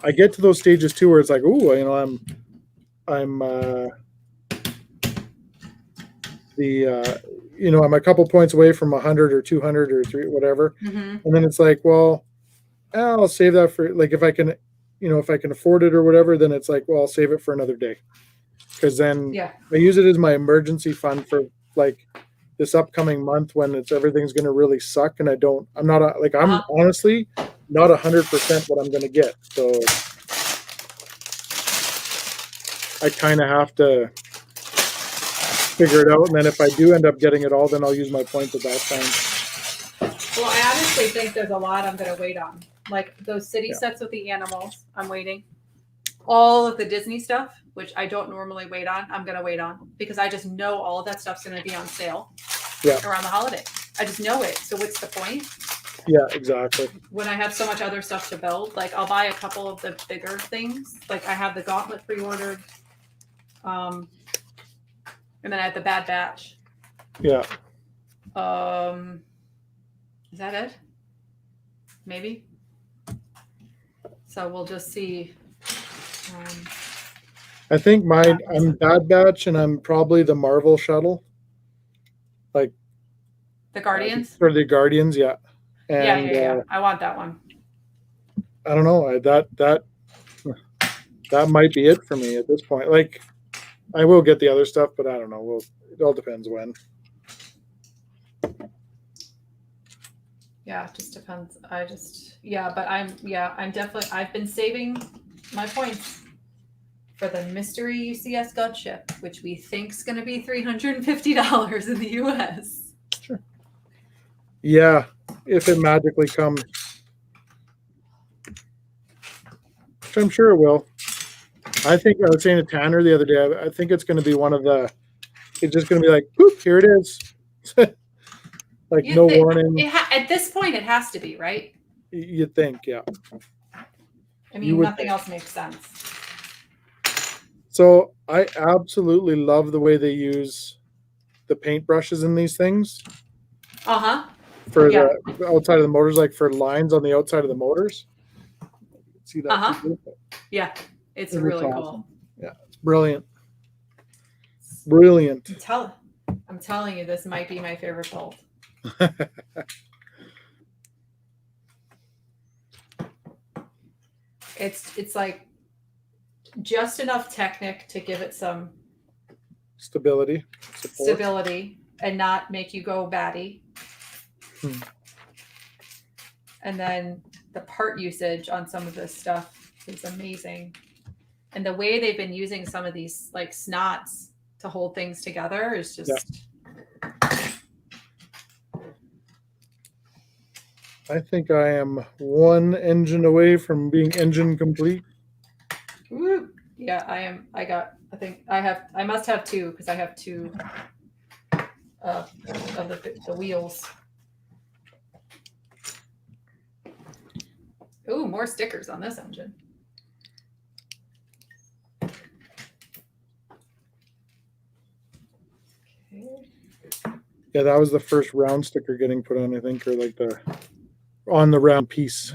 Speaker 1: I get to those stages too where it's like, ooh, you know, I'm I'm a couple points away from 100 or 200 or 3 whatever, and then it's like, well, I'll save that for like if I can afford it or whatever. Then it's like, well, I'll save it for another day because then I use it as my emergency fund for like this upcoming month when everything's going to really suck, and I'm honestly not 100% what I'm going to get, so I kind of have to figure it out, and then if I do end up getting it all, then I'll use my points at that time.
Speaker 2: Well, I honestly think there's a lot I'm going to wait on, like those city sets with the animals. I'm waiting. All of the Disney stuff, which I don't normally wait on, I'm going to wait on because I just know all of that stuff's going to be on sale around the holiday. I just know it. So what's the point?
Speaker 1: Yeah, exactly.
Speaker 2: When I have so much other stuff to build, like I'll buy a couple of the bigger things. Like I have the Gauntlet pre-ordered. And then I have the Bad Batch.
Speaker 1: Yeah.
Speaker 2: Is that it? Maybe. So we'll just see.
Speaker 1: I think I'm Bad Batch, and I'm probably the Marvel shuttle. Like
Speaker 2: the Guardians?
Speaker 1: For the Guardians, yeah. And,
Speaker 2: yeah. I want that one.
Speaker 1: I don't know. That might be it for me at this point. Like, I will get the other stuff, but I don't know. It all depends when.
Speaker 2: Yeah, it just depends. I'm definitely, I've been saving my points for the mystery UCS gunship, which we think is going to be $350 in the US.
Speaker 1: Sure. Yeah, if it magically comes. Which I'm sure it will. I think I was saying to Tanner the other day, I think it's going to be it's just going to be like, whoop, here it is. Like no warning.
Speaker 2: At this point, it has to be, right?
Speaker 1: You'd think, yeah.
Speaker 2: I mean, nothing else makes sense.
Speaker 1: So I absolutely love the way they use the paintbrushes in these things. For the outside of the motors, like for lines on the outside of the motors. See that?
Speaker 2: Yeah, it's really cool.
Speaker 1: Yeah, it's brilliant. Brilliant.
Speaker 2: I'm telling you, this might be my favorite bolt. It's like just enough Technic to give it some
Speaker 1: stability
Speaker 2: and not make you go batty. And then the part usage on some of this stuff is amazing. And the way they've been using some of these like snots to hold things together is just.
Speaker 1: I think I am one engine away from being engine complete.
Speaker 2: Woo. Yeah, I am. I must have two because I have two of the wheels. Ooh, more stickers on this engine. Okay.
Speaker 1: Yeah, that was the first round sticker getting put on, I think, or like on the round piece.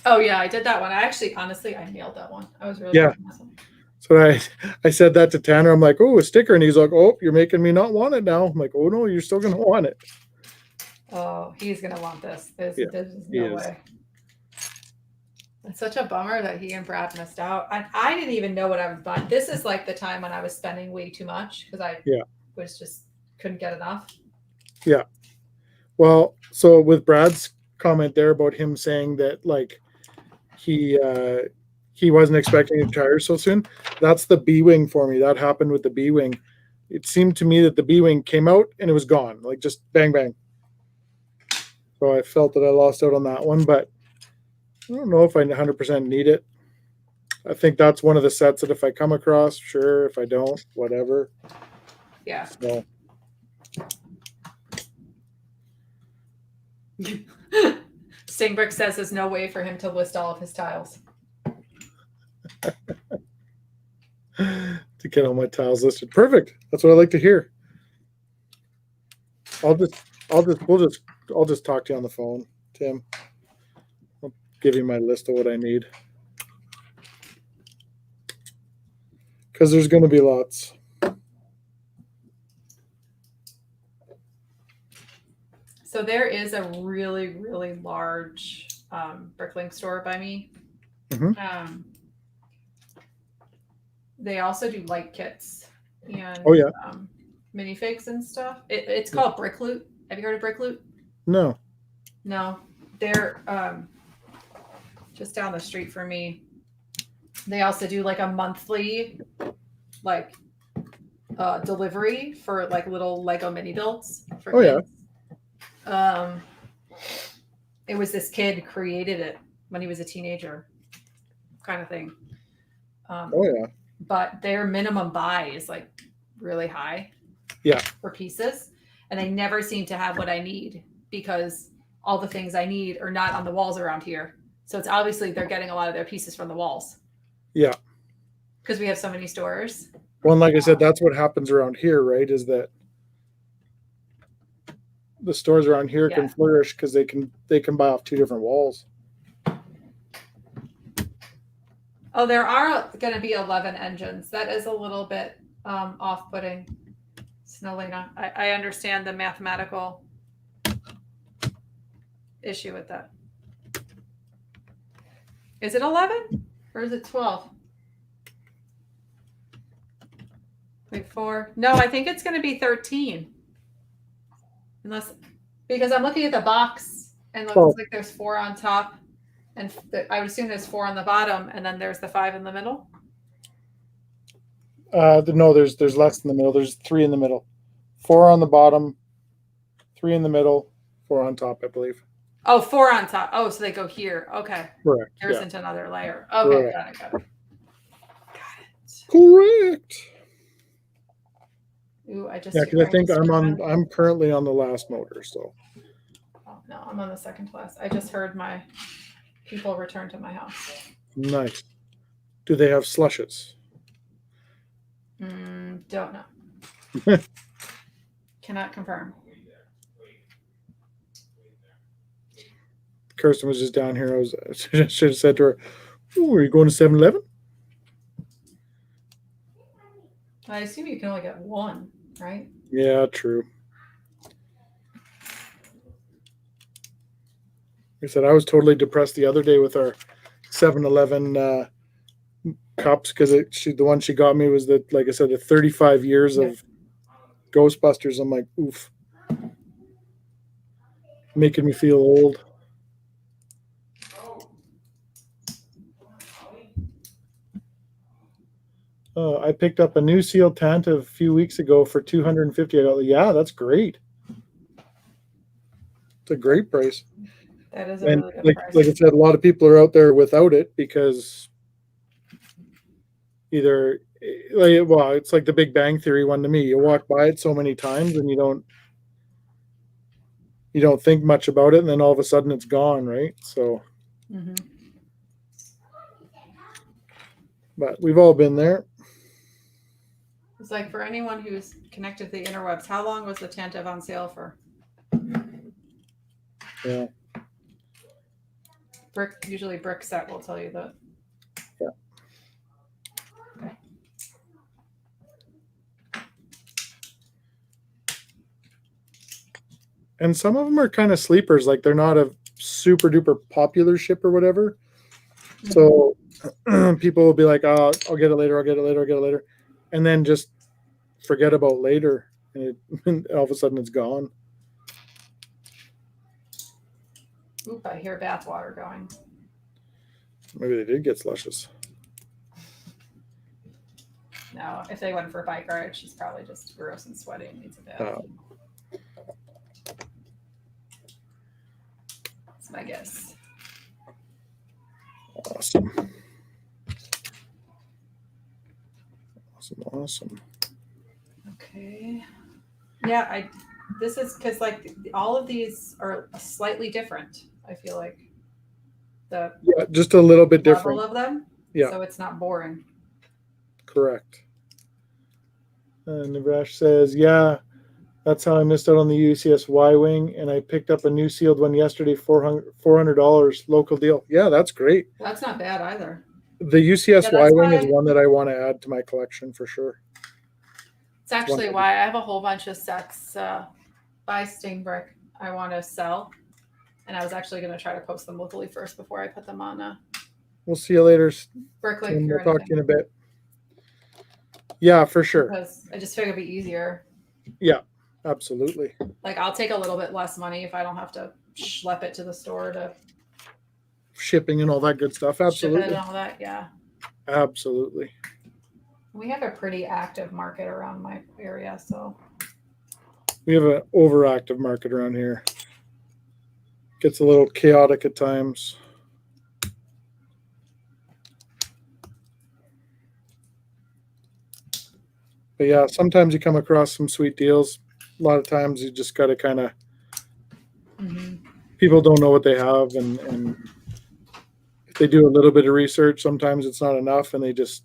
Speaker 2: Oh yeah, I did that one. Honestly, I nailed that one. I was really awesome.
Speaker 1: So I said that to Tanner. I'm like, oh, a sticker. And he's like, oh, you're making me not want it now. I'm like, oh, no, you're still going to want it.
Speaker 2: Oh, he's going to want this. There's no way. It's such a bummer that he and Brad missed out. I didn't even know what I was buying. This is like the time when I was spending way too much because I was just couldn't get enough.
Speaker 1: Yeah. Well, so with Brad's comment there about him saying that like he wasn't expecting to retire so soon, that's the B-wing for me. That happened with the B-wing. It seemed to me that the B-wing came out and it was gone, like just bang bang. So I felt that I lost out on that one, but I don't know if I 100% need it. I think that's one of the sets that if I come across, sure. If I don't, whatever.
Speaker 2: Yeah.
Speaker 1: So.
Speaker 2: Stingbrick says there's no way for him to list all of his tiles.
Speaker 1: To get all my tiles listed. Perfect. That's what I like to hear. I'll just talk to you on the phone, Tim. I'll give you my list of what I need. Because there's going to be lots.
Speaker 2: So there is a really, really large Bricklink store by me.
Speaker 1: Mm-hmm.
Speaker 2: They also do light kits and minifigs and stuff. It's called Brick Loot. Have you heard of Brick Loot?
Speaker 1: No.
Speaker 2: No. They're just down the street from me. They also do like a monthly like delivery for like little Lego mini builds for kids. It was this kid created it when he was a teenager kind of thing. But their minimum buy is like really high for pieces, and they never seem to have what I need because all the things I need are not on the walls around here. So it's obviously they're getting a lot of their pieces from the walls.
Speaker 1: Yeah.
Speaker 2: Because we have so many stores.
Speaker 1: Well, and like I said, that's what happens around here, right? Is that the stores around here can flourish because they can buy off two different walls.
Speaker 2: Oh, there are going to be 11 engines. That is a little bit off-putting, Snowlena. I understand the mathematical issue with that. Is it 11 or is it 12? Wait, 4. No, I think it's going to be 13. Because I'm looking at the box and it looks like there's 4 on top. And I would assume there's 4 on the bottom, and then there's the 5 in the middle.
Speaker 1: No, there's less in the middle. There's 3 in the middle, 4 on the bottom, 3 in the middle, 4 on top, I believe.
Speaker 2: Oh, 4 on top. Oh, so they go here. Okay.
Speaker 1: Correct.
Speaker 2: There isn't another layer. Okay, got it.
Speaker 1: Correct.
Speaker 2: Ooh, I just
Speaker 1: because I think I'm currently on the last motor, so.
Speaker 2: Oh no, I'm on the second class. I just heard my people return to my house.
Speaker 1: Nice. Do they have slushes?
Speaker 2: Don't know. Cannot confirm.
Speaker 1: Kirsten was just down here. I should have said to her, "Ooh, are you going to 7-Eleven?"
Speaker 2: I assume you can only get one, right?
Speaker 1: Yeah, true. I said I was totally depressed the other day with our 7-Eleven cups because the one she got me was like I said, the 35 years of Ghostbusters. I'm like, oof, making me feel old. I picked up a new sealed Tantive a few weeks ago for $250. Yeah, that's great. It's a great price.
Speaker 2: That is a
Speaker 1: And
Speaker 2: really good
Speaker 1: like
Speaker 2: price.
Speaker 1: I said, a lot of people are out there without it because either well, it's like the Big Bang Theory one to me. You walk by it so many times and you don't think much about it, and then all of a sudden it's gone, right? So, but we've all been there.
Speaker 2: It's like for anyone who's connected to the interwebs, how long was the Tantive on sale for?
Speaker 1: Yeah.
Speaker 2: Usually brick set will tell you that.
Speaker 1: Yeah.
Speaker 2: Okay.
Speaker 1: And some of them are kind of sleepers, like they're not a super duper popular ship or whatever. So people will be like, "Oh, I'll get it later. I'll get it later. I'll get it later," and then just forget about later, and all of a sudden it's gone.
Speaker 2: Oop! I hear bathwater going.
Speaker 1: Maybe they did get slushes.
Speaker 2: No, if they went for a bike ride, she's probably just gross and sweaty and needs a bath. That's my guess.
Speaker 1: Awesome. Awesome.
Speaker 2: Okay. Yeah, this is because like all of these are slightly different. I feel like
Speaker 1: yeah, just a little bit
Speaker 2: level
Speaker 1: different
Speaker 2: of them.
Speaker 1: Yeah,
Speaker 2: So it's not boring.
Speaker 1: correct. Navrash says, "Yeah, that's how I missed out on the UCS Y-wing, and I picked up a new sealed one yesterday, $400 local deal." Yeah, that's great.
Speaker 2: That's not bad either.
Speaker 1: The UCS
Speaker 2: Yeah, that's
Speaker 1: Y-wing is
Speaker 2: why-
Speaker 1: one that I want to add to my collection for sure.
Speaker 2: It's actually why I have a whole bunch of sets by Sting Brick I want to sell. And I was actually going to try to post them locally first before I put them on
Speaker 1: We'll see you later.
Speaker 2: Bricklink
Speaker 1: And
Speaker 2: or
Speaker 1: we'll talk to you in a
Speaker 2: anything.
Speaker 1: bit. Yeah, for sure.
Speaker 2: Because I just figure it'd be easier.
Speaker 1: Yeah, absolutely.
Speaker 2: Like I'll take a little bit less money if I don't have to schlep it to the store to
Speaker 1: Shipping and all that good stuff.
Speaker 2: ship it
Speaker 1: Absolutely.
Speaker 2: and all that. Yeah.
Speaker 1: Absolutely.
Speaker 2: We have a pretty active market around my area, so
Speaker 1: We have an overactive market around here. Gets a little chaotic at times. But yeah, sometimes you come across some sweet deals. A lot of times you just got to kind of, people don't know what they have. And if they do a little bit of research, sometimes it's not enough and it's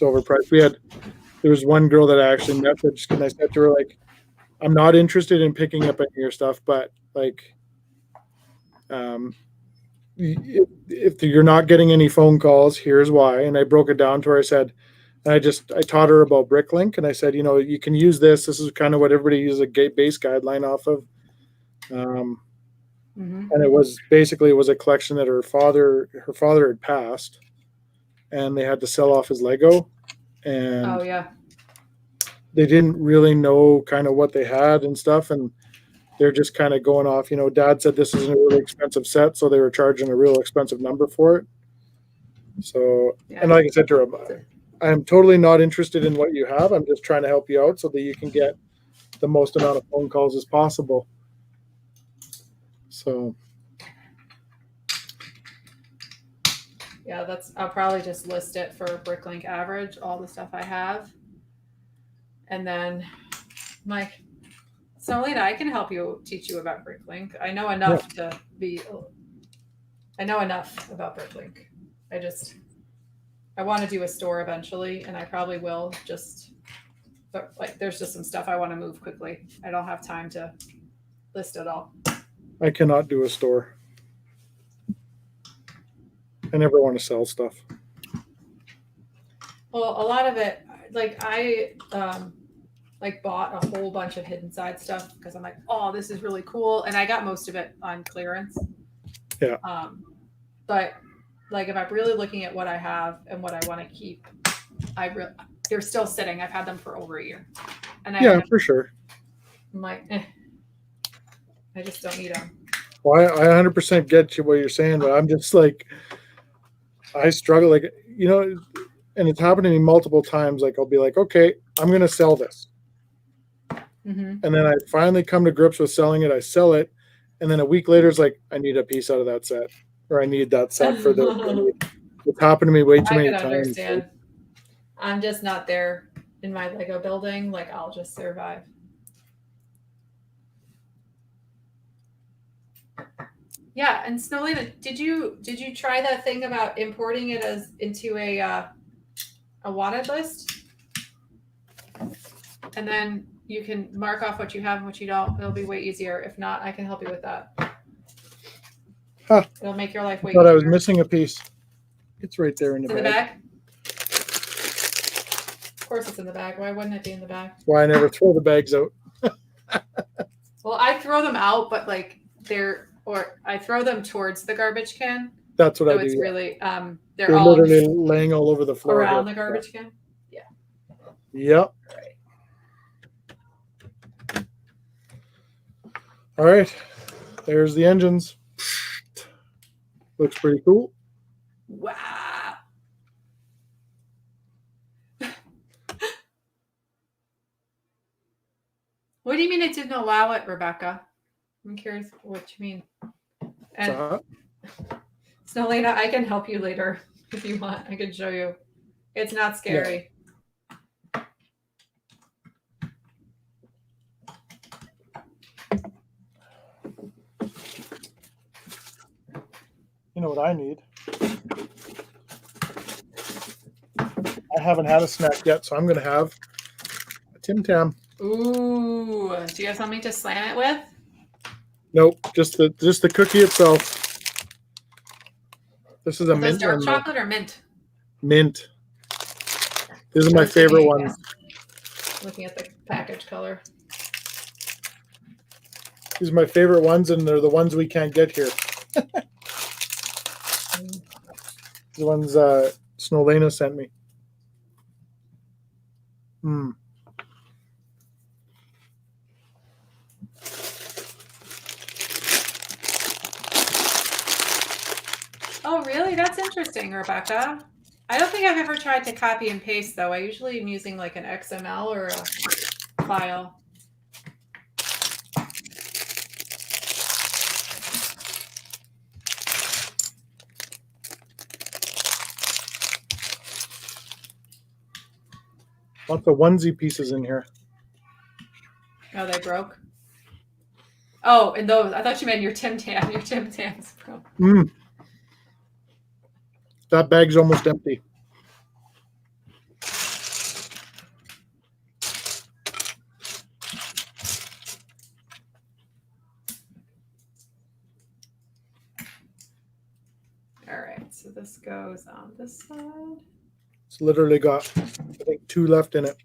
Speaker 1: overpriced. There was one girl that I actually messaged and I said to her, like, "I'm not interested in picking up any of your stuff, but like, if you're not getting any phone calls, here's why." And I broke it down to her. I said, and I taught her about Bricklink, and I said, you can use this. This is kind of what everybody uses a base guideline off of. And it was a collection that her father had passed, and they had to sell off his Lego, and
Speaker 2: oh yeah.
Speaker 1: they didn't really know kind of what they had and stuff, and they're just kind of going off. Dad said this is a really expensive set, so they were charging a real expensive number for it. So,
Speaker 2: Yeah.
Speaker 1: and like I said to her, I'm totally not interested in what you have. I'm just trying to help you out so that you can get the most amount of phone calls as possible. So,
Speaker 2: Yeah, I'll probably just list it for Bricklink average, all the stuff I have. And then Mike, so Lena, I can help teach you about Bricklink. I know enough I know enough about Bricklink. I want to do a store eventually, and I probably will, but like there's just some stuff I want to move quickly. I don't have time to list it all.
Speaker 1: I cannot do a store. I never want to sell stuff.
Speaker 2: Well, a lot of it, like I bought a whole bunch of hidden side stuff because I'm like, oh, this is really cool, and I got most of it on clearance.
Speaker 1: Yeah.
Speaker 2: But like if I'm really looking at what I have and what I want to keep, they're still sitting. I've had them for over a year, and
Speaker 1: For sure.
Speaker 2: I'm like, I just don't need them.
Speaker 1: Well, I 100% get what you're saying, but I'm just like, I struggle. Like, and it's happened to me multiple times. Like I'll be like, okay, I'm going to sell this.
Speaker 2: Mm-hmm.
Speaker 1: And then I finally come to grips with selling it. I sell it. And then a week later, it's like, I need a piece out of that set, or I need that set for this. It's happened to me way too
Speaker 2: I
Speaker 1: many
Speaker 2: can
Speaker 1: times.
Speaker 2: understand. I'm just not there in my Lego building. Like I'll just survive. Yeah, and Snowlena, did you try that thing about importing it as into a wanted list? And then you can mark off what you have and what you don't. It'll be way easier. If not, I can help you with that.
Speaker 1: Huh.
Speaker 2: It'll make your life way
Speaker 1: I thought
Speaker 2: easier.
Speaker 1: I was missing a piece. It's right there in the
Speaker 2: It's in
Speaker 1: bag.
Speaker 2: the bag? Of course it's in the bag. Why wouldn't it be in the bag?
Speaker 1: That's why I never throw the bags out.
Speaker 2: Well, I throw them out, but like I throw them towards the garbage can.
Speaker 1: That's what
Speaker 2: So
Speaker 1: I do.
Speaker 2: it's
Speaker 1: Yeah.
Speaker 2: really
Speaker 1: They're
Speaker 2: all
Speaker 1: literally laying all over the floor
Speaker 2: around
Speaker 1: here.
Speaker 2: the garbage can. Yeah.
Speaker 1: Yep.
Speaker 2: Right.
Speaker 1: All right. There's the engines. Looks pretty cool.
Speaker 2: Wow. What do you mean it didn't allow it, Rebecca? I'm curious what you mean. And Snowlena, I can help you later if you want. I can show you. It's not scary.
Speaker 1: You know what I need? I haven't had a snack yet, so I'm going to have a Tim Tam.
Speaker 2: Ooh, do you have something to slam it with?
Speaker 1: Nope, just the cookie itself. This is a mint.
Speaker 2: Dark chocolate or mint?
Speaker 1: Mint. This is my favorite one.
Speaker 2: Looking at the package color.
Speaker 1: These are my favorite ones, and they're the ones we can't get here. The ones Snowlena sent me.
Speaker 2: Oh, really? That's interesting, Rebecca. I don't think I've ever tried to copy and paste, though. I usually am using like an XML or a file.
Speaker 1: Lots of onesie pieces in here.
Speaker 2: Oh, they broke? Oh, and those. I thought you meant your Tim Tam. Your Tim Tams broke.
Speaker 1: That bag's almost empty.
Speaker 2: All right, so this goes on this side.
Speaker 1: It's literally got, I think, 2 left in it.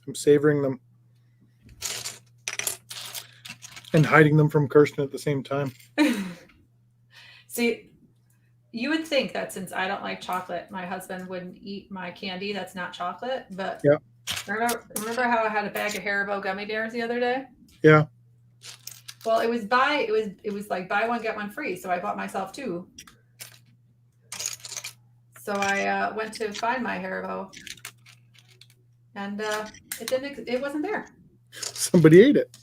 Speaker 1: I'm savoring them and hiding them from Kirsten at the same time.
Speaker 2: See, you would think that since I don't like chocolate, my husband wouldn't eat my candy that's not chocolate. But
Speaker 1: yeah.
Speaker 2: Remember how I had a bag of Haribo gummy bears the other day?
Speaker 1: Yeah.
Speaker 2: Well, it was like buy one get one free, so I bought myself 2. So I went to find my Haribo, and it wasn't there.
Speaker 1: Somebody ate it.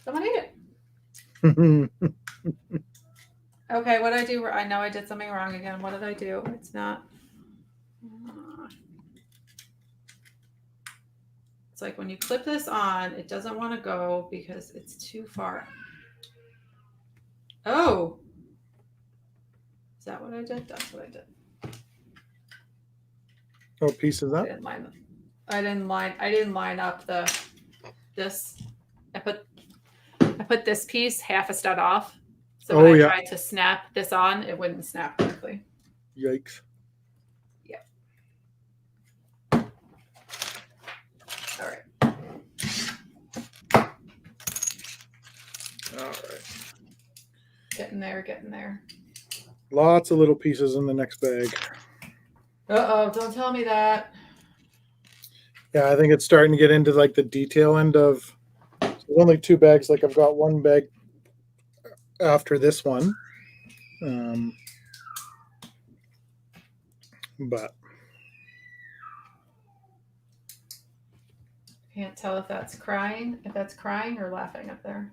Speaker 2: Someone ate it. Okay, what did I do? I know I did something wrong again. What did I do? It's not. It's like when you clip this on, it doesn't want to go because it's too far. Oh. Is that what I did? That's what I did.
Speaker 1: What piece is that?
Speaker 2: I didn't line up this. I put this piece half a stud off. So when I tried to snap this on, it wouldn't snap correctly.
Speaker 1: Yikes.
Speaker 2: Yeah. All right.
Speaker 1: All right.
Speaker 2: Getting there.
Speaker 1: Lots of little pieces in the next bag.
Speaker 2: Uh-oh, don't tell me that.
Speaker 1: Yeah, I think it's starting to get into like the detail end of, so there's only 2 bags. Like I've got 1 bag after this one. But
Speaker 2: Can't tell if that's crying or laughing up there.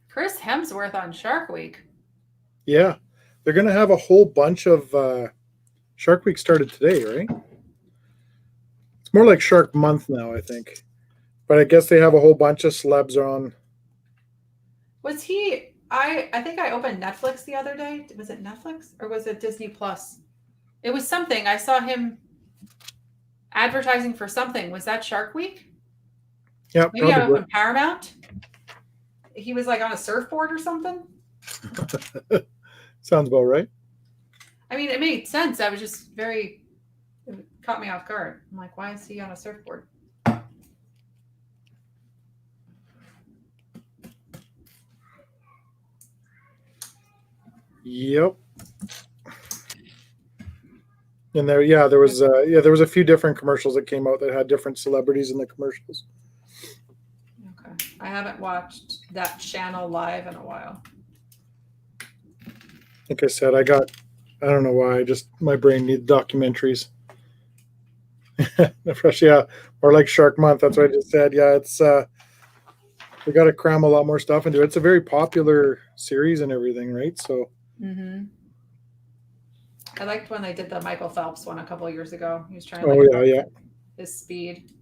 Speaker 2: Chris Hemsworth on Shark Week.
Speaker 1: Yeah, they're going to have a whole bunch of Shark Week started today, right? It's more like Shark Month now, I think. But I guess they have a whole bunch of celebs on.
Speaker 2: Was he? I think I opened Netflix the other day. Was it Netflix or was it Disney Plus? It was something. I saw him advertising for something. Was that Shark Week?
Speaker 1: Yeah,
Speaker 2: maybe I opened Paramount. He was like on a surfboard or something.
Speaker 1: Sounds about right.
Speaker 2: I mean, it made sense. I was just it caught me off guard. I'm like, why is he on a surfboard?
Speaker 1: Yep. And there was a few different commercials that came out that had different celebrities in the commercials.
Speaker 2: Okay. I haven't watched that channel live in a while.
Speaker 1: Like I said, I don't know why, my brain needs documentaries. Fresh, yeah. Or like Shark Month, that's what I just said. Yeah, it's we got to cram a lot more stuff into it. It's a very popular series and everything, right? So
Speaker 2: I liked when they did the Michael Phelps one a couple of years ago. He was trying to his speed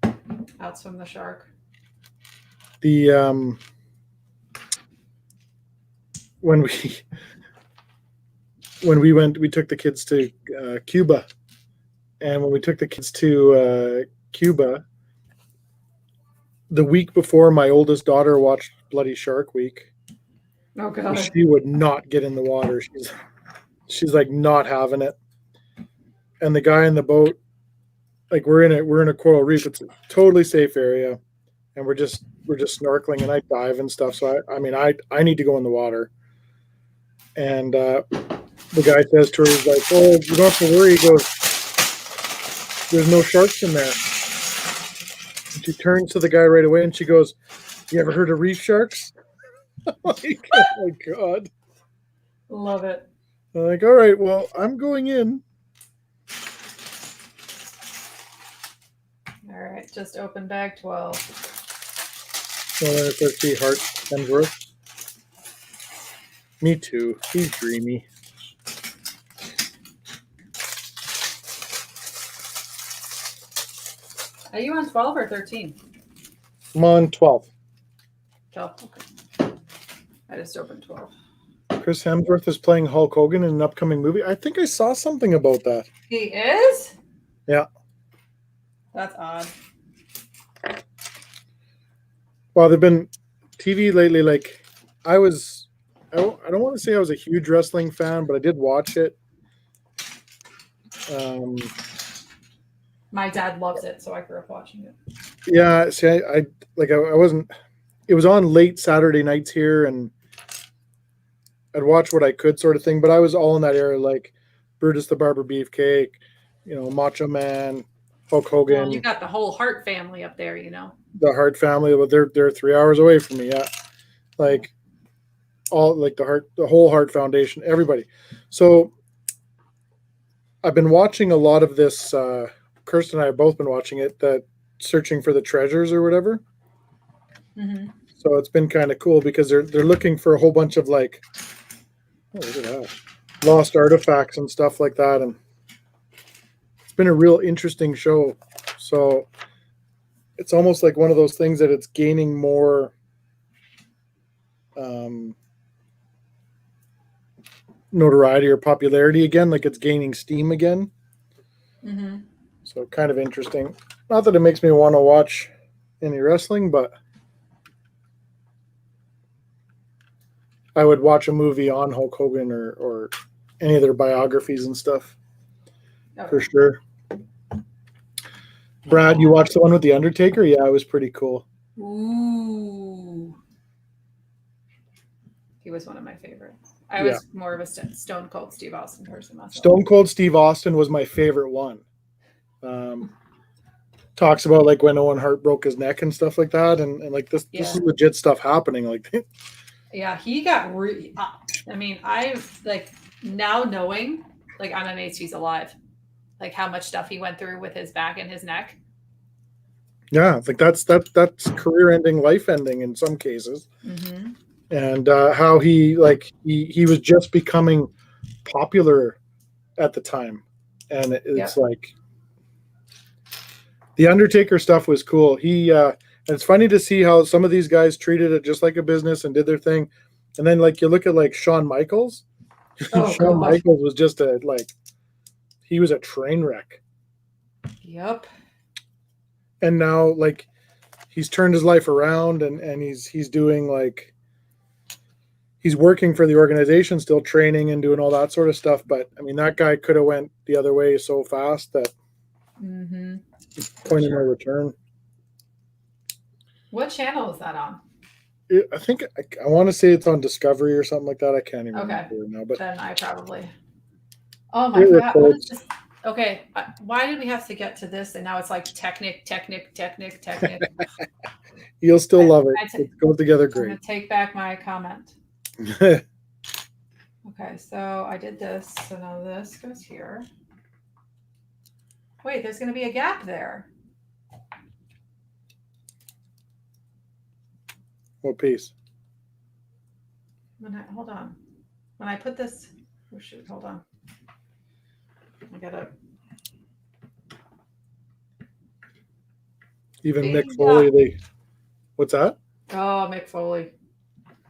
Speaker 2: outswim the shark.
Speaker 1: The when we took the kids to Cuba, and when we took the kids to Cuba, the week before my oldest daughter watched Bloody Shark Week.
Speaker 2: Oh God!
Speaker 1: She would not get in the water. She's like not having it. And the guy in the boat, like we're in a coral reef. It's a totally safe area, and we're just snorkeling, and I dive and stuff. So I need to go in the water. And the guy says to her, he's like, "Oh, you don't have to worry." He goes, "There's no sharks in there." And she turns to the guy right away and she goes, "You ever heard of reef sharks?" Like, oh my God.
Speaker 2: Love it.
Speaker 1: I'm like, all right, well, I'm going in.
Speaker 2: All right, just open bag 12.
Speaker 1: So there's our see Heart Hemsworth. Me too. He's dreamy.
Speaker 2: Are you on 12 or 13?
Speaker 1: I'm on 12.
Speaker 2: 12, okay. I just opened 12.
Speaker 1: Chris Hemsworth is playing Hulk Hogan in an upcoming movie. I think I saw something about that.
Speaker 2: He is?
Speaker 1: Yeah.
Speaker 2: That's odd.
Speaker 1: Well, they've been TV lately. Like, I don't want to say I was a huge wrestling fan, but I did watch it.
Speaker 2: My dad loves it, so I grew up watching it.
Speaker 1: Yeah, see, I wasn't. It was on late Saturday nights here, and I'd watch what I could, sort of thing. But I was all in that era, like Brutus the Barber Beefcake, Macho Man, Hulk Hogan.
Speaker 2: Well, you got the whole Hart family up there,
Speaker 1: The Hart family, but they're 3 hours away from me. Yeah, like all like the whole Hart Foundation, everybody. So I've been watching a lot of this. Kirsten and I have both been watching it. That Searching for the Treasures or whatever.
Speaker 2: Mm-hmm.
Speaker 1: So it's been kind of cool because they're looking for a whole bunch of like, oh, look at that, lost artifacts and stuff like that, and it's been a real interesting show. So it's almost like one of those things that it's gaining more notoriety or popularity again, like it's gaining steam again.
Speaker 2: Mm-hmm.
Speaker 1: So kind of interesting. Not that it makes me want to watch any wrestling, but I would watch a movie on Hulk Hogan or any of their biographies and stuff. Okay. For sure. Brad, you watched the one with The Undertaker? Yeah, it was pretty cool.
Speaker 2: Ooh. He was one of my favorites. I was more of a Stone Cold Steve Austin person myself.
Speaker 1: Stone Cold Steve Austin was my favorite one. talks about like when Owen Hart broke his neck and stuff like that, and like this
Speaker 2: Yeah.
Speaker 1: is legit stuff happening. Like,
Speaker 2: Yeah, he got I mean, I've like now knowing, like I'm amazed he's alive. Like how much stuff he went through with his back and his neck.
Speaker 1: yeah, like that's career ending, life ending in some cases.
Speaker 2: Mm-hmm.
Speaker 1: And how he like he was just becoming popular at the time, and it's like the Undertaker stuff was cool. And it's funny to see how some of these guys treated it just like a business and did their thing, and then like you look at like Shawn Michaels.
Speaker 2: Oh,
Speaker 1: Shawn
Speaker 2: gosh.
Speaker 1: Michaels was just he was a train wreck.
Speaker 2: Yep.
Speaker 1: And now like he's turned his life around, and he's doing like he's working for the organization, still training and doing all that sort of stuff. But I mean, that guy could have went the other way so fast that point of no return.
Speaker 2: What channel is that on?
Speaker 1: I think I want to say it's on Discovery or something like that. I can't even remember now. But
Speaker 2: then I probably. Oh my god! What is this? Okay, why did we have to get to this? And now it's like Technic.
Speaker 1: You'll still love it. It goes together great.
Speaker 2: I'm gonna take back my comment. Okay, so I did this. So now this goes here. Wait, there's going to be a gap there.
Speaker 1: What piece?
Speaker 2: Hold on. When I put this, oh shoot, hold on. I gotta.
Speaker 1: Even Mick Foley, what's that?
Speaker 2: Oh, Mick Foley.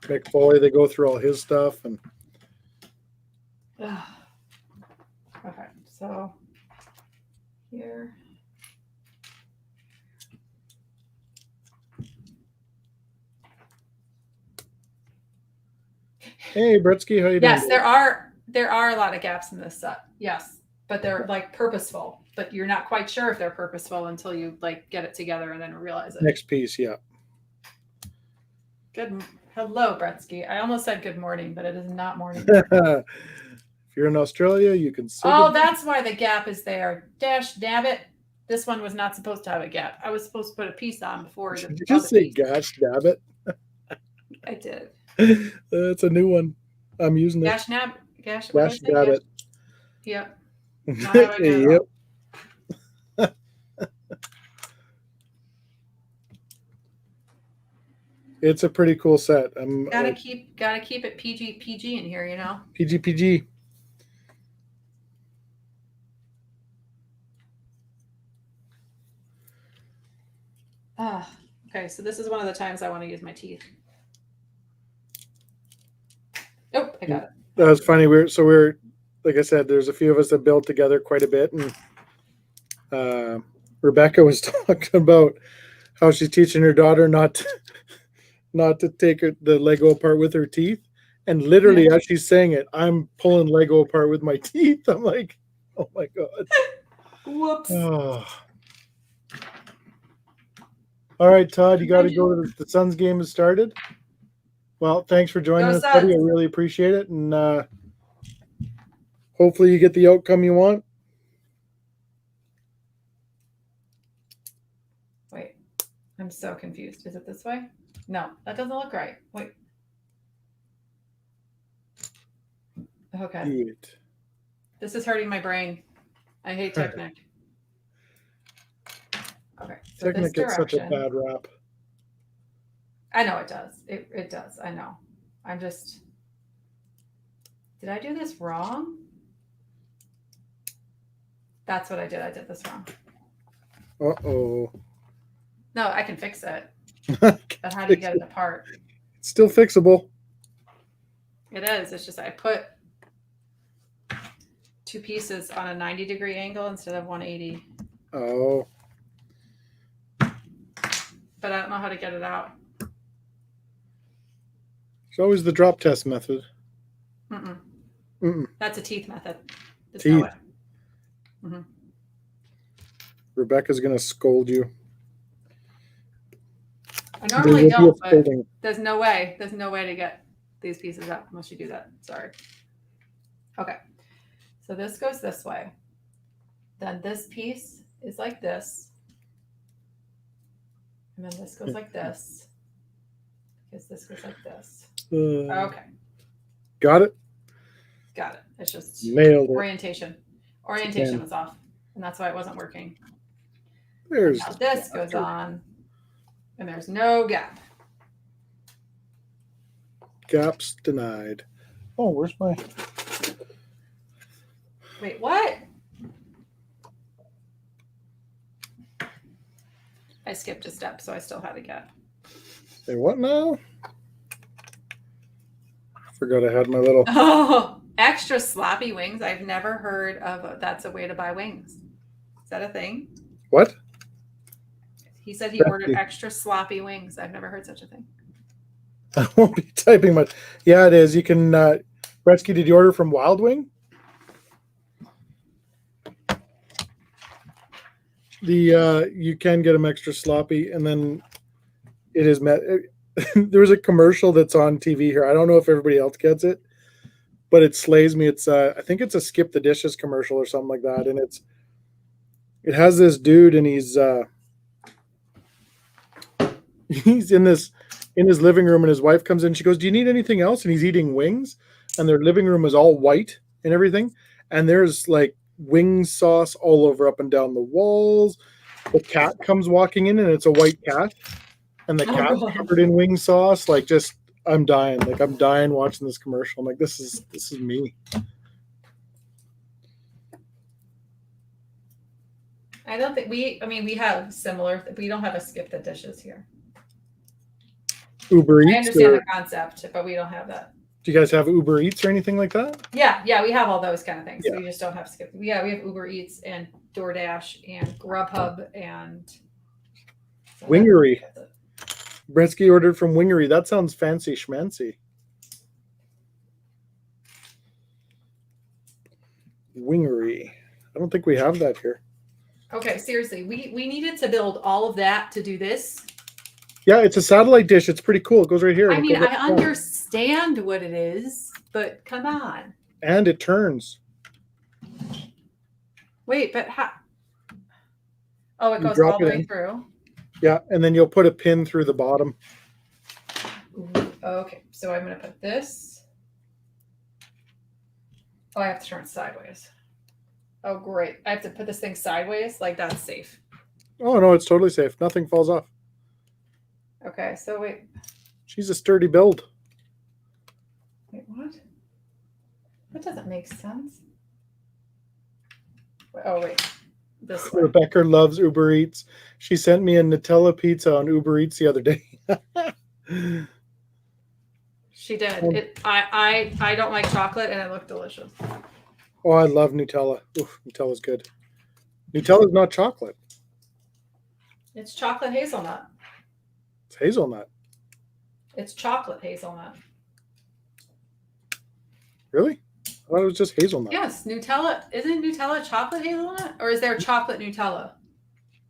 Speaker 1: Mick Foley, they go through all his stuff and.
Speaker 2: Okay, so here.
Speaker 1: Hey, Bretsky, how you doing?
Speaker 2: Yes, there are a lot of gaps in this set. Yes, but they're like purposeful. But you're not quite sure if they're purposeful until you like get it together and then realize it.
Speaker 1: Next piece, yeah.
Speaker 2: Good. Hello, Bretsky. I almost said good morning, but it is not morning.
Speaker 1: If you're in Australia, you can say
Speaker 2: that's why the gap is there. Dash, damn it. This one was not supposed to have a gap. I was supposed to put a piece on before.
Speaker 1: Did you just say gosh, dab it?
Speaker 2: I did.
Speaker 1: That's a new one. I'm using it.
Speaker 2: Gash, dab it. Yep.
Speaker 1: Yep. It's a pretty cool set.
Speaker 2: Gotta keep it PG in here, you know.
Speaker 1: PG.
Speaker 2: Okay, so this is one of the times I want to use my teeth. Oh, I got it.
Speaker 1: That was funny. We're like I said, there's a few of us that build together quite a bit, and Rebecca was talking about how she's teaching her daughter not to take the Lego apart with her teeth, and literally as she's saying it, I'm pulling Lego apart with my teeth. I'm like, oh my god.
Speaker 2: Whoops.
Speaker 1: Oh. All right, Todd, you got to go to the Suns game has started. Well, thanks for joining us, buddy. I really appreciate it, and hopefully you get the outcome you want.
Speaker 2: Wait, I'm so confused. Is it this way? No, that doesn't look right. Wait. Okay.
Speaker 1: Good.
Speaker 2: This is hurting my brain. I hate Technic. Okay. So
Speaker 1: Technic gets such a bad rap.
Speaker 2: I know it does. It does. I know. I'm just. Did I do this wrong? That's what I did. I did this wrong.
Speaker 1: Uh-oh.
Speaker 2: No, I can fix it. But how do you get it apart?
Speaker 1: It's still fixable.
Speaker 2: It is. It's just I put two pieces on a 90-degree angle instead of 180.
Speaker 1: Oh.
Speaker 2: But I don't know how to get it out.
Speaker 1: It's always the drop test method.
Speaker 2: That's a teeth method. There's
Speaker 1: teeth.
Speaker 2: No way. Mm-hmm.
Speaker 1: Rebecca's going to scold you.
Speaker 2: I normally don't, but there's no way. There's no way to get these pieces out unless you do that. Sorry. Okay. So this goes this way. Then this piece is like this. And then this goes like this. Because this goes like this.
Speaker 1: Uh,
Speaker 2: Okay.
Speaker 1: Got it?
Speaker 2: Got it. It's just
Speaker 1: Nailed it.
Speaker 2: orientation. Orientation was off. And that's why it wasn't working.
Speaker 1: There's
Speaker 2: Now this goes on. And there's no gap.
Speaker 1: gaps denied. Oh, where's my...
Speaker 2: Wait, what? I skipped a step, so I still had a gap.
Speaker 1: Say what now? Forgot I had my little...
Speaker 2: Oh, extra sloppy wings. I've never heard of that's a way to buy wings. Is that a thing?
Speaker 1: What?
Speaker 2: He said he ordered extra sloppy wings. I've never heard such a thing.
Speaker 1: I won't be typing much. Yeah, it is. You can... Bretsky, did you order from Wild Wing? You can get them extra sloppy, and then it is met. There's a commercial that's on TV here. I don't know if everybody else gets it, but it slays me. It's I think it's a Skip the Dishes commercial or something like that, and it has this dude, and he's in his living room, and his wife comes in. She goes, "Do you need anything else?" And he's eating wings, and their living room is all white and everything, and there's like wing sauce all over up and down the walls. The cat comes walking in, and it's a white cat, and the cat's covered in wing sauce. Like, just I'm dying. Like, I'm dying watching this commercial. I'm like, this is me.
Speaker 2: I don't think we have similar. We don't have a Skip the Dishes here.
Speaker 1: Uber Eats.
Speaker 2: I understand the concept, but we don't have that.
Speaker 1: Do you guys have Uber Eats or anything like that?
Speaker 2: Yeah, we have all those kind of things.
Speaker 1: Yeah.
Speaker 2: We just don't have Skip. Yeah, we have Uber Eats and DoorDash and Grubhub and
Speaker 1: Wingery. Bretsky ordered from Wingery. That sounds fancy schmancy. Wingery. I don't think we have that here.
Speaker 2: Okay, seriously, we needed to build all of that to do this.
Speaker 1: Yeah, it's a satellite dish. It's pretty cool. It goes right here.
Speaker 2: I mean, I understand what it is, but come on.
Speaker 1: And it turns.
Speaker 2: Wait, but how? Oh, it
Speaker 1: You
Speaker 2: goes
Speaker 1: drop
Speaker 2: all the
Speaker 1: it
Speaker 2: way
Speaker 1: in.
Speaker 2: through.
Speaker 1: Yeah, and then you'll put a pin through the bottom.
Speaker 2: Ooh, okay, so I'm going to put this. Oh, I have to turn it sideways. Oh, great. I have to put this thing sideways? Like, that's safe.
Speaker 1: Oh, no, it's totally safe. Nothing falls off.
Speaker 2: Okay, so wait.
Speaker 1: She's a sturdy build.
Speaker 2: Wait, what? That doesn't make sense. Oh, wait. This way.
Speaker 1: Rebecca loves Uber Eats. She sent me a Nutella pizza on Uber Eats the other day.
Speaker 2: She did. I don't like chocolate, and it looked delicious.
Speaker 1: Oh, I love Nutella. Oof, Nutella's good. Nutella's not chocolate.
Speaker 2: It's chocolate hazelnut.
Speaker 1: It's hazelnut.
Speaker 2: It's chocolate hazelnut.
Speaker 1: Really? I thought it was just hazelnut.
Speaker 2: Yes, Nutella. Isn't Nutella chocolate hazelnut? Or is there chocolate Nutella?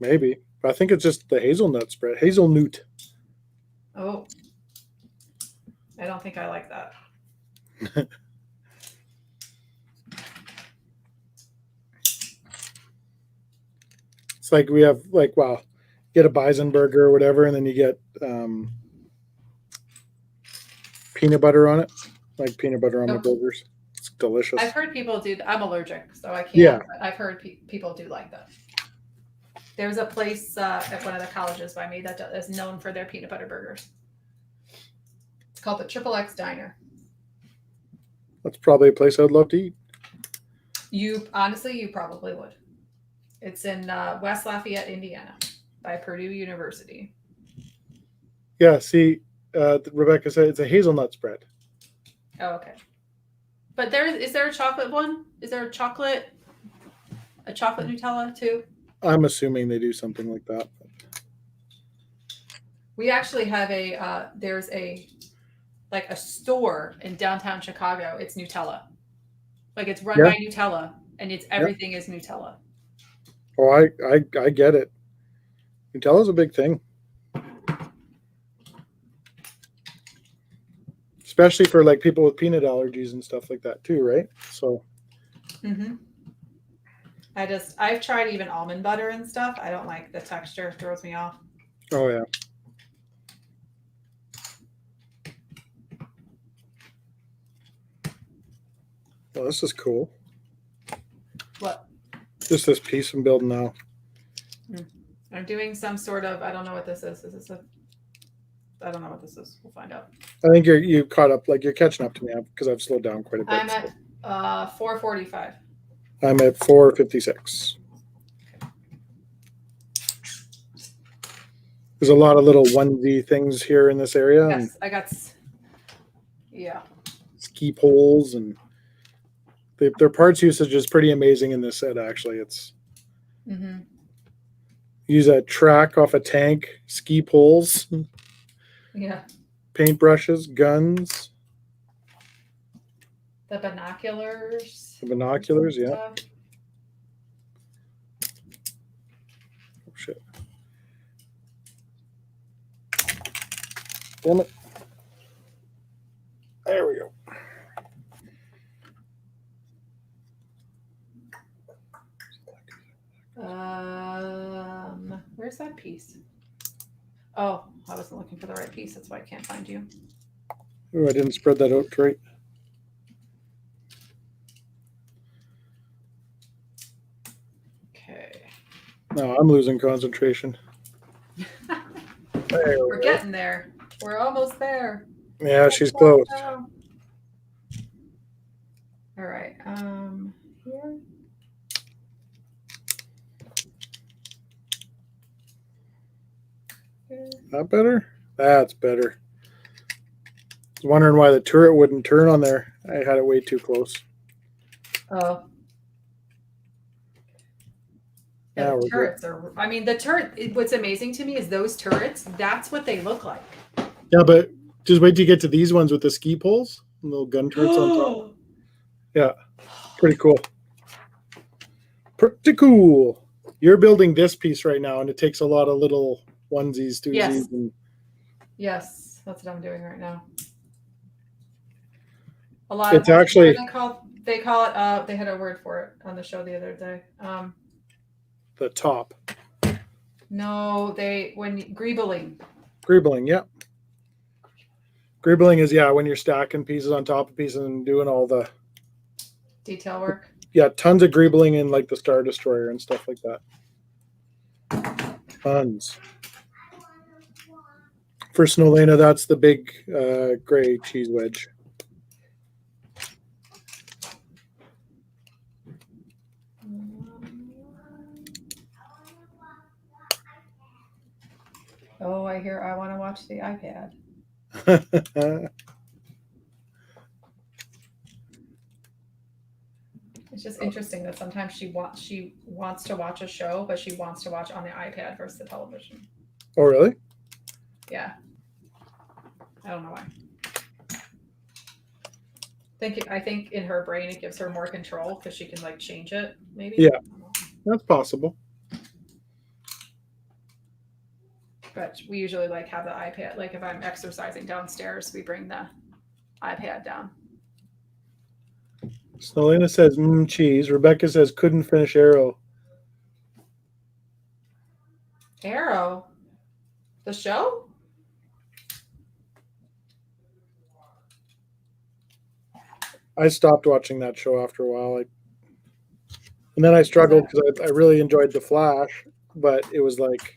Speaker 1: Maybe. But I think it's just the hazelnut spread. Hazelnut.
Speaker 2: Oh. I don't think I like that.
Speaker 1: It's like we have, like, wow, get a bison burger or whatever, and then you get peanut butter on it. Like peanut butter on the burgers. It's delicious.
Speaker 2: I've heard people do. I'm allergic, so I can't.
Speaker 1: Yeah.
Speaker 2: But I've heard people do like that. There's a place at one of the colleges by me that is known for their peanut butter burgers. It's called the Triple X Diner.
Speaker 1: That's probably a place I'd love to eat.
Speaker 2: You probably would. It's in West Lafayette, Indiana, by Purdue University.
Speaker 1: Yeah, see, Rebecca said it's a hazelnut spread.
Speaker 2: Oh, okay. But is there a chocolate one? Is there a chocolate Nutella too?
Speaker 1: I'm assuming they do something like that.
Speaker 2: We actually have there's a store in downtown Chicago. It's Nutella. Like, it's run by Nutella, and everything is Nutella.
Speaker 1: Oh, I get it. Nutella's a big thing. Especially for like people with peanut allergies and stuff like that too, right? So
Speaker 2: I've tried even almond butter and stuff. I don't like the texture. It throws me off.
Speaker 1: Oh yeah. Well, this is cool.
Speaker 2: What?
Speaker 1: Just this piece I'm building now.
Speaker 2: I'm doing some sort of, I don't know what this is. Is this I don't know what this is. We'll find out.
Speaker 1: I think you caught up, like you're catching up to me because I've slowed down quite a bit.
Speaker 2: I'm at 4:45.
Speaker 1: I'm at 4:56. There's a lot of little onesie things here in this area.
Speaker 2: Yes,
Speaker 1: And
Speaker 2: I got. Yeah.
Speaker 1: ski poles and their parts usage is pretty amazing in this set. Actually, it's use a track off a tank, ski poles,
Speaker 2: Yeah.
Speaker 1: paintbrushes, guns,
Speaker 2: The binoculars.
Speaker 1: the binoculars. Yeah.
Speaker 2: Stuff.
Speaker 1: Oh shit. Damn it. There we go.
Speaker 2: Where's that piece? Oh, I wasn't looking for the right piece. That's why I can't find you.
Speaker 1: Oh, I didn't spread that out right.
Speaker 2: Okay.
Speaker 1: No, I'm losing concentration. There we
Speaker 2: We're
Speaker 1: go.
Speaker 2: getting there. We're almost there.
Speaker 1: Yeah, she's close.
Speaker 2: All right. Here. Here.
Speaker 1: That better? That's better. I was wondering why the turret wouldn't turn on there. I had it way too close.
Speaker 2: Oh.
Speaker 1: Now
Speaker 2: Yeah,
Speaker 1: we're
Speaker 2: the
Speaker 1: good.
Speaker 2: turrets are. I mean, the turret. What's amazing to me is those turrets. That's what they look like.
Speaker 1: Yeah, but just wait till you get to these ones with the ski poles, and little gun turrets on top. Yeah, pretty cool. Pretty cool. You're building this piece right now, and it takes a lot of little onesies, twosies,
Speaker 2: Yes.
Speaker 1: and
Speaker 2: Yes, that's what I'm doing right now. A lot.
Speaker 1: It's
Speaker 2: of
Speaker 1: actually-
Speaker 2: what do they call it. They had a word for it on the show the other day.
Speaker 1: the top.
Speaker 2: No, Gribbling.
Speaker 1: Gribbling, yeah. Gribbling is, when you're stacking pieces on top of pieces and doing all the,
Speaker 2: Detail work.
Speaker 1: tons of gribbling in like the Star Destroyer and stuff like that. Tons. For Snowlena, that's the big gray cheese wedge.
Speaker 2: Oh, I want to watch the iPad. It's just interesting that sometimes she wants to watch a show, but she wants to watch on the iPad versus the television.
Speaker 1: Oh, really?
Speaker 2: Yeah. I don't know why. I think in her brain it gives her more control because she can like change it, maybe.
Speaker 1: Yeah. That's possible.
Speaker 2: But we usually like have the iPad. Like if I'm exercising downstairs, we bring the iPad down.
Speaker 1: Snowlena says, cheese. Rebecca says, couldn't finish Arrow.
Speaker 2: Arrow, the show.
Speaker 1: I stopped watching that show after a while. And then I struggled because I really enjoyed The Flash, but it was like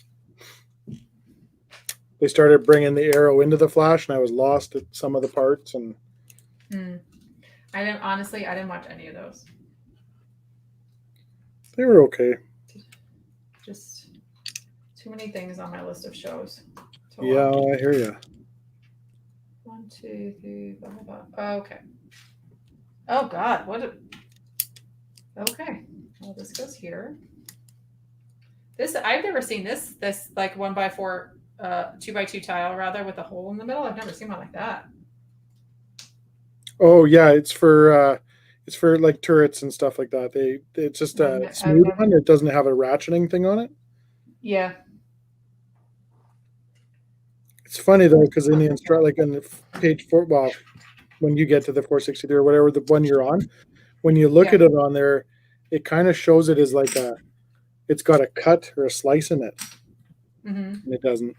Speaker 1: they started bringing the Arrow into The Flash, and I was lost at some of the parts. And
Speaker 2: I didn't watch any of those.
Speaker 1: they were okay.
Speaker 2: Just too many things on my list of shows. To
Speaker 1: Yeah,
Speaker 2: watch.
Speaker 1: I hear you.
Speaker 2: 1, 2, 3, blah, blah, blah. Oh, okay. Oh God, okay. Well, this goes here. This I've never seen this like 1x4, 2x2 tile rather with a hole in the middle. I've never seen one like that.
Speaker 1: Oh yeah, it's for like turrets and stuff like that. It's just a
Speaker 2: I've
Speaker 1: smooth
Speaker 2: never-
Speaker 1: one. It doesn't have a ratcheting thing on it.
Speaker 2: Yeah.
Speaker 1: It's funny though, because in the like on the page 4, well, when you get to the 463 or whatever the one you're on, when you look
Speaker 2: Yeah.
Speaker 1: at it on there, it kind of shows it as like it's got a cut or a slice in it.
Speaker 2: Mm-hmm.
Speaker 1: and it doesn't.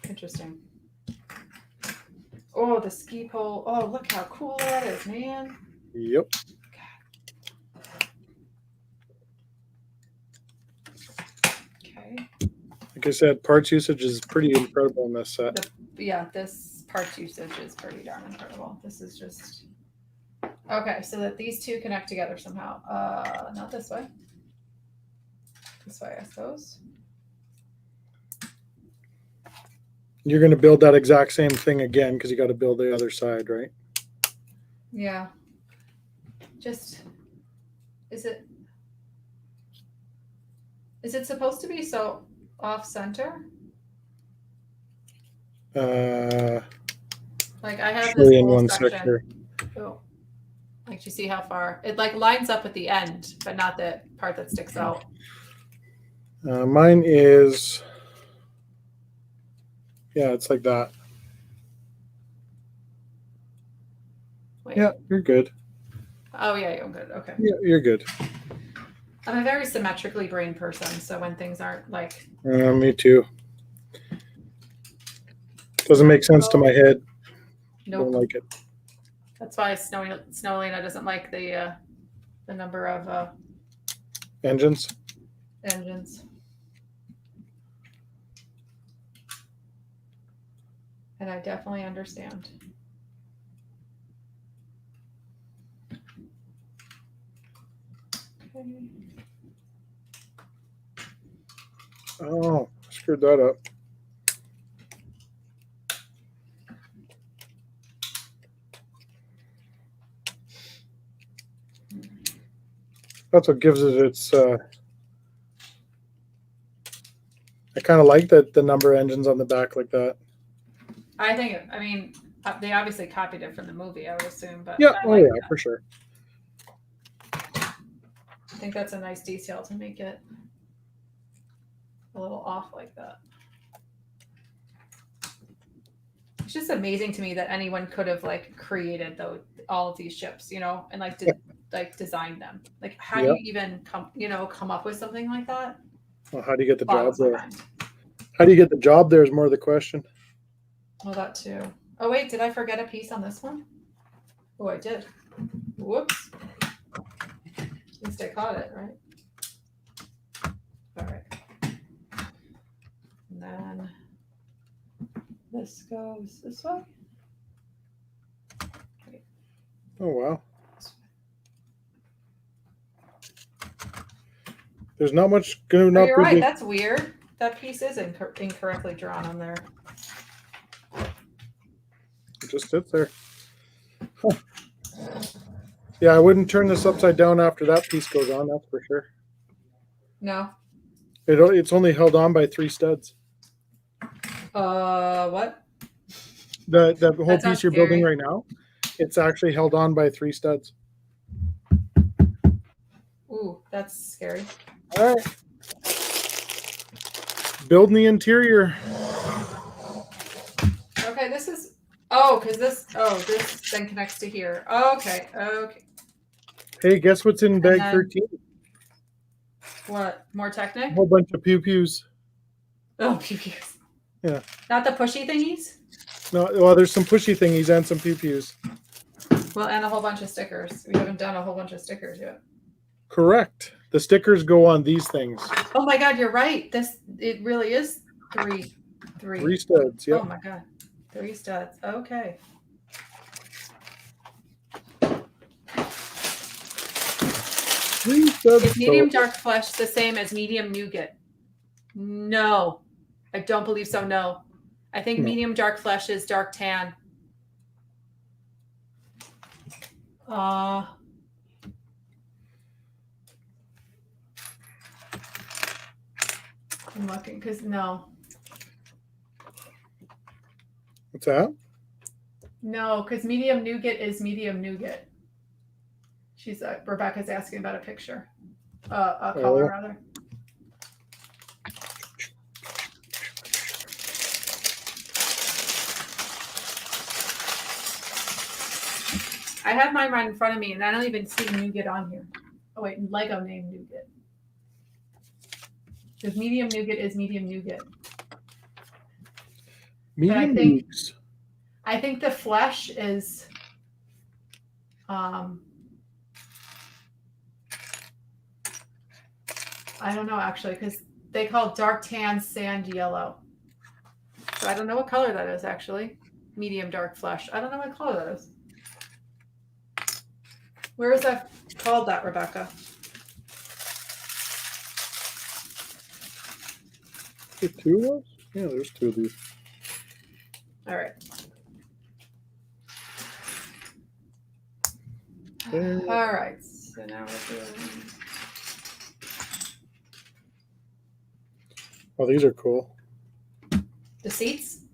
Speaker 2: Interesting. Oh, the ski pole. Oh, look how cool that is, man.
Speaker 1: Yep.
Speaker 2: Okay.
Speaker 1: Like I said, parts usage is pretty incredible in this set.
Speaker 2: Yeah, this parts usage is pretty darn incredible. This is just okay. So that these two connect together somehow. Not this way. This way, I suppose.
Speaker 1: You're going to build that exact same thing again because you got to build the other side, right?
Speaker 2: Yeah. Just is it supposed to be so off center? Like I have this
Speaker 1: in
Speaker 2: whole
Speaker 1: one
Speaker 2: section.
Speaker 1: sector.
Speaker 2: Oh, like do you see how far it like lines up at the end, but not the part that sticks out.
Speaker 1: Mine is, yeah, it's like that.
Speaker 2: Wait.
Speaker 1: Yeah, you're good.
Speaker 2: Oh yeah, you're good. Okay.
Speaker 1: Yeah, you're good.
Speaker 2: I'm a very symmetrically brained person, so when things aren't like
Speaker 1: Me too. Doesn't make sense to my head.
Speaker 2: nope.
Speaker 1: Don't like it.
Speaker 2: That's why Snowlina doesn't like the number of
Speaker 1: Engines.
Speaker 2: engines. And I definitely understand. Okay.
Speaker 1: Oh, screwed that up. That's what gives it its. I kind of like that the number of engines on the back like that.
Speaker 2: I think. I mean, they obviously copied it from the movie, I would assume, but
Speaker 1: Yeah.
Speaker 2: I
Speaker 1: Oh
Speaker 2: like
Speaker 1: yeah,
Speaker 2: that.
Speaker 1: for sure.
Speaker 2: I think that's a nice detail to make it a little off like that. It's just amazing to me that anyone could have like created all of these ships, you know, and like designed them. Like, how do you even come up with something like that?
Speaker 1: Well, how do you get the job
Speaker 2: Boggles my
Speaker 1: there?
Speaker 2: mind.
Speaker 1: How do you get the job there is more the question.
Speaker 2: Well, that too. Oh wait, did I forget a piece on this one? Oh, I did. Whoops. At least I caught it, right? All right. And then this goes this way.
Speaker 1: Oh wow. There's not much going to
Speaker 2: Oh,
Speaker 1: not
Speaker 2: you're
Speaker 1: be
Speaker 2: right.
Speaker 1: big.
Speaker 2: That's weird. That piece is incorrectly drawn on there.
Speaker 1: It just sits there. Huh. Yeah, I wouldn't turn this upside down after that piece goes on. That's for sure.
Speaker 2: No.
Speaker 1: It's only held on by 3 studs.
Speaker 2: What?
Speaker 1: The whole
Speaker 2: That sounds
Speaker 1: piece you're building
Speaker 2: scary.
Speaker 1: right now, it's actually held on by 3 studs.
Speaker 2: Ooh, that's scary.
Speaker 1: All right. Building the interior.
Speaker 2: Okay, this is. Oh, because this. Oh, this then connects to here. Okay. Okay.
Speaker 1: Hey, guess what's in bag
Speaker 2: then-
Speaker 1: 13?
Speaker 2: What? More
Speaker 1: A
Speaker 2: Technic?
Speaker 1: whole bunch of pew-pews.
Speaker 2: Oh, pew-pews.
Speaker 1: Yeah.
Speaker 2: Not the pushy thingies?
Speaker 1: No, well, there's some pushy thingies and some pew-pews.
Speaker 2: Well, and a whole bunch of stickers. We haven't done a whole bunch of stickers yet.
Speaker 1: Correct. The stickers go on these things.
Speaker 2: Oh my God, you're right. It really is three.
Speaker 1: 3 studs, yeah.
Speaker 2: Oh my God. 3 studs. Okay.
Speaker 1: 3 studs.
Speaker 2: Is medium dark flesh the same as medium nougat? No. I don't believe so, no. I think
Speaker 1: No.
Speaker 2: medium dark flesh is dark tan. I'm looking because no.
Speaker 1: What's that?
Speaker 2: No, because medium nougat is medium nougat. Rebecca's asking about a picture. A color, rather. I have mine right in front of me, and I don't even see nougat on here. Oh, wait, Lego named nougat. Because medium nougat is medium nougat.
Speaker 1: Medium
Speaker 2: think-
Speaker 1: nukes.
Speaker 2: I think the flesh is I don't know actually, because they call dark tan sand yellow. So I don't know what color that is actually. Medium dark flesh. I don't know what color that is. Where is that called that, Rebecca?
Speaker 1: There 2 of those? Yeah, there's 2 of these.
Speaker 2: All right.
Speaker 1: There.
Speaker 2: All right. So now we're doing.
Speaker 1: Oh, these are cool.
Speaker 2: The seats?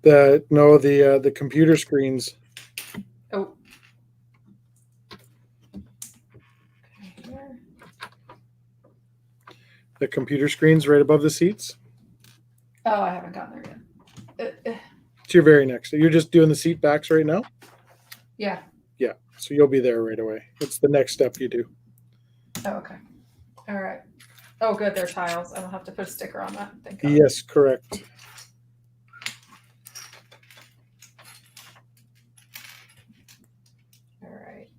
Speaker 1: The computer screens.
Speaker 2: Oh. Okay, here.
Speaker 1: The computer screens right above the seats.
Speaker 2: Oh, I haven't gotten there yet.
Speaker 1: It's your very next. You're just doing the seat backs right now?
Speaker 2: Yeah.
Speaker 1: Yeah. So you'll be there right away. It's the next step you do.
Speaker 2: Oh, okay. All right. Oh, good. They're tiles. I don't have to put a sticker on that. Thank God.
Speaker 1: Yes, correct.
Speaker 2: All right.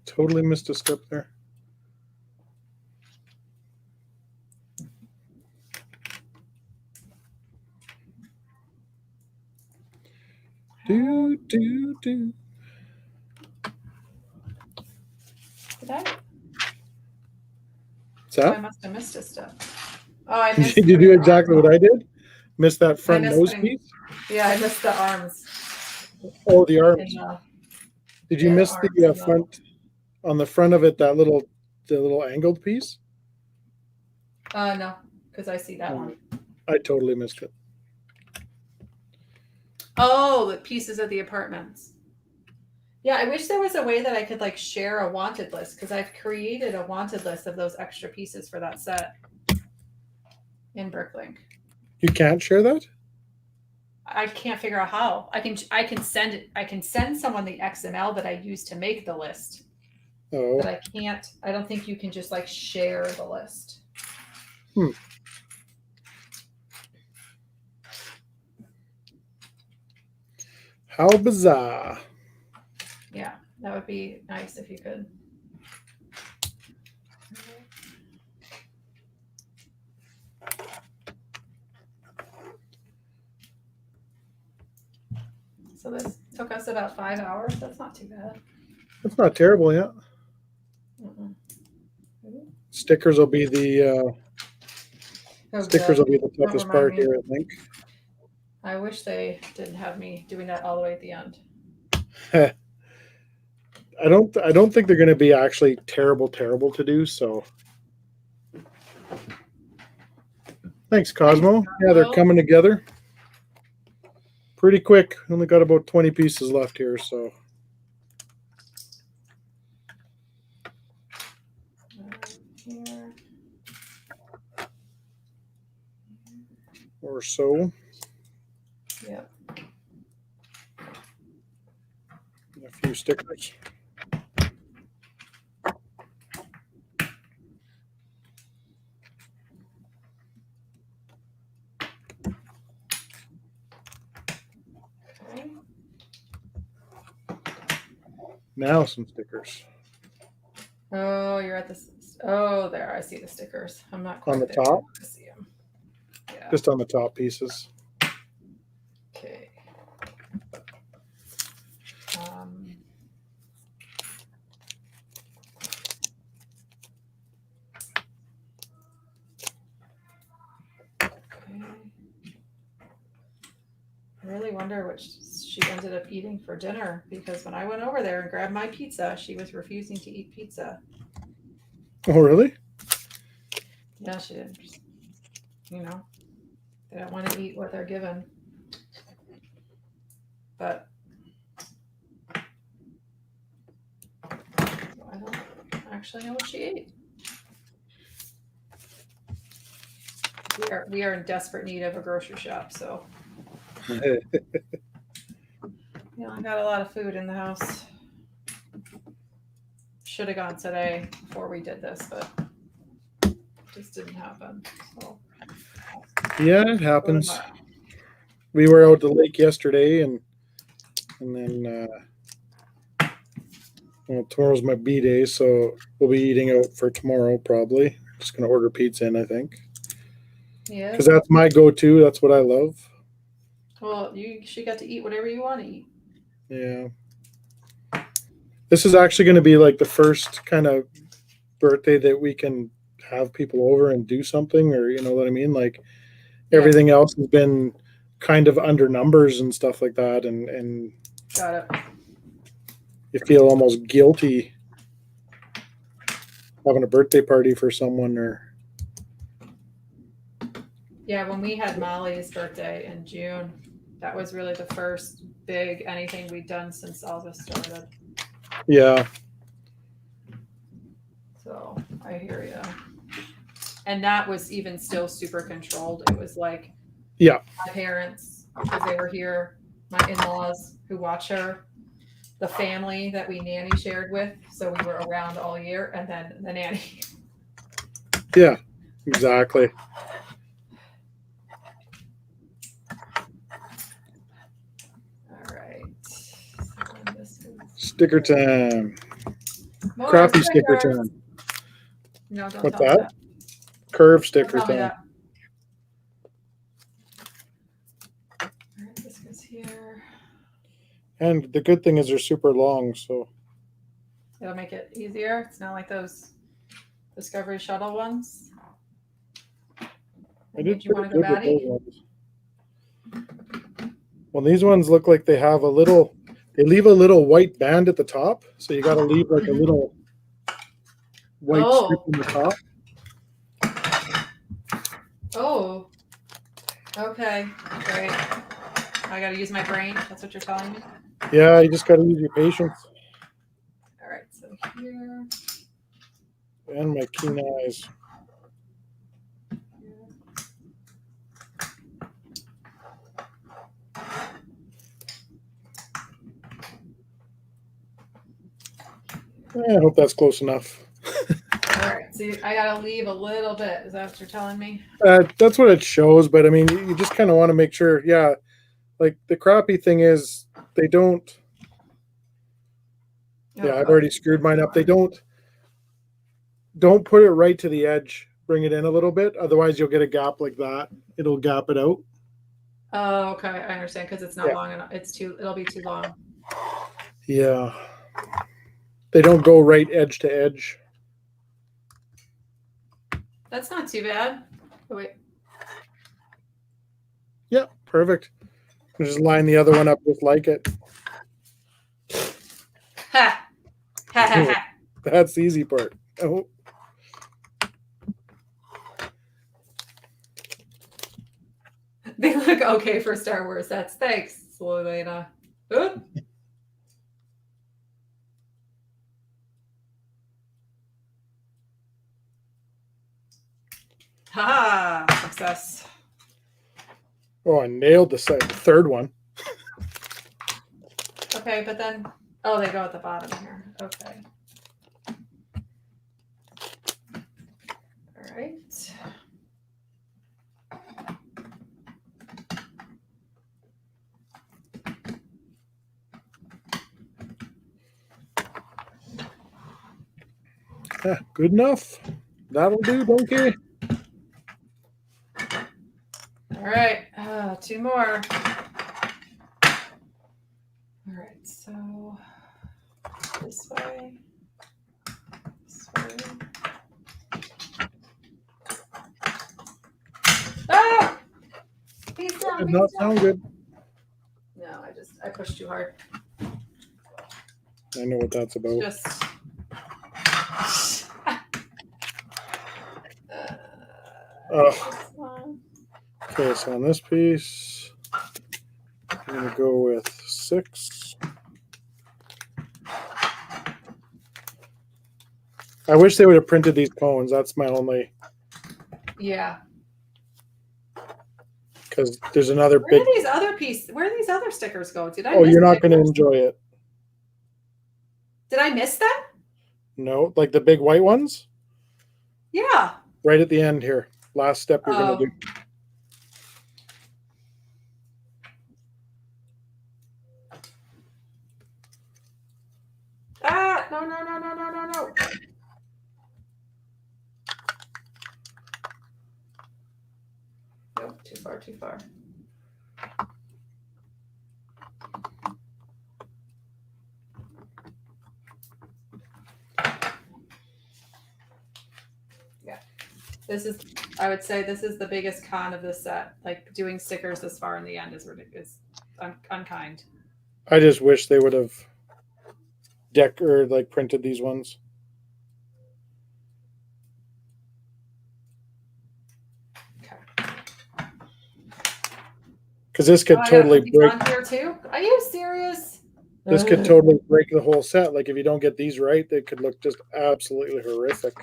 Speaker 1: Totally missed a step there. Do.
Speaker 2: Did I?
Speaker 1: What's
Speaker 2: Oh, I
Speaker 1: that?
Speaker 2: must have missed a step. Oh, I missed.
Speaker 1: Did you do exactly what I did? Missed that front
Speaker 2: missed
Speaker 1: nose
Speaker 2: putting-
Speaker 1: piece?
Speaker 2: Yeah, I missed the arms.
Speaker 1: Oh, the arms.
Speaker 2: And,
Speaker 1: Did you
Speaker 2: yeah,
Speaker 1: miss
Speaker 2: arms
Speaker 1: the
Speaker 2: and
Speaker 1: front on the front of it? The little angled piece.
Speaker 2: no, because I see that one.
Speaker 1: I totally missed it.
Speaker 2: Oh, the pieces of the apartments. Yeah, I wish there was a way that I could like share a wanted list because I've created a wanted list of those extra pieces for that set in Bricklink.
Speaker 1: You can't share that?
Speaker 2: I can't figure out how. I can send it. I can send someone the XML that I use to make the list,
Speaker 1: Oh,
Speaker 2: but I can't. I don't think you can just like share the list.
Speaker 1: how bizarre.
Speaker 2: Yeah, that would be nice if you could. So this took us about 5 hours. That's not too bad.
Speaker 1: That's not terrible, yeah.
Speaker 2: Mm-mm.
Speaker 1: Stickers will be the
Speaker 2: Oh,
Speaker 1: stickers
Speaker 2: good.
Speaker 1: will be the
Speaker 2: Don't
Speaker 1: toughest
Speaker 2: remind
Speaker 1: part
Speaker 2: me.
Speaker 1: here, I think.
Speaker 2: I wish they didn't have me doing that all the way at the end.
Speaker 1: I don't think they're going to be actually terrible to do. So, thanks, Cosmo. Yeah, they're coming together pretty quick. Only got about 20 pieces left here, so
Speaker 2: Here.
Speaker 1: or so.
Speaker 2: Yep.
Speaker 1: And a few stickers.
Speaker 2: Okay.
Speaker 1: Now some stickers
Speaker 2: Oh, you're at this. Oh, there. I see the stickers. I'm not quite
Speaker 1: on the
Speaker 2: there.
Speaker 1: top,
Speaker 2: I see them. Yeah.
Speaker 1: just on the top pieces.
Speaker 2: Okay. Okay. I really wonder what she ended up eating for dinner because when I went over there and grabbed my pizza, she was refusing to eat pizza.
Speaker 1: Oh, really?
Speaker 2: Yeah, she didn't. You know, they don't want to eat what they're given. But I don't actually know what she ate. We are in desperate need of a grocery shop, so yeah, I got a lot of food in the house. should have gone today before we did this, but it just didn't happen. So
Speaker 1: Yeah, it happens.
Speaker 2: tomorrow.
Speaker 1: We were out at the lake yesterday, and then well, tomorrow's my B day, so we'll be eating out for tomorrow probably. Just gonna order pizza in, I think,
Speaker 2: Yeah.
Speaker 1: because that's my go-to. That's what I love.
Speaker 2: Well, she got to eat whatever you want to eat.
Speaker 1: Yeah. This is actually going to be like the first kind of birthday that we can have people over and do something, or you know what I mean? Like everything else has been kind of under numbers and stuff like that, and
Speaker 2: Got it.
Speaker 1: you feel almost guilty having a birthday party for someone, or
Speaker 2: Yeah, when we had Molly's birthday in June, that was really the first big anything we'd done since all this started.
Speaker 1: yeah.
Speaker 2: So I hear you. And that was even still super controlled. It was like
Speaker 1: Yeah.
Speaker 2: my parents, because they were here, my in-laws who watch her, the family that we nanny shared with, so we were around all year, and then the nanny.
Speaker 1: Yeah, exactly.
Speaker 2: All right.
Speaker 1: Sticker time.
Speaker 2: More
Speaker 1: Crappie sticker
Speaker 2: stickers.
Speaker 1: time.
Speaker 2: No, don't
Speaker 1: What's
Speaker 2: tell me
Speaker 1: that? Curve
Speaker 2: Don't
Speaker 1: sticker
Speaker 2: tell me
Speaker 1: time.
Speaker 2: that. All right, this goes here.
Speaker 1: And the good thing is they're super long, so
Speaker 2: It'll make it easier. It's not like those Discovery Shuttle ones.
Speaker 1: I did
Speaker 2: Made you want
Speaker 1: pretty
Speaker 2: to go
Speaker 1: good with
Speaker 2: batty?
Speaker 1: those ones. Well, these ones look like they have they leave a little white band at the top, so you got to leave like a little white strip in the top.
Speaker 2: Oh. Okay. Great. I got to use my brain. That's what you're telling me?
Speaker 1: Yeah, you just got to use your patience
Speaker 2: All right. So here.
Speaker 1: and my keen eyes. I hope that's close enough.
Speaker 2: All right. So I got to leave a little bit. Is that what you're telling me?
Speaker 1: That's what it shows, but I mean, you just kind of want to make sure. Yeah, like the crappie thing is they don't. Yeah, I've already screwed mine up. They don't put it right to the edge. Bring it in a little bit. Otherwise, you'll get a gap like that. It'll gap it out.
Speaker 2: Oh, okay. I understand because it's not long enough. It'll be too long.
Speaker 1: Yeah. They don't go right edge to edge.
Speaker 2: That's not too bad. Oh, wait.
Speaker 1: Yeah, perfect. Just line the other one up just like it.
Speaker 2: Ha! Ha ha ha.
Speaker 1: That's the easy part. Oh.
Speaker 2: They look okay for Star Wars. That's thanks, Selena. Oop. Ha! Success.
Speaker 1: Oh, I nailed the third one.
Speaker 2: Okay, but then oh, they go at the bottom here. Okay. All right.
Speaker 1: Yeah, good enough. That'll do, donkey.
Speaker 2: All right. Two more. All right. So this way. This way. Ah! Please don't.
Speaker 1: Did not sound good.
Speaker 2: No, I pushed too hard.
Speaker 1: I know what that's about.
Speaker 2: Just. This one.
Speaker 1: Okay, so on this piece, I'm going to go with 6. I wish they would have printed these cones. That's my only,
Speaker 2: Yeah.
Speaker 1: because there's another
Speaker 2: Where
Speaker 1: big.
Speaker 2: do these other stickers go? Did I?
Speaker 1: Oh,
Speaker 2: miss
Speaker 1: you're not going to
Speaker 2: stickers?
Speaker 1: enjoy it.
Speaker 2: Did I miss that?
Speaker 1: No, like the big white ones?
Speaker 2: Yeah.
Speaker 1: Right at the end here. Last step you're going to do.
Speaker 2: No. Nope, too far. Yeah. I would say this is the biggest con of this set. Like doing stickers this far in the end is ridiculous. Unkind.
Speaker 1: I just wish they would have printed these ones. Because this could totally break.
Speaker 2: On here too? Are you serious?
Speaker 1: This could totally break the whole set. Like if you don't get these right, they could look just absolutely horrific.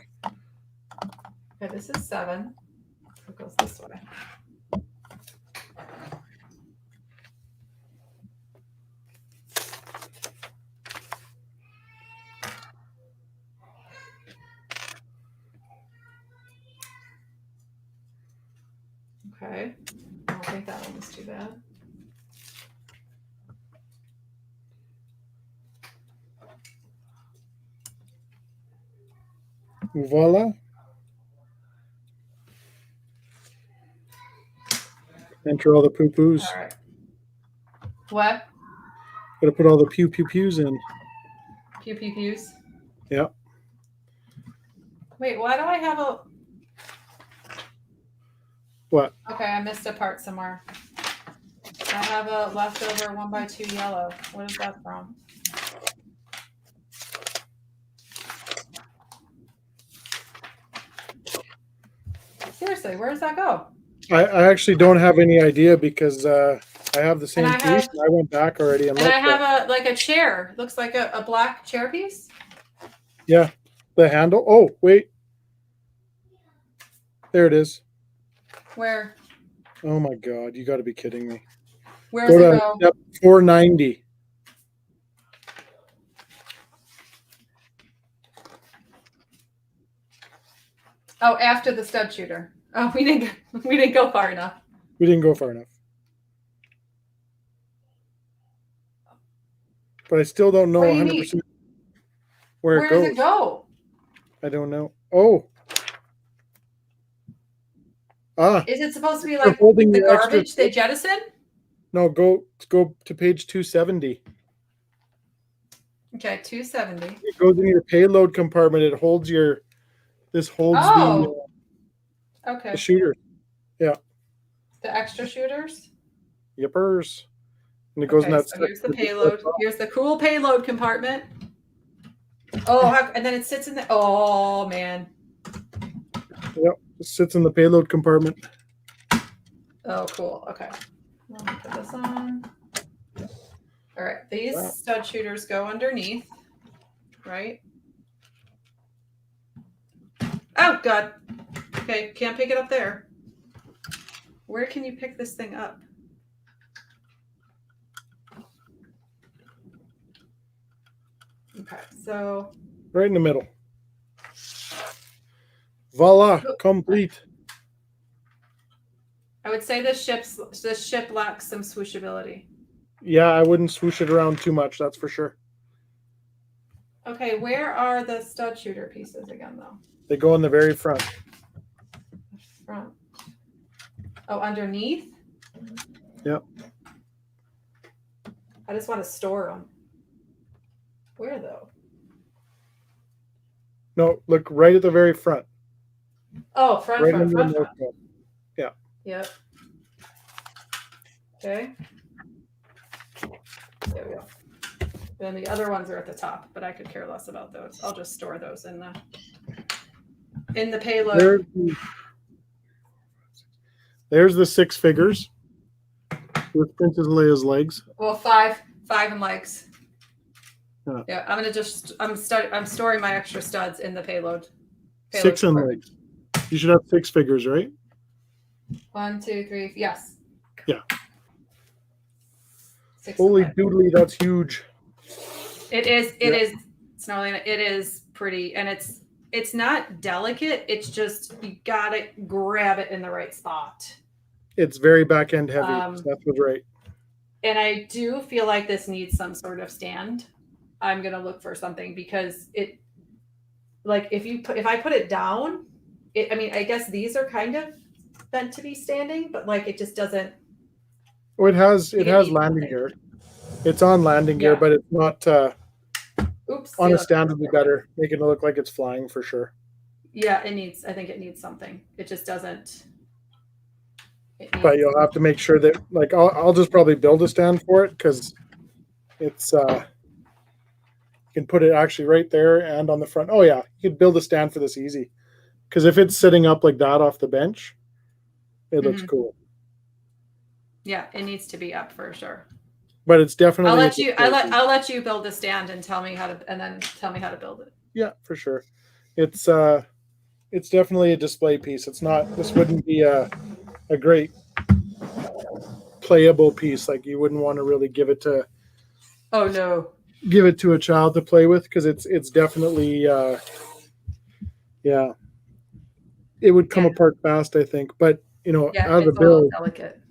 Speaker 2: Okay, this is 7. It goes this way. Okay. I don't think that one was too bad.
Speaker 1: Voila. Enter all the poo-poos.
Speaker 2: All right. What?
Speaker 1: Gotta put all the pew-pew-pews in.
Speaker 2: Pew-pew-pews?
Speaker 1: Yeah.
Speaker 2: Wait, why do I have a...
Speaker 1: What?
Speaker 2: Okay, I missed a part somewhere. I have a leftover 1x2 yellow. What is that from? Seriously, where does that go?
Speaker 1: I actually don't have any idea because I have the same piece. I went back already and
Speaker 2: I have a chair. It looks like a black chair piece.
Speaker 1: Yeah, the handle. Oh, wait. There it is.
Speaker 2: Where?
Speaker 1: Oh my God, you got to be kidding me.
Speaker 2: Where does it go?
Speaker 1: Step 490.
Speaker 2: Oh, after the stud shooter. Oh, we didn't go far enough.
Speaker 1: We didn't go far enough. But I still don't know 100% where it goes.
Speaker 2: Where does it go?
Speaker 1: I don't know. Oh.
Speaker 2: Is it supposed to be like
Speaker 1: holding
Speaker 2: the garbage
Speaker 1: extra...
Speaker 2: they jettison?
Speaker 1: No, go to page 270.
Speaker 2: Okay, 270.
Speaker 1: It goes in your payload compartment. It holds your... This holds the shooter. Yeah.
Speaker 2: The extra shooters?
Speaker 1: Yippers. And it goes in that...
Speaker 2: So here's the payload. Here's the cool payload compartment. Oh, and then it sits in the... Oh, man.
Speaker 1: Yep. It sits in the payload compartment.
Speaker 2: Oh, cool. Okay. Let me put this on. All right. These stud shooters go underneath, right? Oh, God. Okay. Can't pick it up there. Where can you pick this thing up? Okay. So.
Speaker 1: Right in the middle. Voila. Complete.
Speaker 2: I would say this ship lacks some swooshability.
Speaker 1: Yeah, I wouldn't swoosh it around too much, that's for sure.
Speaker 2: Okay, where are the stud shooter pieces again, though?
Speaker 1: They go in the very front.
Speaker 2: Front. Oh, underneath?
Speaker 1: Yep.
Speaker 2: I just want to store them. Where, though?
Speaker 1: No, look right at the very front.
Speaker 2: Oh, front.
Speaker 1: Yeah.
Speaker 2: Yep. Okay. There we go. Then the other ones are at the top, but I could care less about those. I'll just store those in the payload.
Speaker 1: There's the 6 figures with Princess Leia's legs.
Speaker 2: Well, 5 and legs. Yeah, I'm storing my extra studs in the payload.
Speaker 1: 6 and legs. You should have 6 figures, right?
Speaker 2: 1, 2, 3. Yes.
Speaker 1: Yeah.
Speaker 2: 6
Speaker 1: Holy doodly, that's huge.
Speaker 2: It is. It is. Snarly. It is pretty, and it's not delicate. It's just you gotta grab it in the right spot.
Speaker 1: It's very back end heavy. That was right.
Speaker 2: And I do feel like this needs some sort of stand. I'm gonna look for something because it, like if I put it down, I mean, I guess these are kind of meant to be standing, but like it just doesn't.
Speaker 1: Oh, it has landing gear. It's on landing gear, but it's not.
Speaker 2: Oops.
Speaker 1: On a stand would be better, making it look like it's flying for sure.
Speaker 2: Yeah, I think it needs something. It just doesn't.
Speaker 1: But you'll have to make sure that, like, I'll just probably build a stand for it because it's you can put it actually right there and on the front. Oh yeah, you could build a stand for this easy. Because if it's sitting up like that off the bench, it looks cool.
Speaker 2: Yeah, it needs to be up for sure.
Speaker 1: But it's definitely.
Speaker 2: I'll let you build the stand and tell me how to build it.
Speaker 1: Yeah, for sure. It's definitely a display piece. It's not. This wouldn't be a great playable piece. Like you wouldn't want to really give it to.
Speaker 2: Oh no.
Speaker 1: Give it to a child to play with because it's definitely yeah. It would come apart fast, I think. But out of the build.
Speaker 2: Delicate.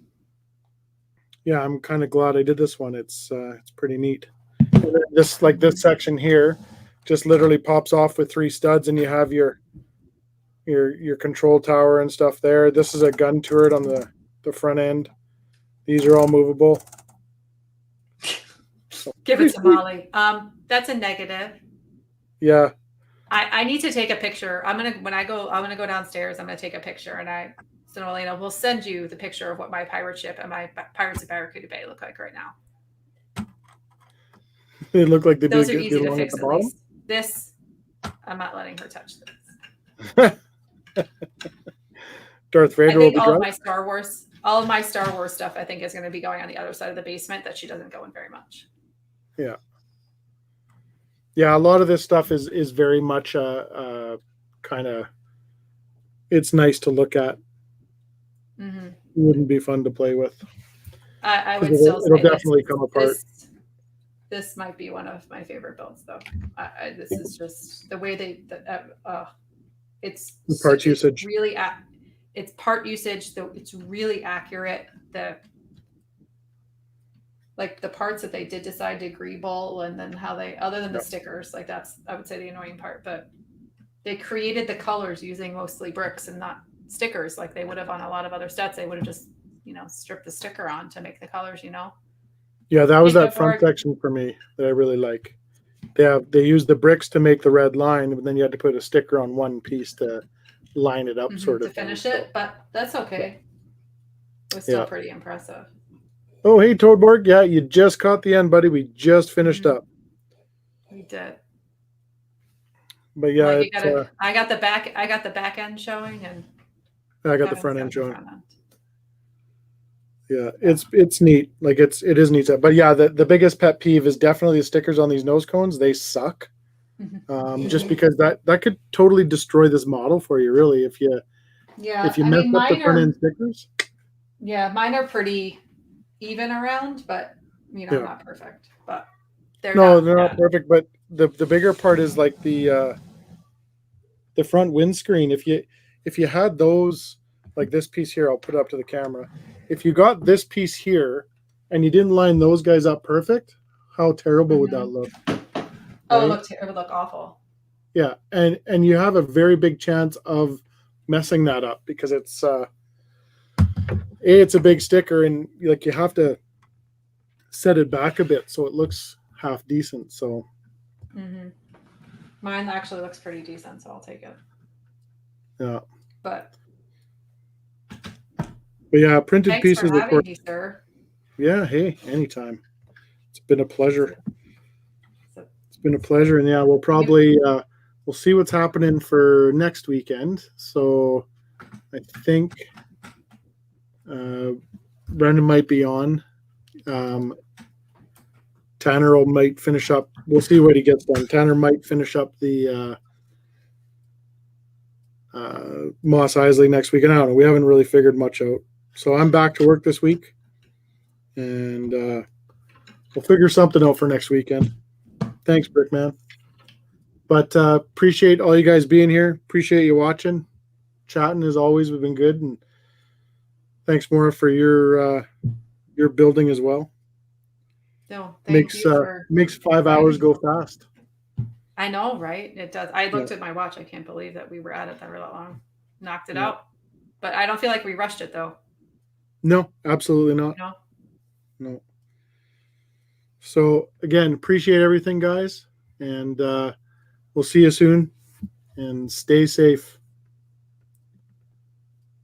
Speaker 1: Yeah, I'm kind of glad I did this one. It's pretty neat. This section here just literally pops off with 3 studs, and you have your control tower and stuff there. This is a gun turret on the front end. These are all movable. So,
Speaker 2: give it to Molly. That's a negative.
Speaker 1: Yeah.
Speaker 2: I need to take a picture. I'm gonna go downstairs. I'm gonna take a picture, and so Elena will send you the picture of what my pirate ship and my Pirates of Barracuda Bay look like right now.
Speaker 1: They look like
Speaker 2: those are easy to fix. At least this, I'm not letting her touch this.
Speaker 1: Darth Vader.
Speaker 2: I think all of my Star Wars stuff, I think, is going to be going on the other side of the basement that she doesn't go in very much.
Speaker 1: Yeah. Yeah, a lot of this stuff is very much kind of. It's nice to look at.
Speaker 2: Mm-hmm.
Speaker 1: It wouldn't be fun to play with.
Speaker 2: I would still say
Speaker 1: it'll definitely come apart.
Speaker 2: This might be one of my favorite builds, though. This is just the way it's
Speaker 1: the parts usage.
Speaker 2: Really, it's part usage. Though it's really accurate. The parts that they did decide to greeble, and then how they, other than the stickers, like that's, I would say, the annoying part. But they created the colors using mostly bricks and not stickers like they would have on a lot of other sets. They would have just stripped the sticker on to make the colors.
Speaker 1: Yeah, that was that front section for me that I really like. They used the bricks to make the red line, but then you had to put a sticker on one piece to line it up, sort of
Speaker 2: to finish it. But that's okay. It was still pretty impressive.
Speaker 1: Oh, hey, Toadborg. Yeah, you just caught the end, buddy. We just finished up.
Speaker 2: We did.
Speaker 1: But yeah,
Speaker 2: I got the back end showing, and
Speaker 1: I got the front end showing. Yeah, it's neat. Like it is neat. But yeah, the biggest pet peeve is definitely the stickers on these nose cones. They suck. Just because that could totally destroy this model for you, really, if you mess up the front end stickers.
Speaker 2: Yeah, mine are pretty even around, but not perfect. But they're not
Speaker 1: perfect. But the bigger part is like the front windscreen. If you had those, like this piece here, I'll put it up to the camera. If you got this piece here and you didn't line those guys up perfect, how terrible would that look?
Speaker 2: Oh, right? It would look awful.
Speaker 1: Yeah, and you have a very big chance of messing that up because it's a big sticker, and like you have to set it back a bit so it looks half decent. So
Speaker 2: mine actually looks pretty decent, so I'll take it.
Speaker 1: Yeah,
Speaker 2: but
Speaker 1: yeah, printed
Speaker 2: thanks
Speaker 1: pieces.
Speaker 2: For having me, sir.
Speaker 1: Yeah, hey, anytime. It's been a pleasure. It's been a pleasure, and yeah, we'll probably we'll see what's happening for next weekend. So I think Brendan might be on. Tanner might finish up. We'll see what he gets done. Tanner might finish up the Mos Eisley next week. And I don't know. We haven't really figured much out. So I'm back to work this week, and we'll figure something out for next weekend. Thanks, Brickman. But appreciate all you guys being here. Appreciate you watching, chatting as always. We've been good, and thanks, Maura, for your building as well.
Speaker 2: No, thank you for
Speaker 1: makes 5 hours go fast.
Speaker 2: I know, right? It does. I looked at my watch. I can't believe that we were at it that long. Knocked it out. But I don't feel like we rushed it though.
Speaker 1: No, absolutely not. No. So again, appreciate everything, guys, and we'll see you soon. And stay safe.